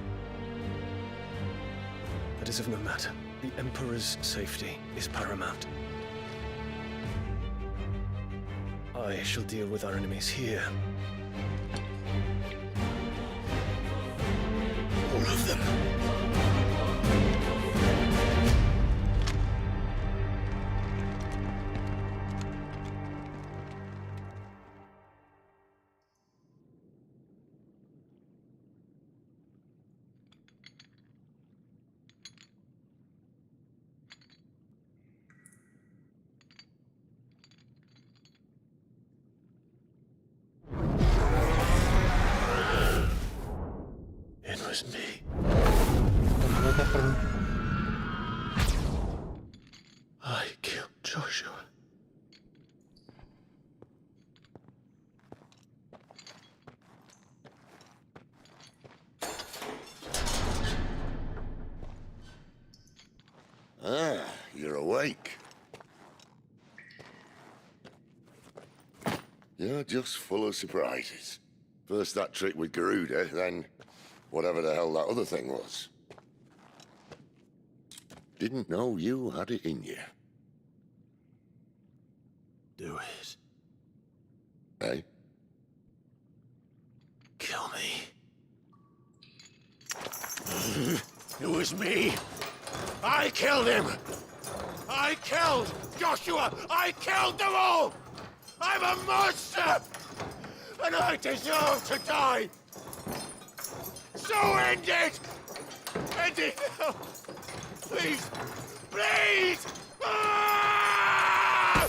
That is of no matter. The Emperor's safety is paramount. I shall deal with our enemies here. All of them. It was me. I killed Joshua. Ah, you're awake. You're just full of surprises. First that trick with Garuda, then whatever the hell that other thing was. Didn't know you had it in you. Do it. Eh? Kill me. It was me. I killed him. I killed Joshua. I killed them all. I'm a monster. And I deserve to die. So end it. End it now. Please. Please. Ah!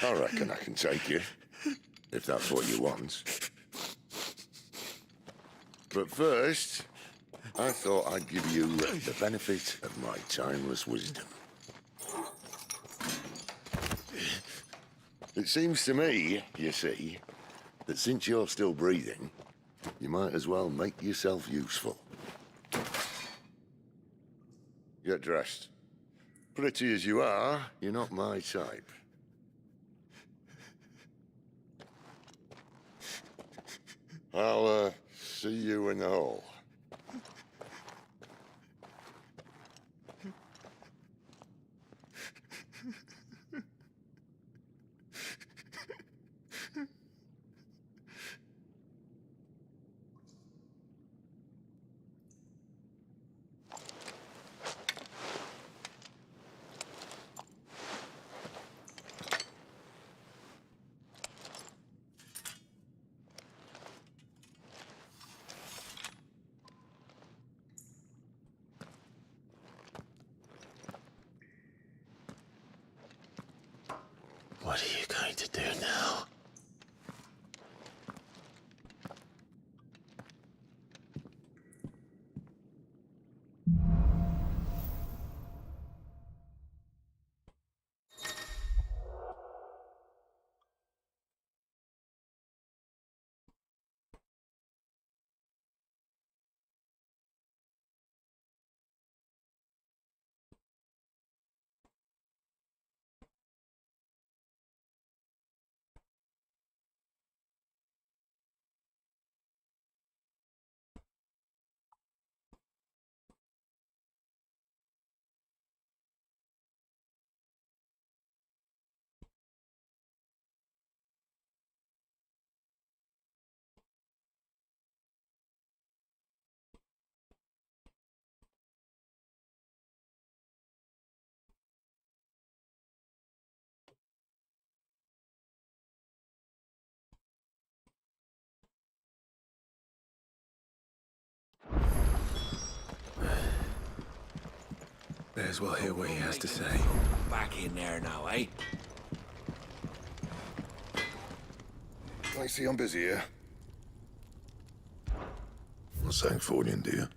I reckon I can take you, if that's what you want. But first, I thought I'd give you the benefit of my timeless wisdom. It seems to me, you see, that since you're still breathing, you might as well make yourself useful. Get dressed. Pretty as you are, you're not my type. I'll, see you in the hall. What are you going to do now? May as well hear what he has to say. Back in there now, eh? I see I'm busy here. Well, Sancfordian, do you?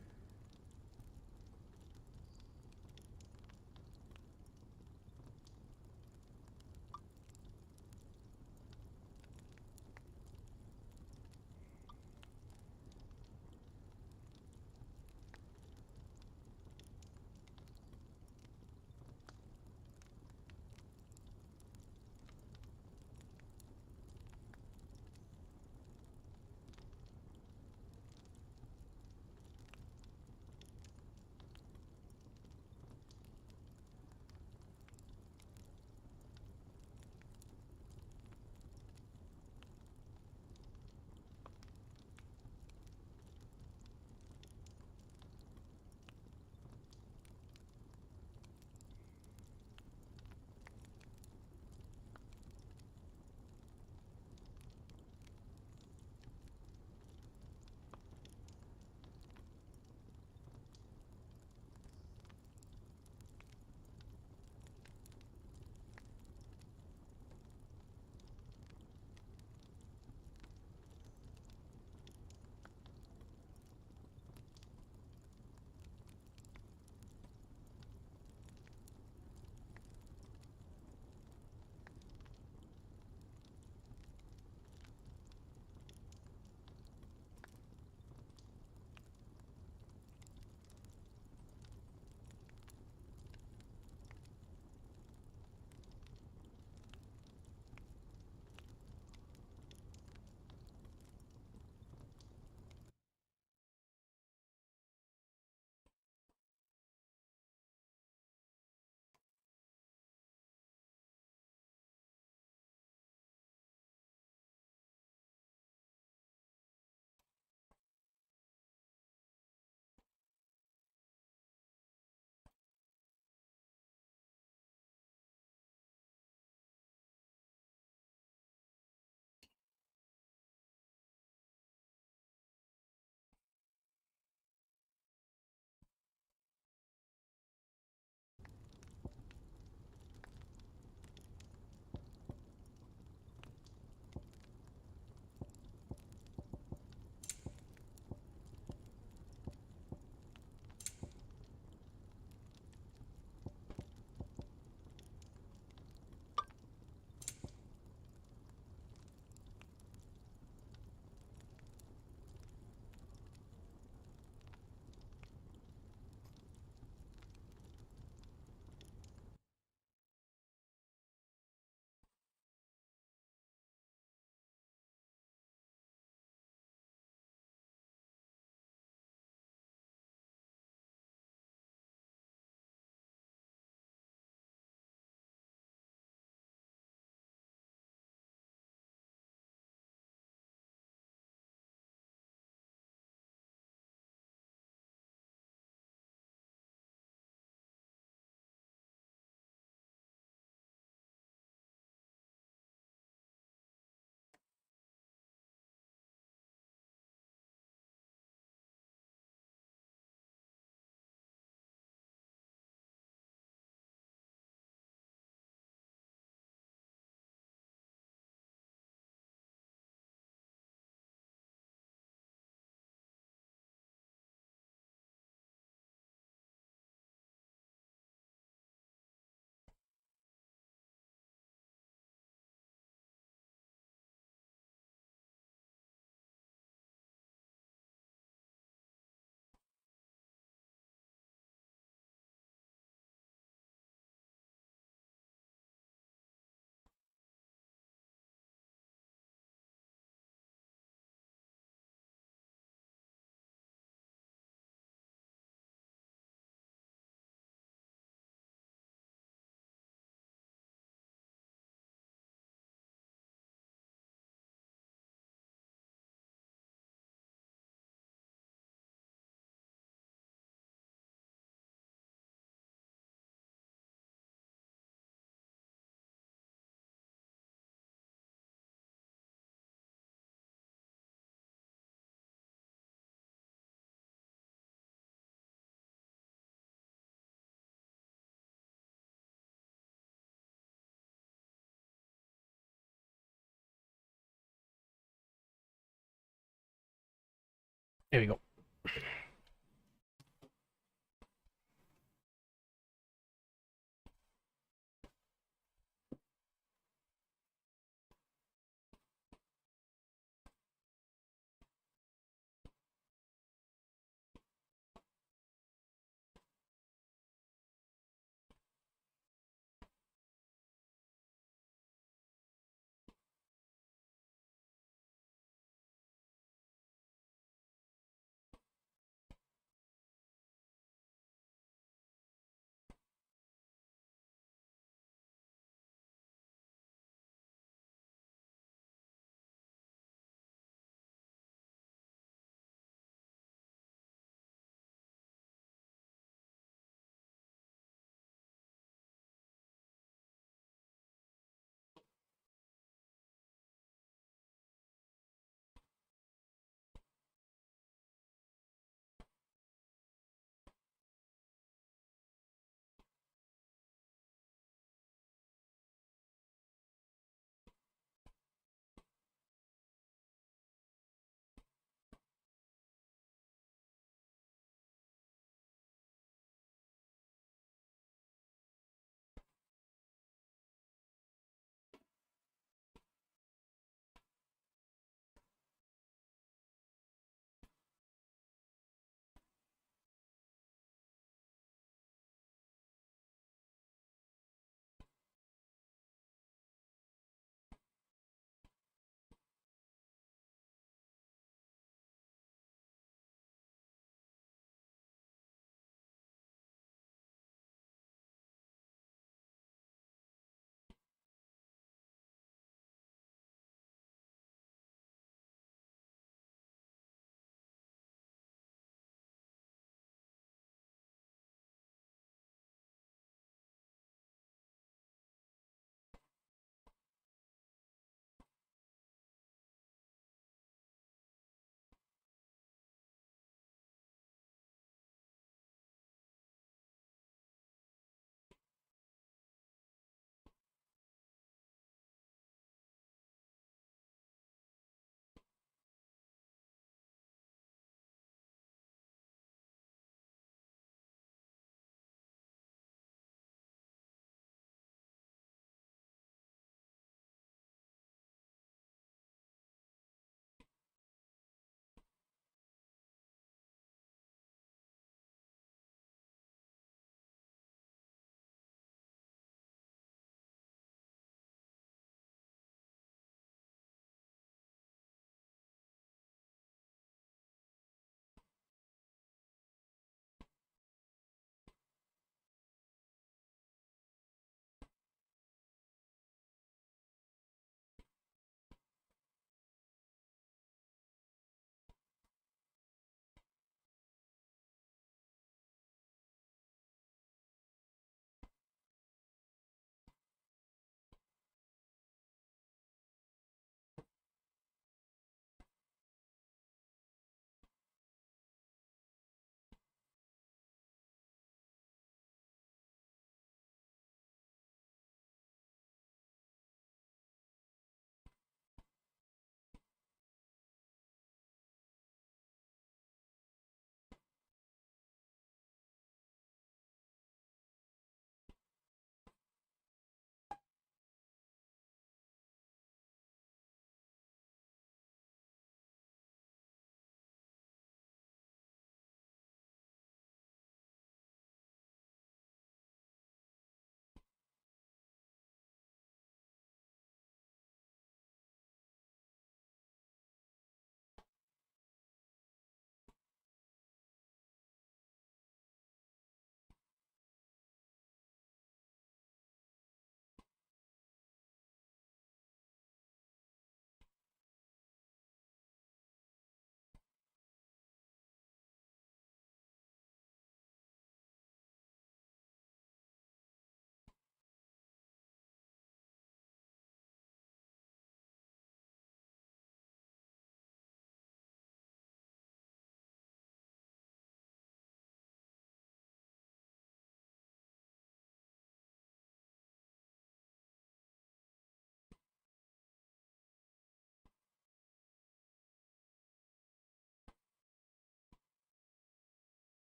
There we go.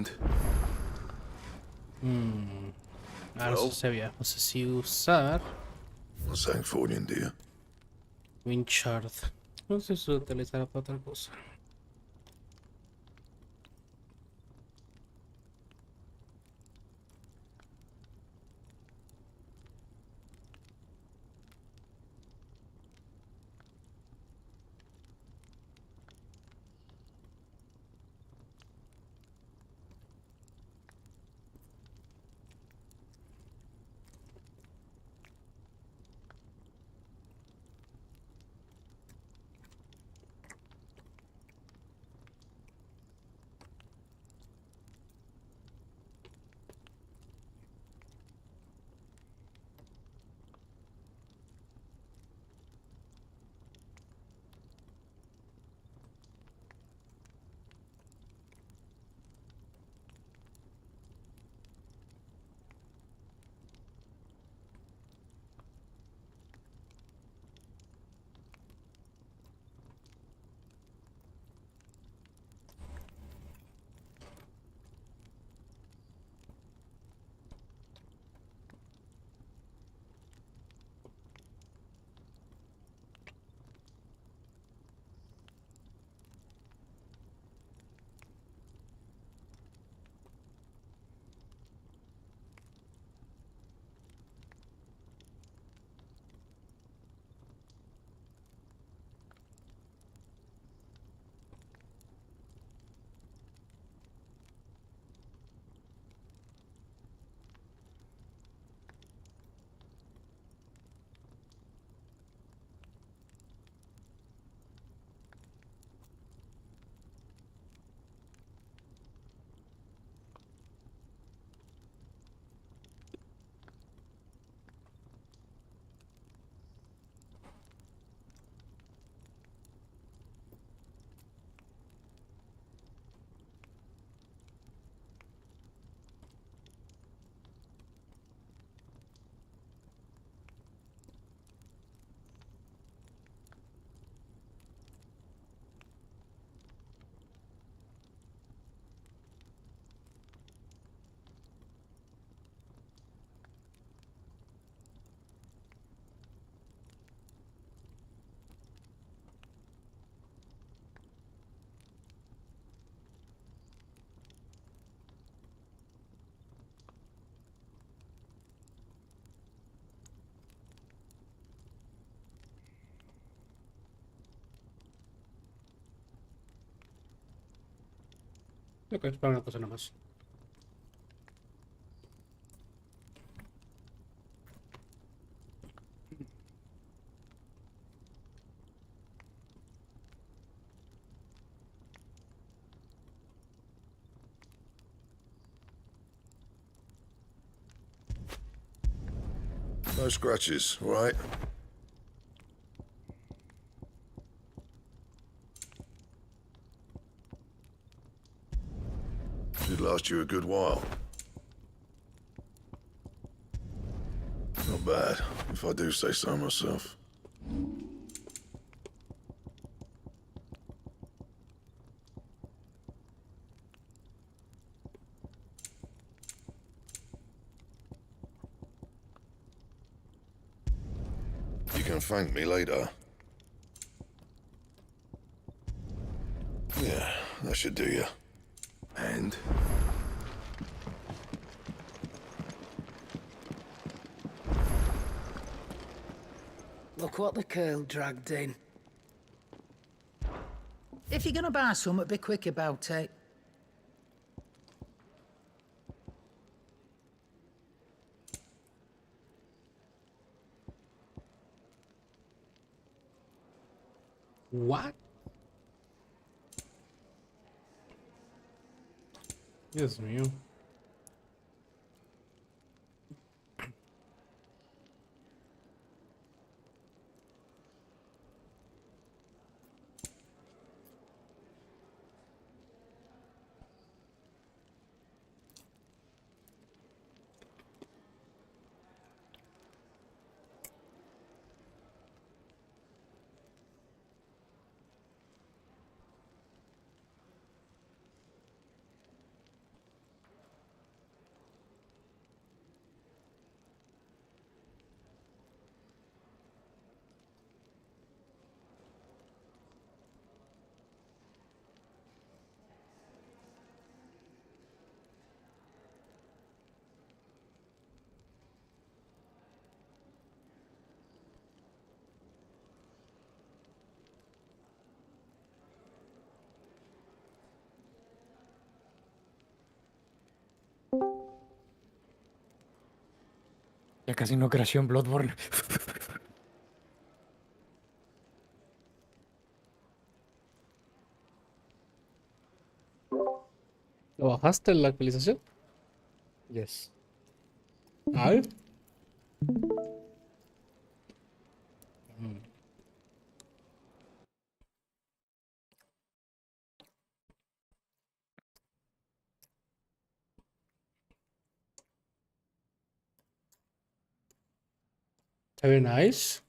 And? Ahora no sé, ya. No sé si usar What's Sanktfordian, dear? Winchard. No sé si utilizará para otra cosa. Ok, es para una cosa nada más. No scratches, all right? Should last you a good while. Not bad, if I do say so myself. You can thank me later. Yeah, that should do you. And? Look what the curl dragged in. If you're gonna buy something, be quick about it. What? Dios mío. Ya casi no creció en Bloodborne. ¿Lo bajaste en la actualización? Yes. A ver. Very nice.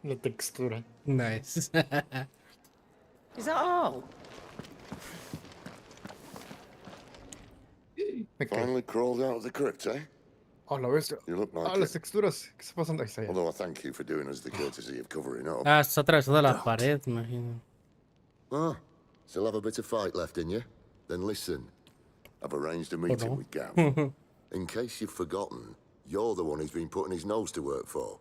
La textura. Nice. Is that all? Finally crawled out of the crypt, eh? Oh, la bestia. You look like Las it. texturas. ¿Qué está pasando? Ahí está. Although I thank you for doing us the courtesy of covering up. Ah, está atravesando la pared, imagino. Ah, still have a bit of fight left in you? Then listen. I've arranged a meeting with Gav. In case you've forgotten, you're the one he's been putting his nose to work for.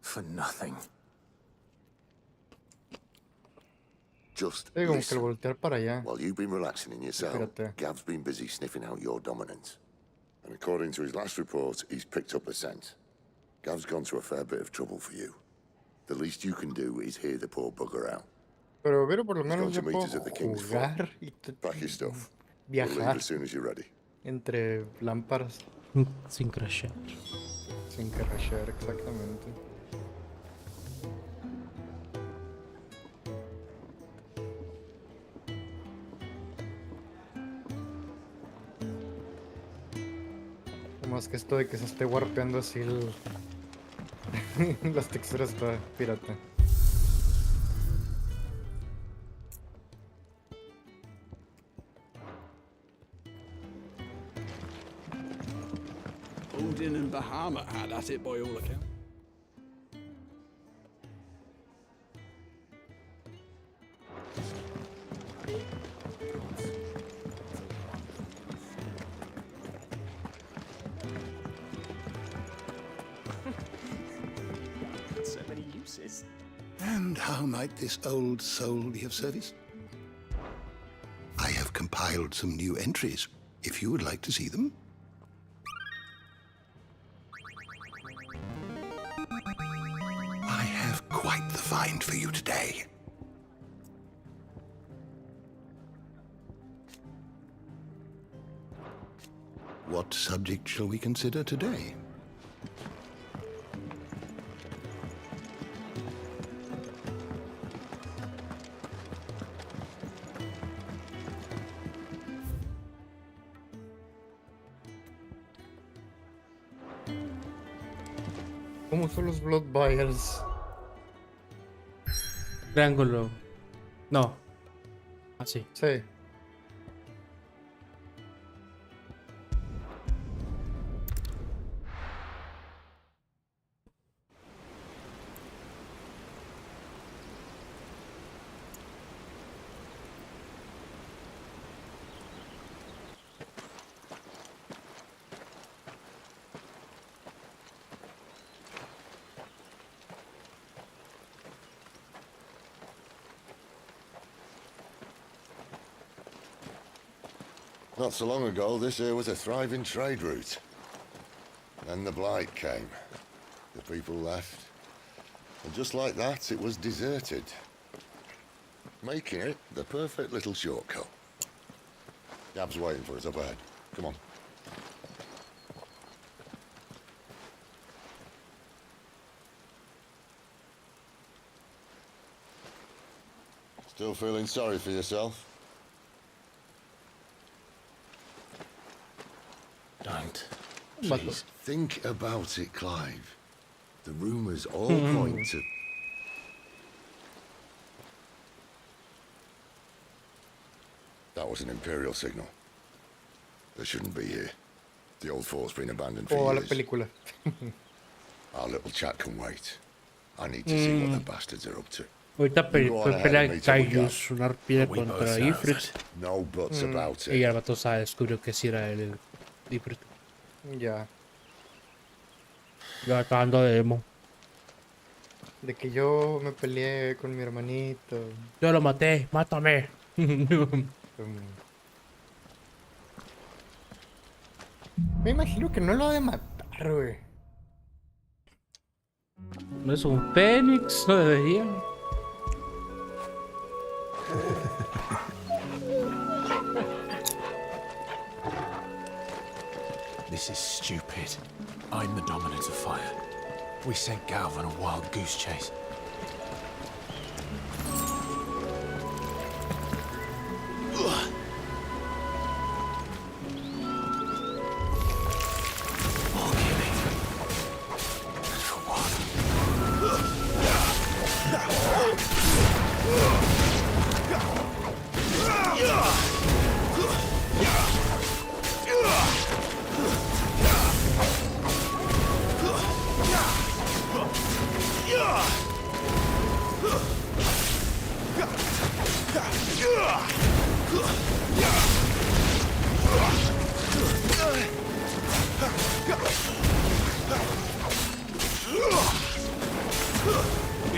For nothing. Just Como que el listen. voltear para allá. While you've been relaxing in your cell, Espérate. Gav's been busy sniffing out your dominance. And according to his last report, he's picked up a scent. Gav's gone to a fair bit of trouble for you. The least you can do is hear the poor bugger out. Pero por lo He's gone menos to yo meet puedo us at the King's Fort. jugar y Pack your stuff. We'll leave viajar as soon as you're ready. entre lámparas. Sin crashear. Sin crashear, exactamente. Más que esto de que se esté warpeando así las texturas está pirata. Odin and Bahamut had at it by all accounts. So many uses. And how might this old soul be of service? I have compiled some new entries, if you would like to see them. I have quite the find for you today. What subject shall we consider today? ¿Cómo son los Blood Vials? Triángulo. No. Así. Sí. Not so long ago, this here was a thriving trade route. Then the Blight came. The people left. And just like that, it was deserted. Making it the perfect little shortcut. Gab's waiting for us up ahead. Come on. Still feeling sorry for yourself? Don't. Please. Think about it, Clive. The rumours all point to... That That was an Imperial signal. They shouldn't be here. The old fort's been abandoned for Oh, la years. película. Our little chat can wait. I need to see what the bastards are up to. Ahorita You go on ahead pelea and meet up with Caius, una arpía We contra both know Ifrit. that. No buts about Y it. el vato descubrió que sí era el Ifrit. Ya. Ya está dando de emo. De que yo me peleé con mi hermanito. Yo lo maté, mátame. Me imagino que no lo ha de matar, güey. No es un Fénix, no debería. This is stupid. I'm the dominant of fire. We sent Galv on a wild goose chase.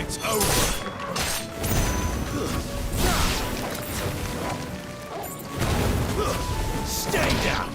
It's over. Stay down.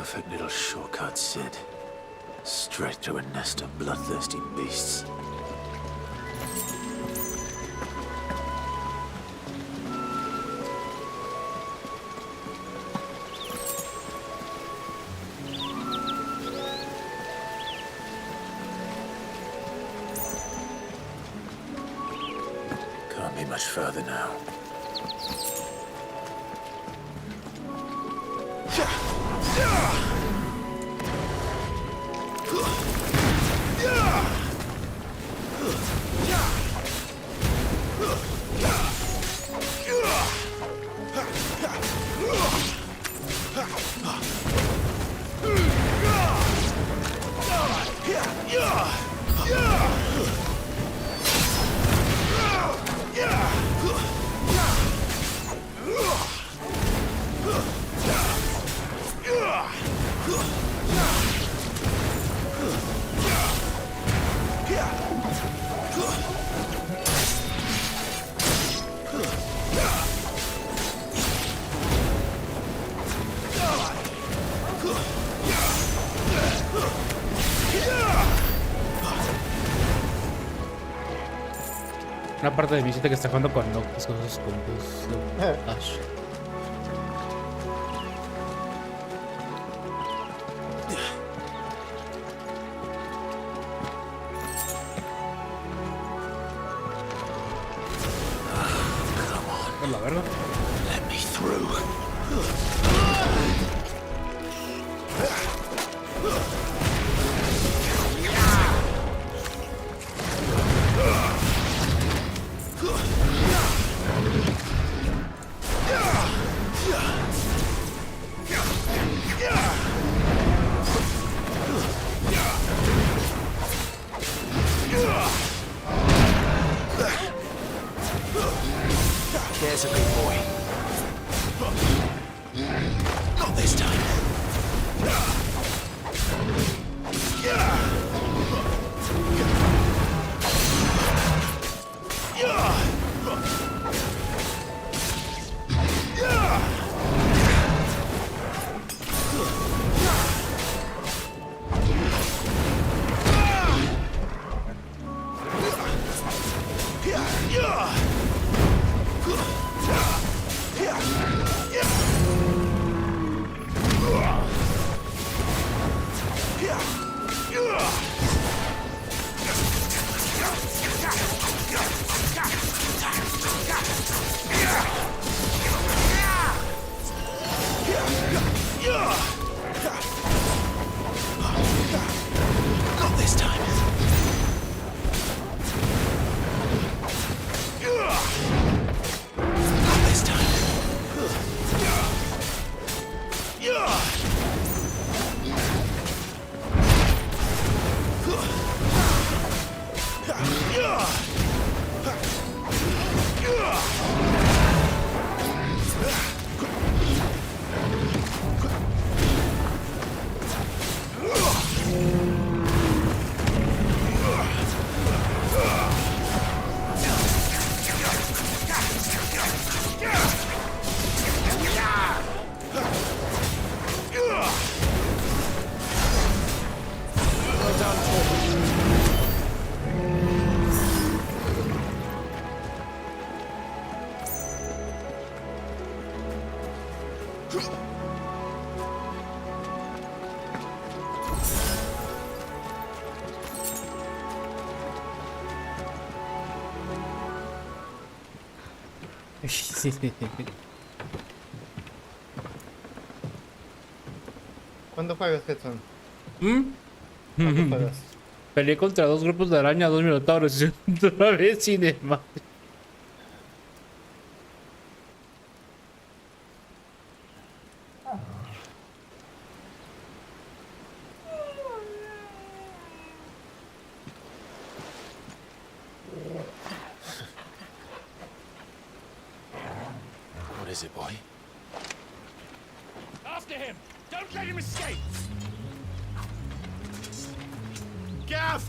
perfect little shortcut, Sid. Straight to a nest of bloodthirsty beasts. Can't be much further now. Una parte de visita que está jugando con Noctis con sus combos. Ash. Por la verga. Let me through. There's a big boy. Not this time. Not this time. Not this time. ¿Cuándo juegas, Jetson? ¿Cuándo juegas? Peleé contra 2 grupos de araña, 2 minotauros y otra vez sin demás. What is it, boy? After him! Don't let him escape! Gav!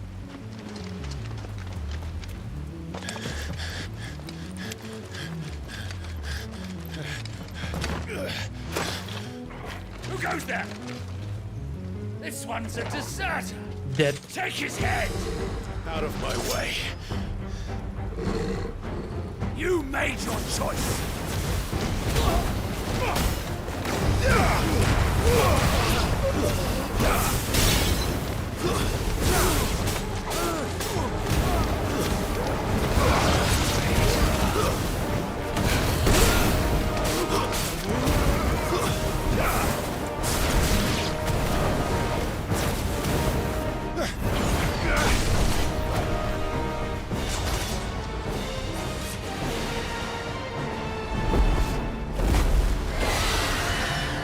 Who goes there? This one's a deserter. Dead. Take his head! Out of my way. You made your choice.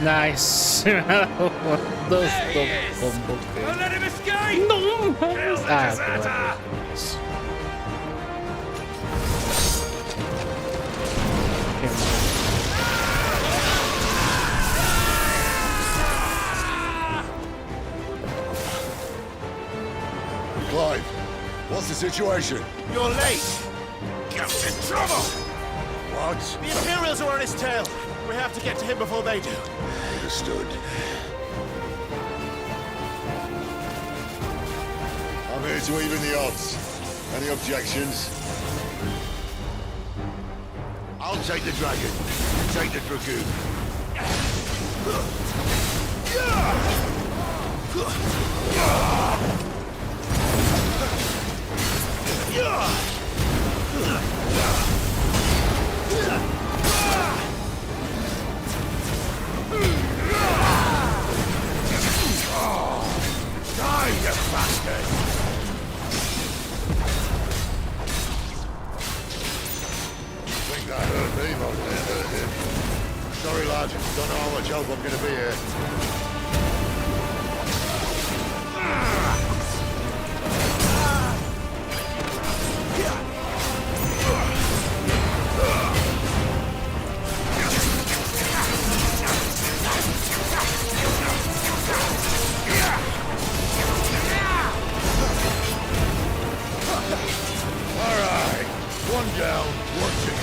Nice. Dos combos. Don't let him escape! No. Ah, Clive, what's the situation? You're late. Captain Trouble! What? The Imperials are on his tail. We have to get to him before they do. Understood. I'm here to even the odds. Any objections? I'll take the dragon. You take the dragoon. Die, you bastard! Think that hurt me more than it hurt him. Sorry, lad. Don't know how much help I'm gonna be here. All right. One down, one to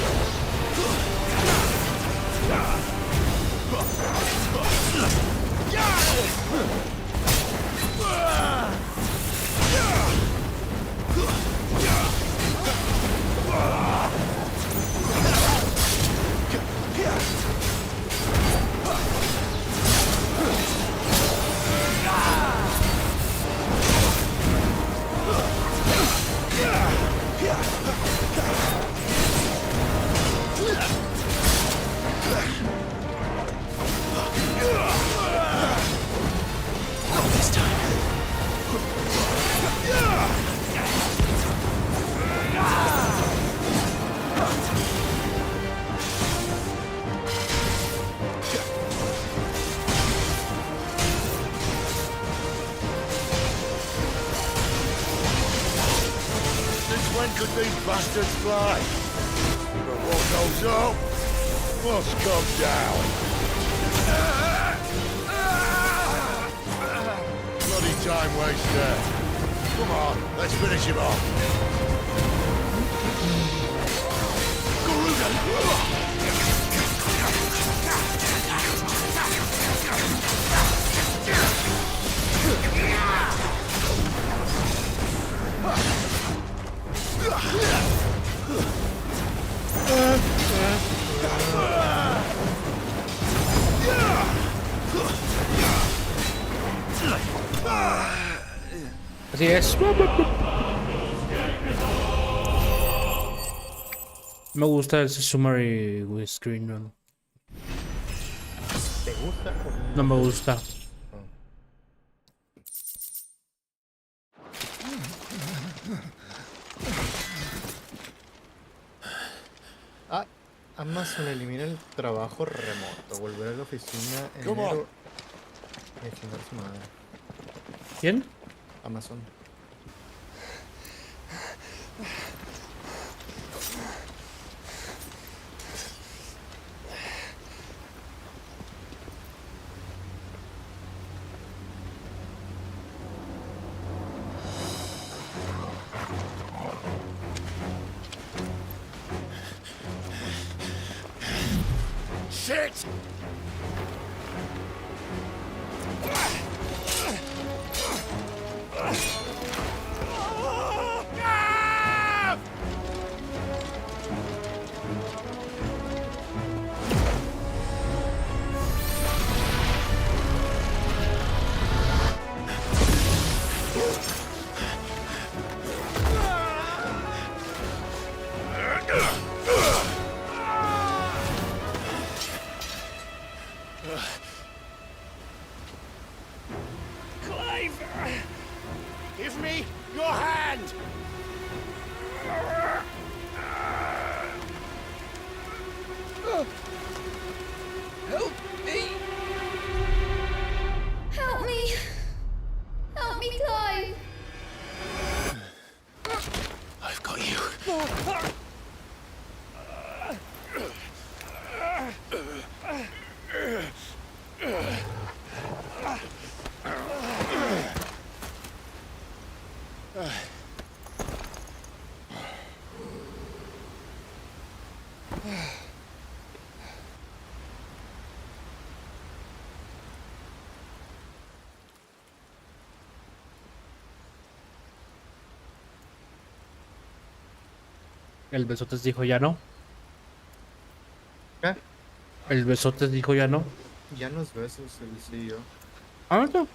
When could these bastards fly? But what goes up must come down. Bloody time waster. Come on, let's finish him off. Así es. Me gusta ese summary with screen run. ¿Te gusta o No me gusta. Ah, Amazon elimina el trabajo remoto. Volver a la oficina en Come on. enero. Y chingar su madre. ¿Quién? Amazon. Shit! Clive! Give me your hand! Help me! Help me! Help me, Clive! I've got you. El besotes dijo ya no. ¿Qué? El besotes dijo ya no. Ya nos besos, sí, yo. Ah, no.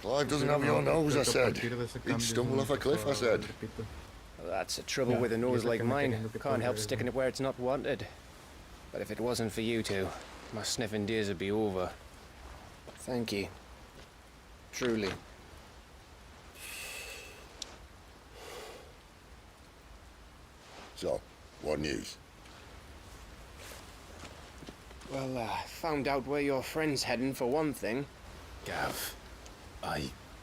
Clive doesn't have your nose, I said. He'd stumble off a cliff, I said. Well, that's the trouble with a nose like mine. Can't help sticking it where it's not wanted. But if it wasn't for you two, my sniffing days would be over. Thank you. Truly. So, what news? Well, found out where your friend's heading for one thing. Gav,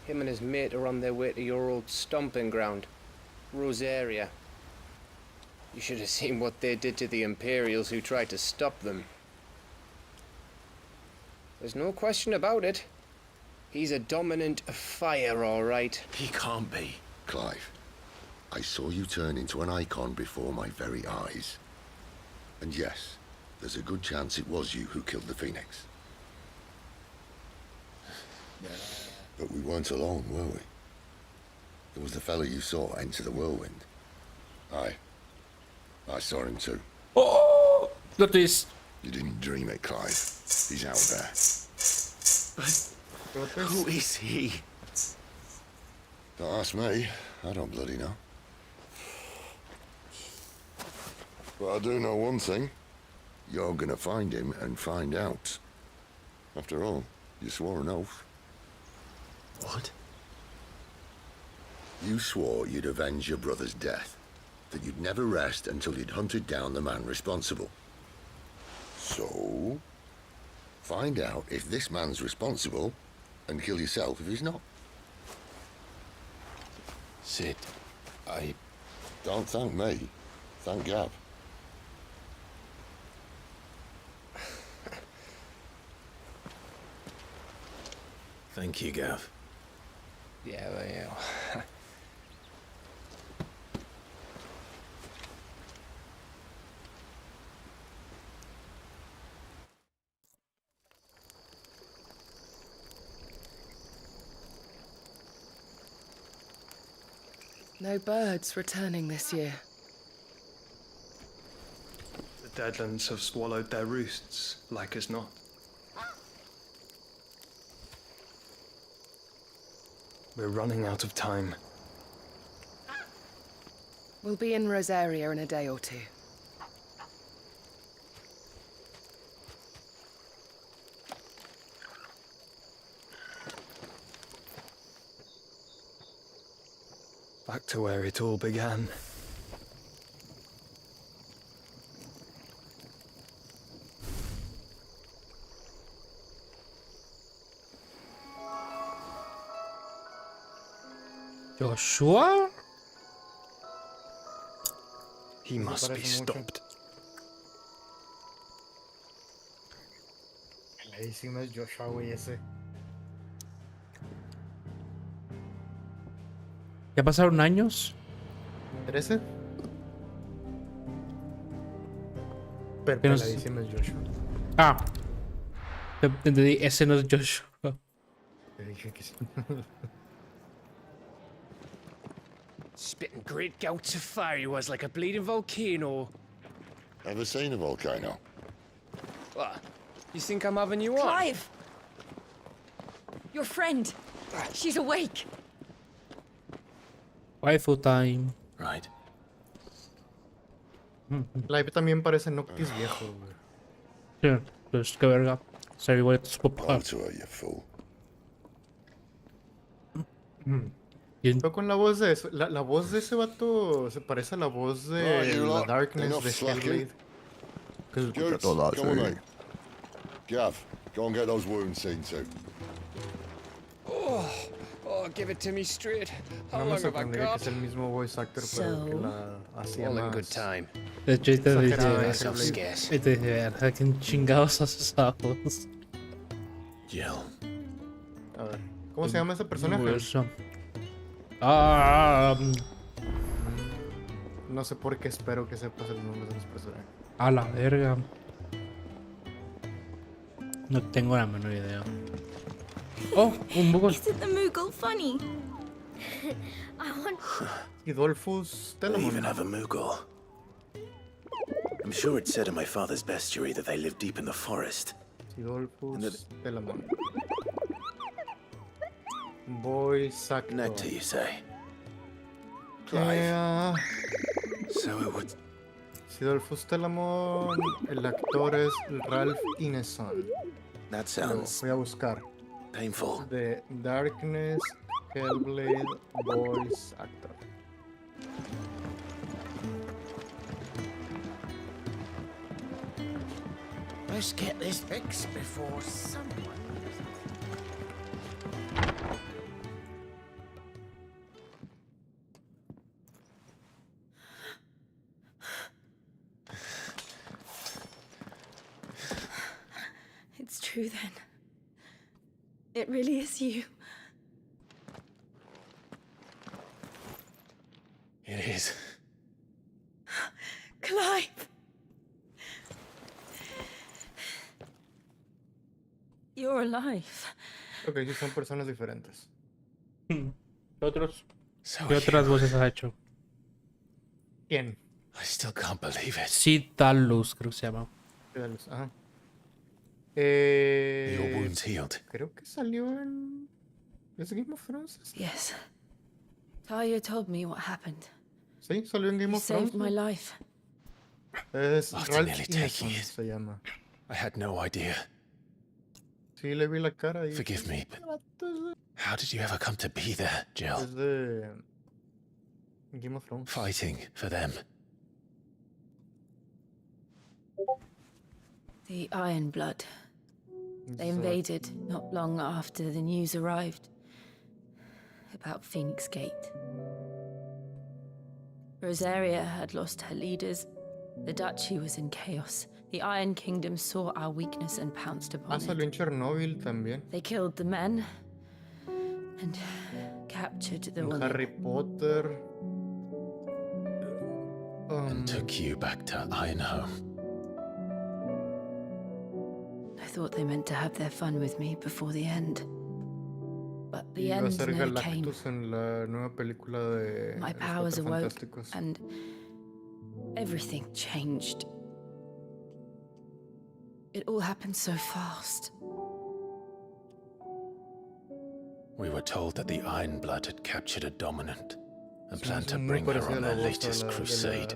Him and his mate are on their way to your old stomping ground, Rosaria. You should have seen what they did to the Imperials who tried to stop them. There's no question about it. He's a dominant fire, all right. He can't be. Clive, I saw you turn into an icon before my very eyes. And yes, there's a good chance it was you who killed the Phoenix. But we weren't alone, were we? There was the fellow you saw enter the whirlwind. I saw him too. Oh! Look this. You didn't dream it, Clive. He's out there. But who is he? Don't ask me. I don't bloody know. But I do know one thing. You're gonna find him and find out. After all, you swore an oath. What? You swore you'd avenge your brother's death. That you'd never rest until you'd hunted down the man responsible. So, find out if this man's responsible and kill yourself if he's not. Sid, Don't thank me. Thank Gav. Thank you, Gav. Yeah, well, yeah. No birds returning this year. The Deadlands have swallowed their roosts, like as not. We're running out of time. We'll be in Rosaria in a day or two. Back to where it all began. Joshua? He must be stopped. Peladísimo es Joshua, güey, ese. ¿Ya pasaron años? 13. Pero Que no sé- peladísimo es Joshua. Ah. Entendí, ese no es Joshua. Te dije que sí. Spitting great gouts of fire he was like a bleeding volcano. Ever seen a volcano? What? You think I'm having you on? Clive! Your friend! She's awake! Waifu time. Right. Clive también parece Noctis viejo, güey. Sí, pues qué verga. Ser igual a su papá. Pero con la voz de eso, la voz de ese vato se parece a la voz de la Darkness de Hellblade. Scoots, come on, mate. Gav, go and get those wounds seen to. Oh, give it to me straight. How No me long have I sorprendería que got? sea el mismo voice actor, pero que la hacía All in más. good time. De hecho, ahí te exagerada de dice. Hellblade. Y te dice, verga, ¿quién chingados a sus ojos? Jill. A ver, ¿cómo se llama ese personaje? No sé por qué espero que sepas el nombre de los personajes. A la verga. No tengo la menor idea. Oh, un Moogle. Isn't the Moogle funny? I want... Idolfus I Telamon. even have a Moogle. I'm sure it said in my father's bestiary that they live deep in the forest. Idolfus Telamon. Voice actor. Nectar, you say? Clive. So it would... Sidolfus Telamon, el actor es Ralph Ineson. That sounds Voy a buscar. painful. The Darkness, Hellblade, voice actor. Let's get this fixed before someone... It's true then. It really is you. It is. Clive! You're alive. Ok, sí son personas diferentes. ¿Qué otras voces has hecho? ¿Quién? I still can't believe it. Citalus, creo que se llama. Ajá. Your wound's healed. Creo que salió en... ¿Es Game of Thrones? Yes. Talia told me what happened. Sí, salió en Game You of Thrones. saved my life. Es After Ralph nearly Ineson taking it. se llama. I had no idea. Sí, le vi la cara y... Forgive me, but how did you ever come to be there, Jill? Es de... Game of Thrones. Fighting for them. The Iron Blood. They invaded not long after the news arrived about Phoenix Gate. Rosaria had lost her leaders. The Duchy was in chaos. The Iron Kingdom saw our weakness and pounced upon Salió en Chernobyl también. They killed the men and captured the En women. Harry Potter. And took you back to Ironhome. I thought they meant to have their fun with me before the end. But the Iba a end ser never came. Galactus en la nueva película de My Los powers Cuatro awoke Fantásticos. and everything changed. It all happened so fast. We were told that the Iron Blood had captured a dominant and Sí, planned to muy bring her parecida on la their voz a latest la- crusade.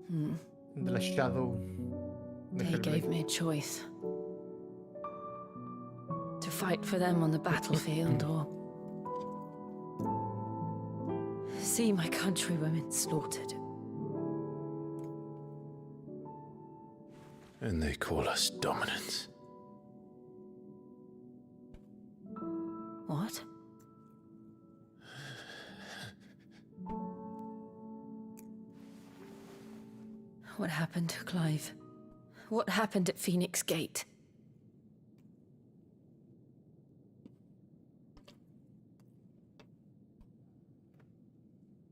De la Shadow. de They Hellblade. gave me a choice. To fight for them on the battlefield or see my countrywomen slaughtered. And they call us dominants. What? What happened, Clive? What happened at Phoenix Gate?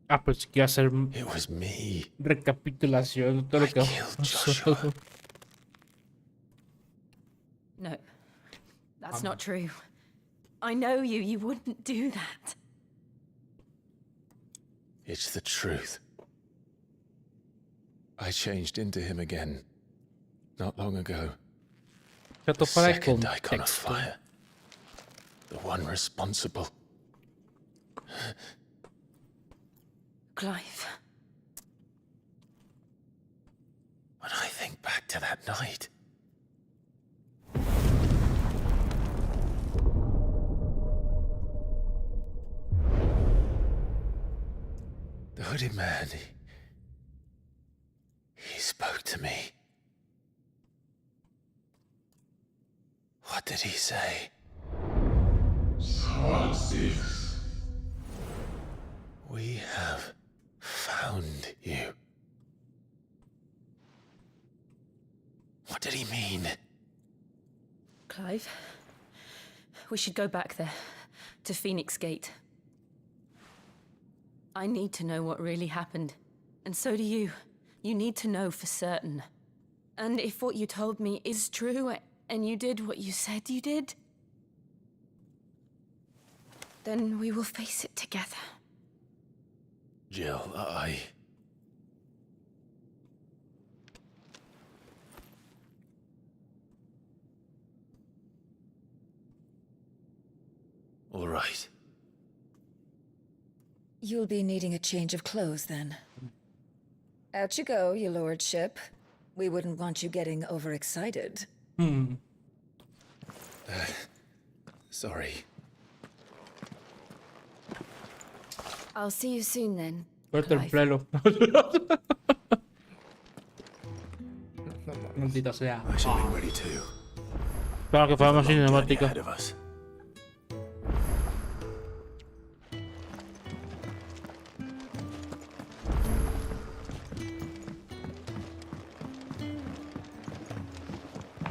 Ah, pues quiero hacer It was me. recapitulación de todo lo que pasó. No, that's not true. I know you. You wouldn't do that. It's the truth. I changed into him again not long ago. Pero The fuera de second icon of contexto. fire. The one responsible. Clive. When I think back to that night... The hooded man, he spoke to me. What did he say? Francis. We have found you. What did he mean? Clive, we should go back there, to Phoenix Gate. I need to know what really happened. And so do you. You need to know for certain. And if what you told me is true, and you did what you said you did, then we will face it together. Jill, All right. You'll be needing a change of clothes, then. Out you go, your lordship. We wouldn't want you getting overexcited. Sorry. I'll see you soon, then. Corta el pelo. Maldita sea. I should be ready too. Claro que fue más cinemática. Ahead of us.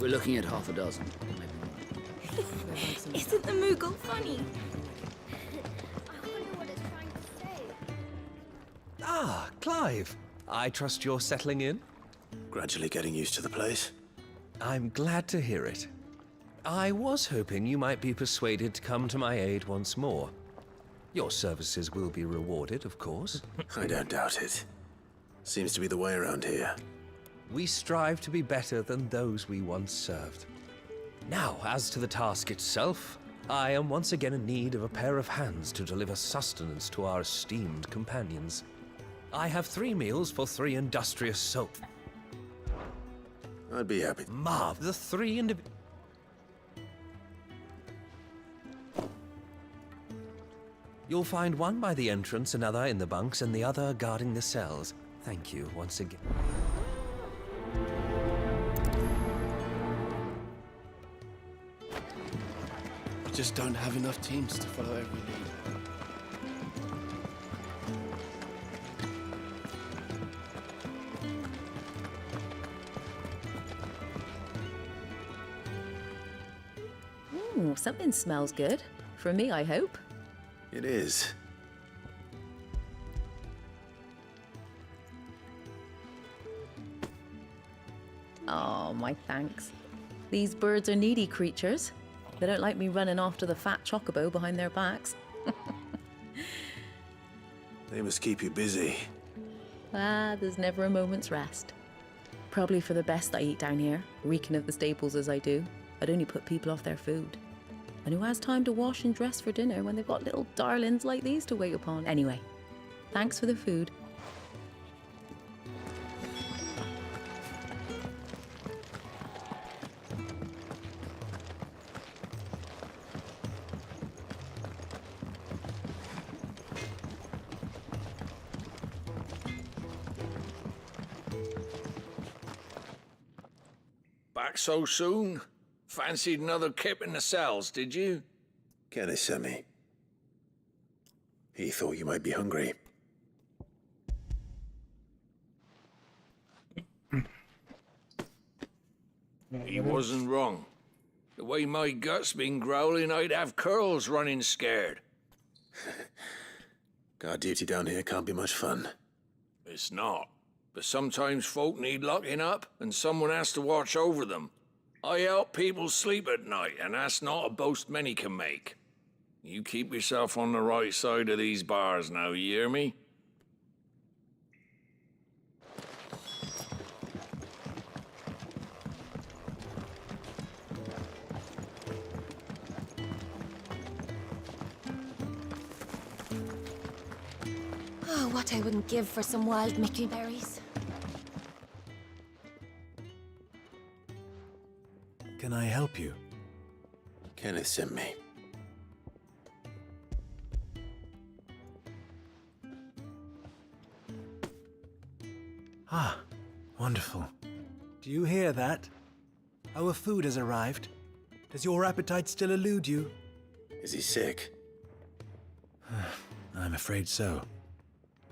We're looking at half a dozen. Isn't the Moogle funny? I wonder what it's trying to say. Ah, Clive. I trust you're settling in? Gradually getting used to the place. I'm glad to hear it. I was hoping you might be persuaded to come to my aid once more. Your services will be rewarded, of course. I don't doubt it. Seems to be the way around here. We strive to be better than those we once served. Now, as to the task itself, I am once again in need of a pair of hands to deliver sustenance to our esteemed companions. I have 3 meals for 3 industrious souls. I'd be happy. Marv, the 3 individuals. You'll find one by the entrance, another in the bunks, and the other guarding the cells. Thank you once again. We just don't have enough teams to follow every lead. Ooh, something smells good. For me, I hope. It is. Oh, my thanks. These birds are needy creatures. They don't like me running after the fat chocobo behind their backs. They must keep you busy. Ah, there's never a moment's rest. Probably for the best I eat down here, reeking of the staples as I do. I'd only put people off their food. And who has time to wash and dress for dinner when they've got little darlings like these to wait upon? Anyway, thanks for the food. Back so soon? Fancied another kip in the cells, did you? Kenneth sent me. He thought you might be hungry. He wasn't wrong. The way my gut's been growling, I'd have curls running scared. Guard duty down here can't be much fun. It's not. But sometimes folk need locking up, and someone has to watch over them. I help people sleep at night, and that's not a boast many can make. You keep yourself on the right side of these bars now, you hear me? Oh, what I wouldn't give for some wild Mickey berries. Can I help you? Kenneth sent me. Ah, wonderful. Do you hear that? Our food has arrived. Does your appetite still elude you? Is he sick? I'm afraid so.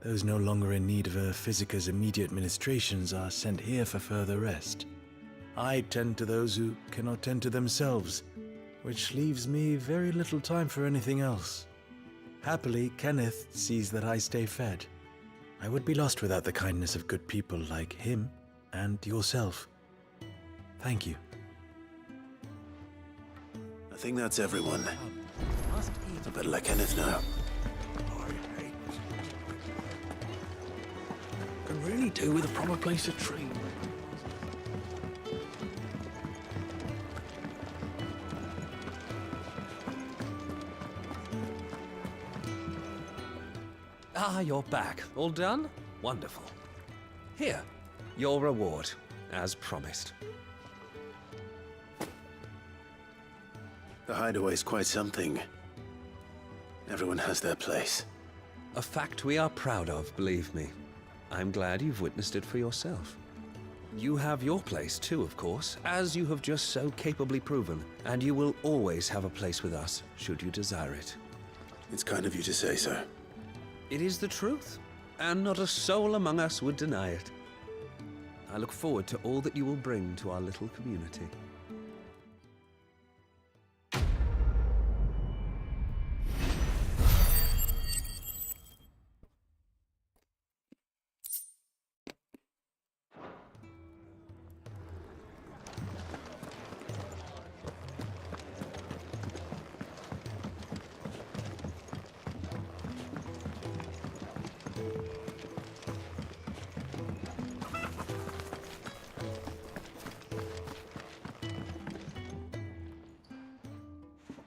Those no longer in need of a Physica's immediate ministrations are sent here for further rest. I tend to those who cannot tend to themselves, which leaves me very little time for anything else. Happily, Kenneth sees that I stay fed. I would be lost without the kindness of good people like him and yourself. Thank you. I think that's everyone. I better let Kenneth know. Can really do with a proper place to train. Ah, you're back. All done? Wonderful. Here, your reward, as promised. The hideaway's quite something. Everyone has their place. A fact we are proud of, believe me. I'm glad you've witnessed it for yourself. You have your place too, of course, as you have just so capably proven, and you will always have a place with us, should you desire it. It's kind of you to say so. It is the truth, and not a soul among us would deny it. I look forward to all that you will bring to our little community.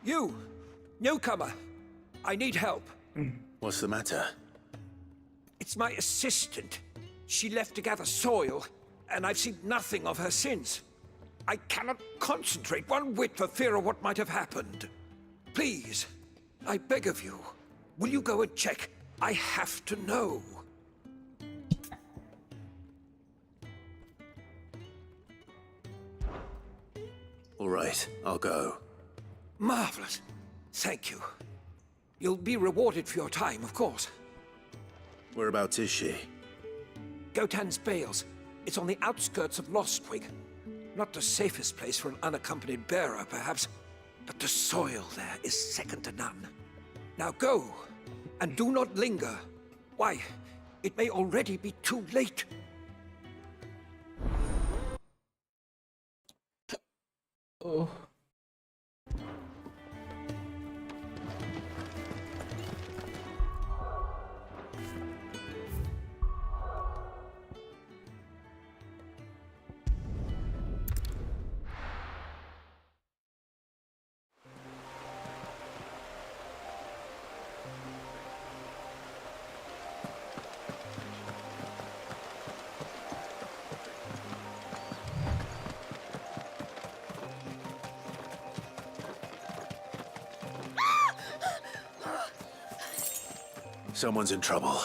You! Newcomer! I need help. What's the matter? It's my assistant. She left to gather soil, and I've seen nothing of her since. I cannot concentrate one whit for fear of what might have happened. Please, I beg of you, will you go and check? I have to know. All right, I'll go. Marvelous. Thank you. You'll be rewarded for your time, of course. Whereabouts is she? Gotan's Bales. It's on the outskirts of Lostwing. Not the safest place for an unaccompanied bearer, perhaps, but the soil there is second to none. Now go, and do not linger. Why, it may already be too late. Oh. Someone's in trouble.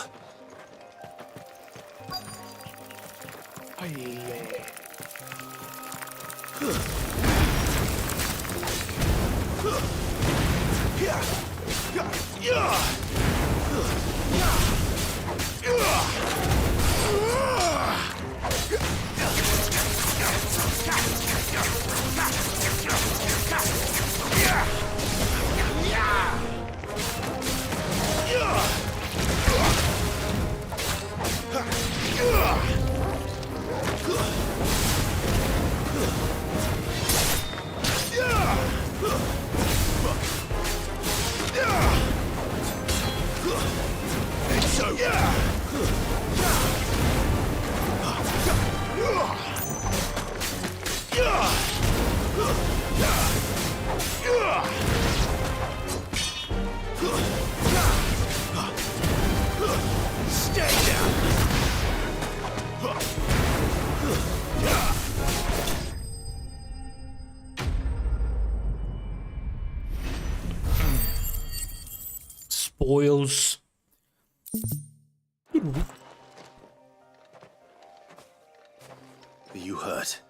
Are you hurt?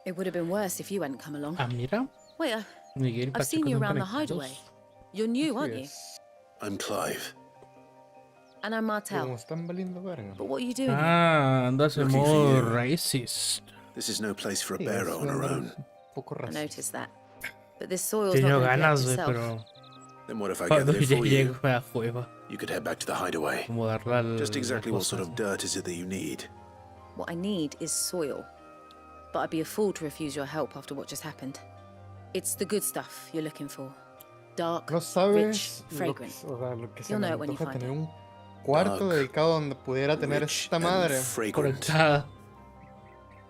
It would have been worse if you hadn't come along. Ah, mira. Wait, Miguel y I've seen Pacheco you son around the conectados. hideaway. You're new, aren't you? I'm Clive. And I'm Como Martel. están valiendo verga. But what are you doing here? Ah, andas en Looking for modo you. racist. This is no place for a Sí, bearer on her own. Poco I racista. noticed that. But this soil's Tenía not going to collect ganas, itself. pero Then what if I cuando gather it for you? llegue a fuego, You could head back to the hideaway. como darle al. Just exactly la what sort cosa. of dirt is it that you need? What I need is soil. But I'd be a fool to refuse your help after what just happened. It's the good stuff you're looking for. Dark, No rich, sabes fragrant. o sea, lo que se You'll me know it when you antoja find tener it. un cuarto Dark, dedicado donde pudiera tener rich esta and madre. fragrant. Conectada.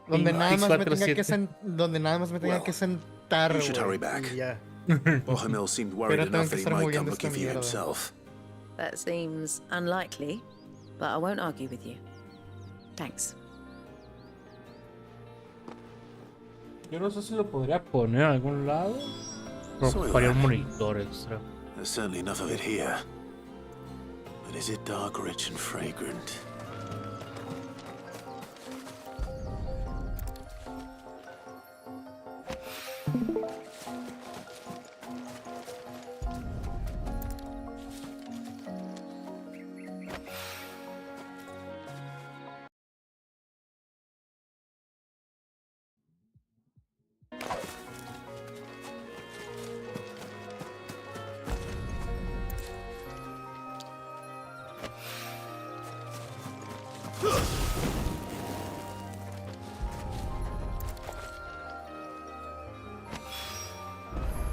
Donde Ping- nada Pix más me tenga 47. que donde nada más me tenga Well, que sentar, you should güey, hurry back. y ya. Bohemil seemed worried Pero tengo enough que that he estar might moviendo come esta looking for you mierda. himself. That seems unlikely, but I won't argue with you. Thanks. Yo no sé si lo podría poner en algún lado. Pero Soy para un back. monitor extra. There's certainly enough of it here. But is it dark, rich, and fragrant?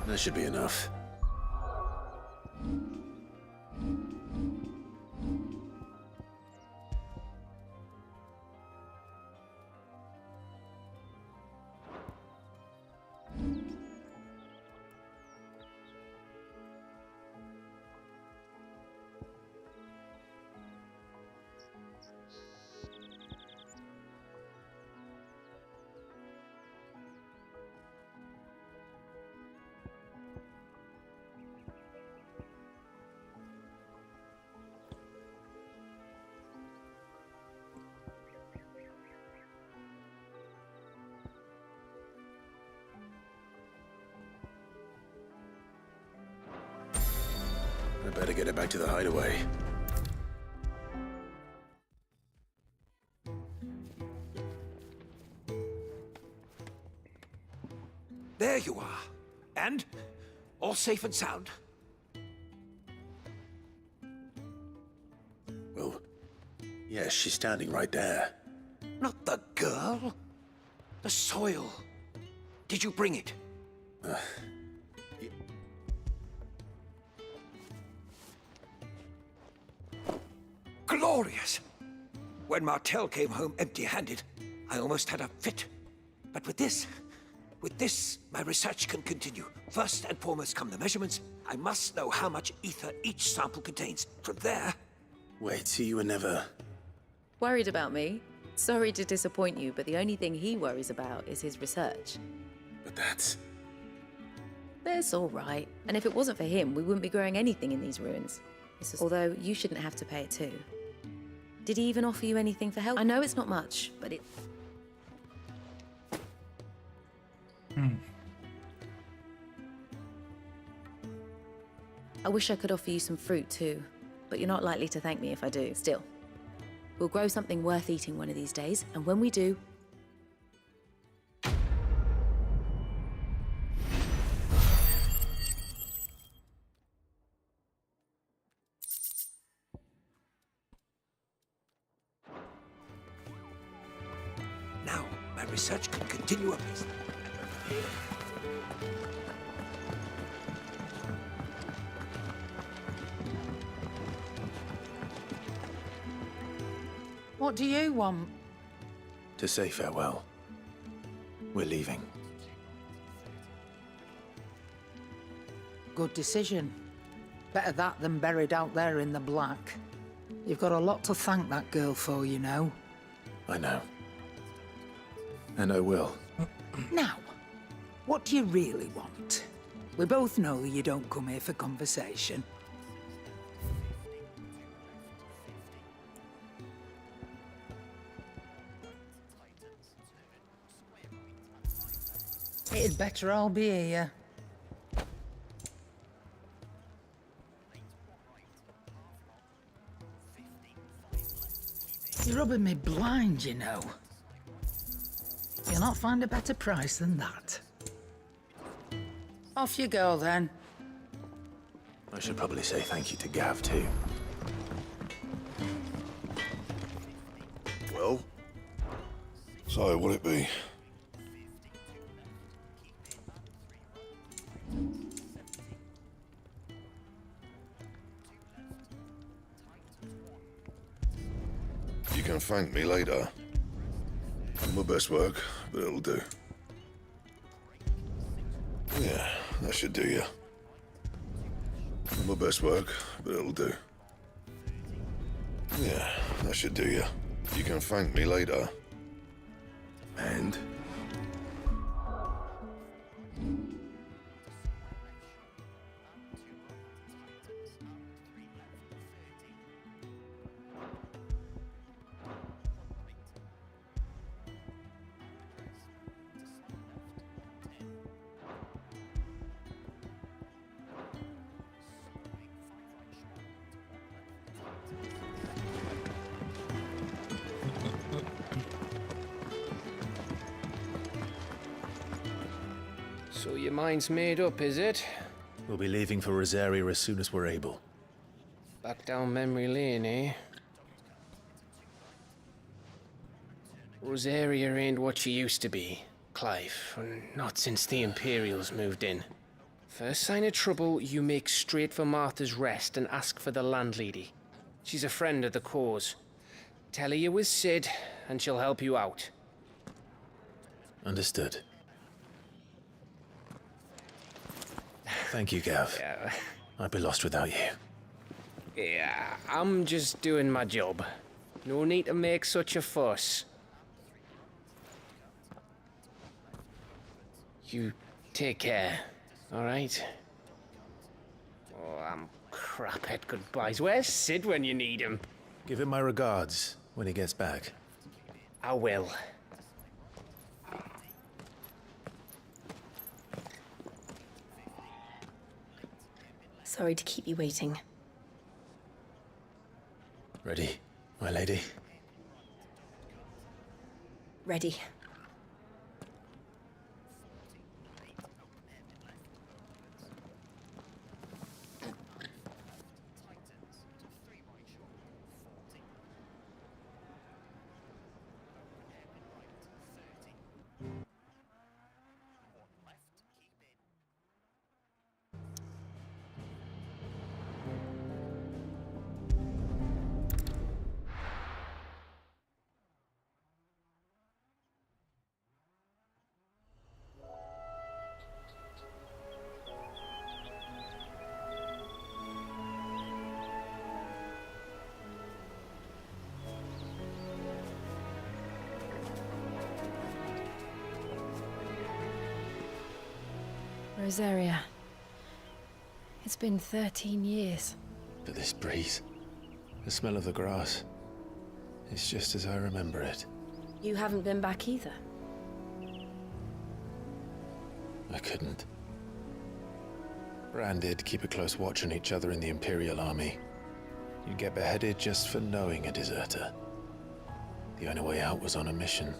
That should be enough. I better get it back to the hideaway. There you are. And? All safe and sound? Well, yes, she's standing right there. Not the girl. The soil. Did you bring it? Glorious! When Martel came home empty-handed, I almost had a fit. But with this, my research can continue. First and foremost come the measurements. I must know how much ether each sample contains. From there... Wait, so you were never... Worried about me? Sorry to disappoint you, but the only thing he worries about is his research. But that's... That's all right. And if it wasn't for him, we wouldn't be growing anything in these ruins. Although, you shouldn't have to pay it too. Did he even offer you anything for help? I know it's not much, but it... I wish I could offer you some fruit too, but you're not likely to thank me if I do. Still, we'll grow something worth eating one of these days, and when we do... Now, my research can continue apace. What do you want? To say farewell. We're leaving. Good decision. Better that than buried out there in the black. You've got a lot to thank that girl for, you know. I know. And I will. Now, what do you really want? We both know you don't come here for conversation. It'd better all be here. You're rubbing me blind, you know. You'll not find a better price than that. Off you go, then. I should probably say thank you to Gav, too. Well? So, what'll it be? You can thank me later. My best work, but it'll do. Yeah, that should do you. My best work, but it'll do. Yeah, that should do you. You can thank me later. And? So your mind's made up, is it? We'll be leaving for Rosaria as soon as we're able. Back down memory lane, eh? Rosaria ain't what she used to be, Clive. Not since the Imperials moved in. First sign of trouble, you make straight for Martha's Rest and ask for the landlady. She's a friend of the cause. Tell her you was Sid, and she'll help you out. Understood. Thank you, Gav. Yeah. I'd be lost without you. Yeah, I'm just doing my job. No need to make such a fuss. You take care, all right? Oh, I'm crap at goodbyes. Where's Sid when you need him? Give him my regards when he gets back. I will. Sorry to keep you waiting. Ready, my lady? Ready. Rosaria. It's been 13 years. But this breeze, the smell of the grass, it's just as I remember it. You haven't been back either. I couldn't. Bran did keep a close watch on each other in the Imperial Army. You'd get beheaded just for knowing a deserter. The only way out was on a mission.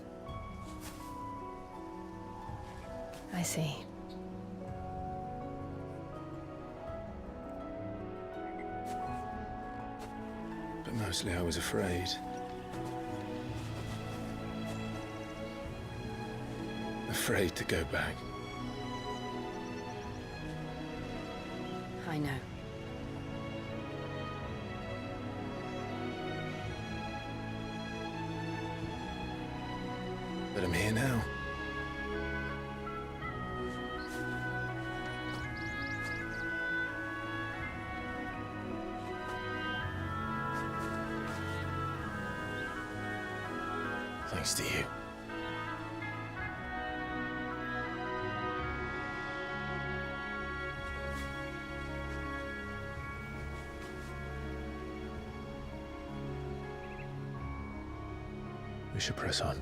I see. But mostly I was afraid. Afraid to go back. I know. But I'm here now. Thanks to you. We should press on.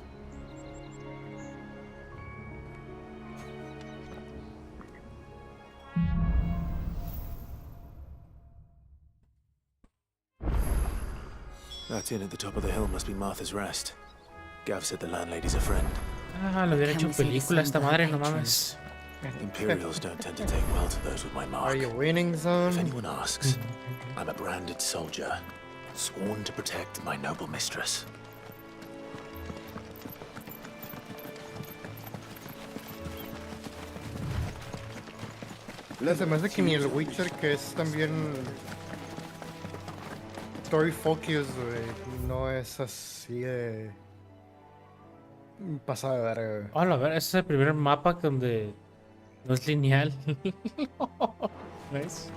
That inn at the top of the hill must be Martha's Rest. Gav said the landlady's a friend. Ah, lo hubiera hecho película esta madre, no mames. Imperials don't tend to take well to those with my mark. Are you winning, son? If anyone asks, I'm a branded soldier, sworn to protect my noble mistress. Se me hace que ni el Witcher, que es también story focus, güey, no es así de pasada de verga. Hola, a ver, ese es el primer mapa donde no es lineal. ¿Ves?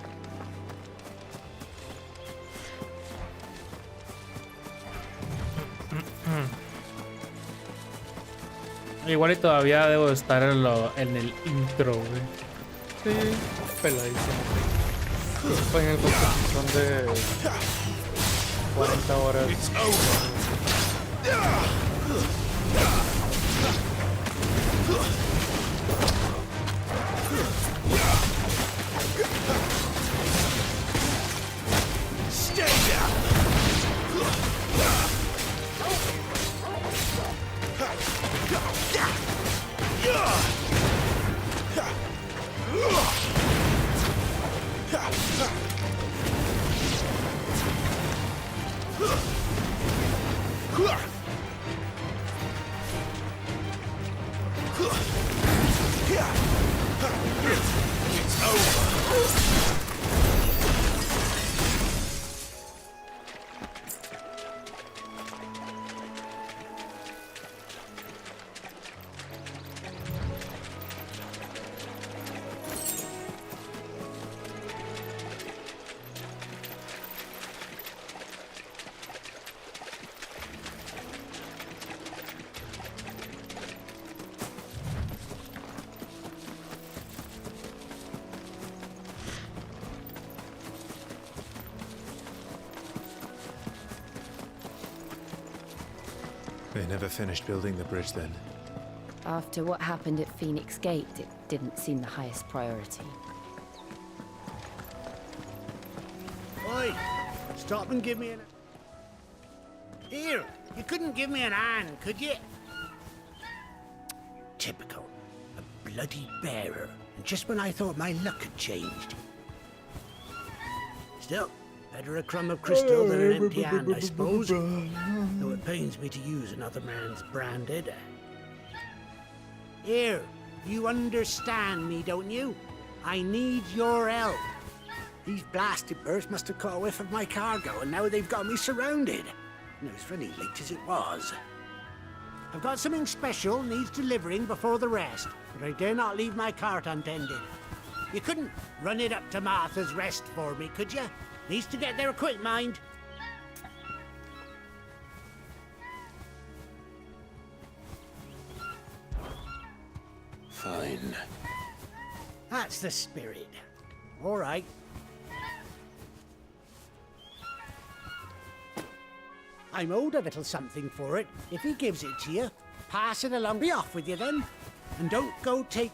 Igual y todavía debo estar en el intro, güey. Sí, peladísimo. Estoy en el son de 40 horas. Stay down. It's over. They never finished building the bridge then. After what happened at Phoenix Gate, it didn't seem the highest priority. Oi! Stop and give me an... Here! You couldn't give me an hand, could you? Typical. A bloody bearer. And just when I thought my luck had changed. Still, better a crumb of crystal than an empty hand, I suppose. Though it pains me to use another man's branded. Here, you understand me, don't you? I need your help. These blasted birds must have caught a whiff of my cargo, and now they've got me surrounded. And it was really late as it was. I've got something special needs delivering before the rest, but I dare not leave my cart untended. You couldn't run it up to Martha's Rest for me, could you? Needs to get there quick, mind. Fine. That's the spirit. All right. I'm owed a little something for it. If he gives it to you, pass it along. Be off with you then. And don't go take...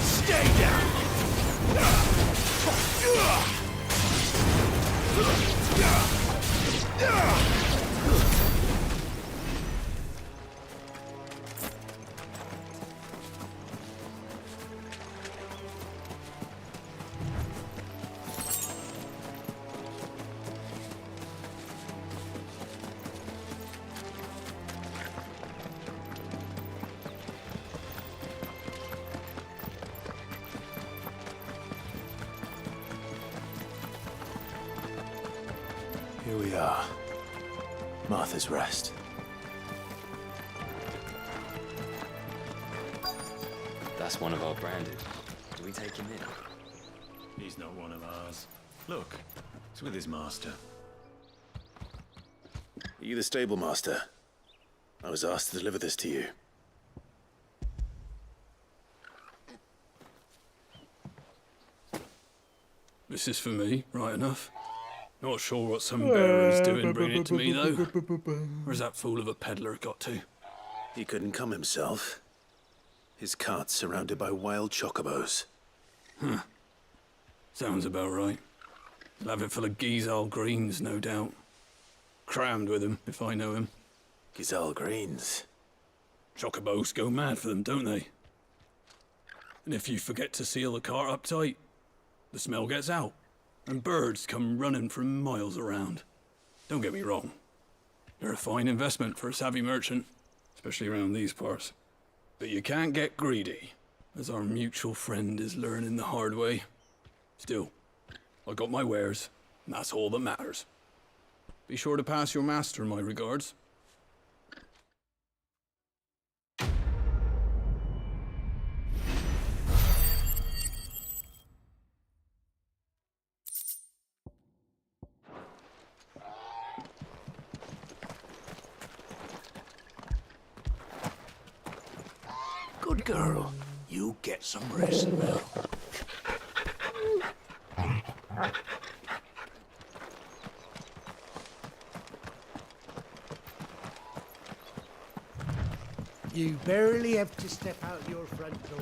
Stay down. Here we are. Martha's Rest. That's one of our branded. Do we take him in? He's not one of ours. Look, it's with his master. Are you the stable master? I was asked to deliver this to you. This is for me, right enough. Not sure what some bearer is doing bringing it to me, though. Where's that fool of a peddler got to? He couldn't come himself. His cart's surrounded by wild chocobos. Huh. Sounds about right. He'll have it full of Gizal greens, no doubt. Crammed with him, if I know him. Gizal greens? Chocobos go mad for them, don't they? And if you forget to seal the cart up tight, the smell gets out, and birds come running from miles around. Don't get me wrong. They're a fine investment for a savvy merchant, especially around these parts. But you can't get greedy, as our mutual friend is learning the hard way. Still, I got my wares, and that's all that matters. Be sure to pass your master my regards. Good girl. You get some rest now. You barely have to step out your front door.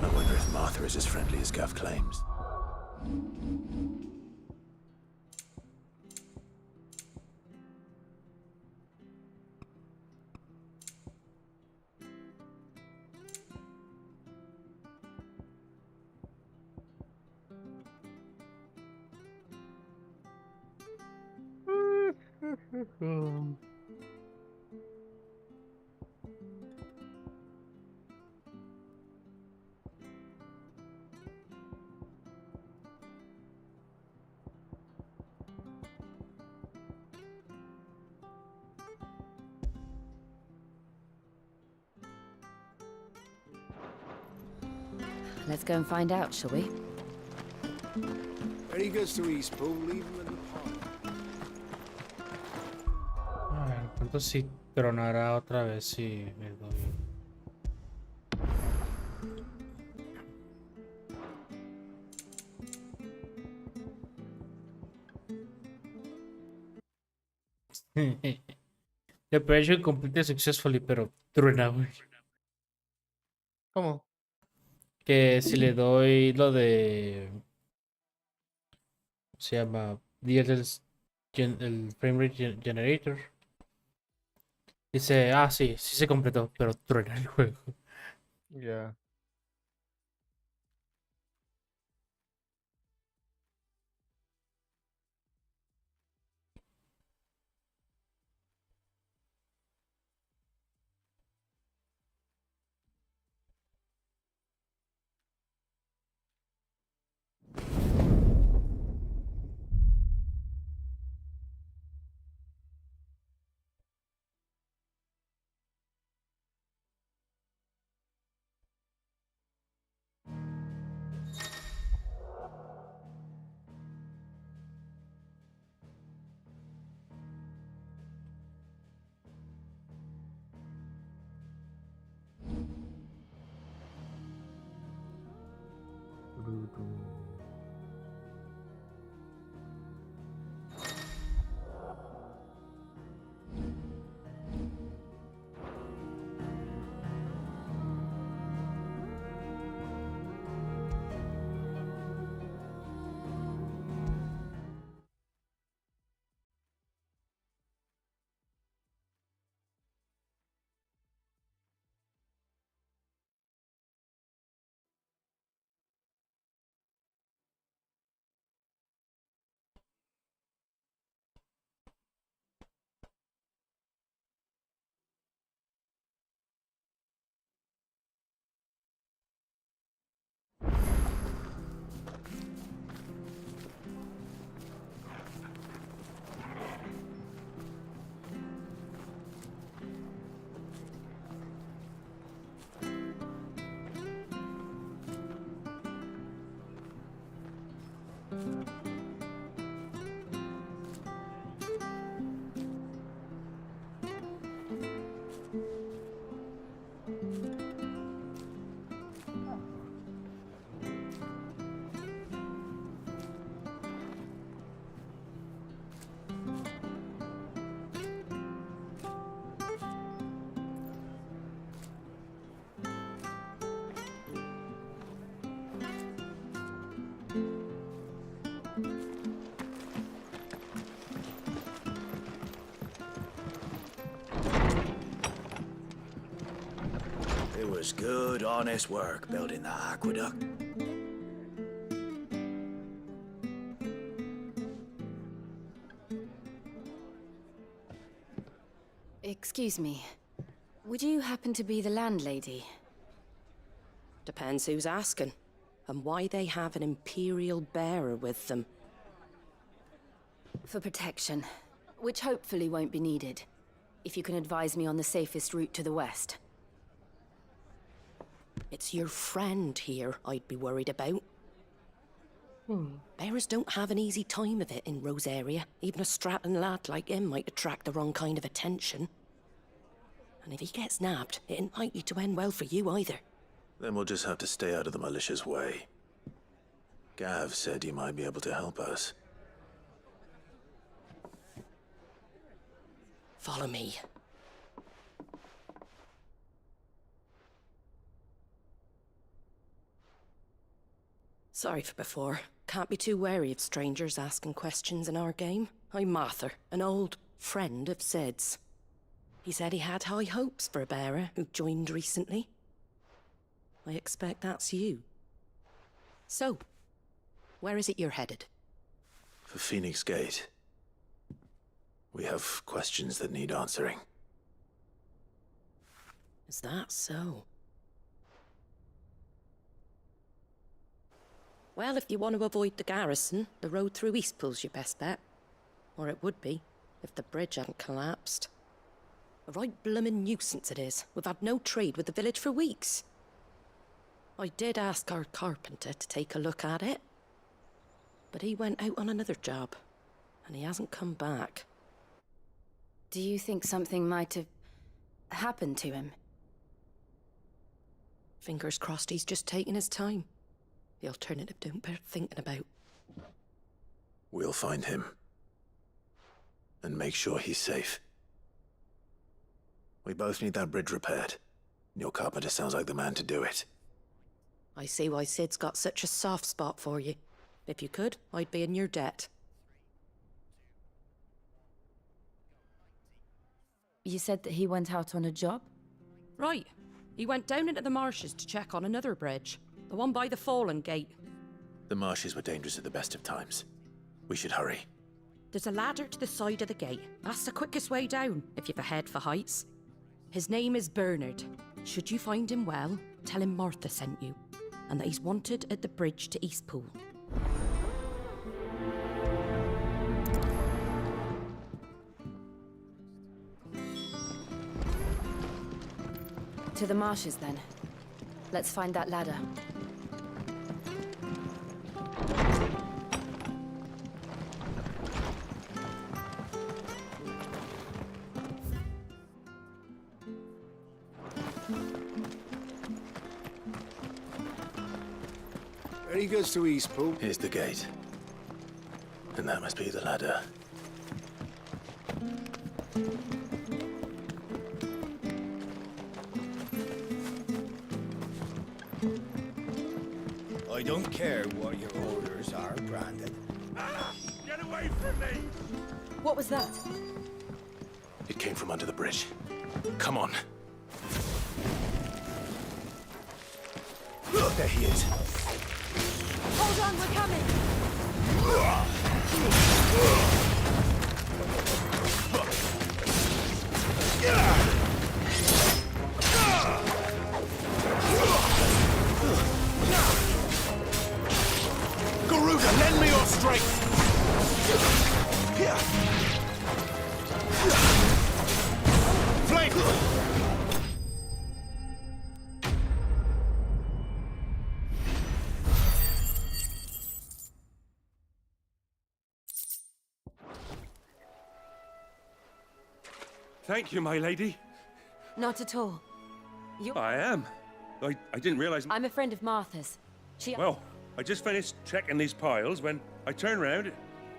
I wonder if Martha is as friendly as Gav claims. Let's go and find out, shall we? When he gets to Eastpool, leave him in the park. A ver, ¿cuánto si tronará otra vez si me doy? The operation completed successfully, pero truena, güey. ¿Cómo? Que si le doy lo de... Se llama el frame rate generator. Dice, ah, sí, sí se completó, pero truena el juego. Ya. was good, honest work building that aqueduct. Excuse me. Would you happen to be the landlady? Depends who's asking, and why they have an Imperial bearer with them. For protection, which hopefully won't be needed. If you can advise me on the safest route to the west. It's your friend here I'd be worried about. Bearers don't have an easy time of it in Rosaria. Even a Stratton lad like him might attract the wrong kind of attention. And if he gets nabbed, it ain't likely to end well for you either. Then we'll just have to stay out of the malicious way. Gav said he might be able to help us. Follow me. Sorry for before. Can't be too wary of strangers asking questions in our game. I'm Martha, an old friend of Sid's. He said he had high hopes for a bearer who joined recently. I expect that's you. So, where is it you're headed? For Phoenix Gate. We have questions that need answering. Is that so? Well, if you want to avoid the garrison, the road through Eastpool's your best bet. Or it would be, if the bridge hadn't collapsed. A right bloomin' nuisance it is. We've had no trade with the village for weeks. I did ask our carpenter to take a look at it. But he went out on another job, and he hasn't come back. Do you think something might have happened to him? Fingers crossed he's just taking his time. The alternative don't bear thinking about. We'll find him. And make sure he's safe. We both need that bridge repaired. Your carpenter sounds like the man to do it. I see why Sid's got such a soft spot for you. If you could, I'd be in your debt. You said that he went out on a job? Right. He went down into the marshes to check on another bridge. The one by the Fallen Gate. The marshes were dangerous at the best of times. We should hurry. There's a ladder to the side of the gate. That's the quickest way down, if you've a head for heights. His name is Bernard. Should you find him well, tell him Martha sent you, and that he's wanted at the bridge to Eastpool. To the marshes, then. Let's find that ladder. Very good to Eastpool. Here's the gate. And that must be the ladder. I don't care what your orders are, Brandon. Get away from me! What was that? It came from under the bridge. Come on. There he is. Hold on, we're coming! Garuda, lend me your strength! Flame! Thank you, my lady. Not at all. I am. I didn't realize... I'm a friend of Martha's. Well, I just finished checking these piles when I turned round.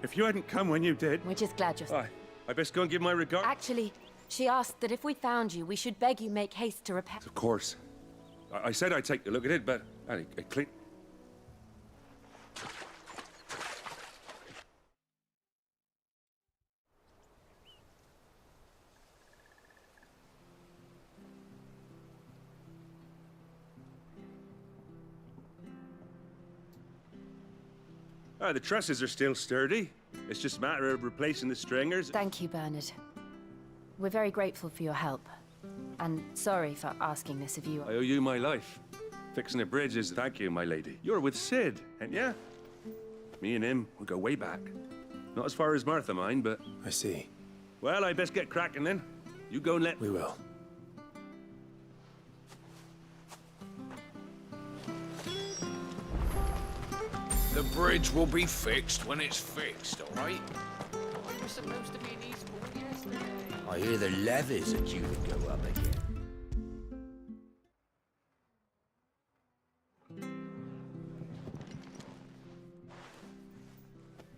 If you hadn't come when you did... We're just glad you're... I best go and give my regard... Actually, she asked that if we found you, we should beg you make haste to repair... Of course. I said I'd take a look at it, but... I clean... The trusses are still sturdy. It's just a matter of replacing the stringers. Thank you, Bernard. We're very grateful for your help. And sorry for asking this of you. I owe you my life. Fixing a bridge is thank you, my lady. You're with Sid, ain't ya? Me and him, we go way back. Not as far as Martha, mind, but... I see. Well, I best get cracking then. You go and let... We will. The bridge will be fixed when it's fixed, all right? We were supposed to be in Eastport yesterday. I hear the levies are due to go up again.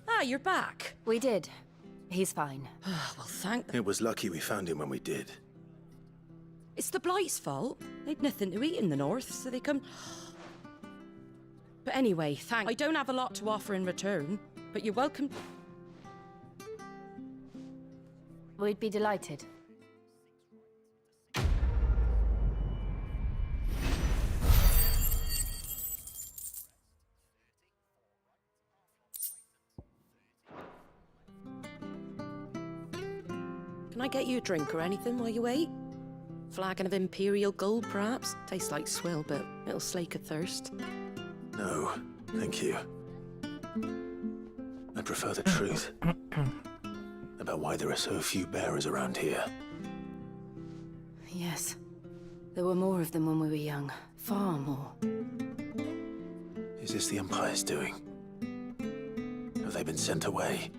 Ah, you're back. We did. He's fine. Well, thank... It was lucky we found him when we did. It's the Blight's fault. They'd nothing to eat in the north, so they come... But anyway, thanks. I don't have a lot to offer in return, but you're welcome. We'd be delighted. Can I get you a drink or anything while you wait? Flagon of Imperial Gold, perhaps? Tastes like swill, but it'll slake a thirst. No, thank you. I prefer the truth. About why there are so few bearers around here. Yes. There were more of them when we were young. Far more. Is this the Empire's doing? Have they been sent away?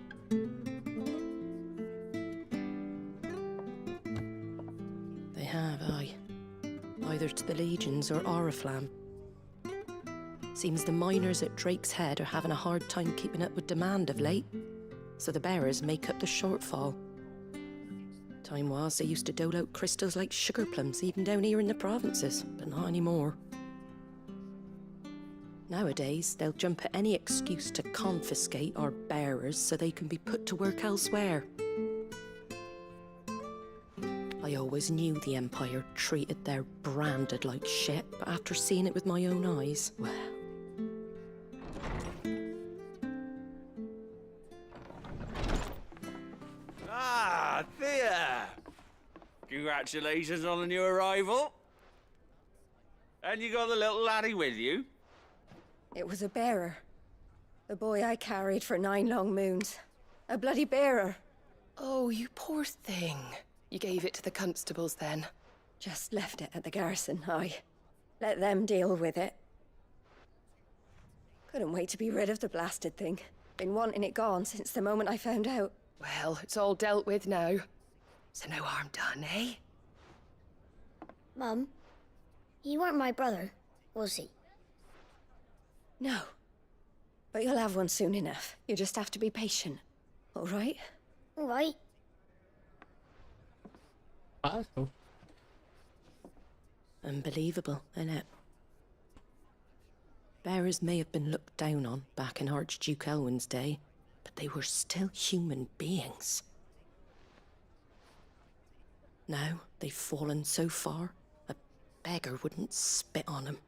They have, aye. Either to the Legions or Oriflamme. Seems the miners at Drake's Head are having a hard time keeping up with demand of late, so the bearers make up the shortfall. Time was they used to dole out crystals like sugar plums even down here in the provinces, but not anymore. Nowadays, they'll jump at any excuse to confiscate our bearers so they can be put to work elsewhere. I always knew the Empire treated their branded like shit, but after seeing it with my own eyes, well... Ah, Thea! Congratulations on the new arrival. And you got the little laddie with you? It was a bearer. The boy I carried for 9 long moons. A bloody bearer. Oh, you poor thing. You gave it to the constables then? Just left it at the garrison, aye. Let them deal with it. Couldn't wait to be rid of the blasted thing. Been wanting it gone since the moment I found out. Well, it's all dealt with now. So no harm done, eh? Mum, he weren't my brother, was he? No. But you'll have one soon enough. You just have to be patient. All right? All right. Unbelievable, innit? Bearers may have been looked down on back in Archduke Elwin's day, but they were still human beings. Now they've fallen so far, a beggar wouldn't spit on them.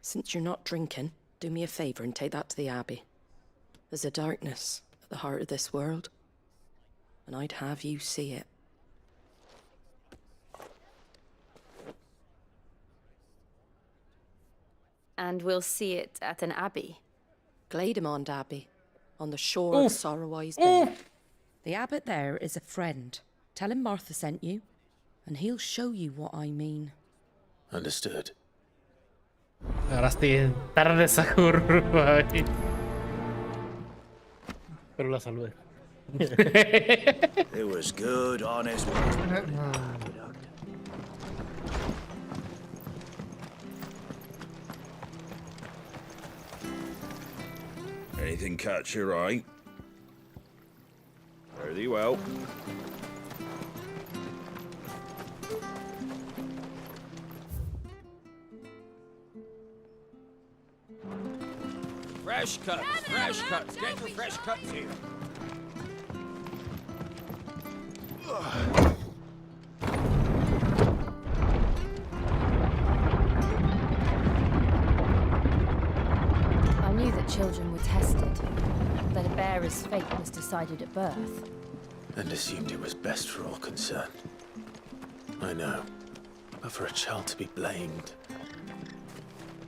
Since you're not drinking, do me a favour and take that to the Abbey. There's a darkness at the heart of this world, and I'd have you see it. And we'll see it at an abbey? Glademond Abbey, on the shore of Sorrowwise Bay. The abbot there is a friend. Tell him Martha sent you, and he'll show you what I mean. Understood. Ahora estoy tarde esa curva. Pero la saludé. It was good, honest work. Anything catch your eye? Fare thee well. Fresh cuts, fresh cuts. Get your fresh cuts here. I knew that children were tested, that a bearer's fate was decided at birth. And assumed it was best for all concerned. I know. But for a child to be blamed,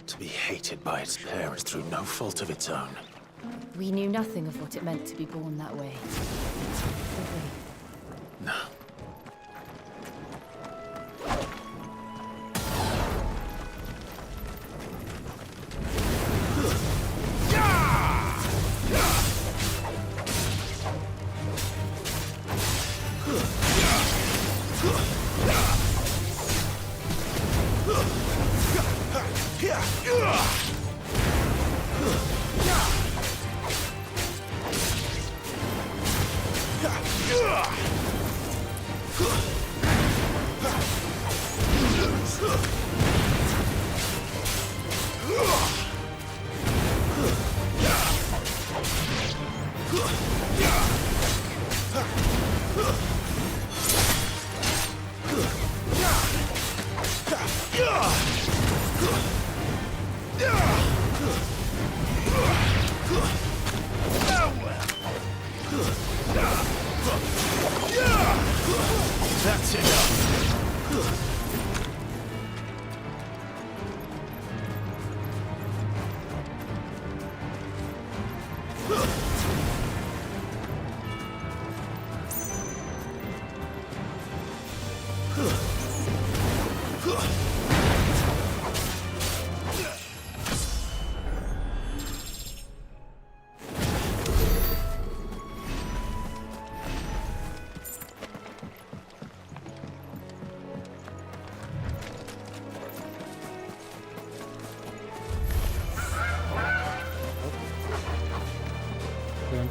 to be hated by its parents through no fault of its own. We knew nothing of what it meant to be born that way. Did we? No. That's enough.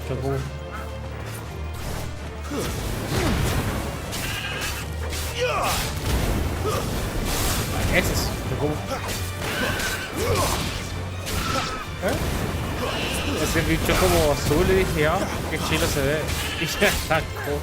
Chocó. Ese es chocó. Ese bicho como azul y dije, ah, qué chido se ve. Y se atacó.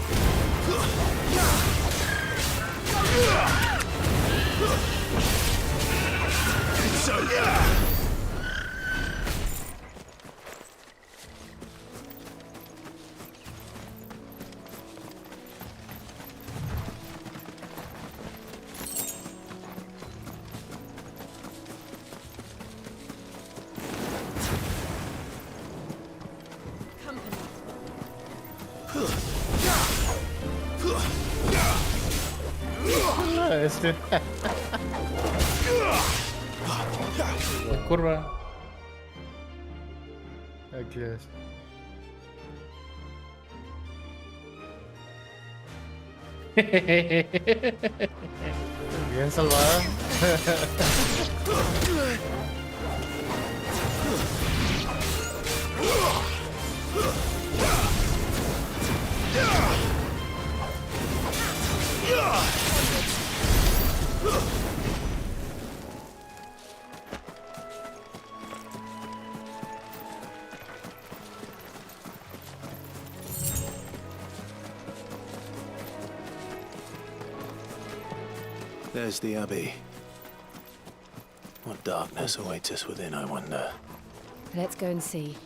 Este. La curva. Aquí es. Bien salvada. There's the Abbey. What darkness awaits us within, I wonder. Let's go and see.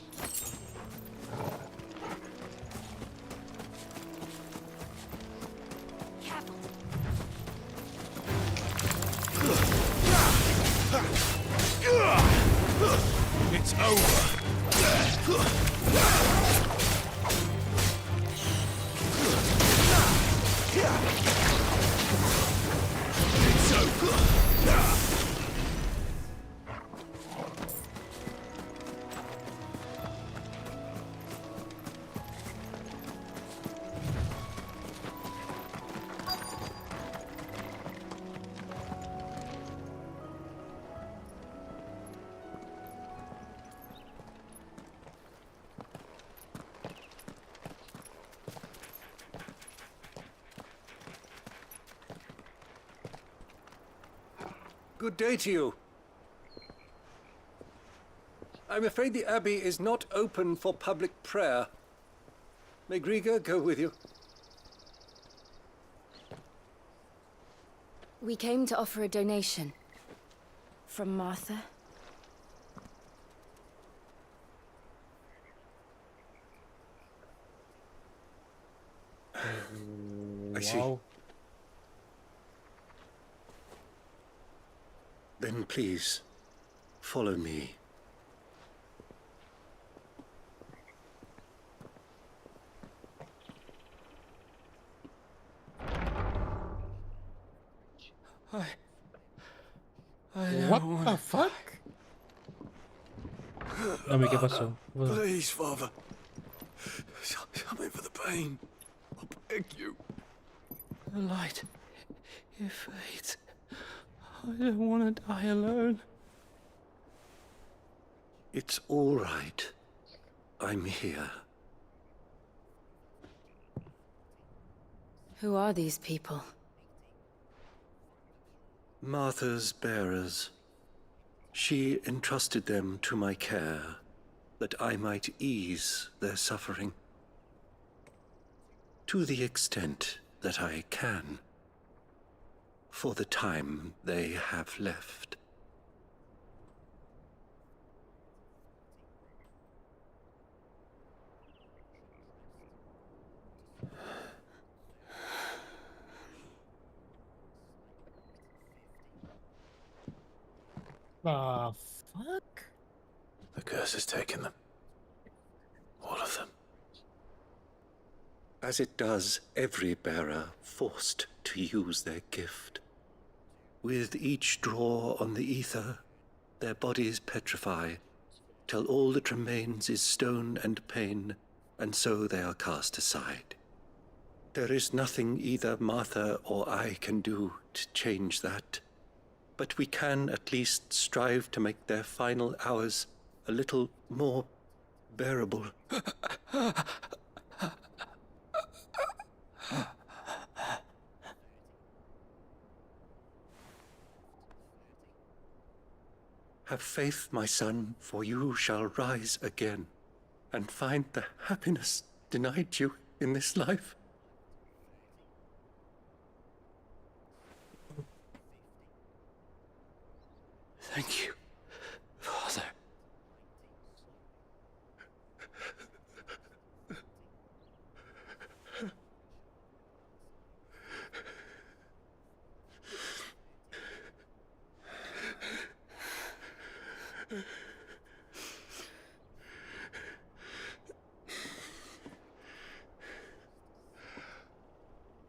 It's over. Good day to you. I'm afraid the Abbey is not open for public prayer. May Grieger go with you? We came to offer a donation. From Martha. I see. Then please, follow me. What the fuck? Dame, ¿qué pasó? Please, Father. Something for the pain. I beg you. The light, it fades. I don't want to die alone. It's all right. I'm here. Who are these people? Martha's bearers. She entrusted them to my care, that I might ease their suffering. To the extent that I can, for the time they have left. The fuck? The curse has taken them. All of them. As it does every bearer forced to use their gift. With each draw on the ether, their bodies petrify, till all that remains is stone and pain, and so they are cast aside. There is nothing either Martha or I can do to change that, but we can at least strive to make their final hours a little more bearable. Have faith, my son, for you shall rise again and find the happiness denied you in this life. Thank you, Father.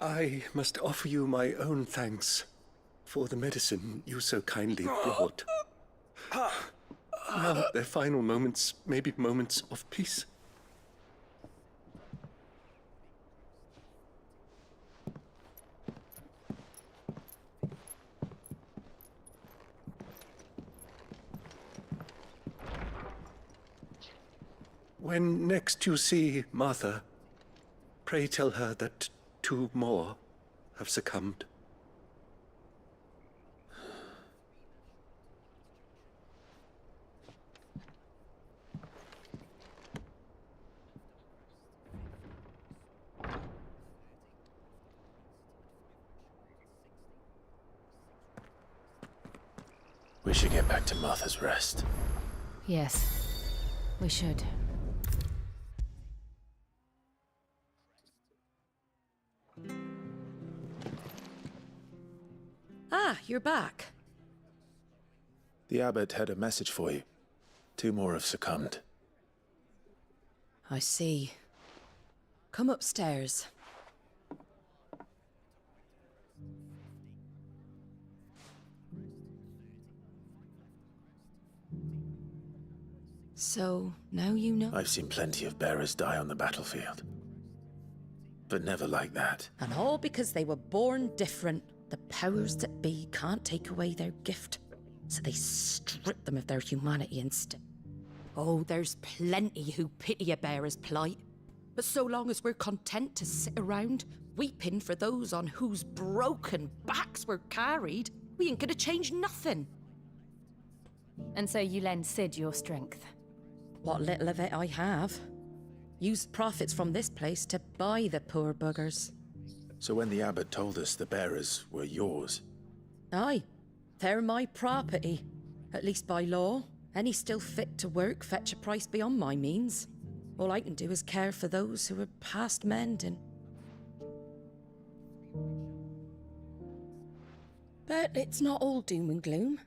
I must offer you my own thanks for the medicine you so kindly brought. Now their final moments may be moments of peace. When next you see Martha, pray tell her that 2 more have succumbed. We should get back to Martha's Rest. Yes, we should. Ah, you're back. The abbot had a message for you. 2 more have succumbed. I see. Come upstairs. So, now you know? I've seen plenty of bearers die on the battlefield. But never like that. And all because they were born different. The powers that be can't take away their gift, so they strip them of their humanity instead. Oh, there's plenty who pity a bearer's plight. But so long as we're content to sit around, weeping for those on whose broken backs we're carried, we ain't gonna change nothing. And so you lend Sid your strength? What little of it I have. Used profits from this place to buy the poor buggers. So when the abbot told us the bearers were yours, Aye, they're my property, at least by law. Any still fit to work fetch a price beyond my means. All I can do is care for those who are past mending. But it's not all doom and gloom.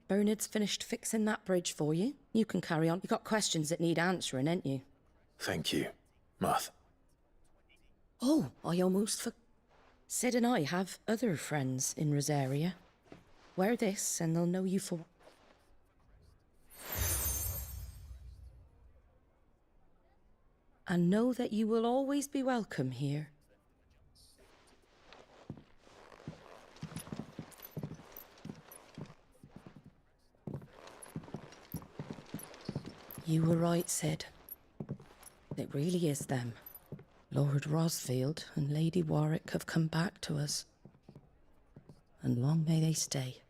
Bernard's finished fixing that bridge for you. You can carry on. You got questions that need answering, ain't you? Thank you, Martha. Oh, I almost forgot. Sid and I have other friends in Rosaria. Wear this and they'll know you for... And know that you will always be welcome here. You were right, Sid. It really is them. Lord Rosfield and Lady Warwick have come back to us. And long may they stay.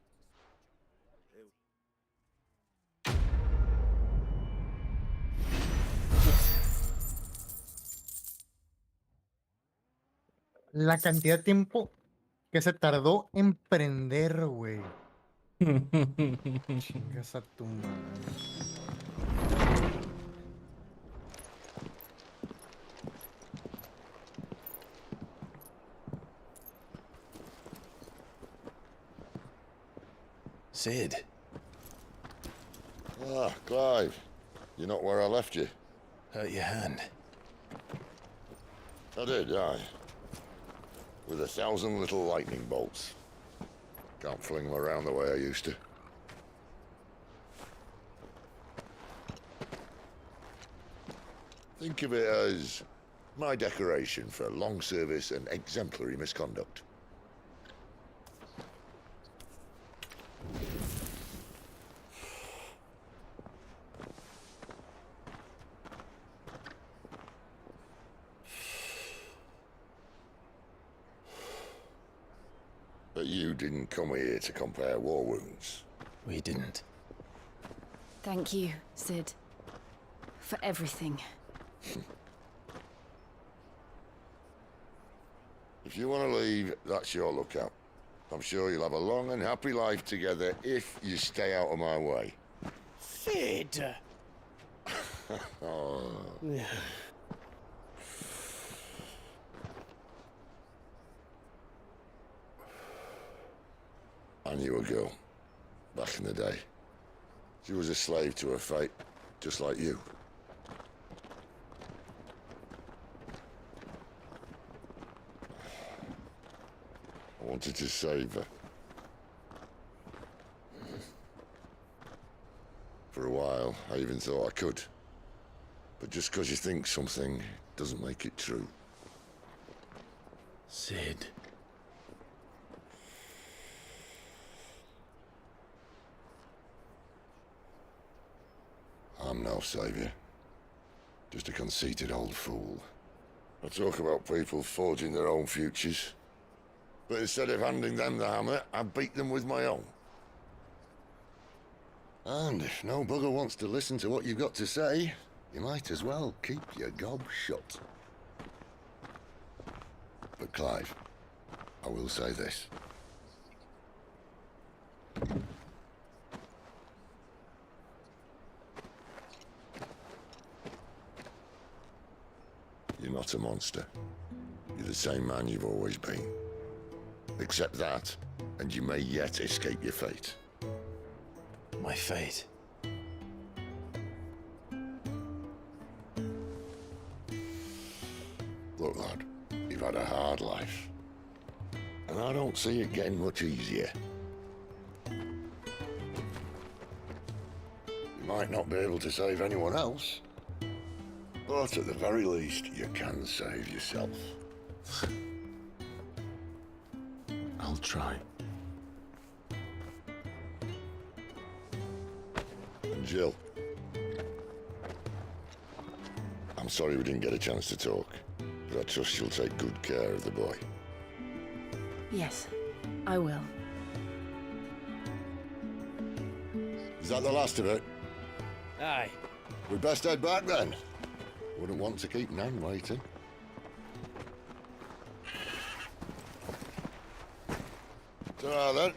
La cantidad de tiempo que se tardó en prender, güey. Chingas a tu madre. Sid. Ah, Clive. You're not where I left you. Hurt your hand. I did, aye. With 1,000 little lightning bolts. Can't fling them around the way I used to. Think of it as my decoration for long service and exemplary misconduct. But you didn't come here to compare war wounds. We didn't. Thank you, Sid. For everything. If you want to leave, that's your lookout. I'm sure you'll have a long and happy life together if you stay out of my way. Sid! Oh. I knew a girl, back in the day. She was a slave to her fate, just like you. I wanted to save her. For a while, I even thought I could. But just because you think something doesn't make it true. Sid. I'm no savior. Just a conceited old fool. I talk about people forging their own futures. But instead of handing them the hammer, I beat them with my own. And if no bugger wants to listen to what you've got to say, you might as well keep your gob shut. But Clive, I will say this. You're not a monster. You're the same man you've always been. Accept that, and you may yet escape your fate. My fate? Look, lad, you've had a hard life. And I don't see it getting much easier. You might not be able to save anyone else, but at the very least, you can save yourself. I'll try. And Jill, I'm sorry we didn't get a chance to talk, but I trust you'll take good care of the boy. Yes, I will. Is that the last of it? Aye. We best head back then. Wouldn't want to keep Nan waiting. Ta-ra then.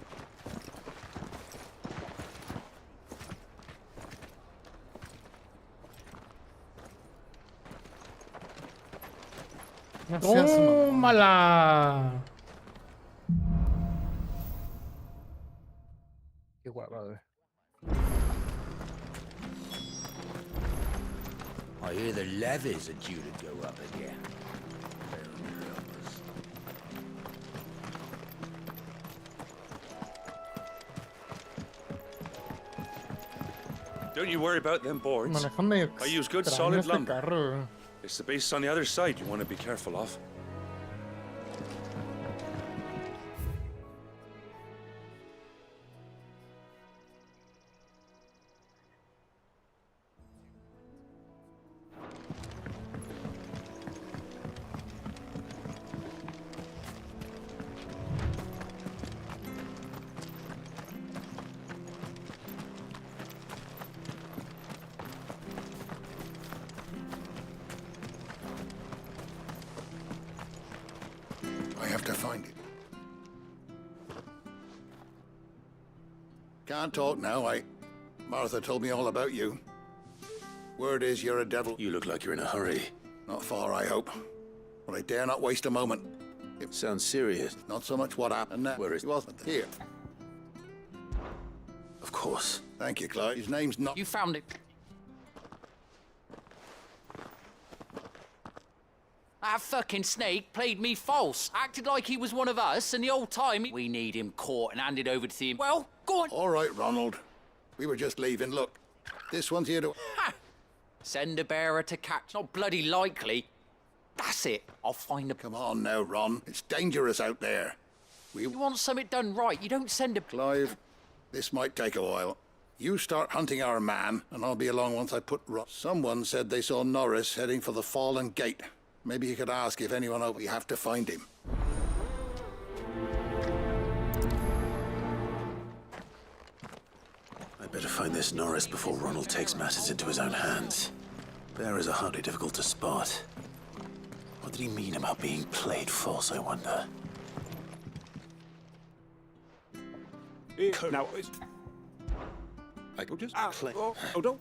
No seas mamón. ¡Tómala! Qué guapa, güey. I hear the levies are due to go up again. Don't you worry about them boards. Manejan medio I use good extraño solid este lumber. carro, güey. It's the base on the other side you want to be careful of. I have to find it. Can't talk now, Martha told me all about you. Word is you're a devil. You look like you're in a hurry. Not far, I hope. But I dare not waste a moment. It sounds serious. Not so much what happened now. Where is he? Wasn't here. Of course. Thank you, Clyde. His name's not... You found it. That fucking snake played me false. Acted like he was one of us, and the whole time we need him caught and handed over to him. Well, go on. All right, Ronald. We were just leaving. Look, this one's here to... Ha! Send a bearer to catch. Not bloody likely. That's it. I'll find a... Come on now, Ron. It's dangerous out there. You want something done right. You don't send a... Clive, this might take a while. You start hunting our man, and I'll be along once I put Ron... Someone said they saw Norris heading for the Fallen Gate. Maybe you could ask if anyone else... We have to find him. I better find this Norris before Ronald takes matters into his own hands. Bearers are hardly difficult to spot. What did he mean about being played false, I wonder? Now, I could just play. Oh, don't.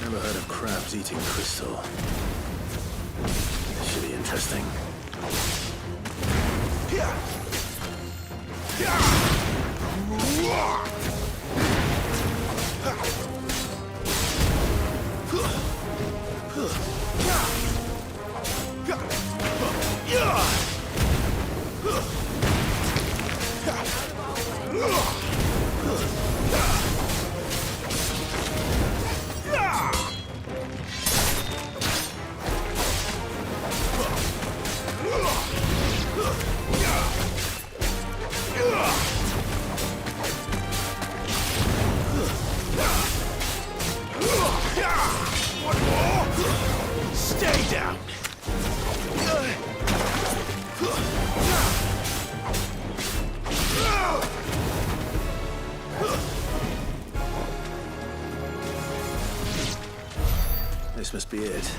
Never heard of crabs eating crystal. This should be interesting. Stay down! This must be it.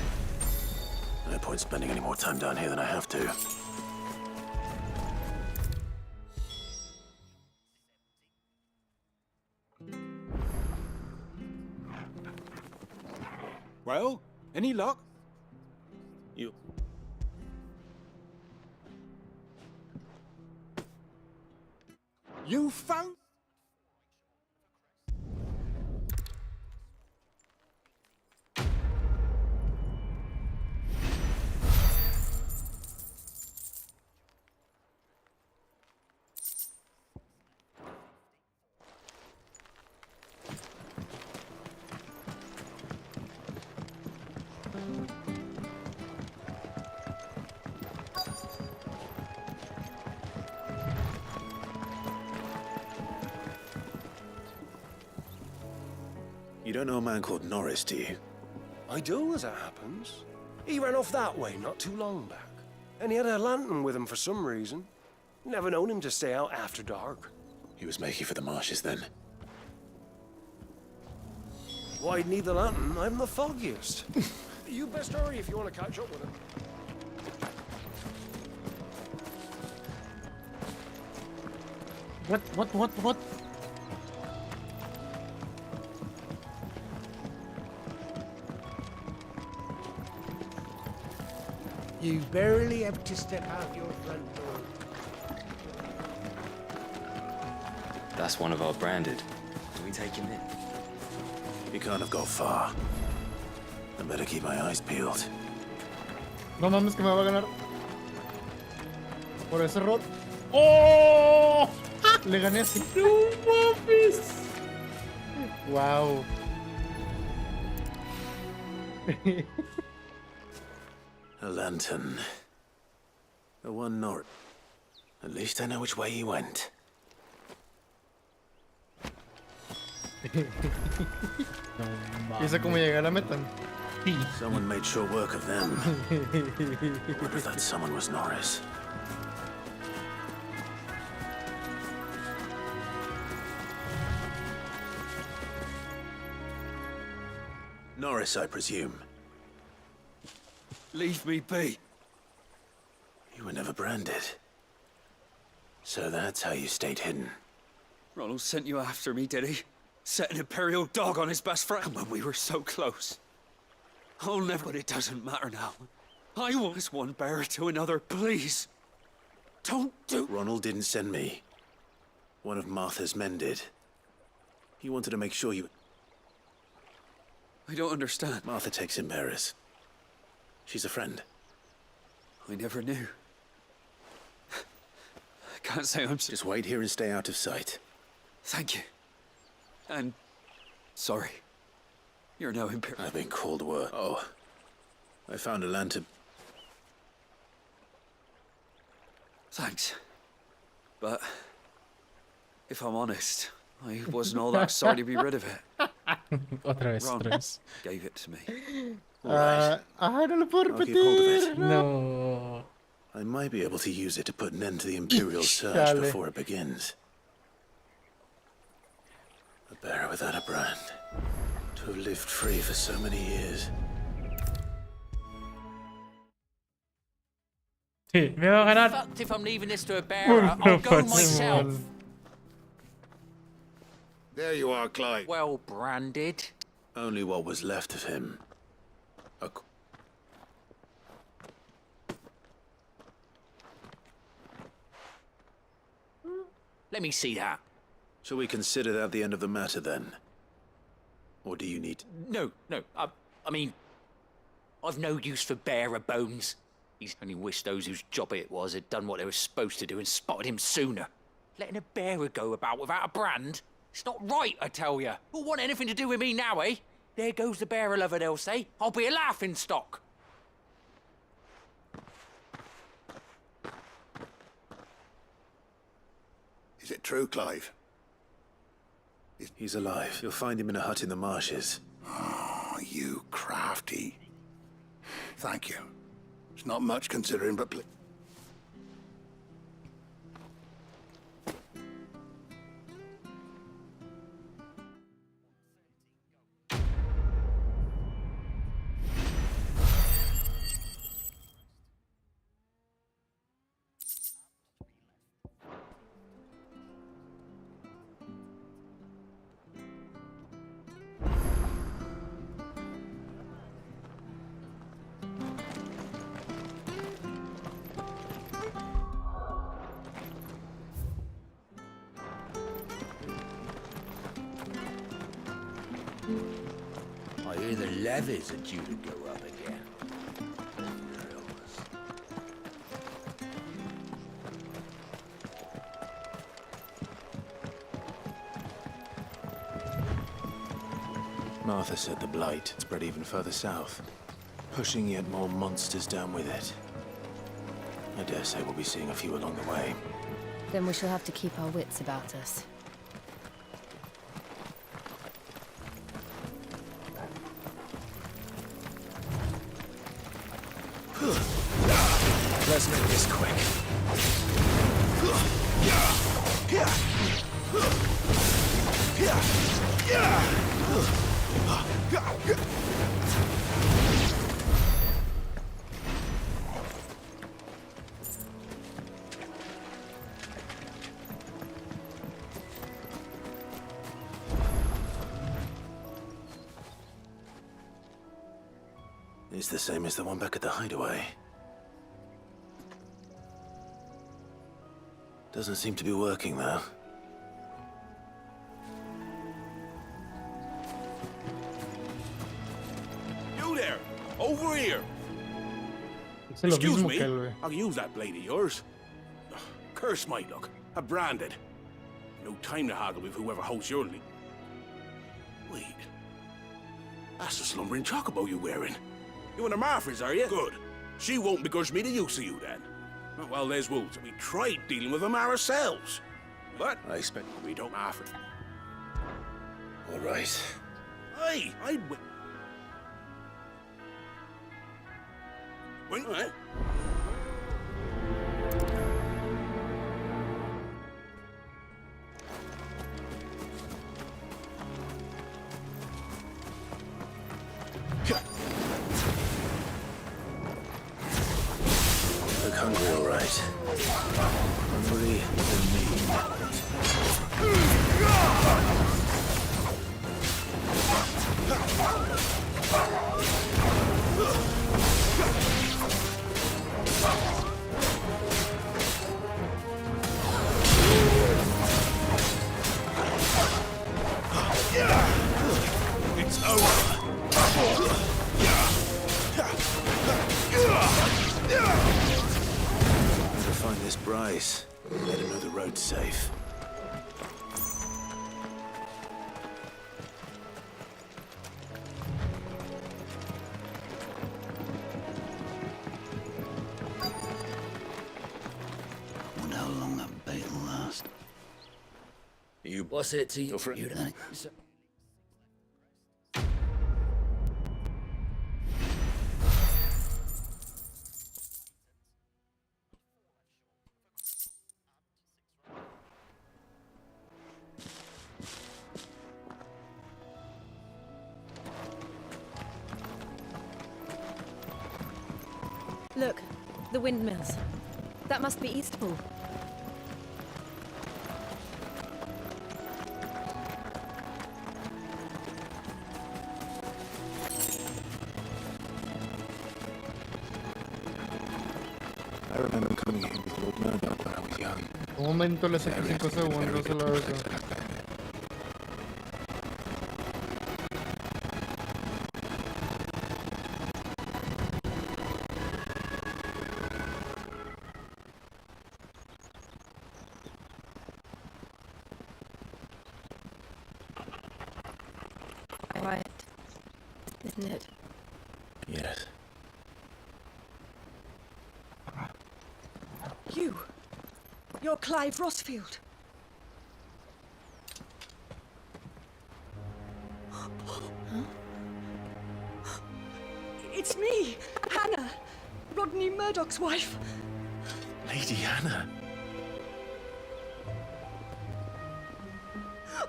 No point spending any more time down here than I have to. Well, any luck? You found... You don't know a man called Norris, do you? I do, as it happens. He ran off that way not too long back. And he had a lantern with him for some reason. Never known him to stay out after dark. He was making for the marshes then. Why'd need the lantern? I'm the foggiest. You best hurry if you want to catch up with him. What? You barely have to step out your front door. That's one of our branded. Do we take him in? He can't have got far. I better keep my eyes peeled. No mames que me va a ganar. Por ese rot. ¡Oh! Le gané así. ¡No mames! Wow. A lantern. The one north. At least I know which way he went. ¿Y cómo llegué a la meta? Someone made short work of them. I wonder if that someone was Norris. Norris, I presume. Leave me be. You were never branded. So that's how you stayed hidden. Ronald sent you after me, did he? Set an Imperial dog on his best friend when we were so close. I'll never, but it doesn't matter now. I was one bearer to another, please. Don't do... Ronald didn't send me. One of Martha's men did. He wanted to make sure you... I don't understand. Martha takes in bearers. She's a friend. I never knew. I can't say I'm... Just wait here and stay out of sight. Thank you. And... sorry. You're no Imperial. I've been called word. Oh. I found a lantern. Thanks. But... if I'm honest, I wasn't all that sorry to be rid of it. Otra vez. Gave it to me. Right. No lo puedo I'll keep hold of repetir. it. No. I might be able to use it to put an end to the Imperial surge Chale. before it begins. A bearer without a brand. To have lived free for so many years. Sí, me va a ganar. Fucked if I'm leaving this to a bearer. I'll go myself. There you are, Clive. Well branded. Only what was left of him. Let me see that. Shall we consider that the end of the matter then? Or do you need... No. I mean, I've no use for bearer bones. He's only wished those whose job it was had done what they were supposed to do and spotted him sooner. Letting a bearer go about without a brand? It's not right, I tell you. Who'll want anything to do with me now, eh? There goes the bearer lover, they'll say. I'll be a laughing stock. Is it true, Clive? He's alive. You'll find him in a hut in the marshes. Oh, you crafty. Thank you. It's not much considering, but please. I hear the levies are due to go up again. Martha said the blight spread even further south, pushing yet more monsters down with it. I dare say we'll be seeing a few along the way. Then we shall have to keep our wits about us. Let's make this quick. It's the same as the one back at the hideaway. Doesn't seem to be working, though. You there! Over here! Es lo Excuse mismo me, que él, güey. I can use that blade of yours. Ugh, curse my luck. I'm branded. No time to haggle with whoever holds your lead. Wait. That's the slumbering chocobo you're wearing. You and the Marfors, are you? Good. She won't begrudge me the use of you, then. Well, there's wolves. We tried dealing with them ourselves. But I expect we don't Marford. All right. Hey, I'd win. Wait, what? Look hungry, all right. Hungry than It's over. to find this Bryce. Let him know the road's safe. Wonder how long that bait will last. You. What's it to you? For You then? Look, the windmills. That must be Eastpool. I remember coming here with Lord Murdoch when I was young. Un momento le saqué 5 segundos a la vez. Quiet, isn't it? Yes. You're Clive Rossfield. It's me, Hannah, Rodney Murdoch's wife. Lady Hannah.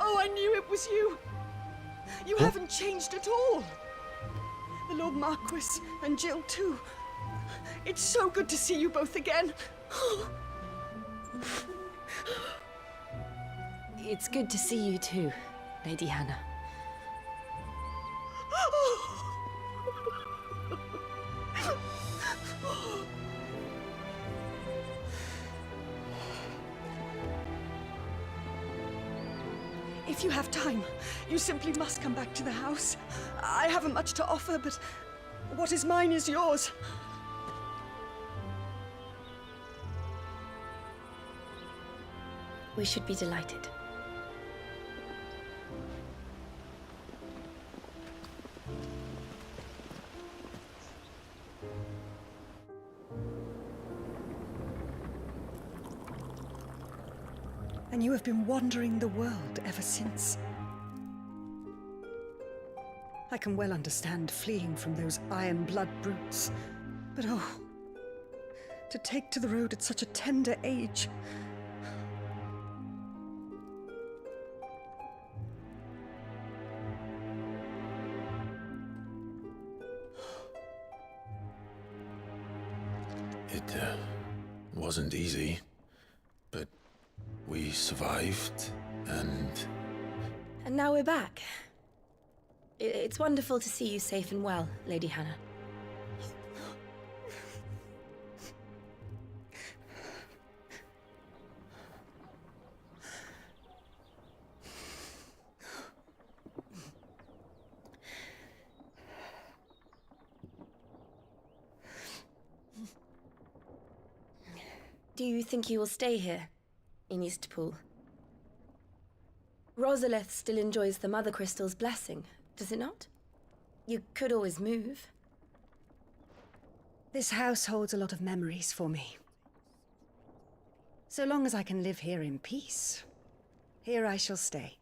Oh, I knew it was you. You haven't changed at all. The Lord Marquis and Jill too. It's so good to see you both again. It's good to see you too, Lady Hannah. If you have time, you simply must come back to the house. I haven't much to offer, but what is mine is yours. We should be delighted. And you have been wandering the world ever since. I can well understand fleeing from those iron blood brutes. But oh, to take to the road at such a tender age. It wasn't easy, but we survived, and And now we're back. It's wonderful to see you safe and well, Lady Hannah. Do you think you will stay here, in Eastpool? Rosalith still enjoys the Mother Crystal's blessing, does it not? You could always move. This house holds a lot of memories for me. So long as I can live here in peace, here I shall stay.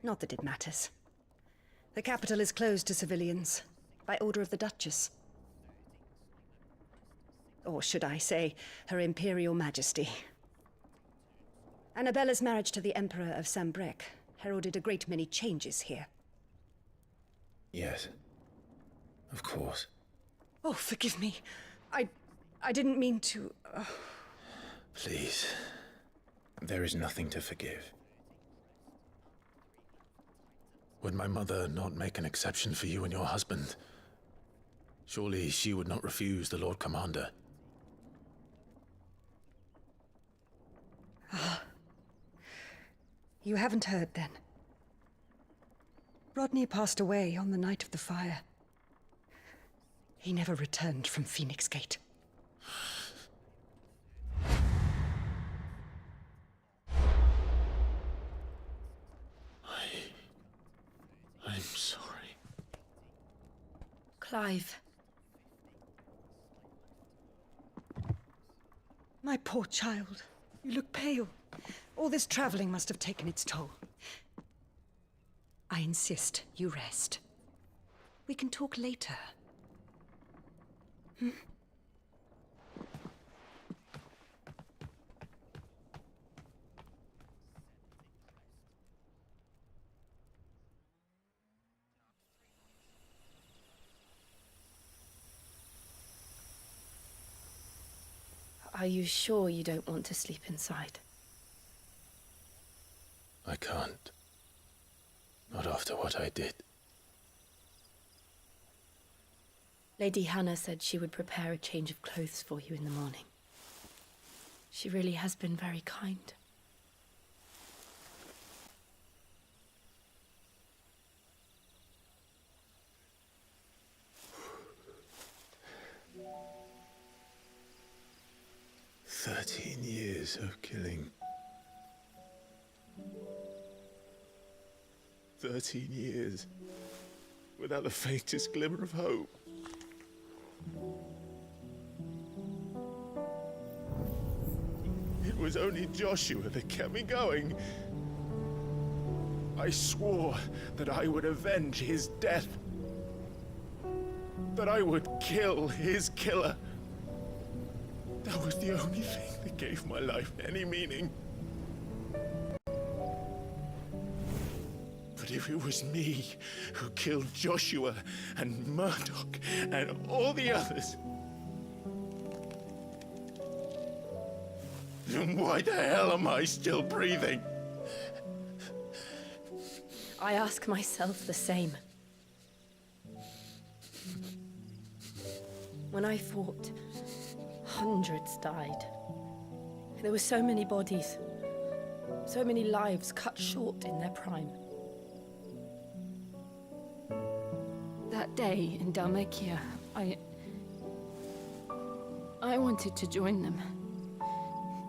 Not that it matters. The capital is closed to civilians, by order of the Duchess. Or should I say, Her Imperial Majesty. Annabella's marriage to the Emperor of Sambrec heralded a great many changes here. yes, of course. Oh, forgive me. I didn't mean to... Please, there is nothing to forgive. Would my mother not make an exception for you and your husband? Surely she would not refuse the Lord Commander. You haven't heard, then. Rodney passed away on the night of the fire. He never returned from Phoenix Gate. I'm sorry. Clive. My poor child. You look pale. All this traveling must have taken its toll. I insist you rest. We can talk later. Hmm? Are you sure you don't want to sleep inside? I can't. Not after what I did. Lady Hannah said she would prepare a change of clothes for you in the morning. She really has been very kind. "13 years of killing. 13 years without the faintest glimmer of hope. It was only Joshua that kept me going. I swore that I would avenge his death. That I would kill his killer. That was the only thing that gave my life any meaning. But if it was me who killed Joshua and Murdoch and all the others, then why the hell am I still breathing? I ask myself the same. When I fought, hundreds died. There were so many bodies, so many lives cut short in their prime. That day in Dhalmekia, I wanted to join them.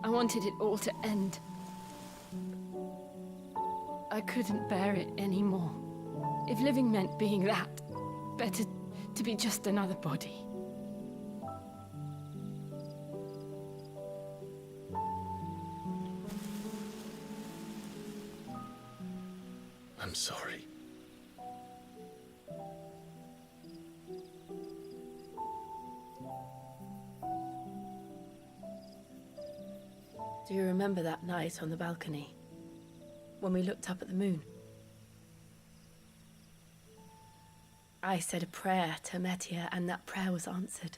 I wanted it all to end. I couldn't bear it anymore. If living meant being that, better to be just another body. I'm sorry. Do you remember that night on the balcony? When we looked up at the moon? I said a prayer to Metia, and that prayer was answered.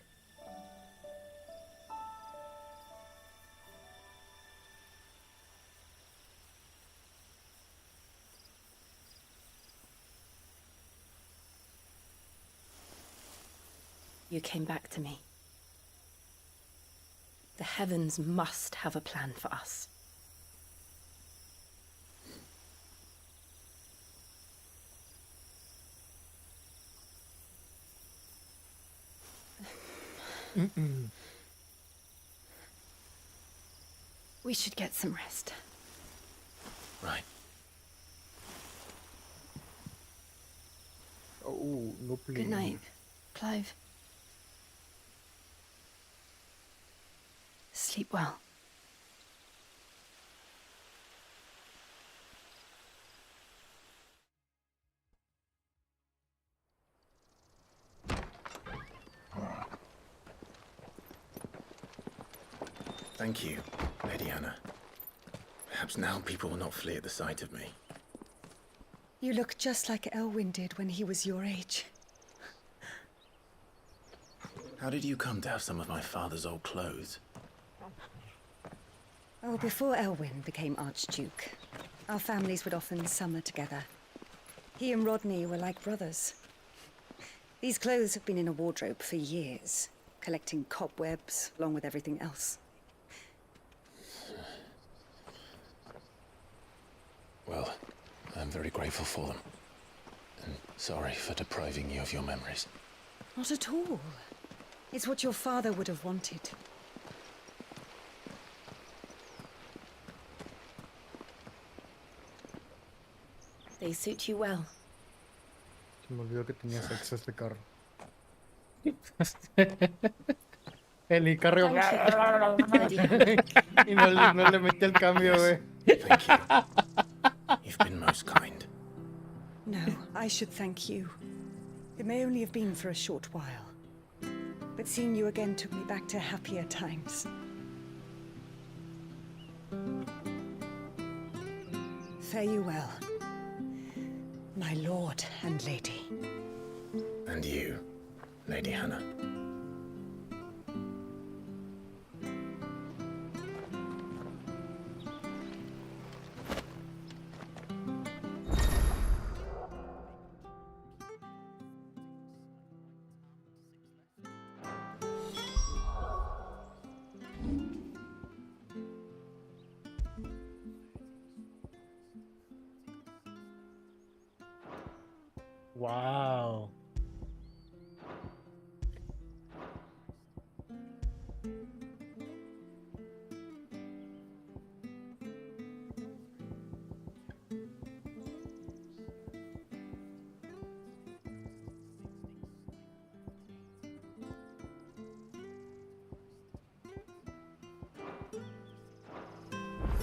You came back to me. The heavens must have a plan for us. We should get some rest. Right. Oh, no please. Good night, Clive. Sleep well. Thank you, Lady Anna. Perhaps now people will not flee at the sight of me. You look just like Elwyn did when he was your age. How did you come to have some of my father's old clothes? Oh, before Elwyn became Archduke, our families would often summer together. He and Rodney were like brothers. These clothes have been in a wardrobe for years, collecting cobwebs along with everything else. Well, I'm very grateful for them. And sorry for depriving you of your memories. Not at all. It's what your father would have wanted. They suit you well. Se me olvidó que tenía sexo este carro. El Icarrio. Y no le metí el cambio, güey. Thank you. You've been most kind. No, I should thank you. It may only have been for a short while. But seeing you again took me back to happier times. Fare you well, my lord and lady. And you, Lady Hannah. Wow.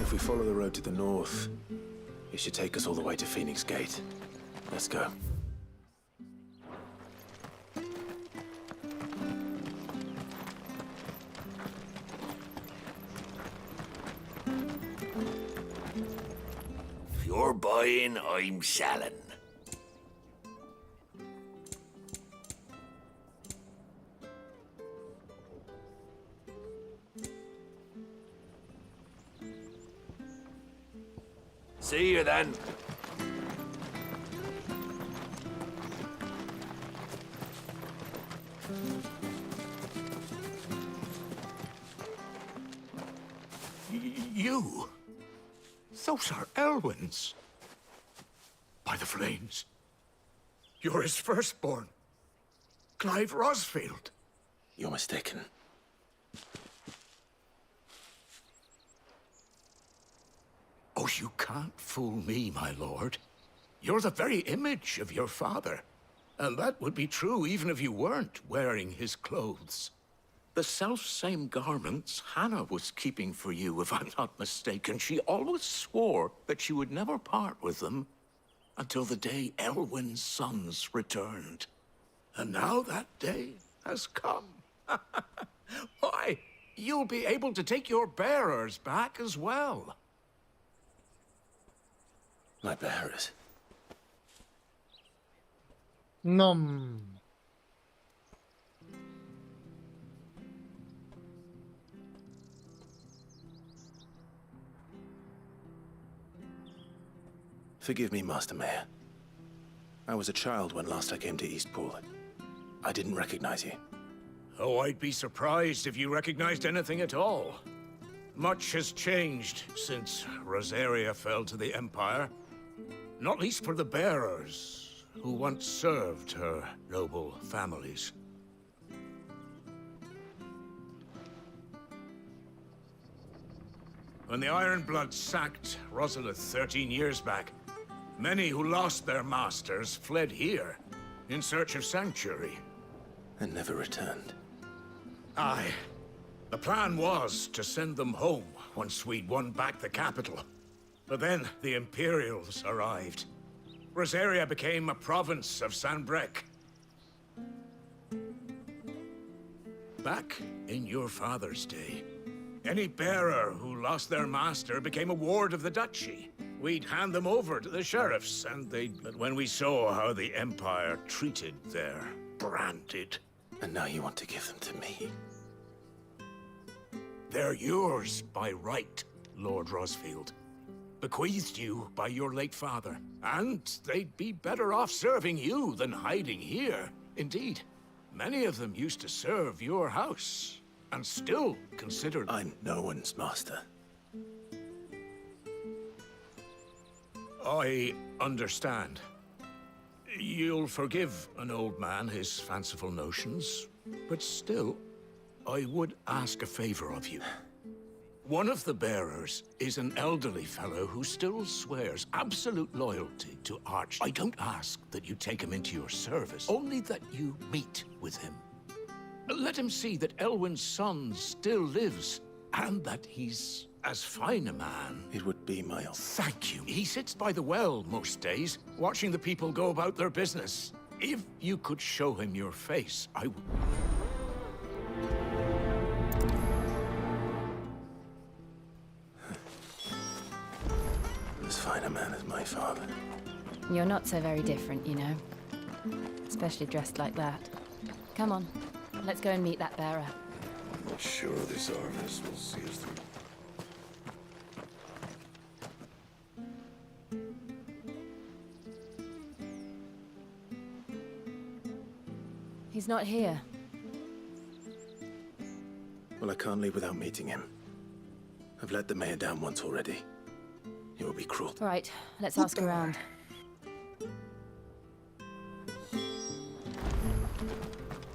If we follow the road to the north, it should take us all the way to Phoenix Gate. Let's go. If you're buying, I'm selling. See you then. You? Those are Elwyn's. By the flames. You're his firstborn. Clive Rosfield. You're mistaken. Oh, you can't fool me, my lord. You're the very image of your father. And that would be true even if you weren't wearing his clothes. The self-same garments Hannah was keeping for you, if I'm not mistaken. She always swore that she would never part with them until the day Elwyn's sons returned. And now that day has come. Why, you'll be able to take your bearers back as well. My bearers? No. Forgive me, Master Mayor. I was a child when last I came to Eastpool. I didn't recognize you. Oh, I'd be surprised if you recognized anything at all. Much has changed since Rosaria fell to the Empire. Not least for the bearers, who once served her noble families. When the Ironbloods sacked Rosalith 13 years back, many who lost their masters fled here in search of sanctuary. And never returned. Aye. The plan was to send them home once we'd won back the capital. But then the Imperials arrived. Rosaria became a province of Sanbreque. Back in your father's day, any bearer who lost their master became a ward of the duchy. We'd hand them over to the sheriffs, and they'd... But when we saw how the Empire treated their branded... And now you want to give them to me? They're yours by right, Lord Rosfield. Bequeathed you by your late father. And they'd be better off serving you than hiding here. Indeed, many of them used to serve your house, and still considered... I'm no one's master. I understand. You'll forgive an old man his fanciful notions, but still, I would ask a favor of you. One of the bearers is an elderly fellow who still swears absolute loyalty to Arch. I don't ask that you take him into your service, only that you meet with him. Let him see that Elwyn's son still lives, and that he's as fine a man. It would be my honor. Thank you. He sits by the well most days, watching the people go about their business. If you could show him your face, I would... As fine a man as my father. You're not so very different, you know. Especially dressed like that. Come on, let's go and meet that bearer. I'm not sure this armor will see us through. He's not here. Well, I can't leave without meeting him. I've let the mayor down once already. It would be cruel. All right, let's ask around.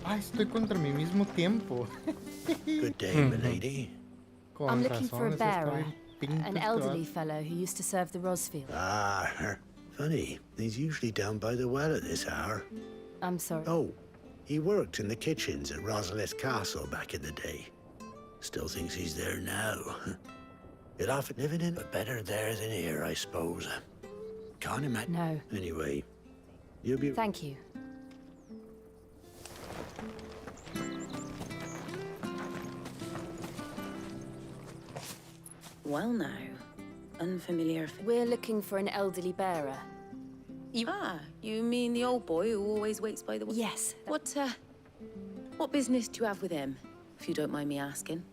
Ah, estoy contra mi mismo tiempo. Good day, milady. I'm looking for a bearer. An elderly fellow who used to serve the Rosfield. Ah, funny. He's usually down by the well at this hour. I'm sorry. Oh, he worked in the kitchens at Rosalith Castle back in the day. Still thinks he's there now. It often living in, but better there than here, I suppose. Can't imagine. No. Anyway, you'll be... Thank you. Well now, unfamiliar... We're looking for an elderly bearer. You mean the old boy who always waits by the... Yes. What business do you have with him, if you don't mind me asking?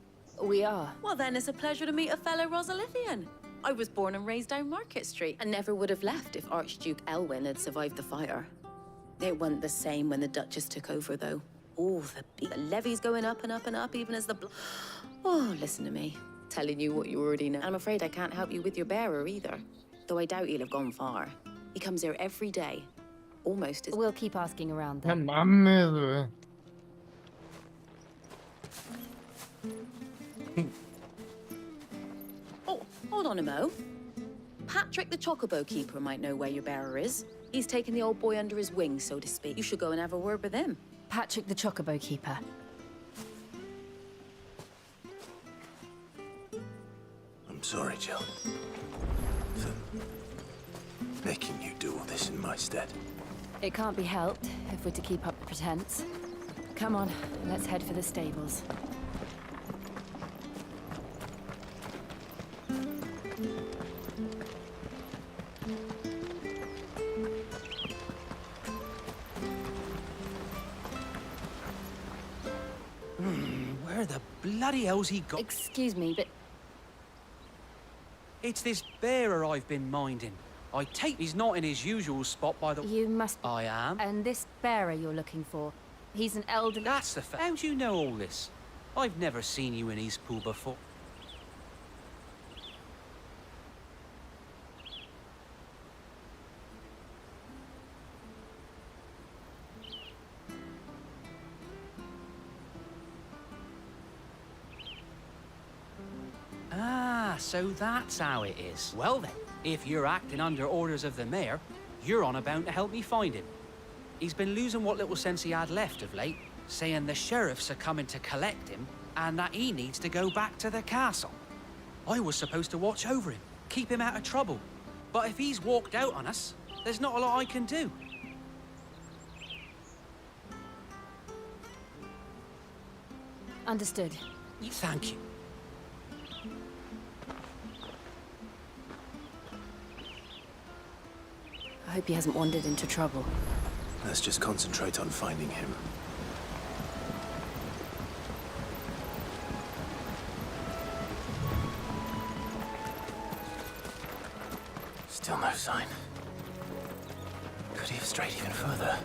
We are. Well then, it's a pleasure to meet a fellow Rosalithian. I was born and raised down Market Street, and never would have left if Archduke Elwyn had survived the fire. It wasn't the same when the Duchess took over, though. Oh, the levy's going up and up and up, even as the... Oh, listen to me. Telling you what you already know. And I'm afraid I can't help you with your bearer, either. Though I doubt he'll have gone far. He comes here every day. Almost as... We'll keep asking around, No then. mames, Oh, hold on a mo. Patrick the Chocobo Keeper might know where your bearer is. He's taken the old boy under his wing, so to speak. You should go and have a word with him. Patrick the Chocobo Keeper. I'm sorry, Jill. For making you do all this in my stead. It can't be helped if we're to keep up the pretense. Come on, let's head for the stables. Where the bloody hell's he got? Excuse me, but It's this bearer I've been minding. I take he's not in his usual spot by the... you must... I am. And this bearer you're looking for, he's an elderly... That's the fact. How do you know all this? I've never seen you in Eastpool before. Ah, so that's how it is. Well then, if you're acting under orders of the mayor, you're on about to help me find him. He's been losing what little sense he had left of late, saying the sheriffs are coming to collect him and that he needs to go back to the castle. I was supposed to watch over him, keep him out of trouble. But if he's walked out on us, there's not a lot I can do. Understood. Thank you. I hope he hasn't wandered into trouble. Let's just concentrate on finding him. Still no sign. Could he have strayed even further?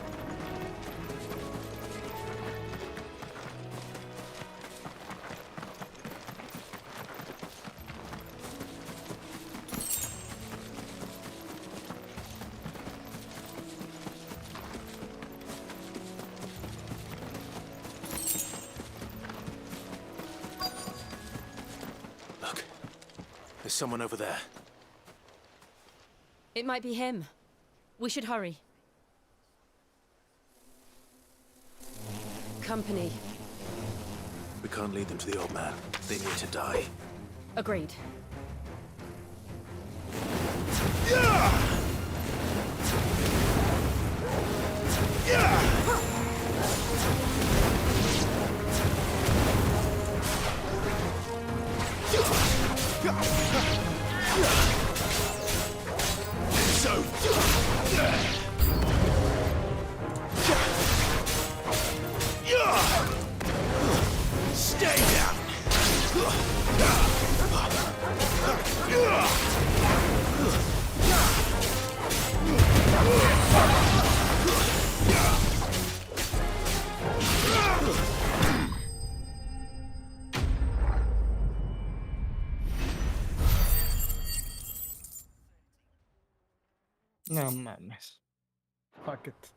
Look, there's someone over there. It might be him. We should hurry. Company. We can't lead them to the old man. They need to die. Agreed. Stay down! No mames. Fuck it.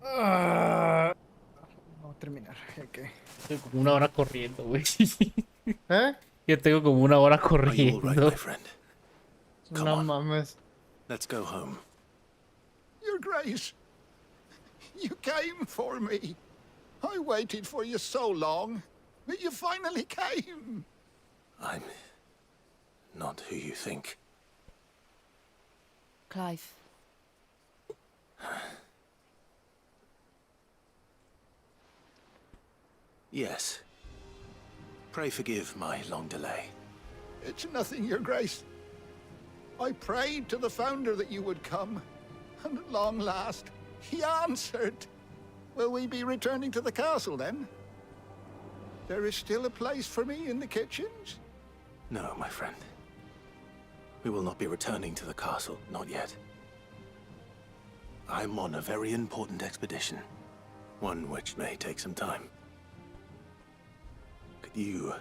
Vamos a terminar. Ok. Tengo como una hora corriendo, güey. ¿Eh? Yo tengo como una hora Are you all corriendo. right, my friend? Come No on. mames. Let's go home. Your Grace, you came for me. I waited for you so long, but you finally came. I'm not who you think. Clive. Yes. Pray forgive my long delay. It's nothing, Your Grace. I prayed to the Founder that you would come, and at long last, he answered. Will we be returning to the castle, then? There is still a place for me in the kitchens? No, my friend. We will not be returning to the castle, not yet. I'm on a very important expedition. One which may take some time. Could you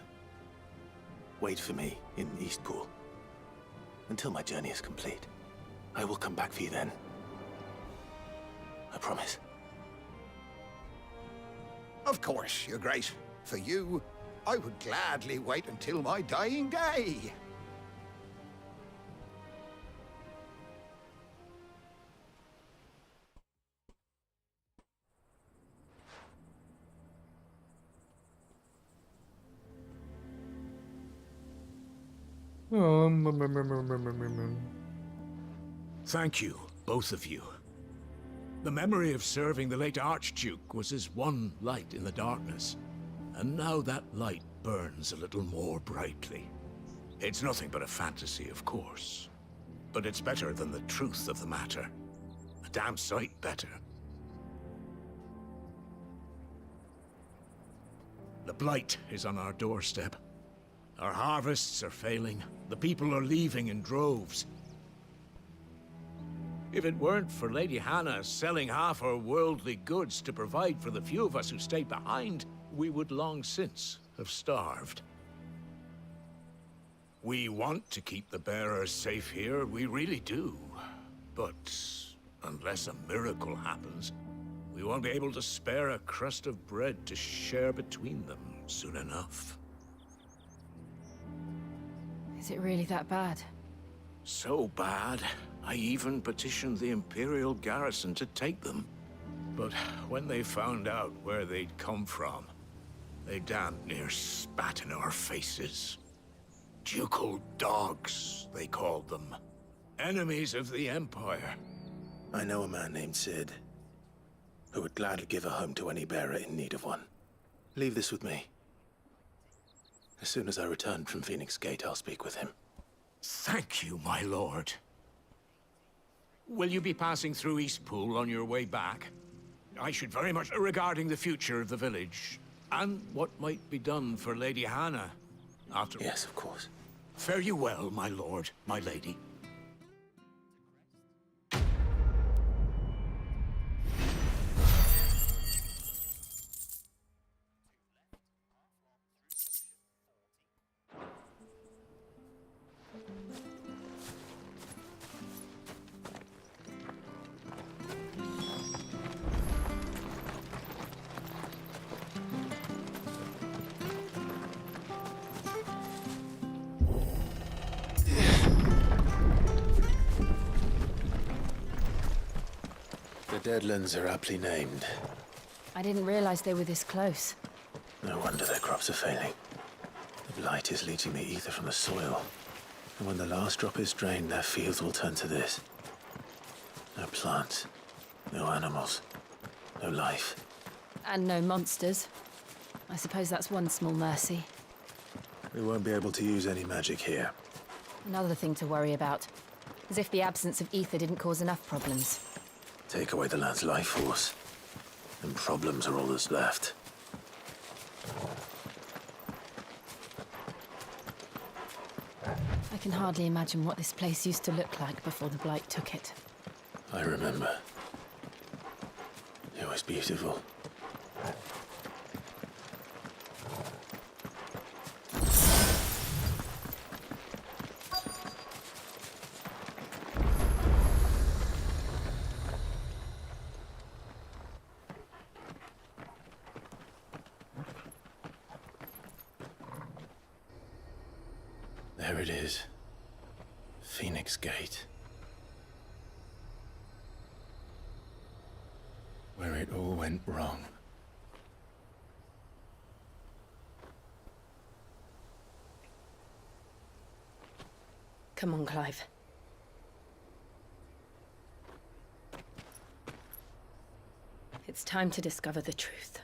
wait for me in Eastpool until my journey is complete? I will come back for you then. I promise. Of course, Your Grace. For you, I would gladly wait until my dying day. Thank you, both of you. The memory of serving the late Archduke was as one light in the darkness, and now that light burns a little more brightly. It's nothing but a fantasy, of course, but it's better than the truth of the matter. A damn sight better. The Blight is on our doorstep. Our harvests are failing. The people are leaving in droves. If it weren't for Lady Hannah selling half her worldly goods to provide for the few of us who stayed behind, we would long since have starved. We want to keep the bearers safe here, we really do. But unless a miracle happens, we won't be able to spare a crust of bread to share between them soon enough. Is it really that bad? So bad, I even petitioned the Imperial garrison to take them. But when they found out where they'd come from, they damn near spat in our faces. Ducal dogs, they called them. Enemies of the Empire. I know a man named Cid, who would gladly give a home to any bearer in need of one. Leave this with me. As soon as I return from Phoenix Gate, I'll speak with him. Thank you, my lord. Will you be passing through Eastpool on your way back? I should very much regarding the future of the village, and what might be done for Lady Hannah after... Yes, of course. Fare you well, my lord, my lady. The Deadlands are aptly named. I didn't realize they were this close. No wonder their crops are failing. The Blight is leaching the ether from the soil. And when the last drop is drained, their fields will turn to this. No plants, no animals, no life. And no monsters. I suppose that's one small mercy. We won't be able to use any magic here. Another thing to worry about. As if the absence of ether didn't cause enough problems. Take away the land's life force, and problems are all that's left. I can hardly imagine what this place used to look like before the Blight took it. I remember. It was beautiful. There it is. Phoenix Gate. Where it all went wrong. Come on, Clive. It's time to discover the truth.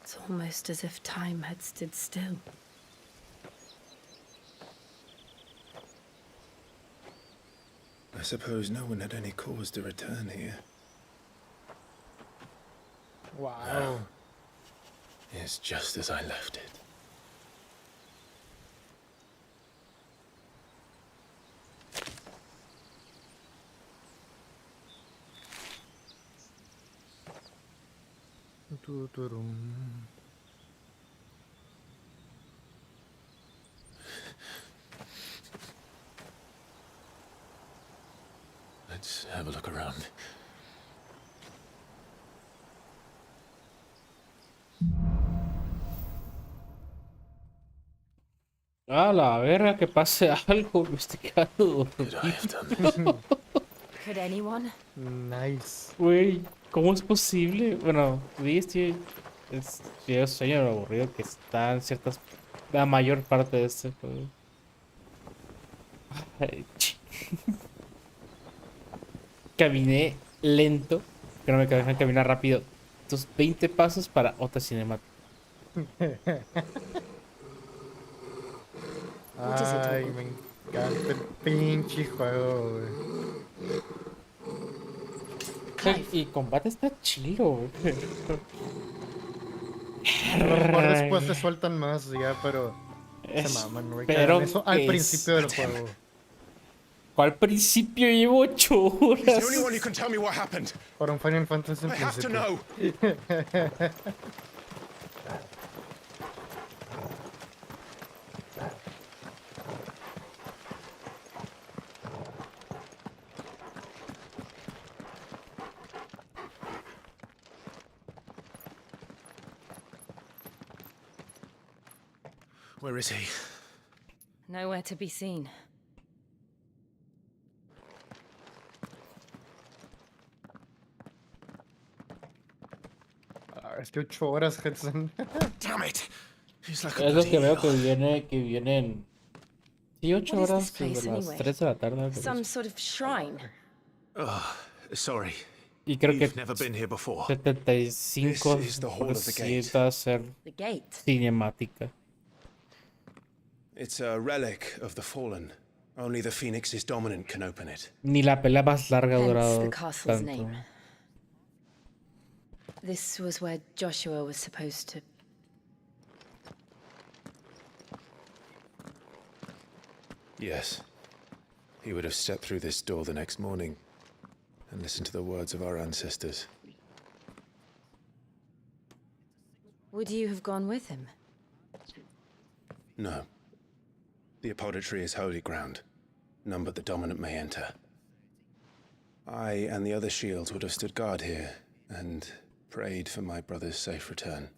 It's almost as if time had stood still. I suppose no one had any cause to return here. Wow. It's just as I left it. have a look around. A la verga, que pase algo, me estoy quedando dormido. Could anyone? Nice. Güey, ¿cómo es posible? Bueno, viste, yo sueño lo aburrido que está en ciertas, la mayor parte de este juego. Ay, Caminé lento, que no me dejan caminar rápido. Estos 20 pasos para otra cinemática. Ay, me encanta el pinche juego, güey. Y el combate está chilo, güey. A lo mejor después te sueltan más ya, pero se maman, güey. Que hagan eso al principio del juego. ¿Cuál principio? Llevo 8 horas. Is there anyone who can tell me what happened? Para un Final Fantasy en I have to principio. know. Where is he? Nowhere to be seen. Es que 8 horas, Hudson. Damn it! He's like Es lo que veo que vienen. Sí, 8 What is horas this place desde las anyway? 3 de la tarde. me Some parece. sort of shrine. Oh, sorry. Y creo que You've never been here before. 75% This is the Hall of the Gate. va a ser The gate. cinemática. It's a relic of the fallen. Only the Phoenix's dominant can open it. Ni la pelea más larga ha Hence durado the castle's tanto. name. This was where Joshua was supposed to. Yes. He would have stepped through this door the next morning and listened to the words of our ancestors. Would you have gone with him? No. The apodatory is holy ground. None but the dominant may enter. I and the other shields would have stood guard here and prayed for my brother's safe return.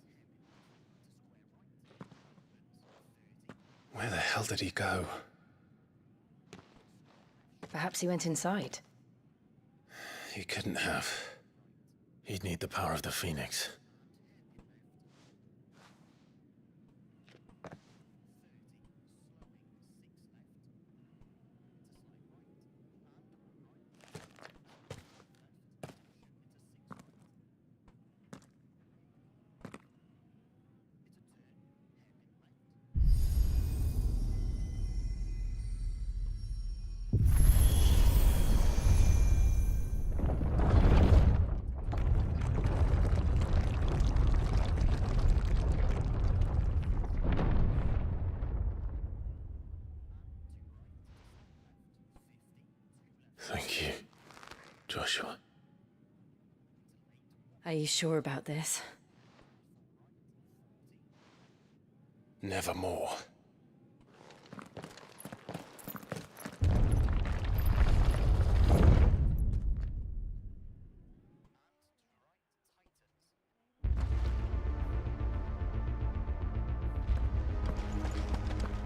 Where the hell did he go? Perhaps he went inside. He couldn't have. He'd need the power of the Phoenix. Thank you, Joshua. Are you sure about this? Nevermore.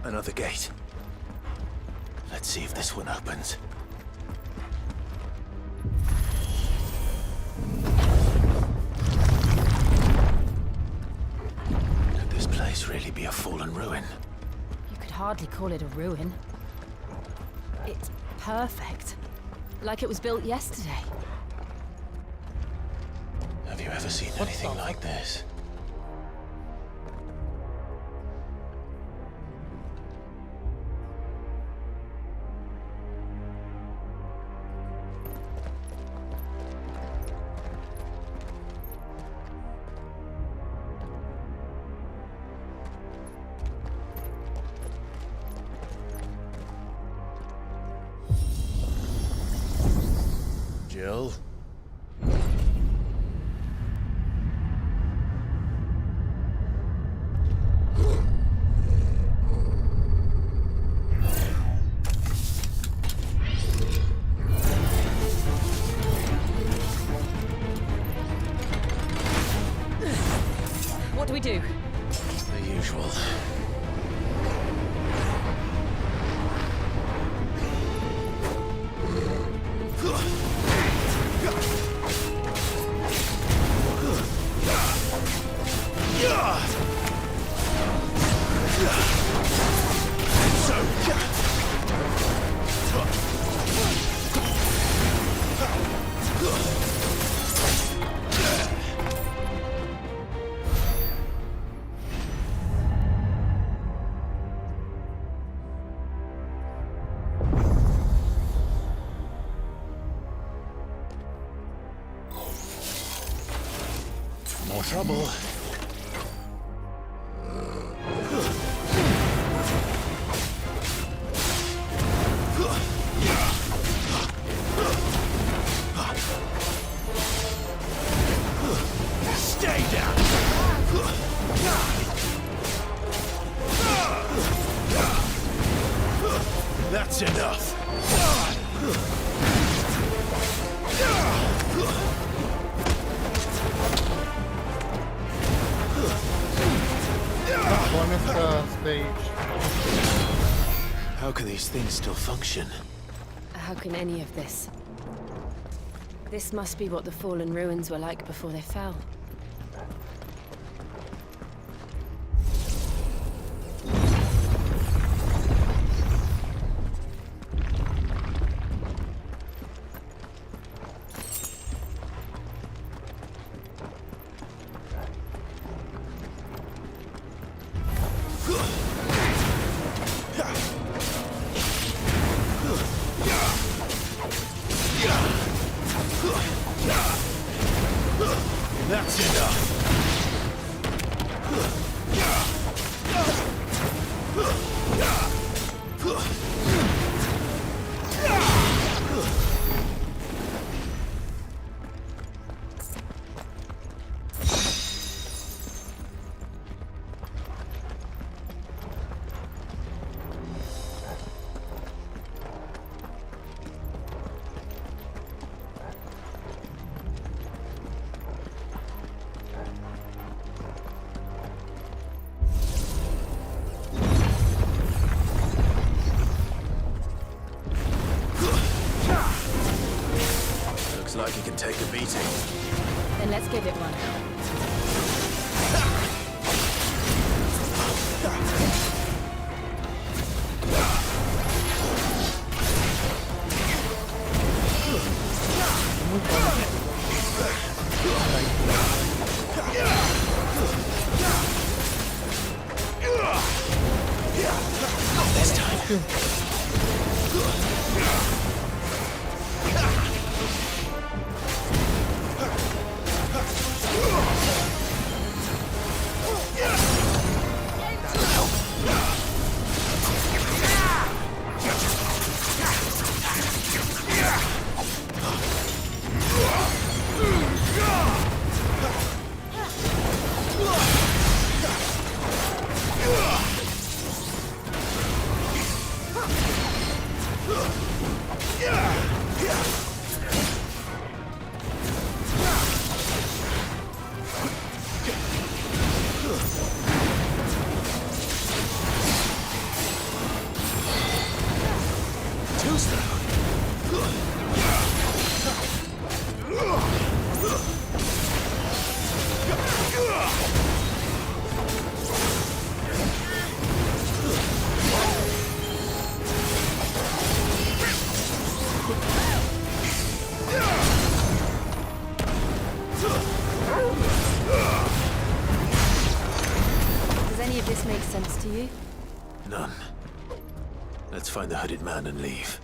Another gate. Let's see if this one opens. Could this place really be a fallen ruin? You could hardly call it a ruin. It's perfect. Like it was built yesterday. Have you ever seen anything like this? Jill? What do we do? The usual. More trouble. Stay down. That's enough. Bonus stage. How can these things still function? How can any of this? This must be what the fallen ruins were like before they fell. That's enough. Looks like he can take a beating. Then let's give it one. Not this time. Does any of this make sense to you? None. Let's find the hooded man and leave.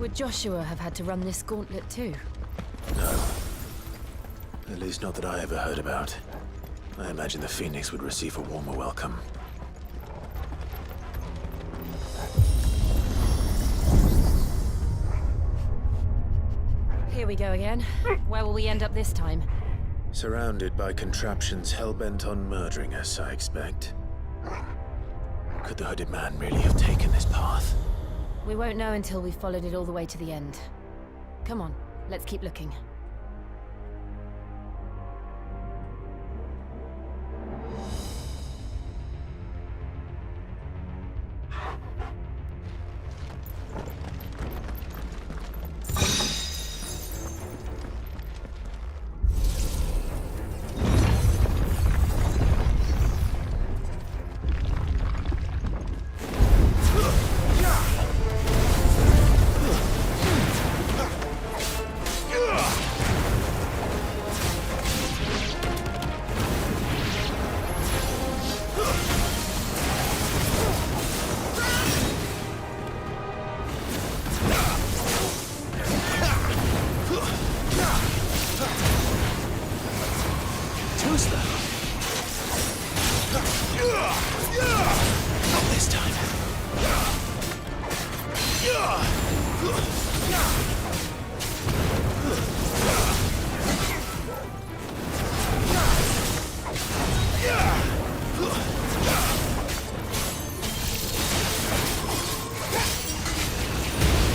Would Joshua have had to run this gauntlet too? No. At least not that I ever heard about. I imagine the Phoenix would receive a warmer welcome. Here we go again. Where will we end up this time? Surrounded by contraptions hell-bent on murdering us, I expect. Could the hooded man really have taken this path? We won't know until we've followed it all the way to the end. Come on, let's keep looking.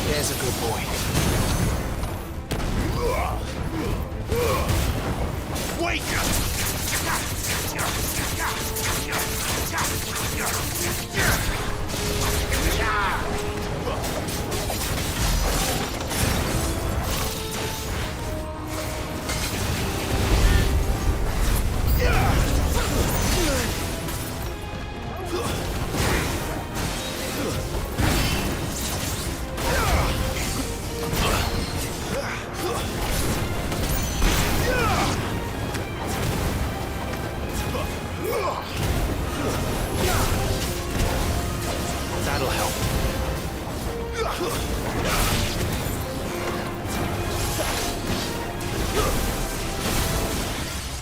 There's a good boy. Wake up! That'll help.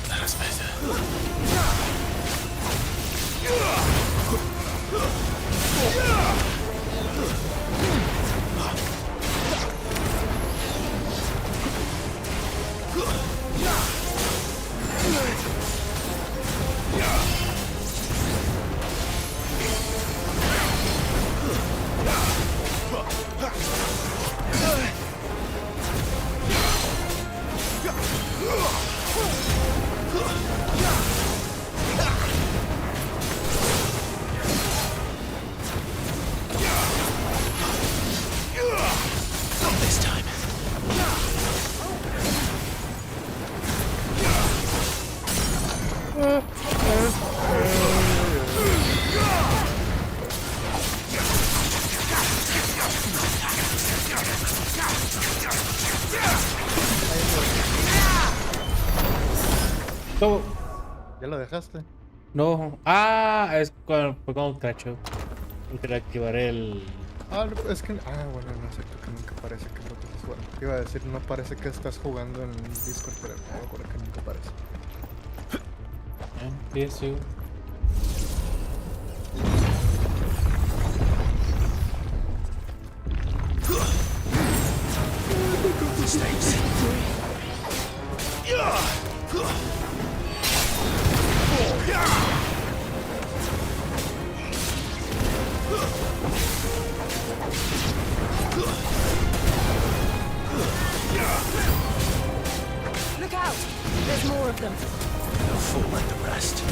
That's better. Not this time. ¿Cómo? ¿Ya lo dejaste? No. Ah, fue cuando cacho. Porque activaré el. Ah, es que. Ah, bueno, no sé, que nunca parece que lo que estás jugando. Iba a decir, no parece que estás jugando en Discord, pero me acuerdo que nunca parece. Sí. Mistakes. Look out! There's more of them. No fool like the rest.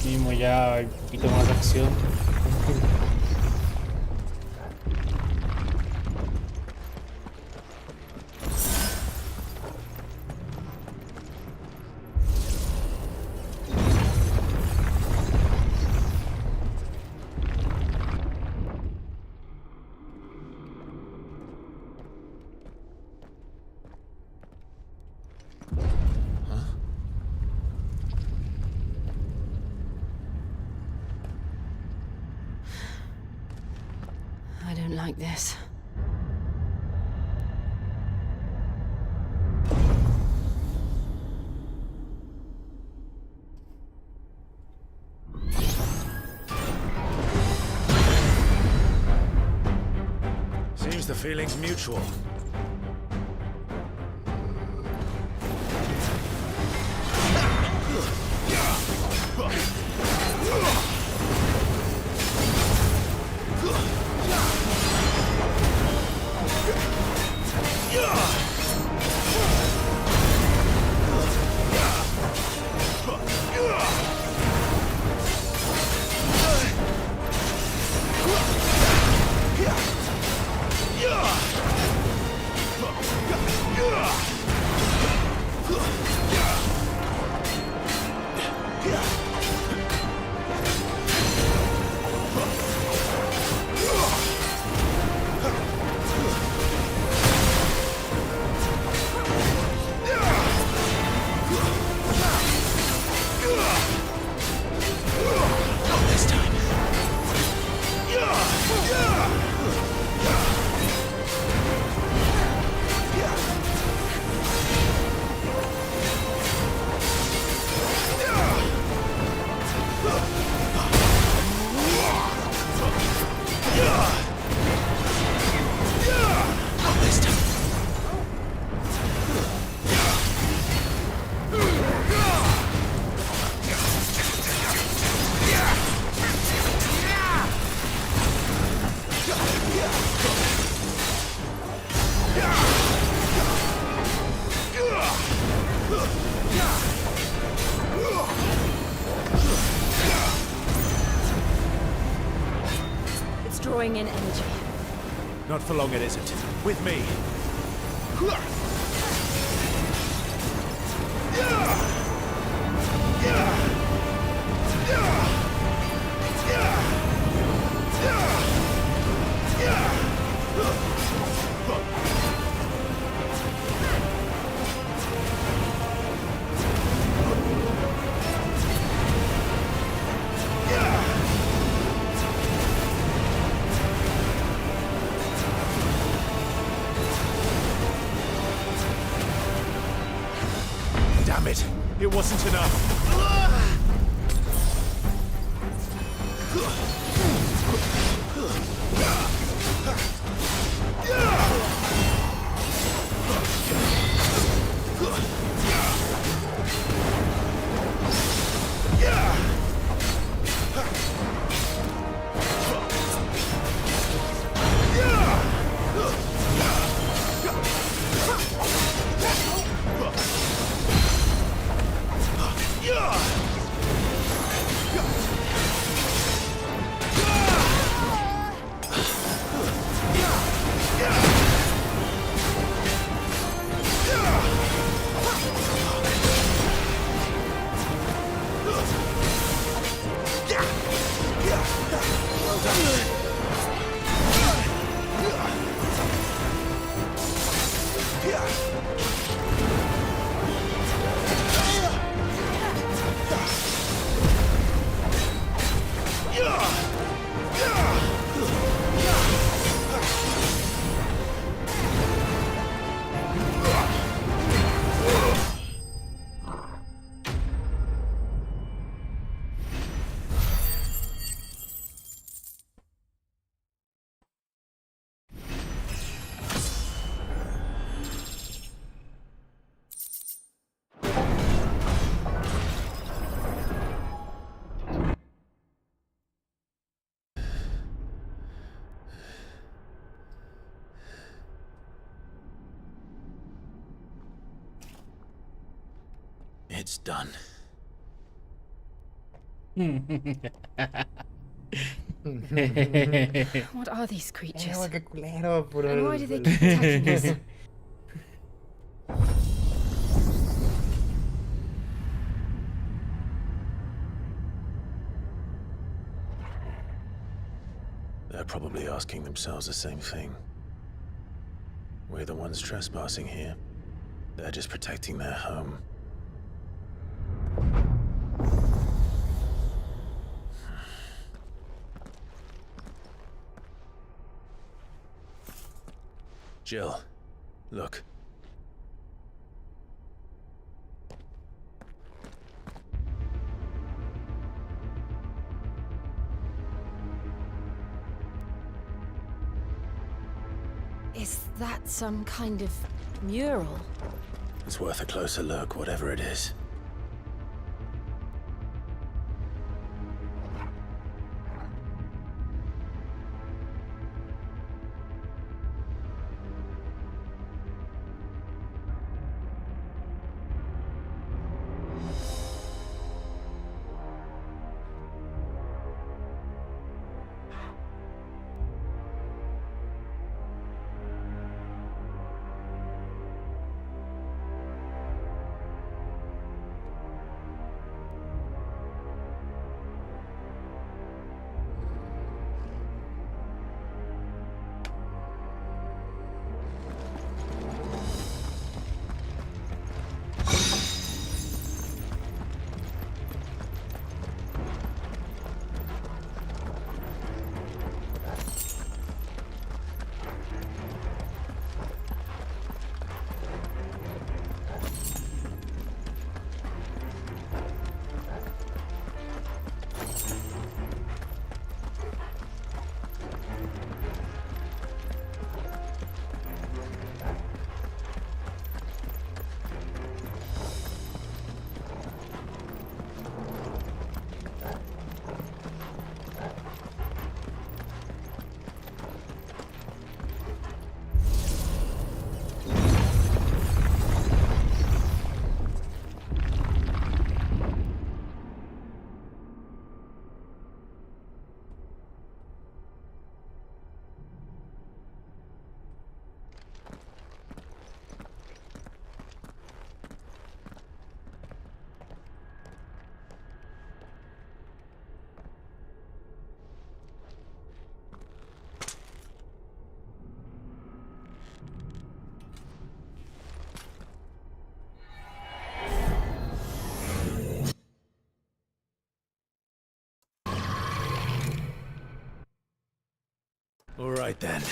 Mínimo ya hay un poquito más de acción. I don't like this. Seems the feeling's mutual. It's drawing in energy. Not for long, it isn't. With me. Damn it! It wasn't enough. It's done. What are these creatures? Qué culero, puro. And why do they keep attacking us? They're probably asking themselves the same thing. We're the ones trespassing here. They're just protecting their home. Jill, look. Is that some kind of mural? It's worth a closer look, whatever it is. All right then.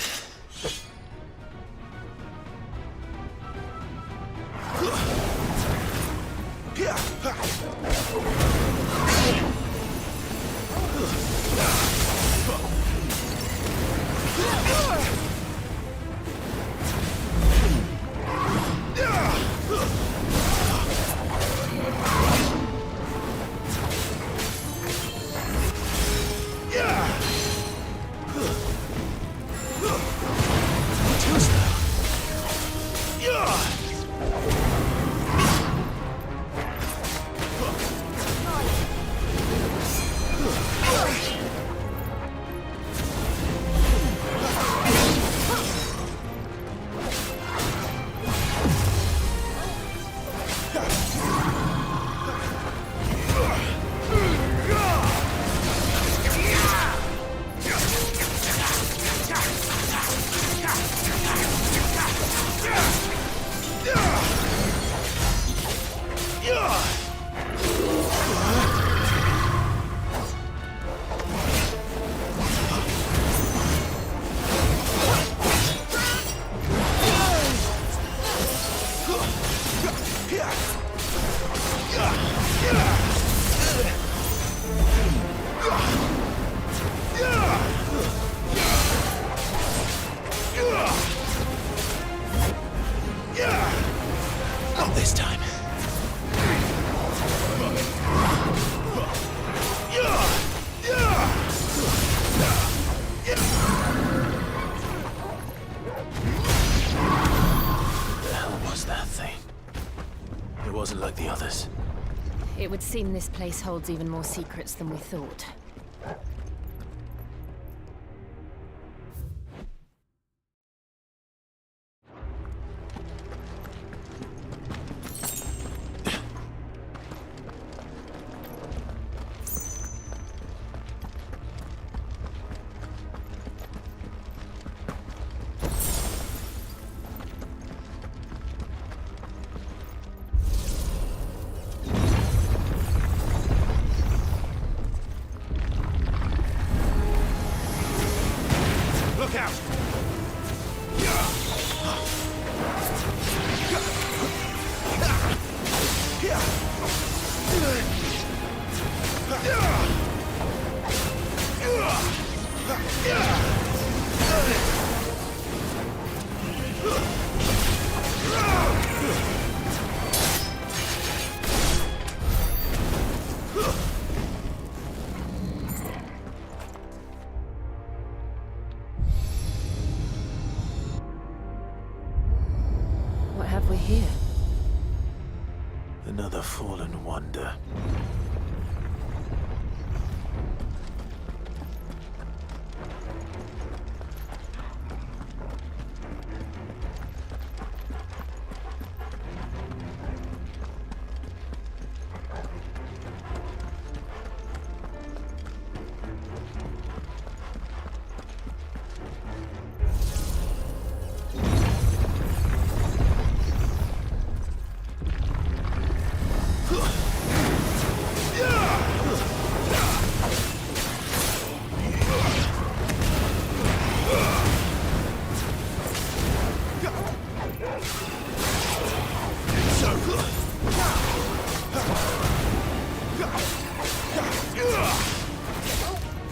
seem this place holds even more secrets than we thought. Look out! What have we here? Another fallen wonder.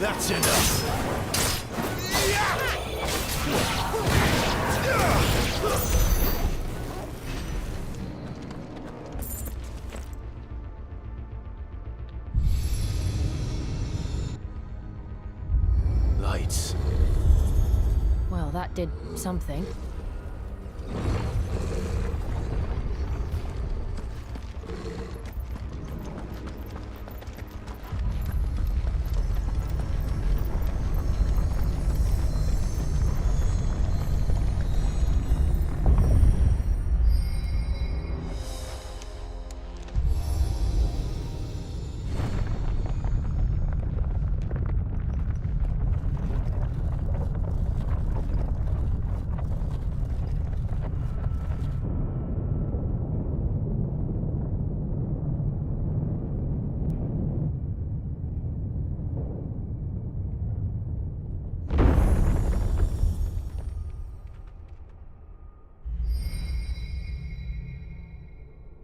That's enough. Lights. Well, that did something.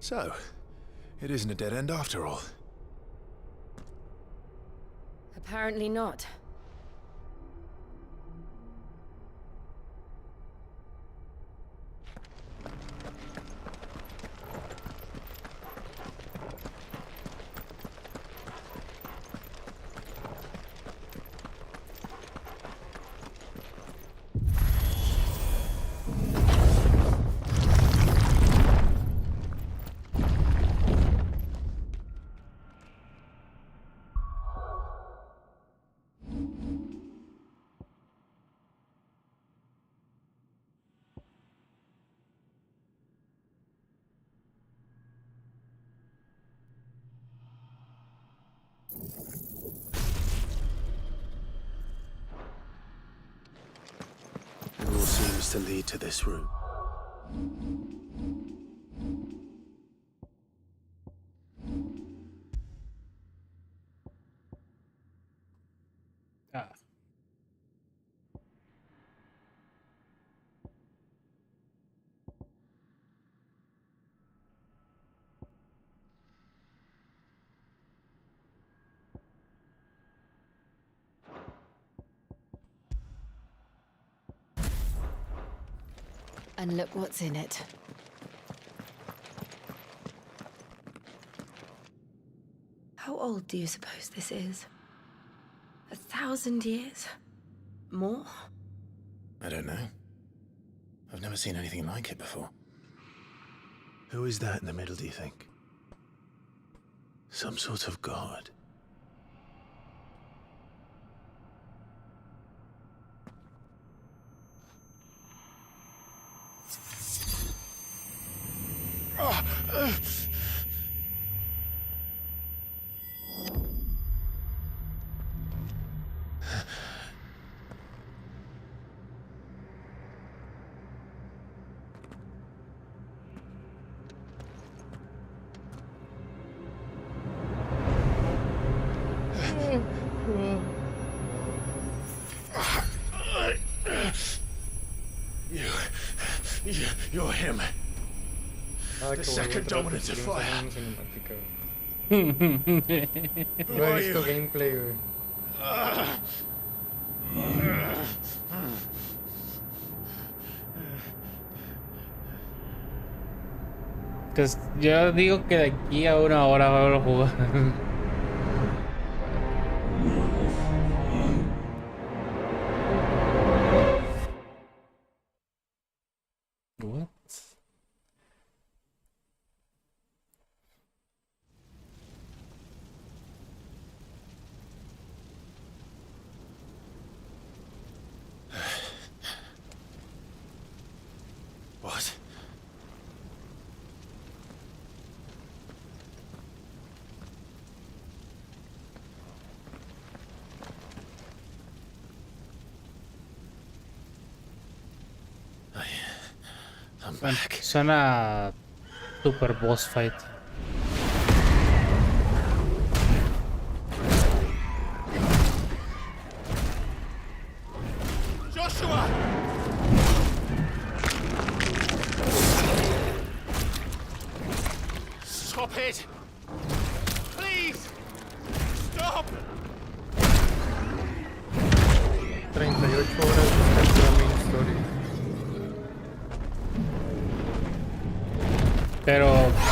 So, it isn't a dead end after all. Apparently not. It all seems to lead to this room. Ah. And look what's in it. How old do you suppose this is? 1,000 years? More? I don't know. I've never seen anything like it before. Who is that in the middle, do you think? Some sort of god. You're him. The second dominant of fire. No he visto gameplay, güey. Pues yo digo que de aquí a 1 hora va a jugar. What? What? I'm back. Suena super boss fight. Joshua! Stop it! Please! Stop! 38 horas de la main story. Pero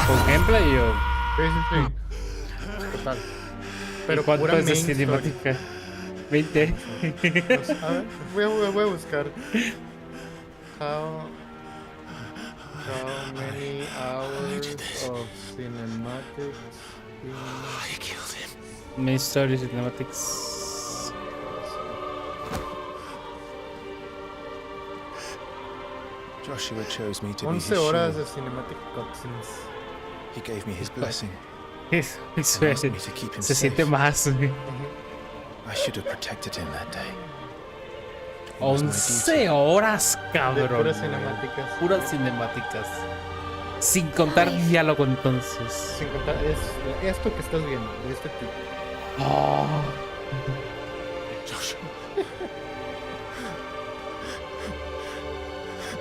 con gameplay o. Sí. Total. Pero ¿cuánto es de cinemática? 20. A ver, voy a buscar. How many hours of cinematics? I killed him. Main story cinematics. Joshua chose me to be his 11 horas de shield. cinematic cutscenes. He gave me his blessing. Eso and asked me to keep him se safe. siente más. I should have protected him that day. It was my 11 duty. horas, De cabrón. puras cinemáticas. Puras cinemáticas. Sin contar diálogo entonces. Sin contar, es esto que estás viendo, de este tipo. Oh.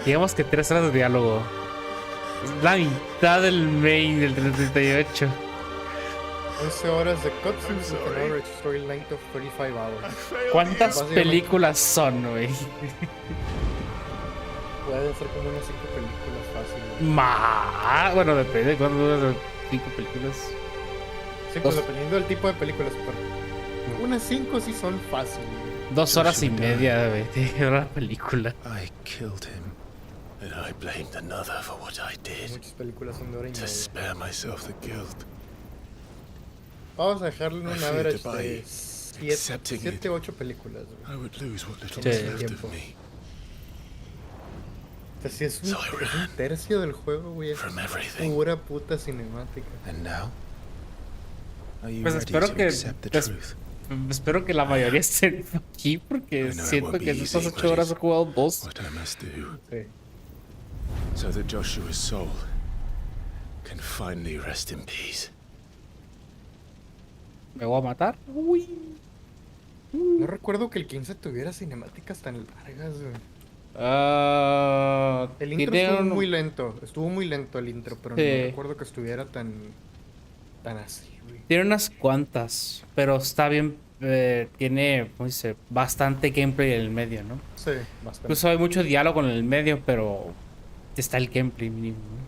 Digamos que 3 horas de diálogo. La mitad del main del 38. 11 horas de cutscenes with an average story length of 35 hours. ¿Cuántas Básicamente, películas son, güey? Pueden ser como unas 5 películas fáciles. Más. Bueno, depende de cuánto duran las 5 películas. Sí, pues dependiendo del tipo de películas. Pero unas 5 sí son fáciles. 2 horas y media, güey, de la película. I killed him. And I blamed another for what I did. Muchas películas son de hora y To media. spare myself the guilt. Vamos a dejarle I un feared average that by de accepting 7, 8 películas. I would lose what little Sí. was left of me. O sea, si es So I un ran tercio del juego, güey. Es from everything. pura puta cinemática. And now? Are you Pues ready espero to que accept the truth? espero que la mayoría estén aquí porque I know it siento won't que be en estas easy, 8 horas he jugado 2. What I must do Sí. so that Joshua's soul can finally rest in peace. ¿Me voy a matar? Uy. No recuerdo que el 15 tuviera cinemáticas tan largas, güey. El intro tiene estuvo un- muy lento. Estuvo muy lento el intro, pero Sí. no recuerdo que estuviera tan así, güey. Tiene unas cuantas, pero está bien. Tiene, ¿cómo dice? Bastante gameplay en el medio, ¿no? Sí, bastante. Incluso hay mucho diálogo en el medio, pero está el gameplay mínimo, ¿no?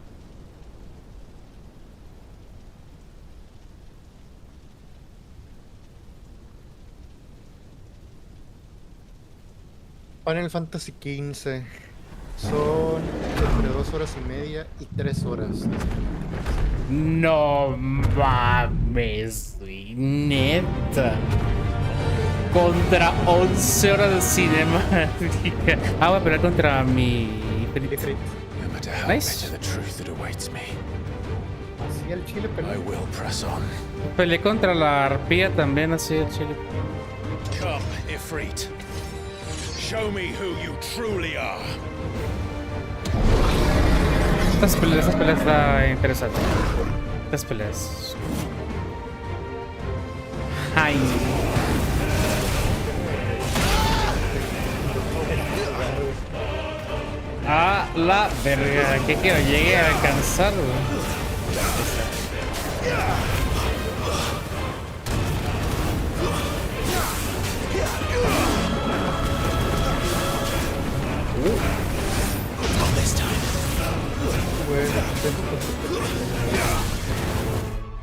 Final Fantasy XV son entre 2 horas y media y 3 horas. No mames, güey. Neta. Contra 11 horas de cinemática. Ah, voy a pelear contra mi... No matter how Nice. bitter the truth that awaits me, Así el chile I pelea. will press on. Peleé contra la arpía también, así el chile. Come, Ifrit. Show me who you truly are. Estas peleas está interesante. Estas peleas. Ay. A la verga, ¿qué quiero? Llegué a alcanzar, güey.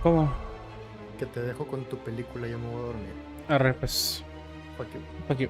¿Cómo? Que te dejo con tu película, yo me voy a dormir. Arre, pues. Fuck you. Fuck you.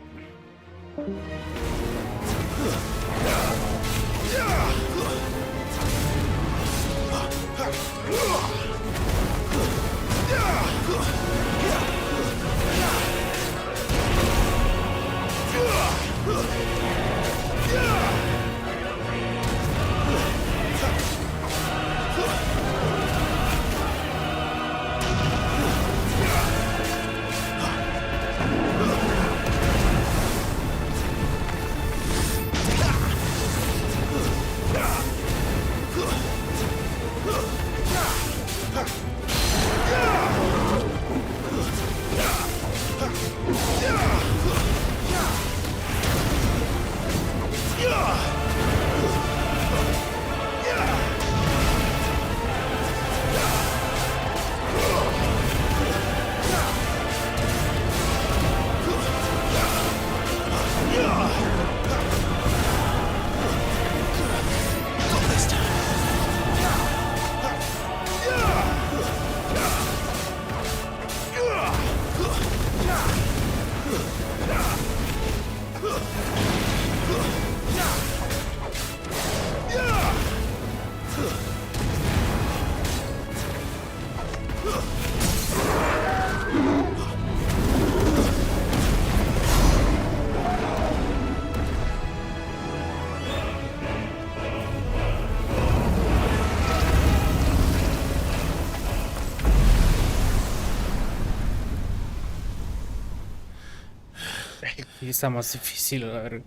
Aquí está más difícil, a ver.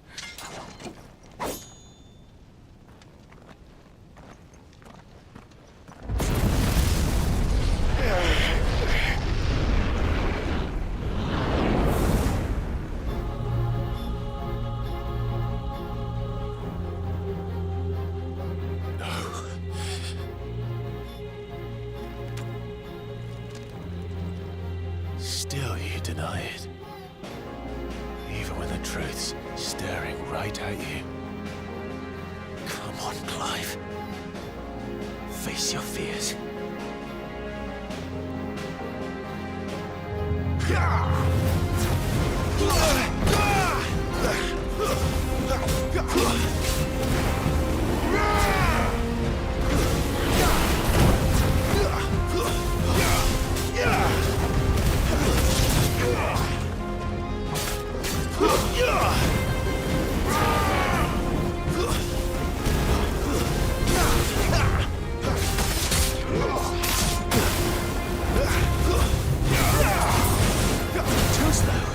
Still you deny it. Even when the truth's staring right at you. Come on, Clive. Face your fears. Just though.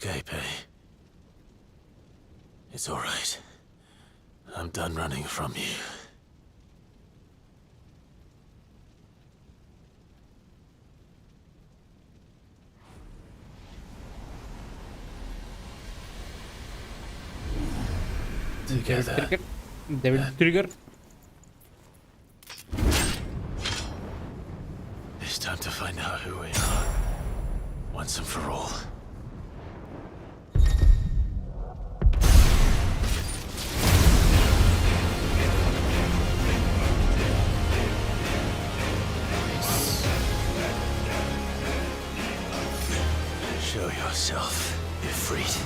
escape, eh? It's all right. I'm done running from you. Together. Devil Trigger. It's time to find out who we are. Once and for all. Show yourself, Ifrit.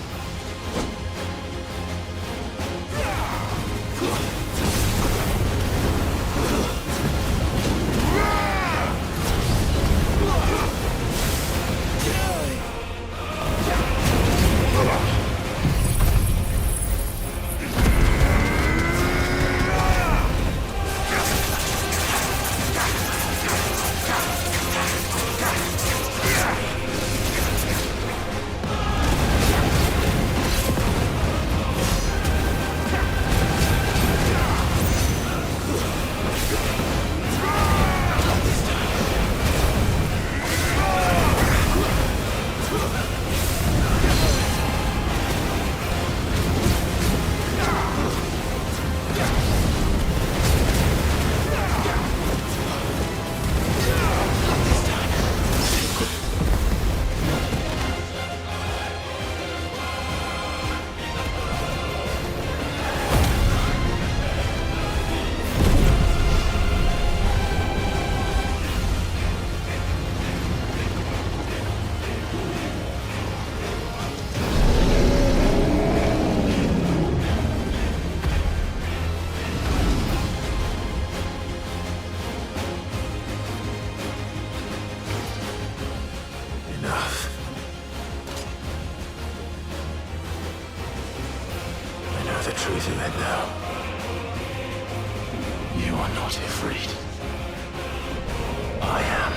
The truth of it now. You are not Ifrit. I am.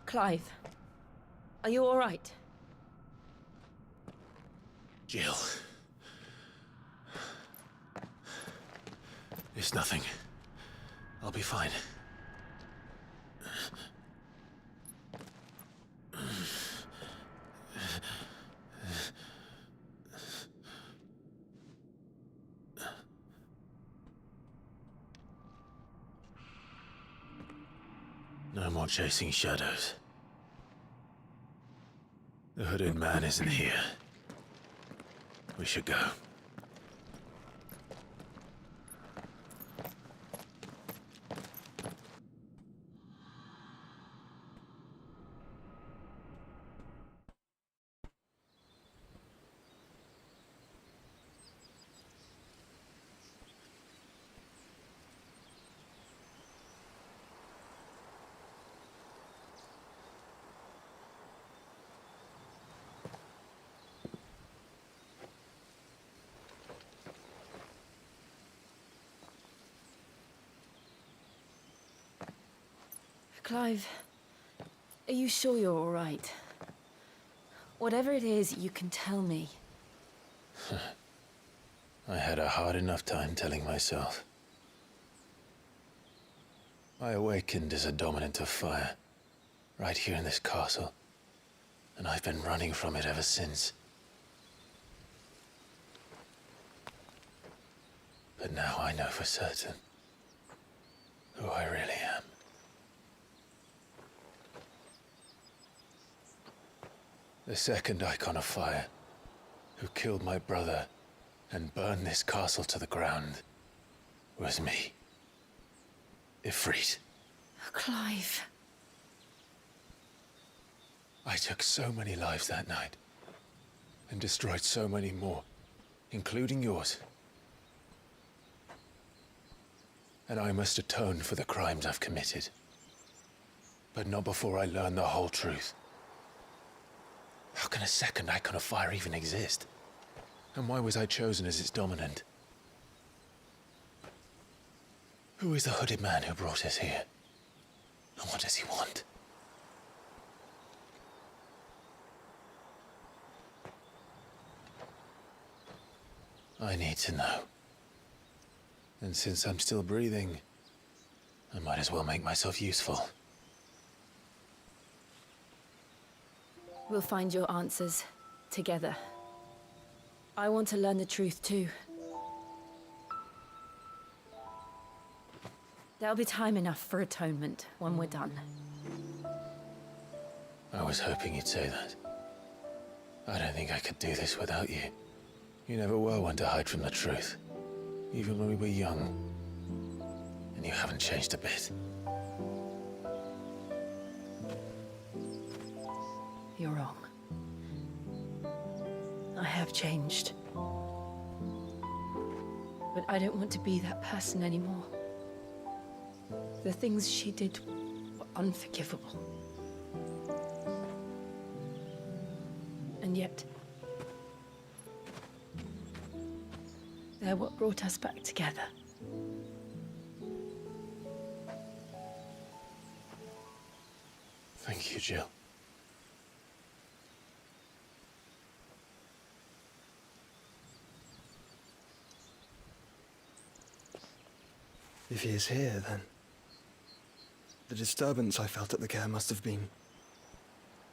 Clive, are you all right? Jill. It's nothing. I'll be fine. No more chasing shadows. The hooded man isn't here. We should go. Clive, are you sure you're all right? Whatever it is, you can tell me. I had a hard enough time telling myself. I awakened as a dominant of fire, right here in this castle, and I've been running from it ever since. But now I know for certain who I really am. The second Icon of Fire, who killed my brother and burned this castle to the ground, was me. Ifrit. Clive. I took so many lives that night, and destroyed so many more, including yours. And I must atone for the crimes I've committed. But not before I learn the whole truth. How can a second Icon of Fire even exist? And why was I chosen as its dominant? Who is the hooded man who brought us here? And what does he want? I need to know. And since I'm still breathing, I might as well make myself useful. We'll find your answers together. I want to learn the truth too. There'll be time enough for atonement when we're done. I was hoping you'd say that. I don't think I could do this without you. You never were one to hide from the truth, even when we were young. And you haven't changed a bit. You're wrong. I have changed. But I don't want to be that person anymore. The things she did were unforgivable. And yet, they're what brought us back together. Thank you, Jill. If he is here, then the disturbance I felt at the care must have been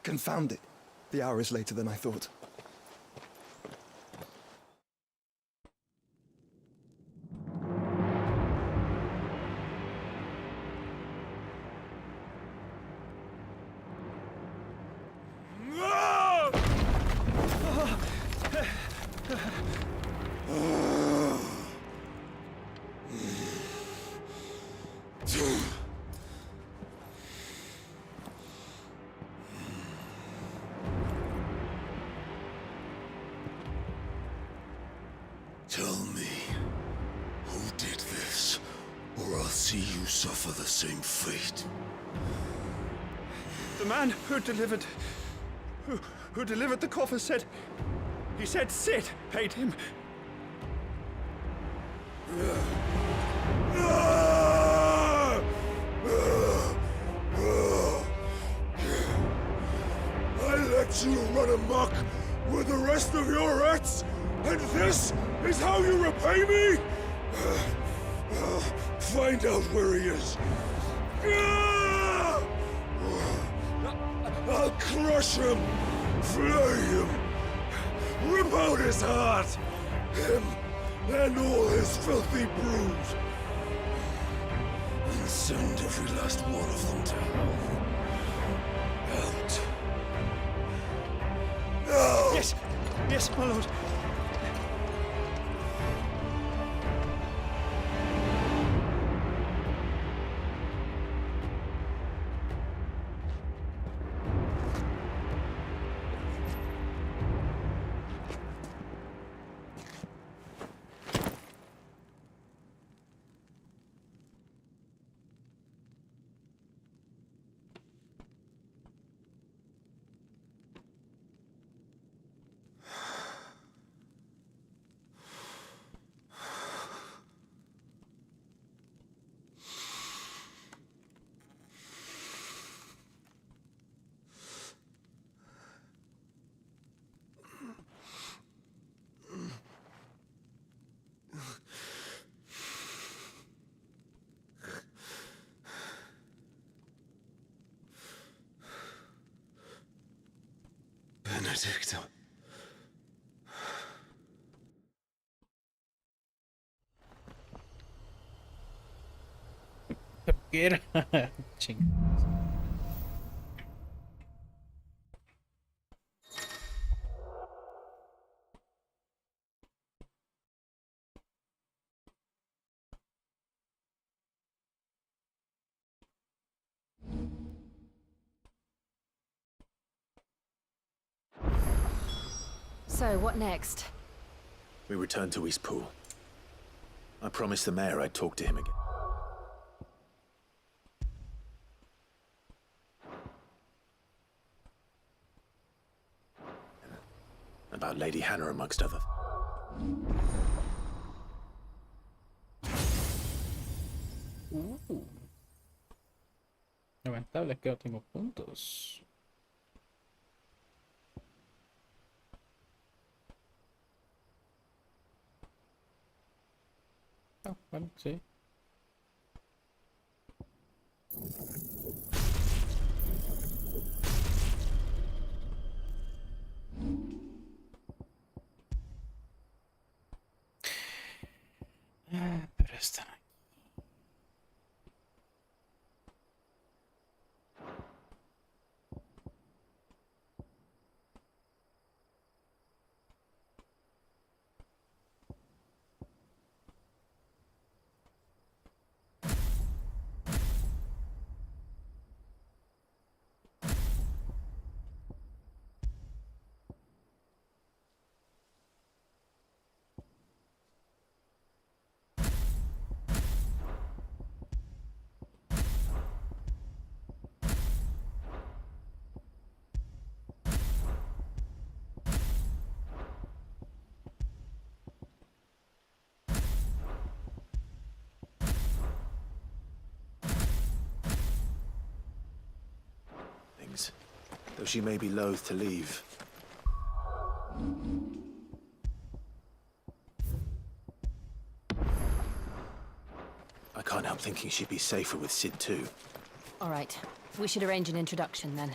confounded. The hour is later than I thought. Tell me, who did this, or I'll see you suffer the same fate. The man who delivered the coffer said Sid paid him. I let you run amok with the rest of your rats, and this is how you repay me? Find out where he is. I'll crush him, flay him, rip out his heart, him and all his filthy brood, and send every last one of them to hell. Out. Yes, yes, my lord. Benedicto. ¿Qué era? Ching. So, what next? We return to Eastpool. I promised the mayor I'd talk to him again. About Lady Hannah, amongst others. Lamentable que no tengo puntos. Ah, bueno, sí. Pero están aquí. Though she may be loath to leave. I can't help thinking she'd be safer with Sid too. All right. We should arrange an introduction then.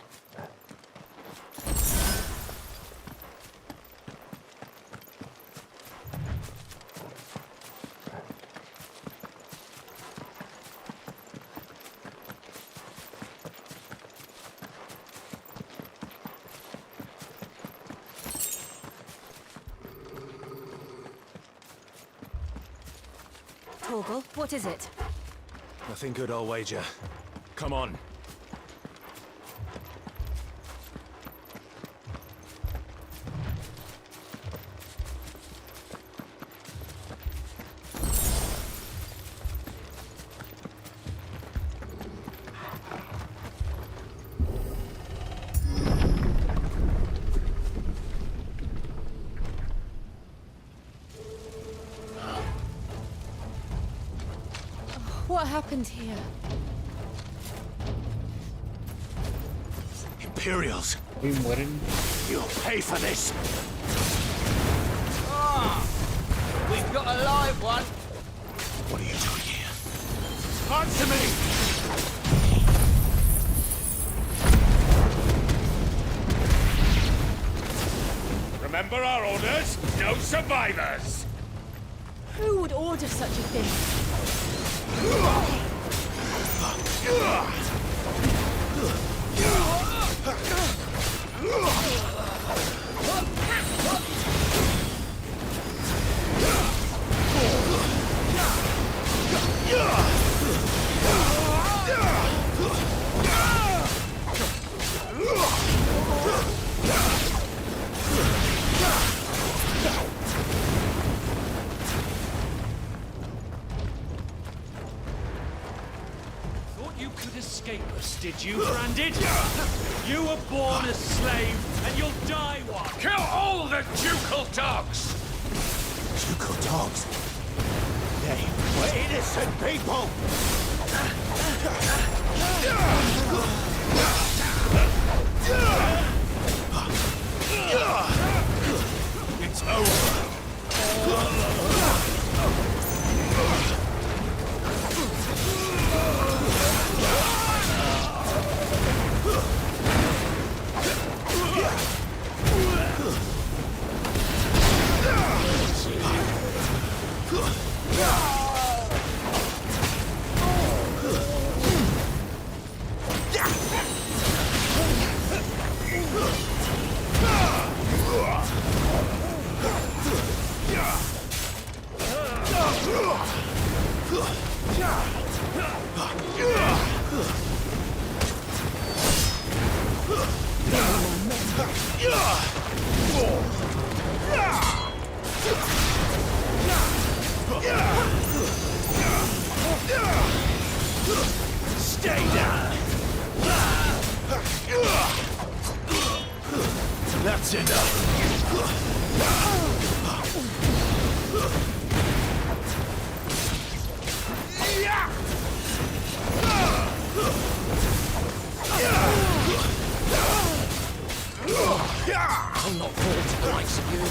Torgal, what is it? Nothing good, I'll wager. Come on. What happened here? Imperials. We mueren. You'll pay for this. We've got a live one. What are you doing here? Answer me! Remember our orders? No survivors! Who would order such a thing? could escape us, did you, Branded? You were born a slave, and you'll die one. Kill all the ducal dogs! Ducal dogs? They were innocent people! It's over. Stay down. That's enough. I'll not fall to the likes of you.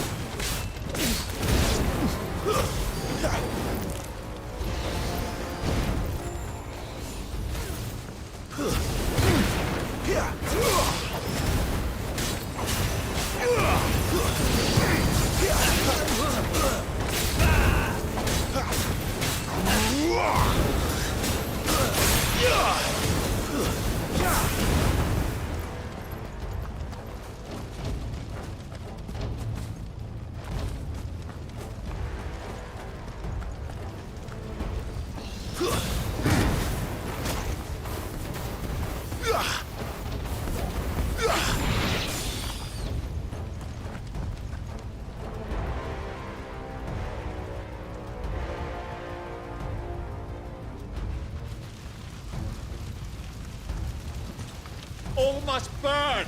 All must burn!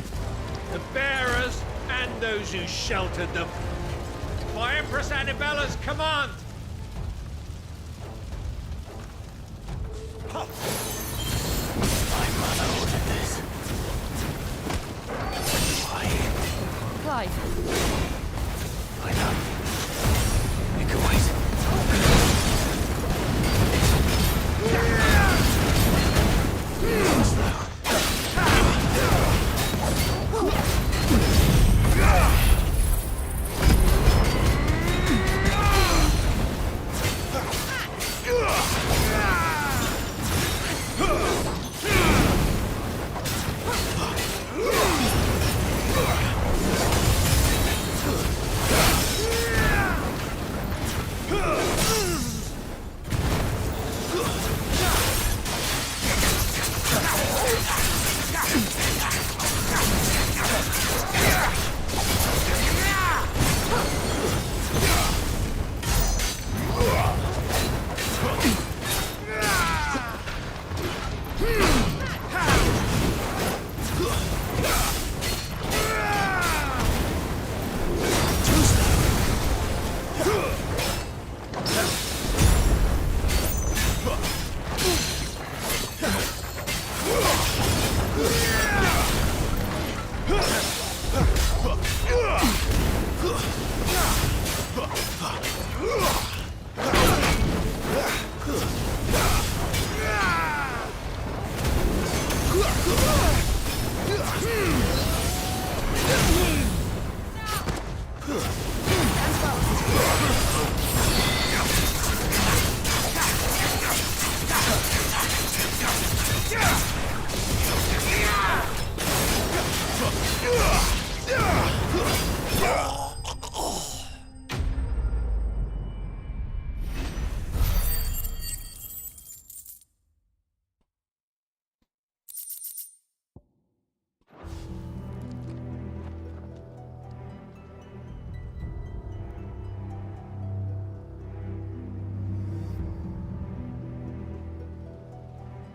The bearers and those who sheltered them. By Empress Annabella's command! My mother ordered this. Why? Clive. I know. You can wait.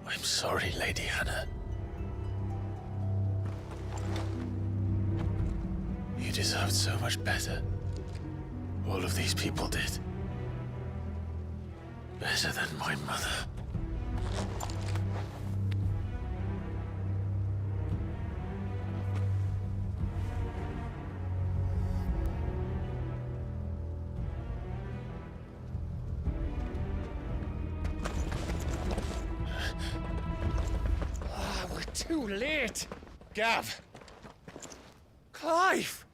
I'm sorry, Lady Hannah. You deserved so much better. All of these people did. Better than my mother. We're too late. Gav. Clive.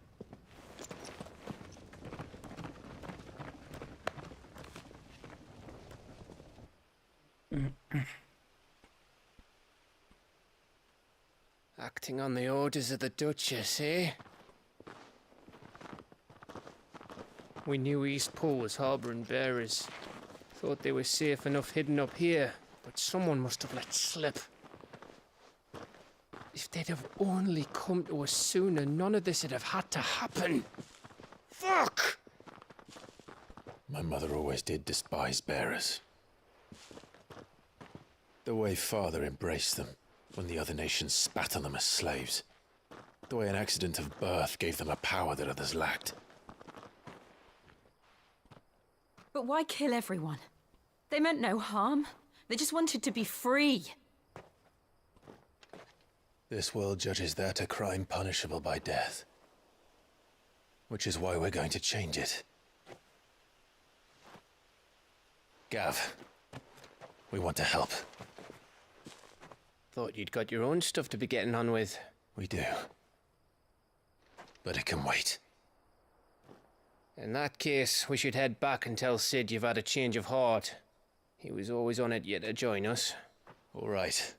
Acting on the orders of the Duchess, eh? We knew East Pool was harbouring bearers. Thought they were safe enough hidden up here, but someone must have let slip. If they'd have only come to us sooner, none of this would have had to happen. Fuck! My mother always did despise bearers. The way Father embraced them when the other nations spat on them as slaves. The way an accident of birth gave them a power that others lacked. But why kill everyone? They meant no harm. They just wanted to be free. This world judges that a crime punishable by death. Which is why we're going to change it. Gav, we want to help. Thought you'd got your own stuff to be getting on with. We do. But it can wait. In that case, we should head back and tell Sid you've had a change of heart. He was always on it yet to join us. All right.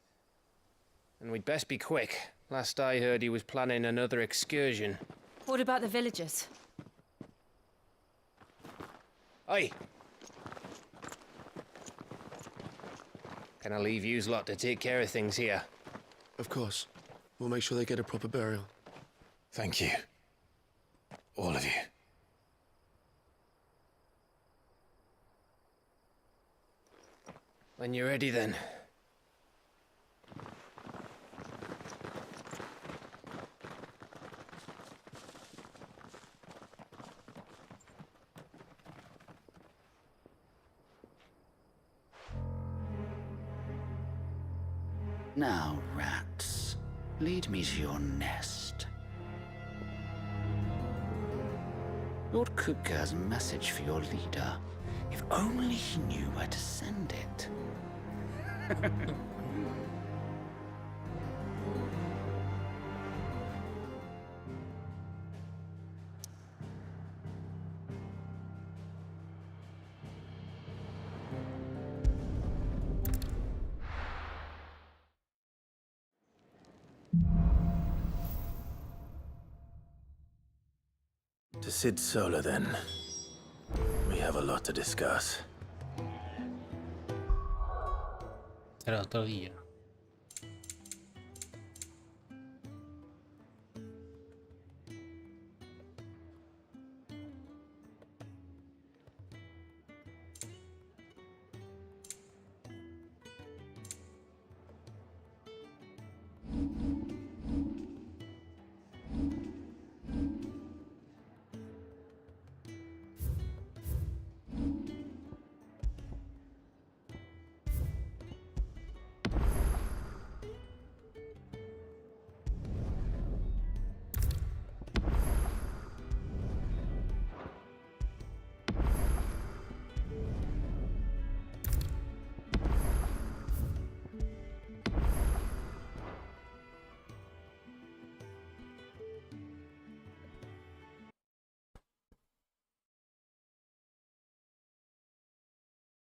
And we'd best be quick. Last I heard, he was planning another excursion. What about the villagers? Aye. Can I leave yous lot to take care of things here? Of course. We'll make sure they get a proper burial. Thank you. All of you. When you're ready, then. Now, rats, lead me to your nest. Lord Kupka has a message for your leader. If only he knew where to send it. To Sid Solar, then. We have a lot to discuss. Será otro día.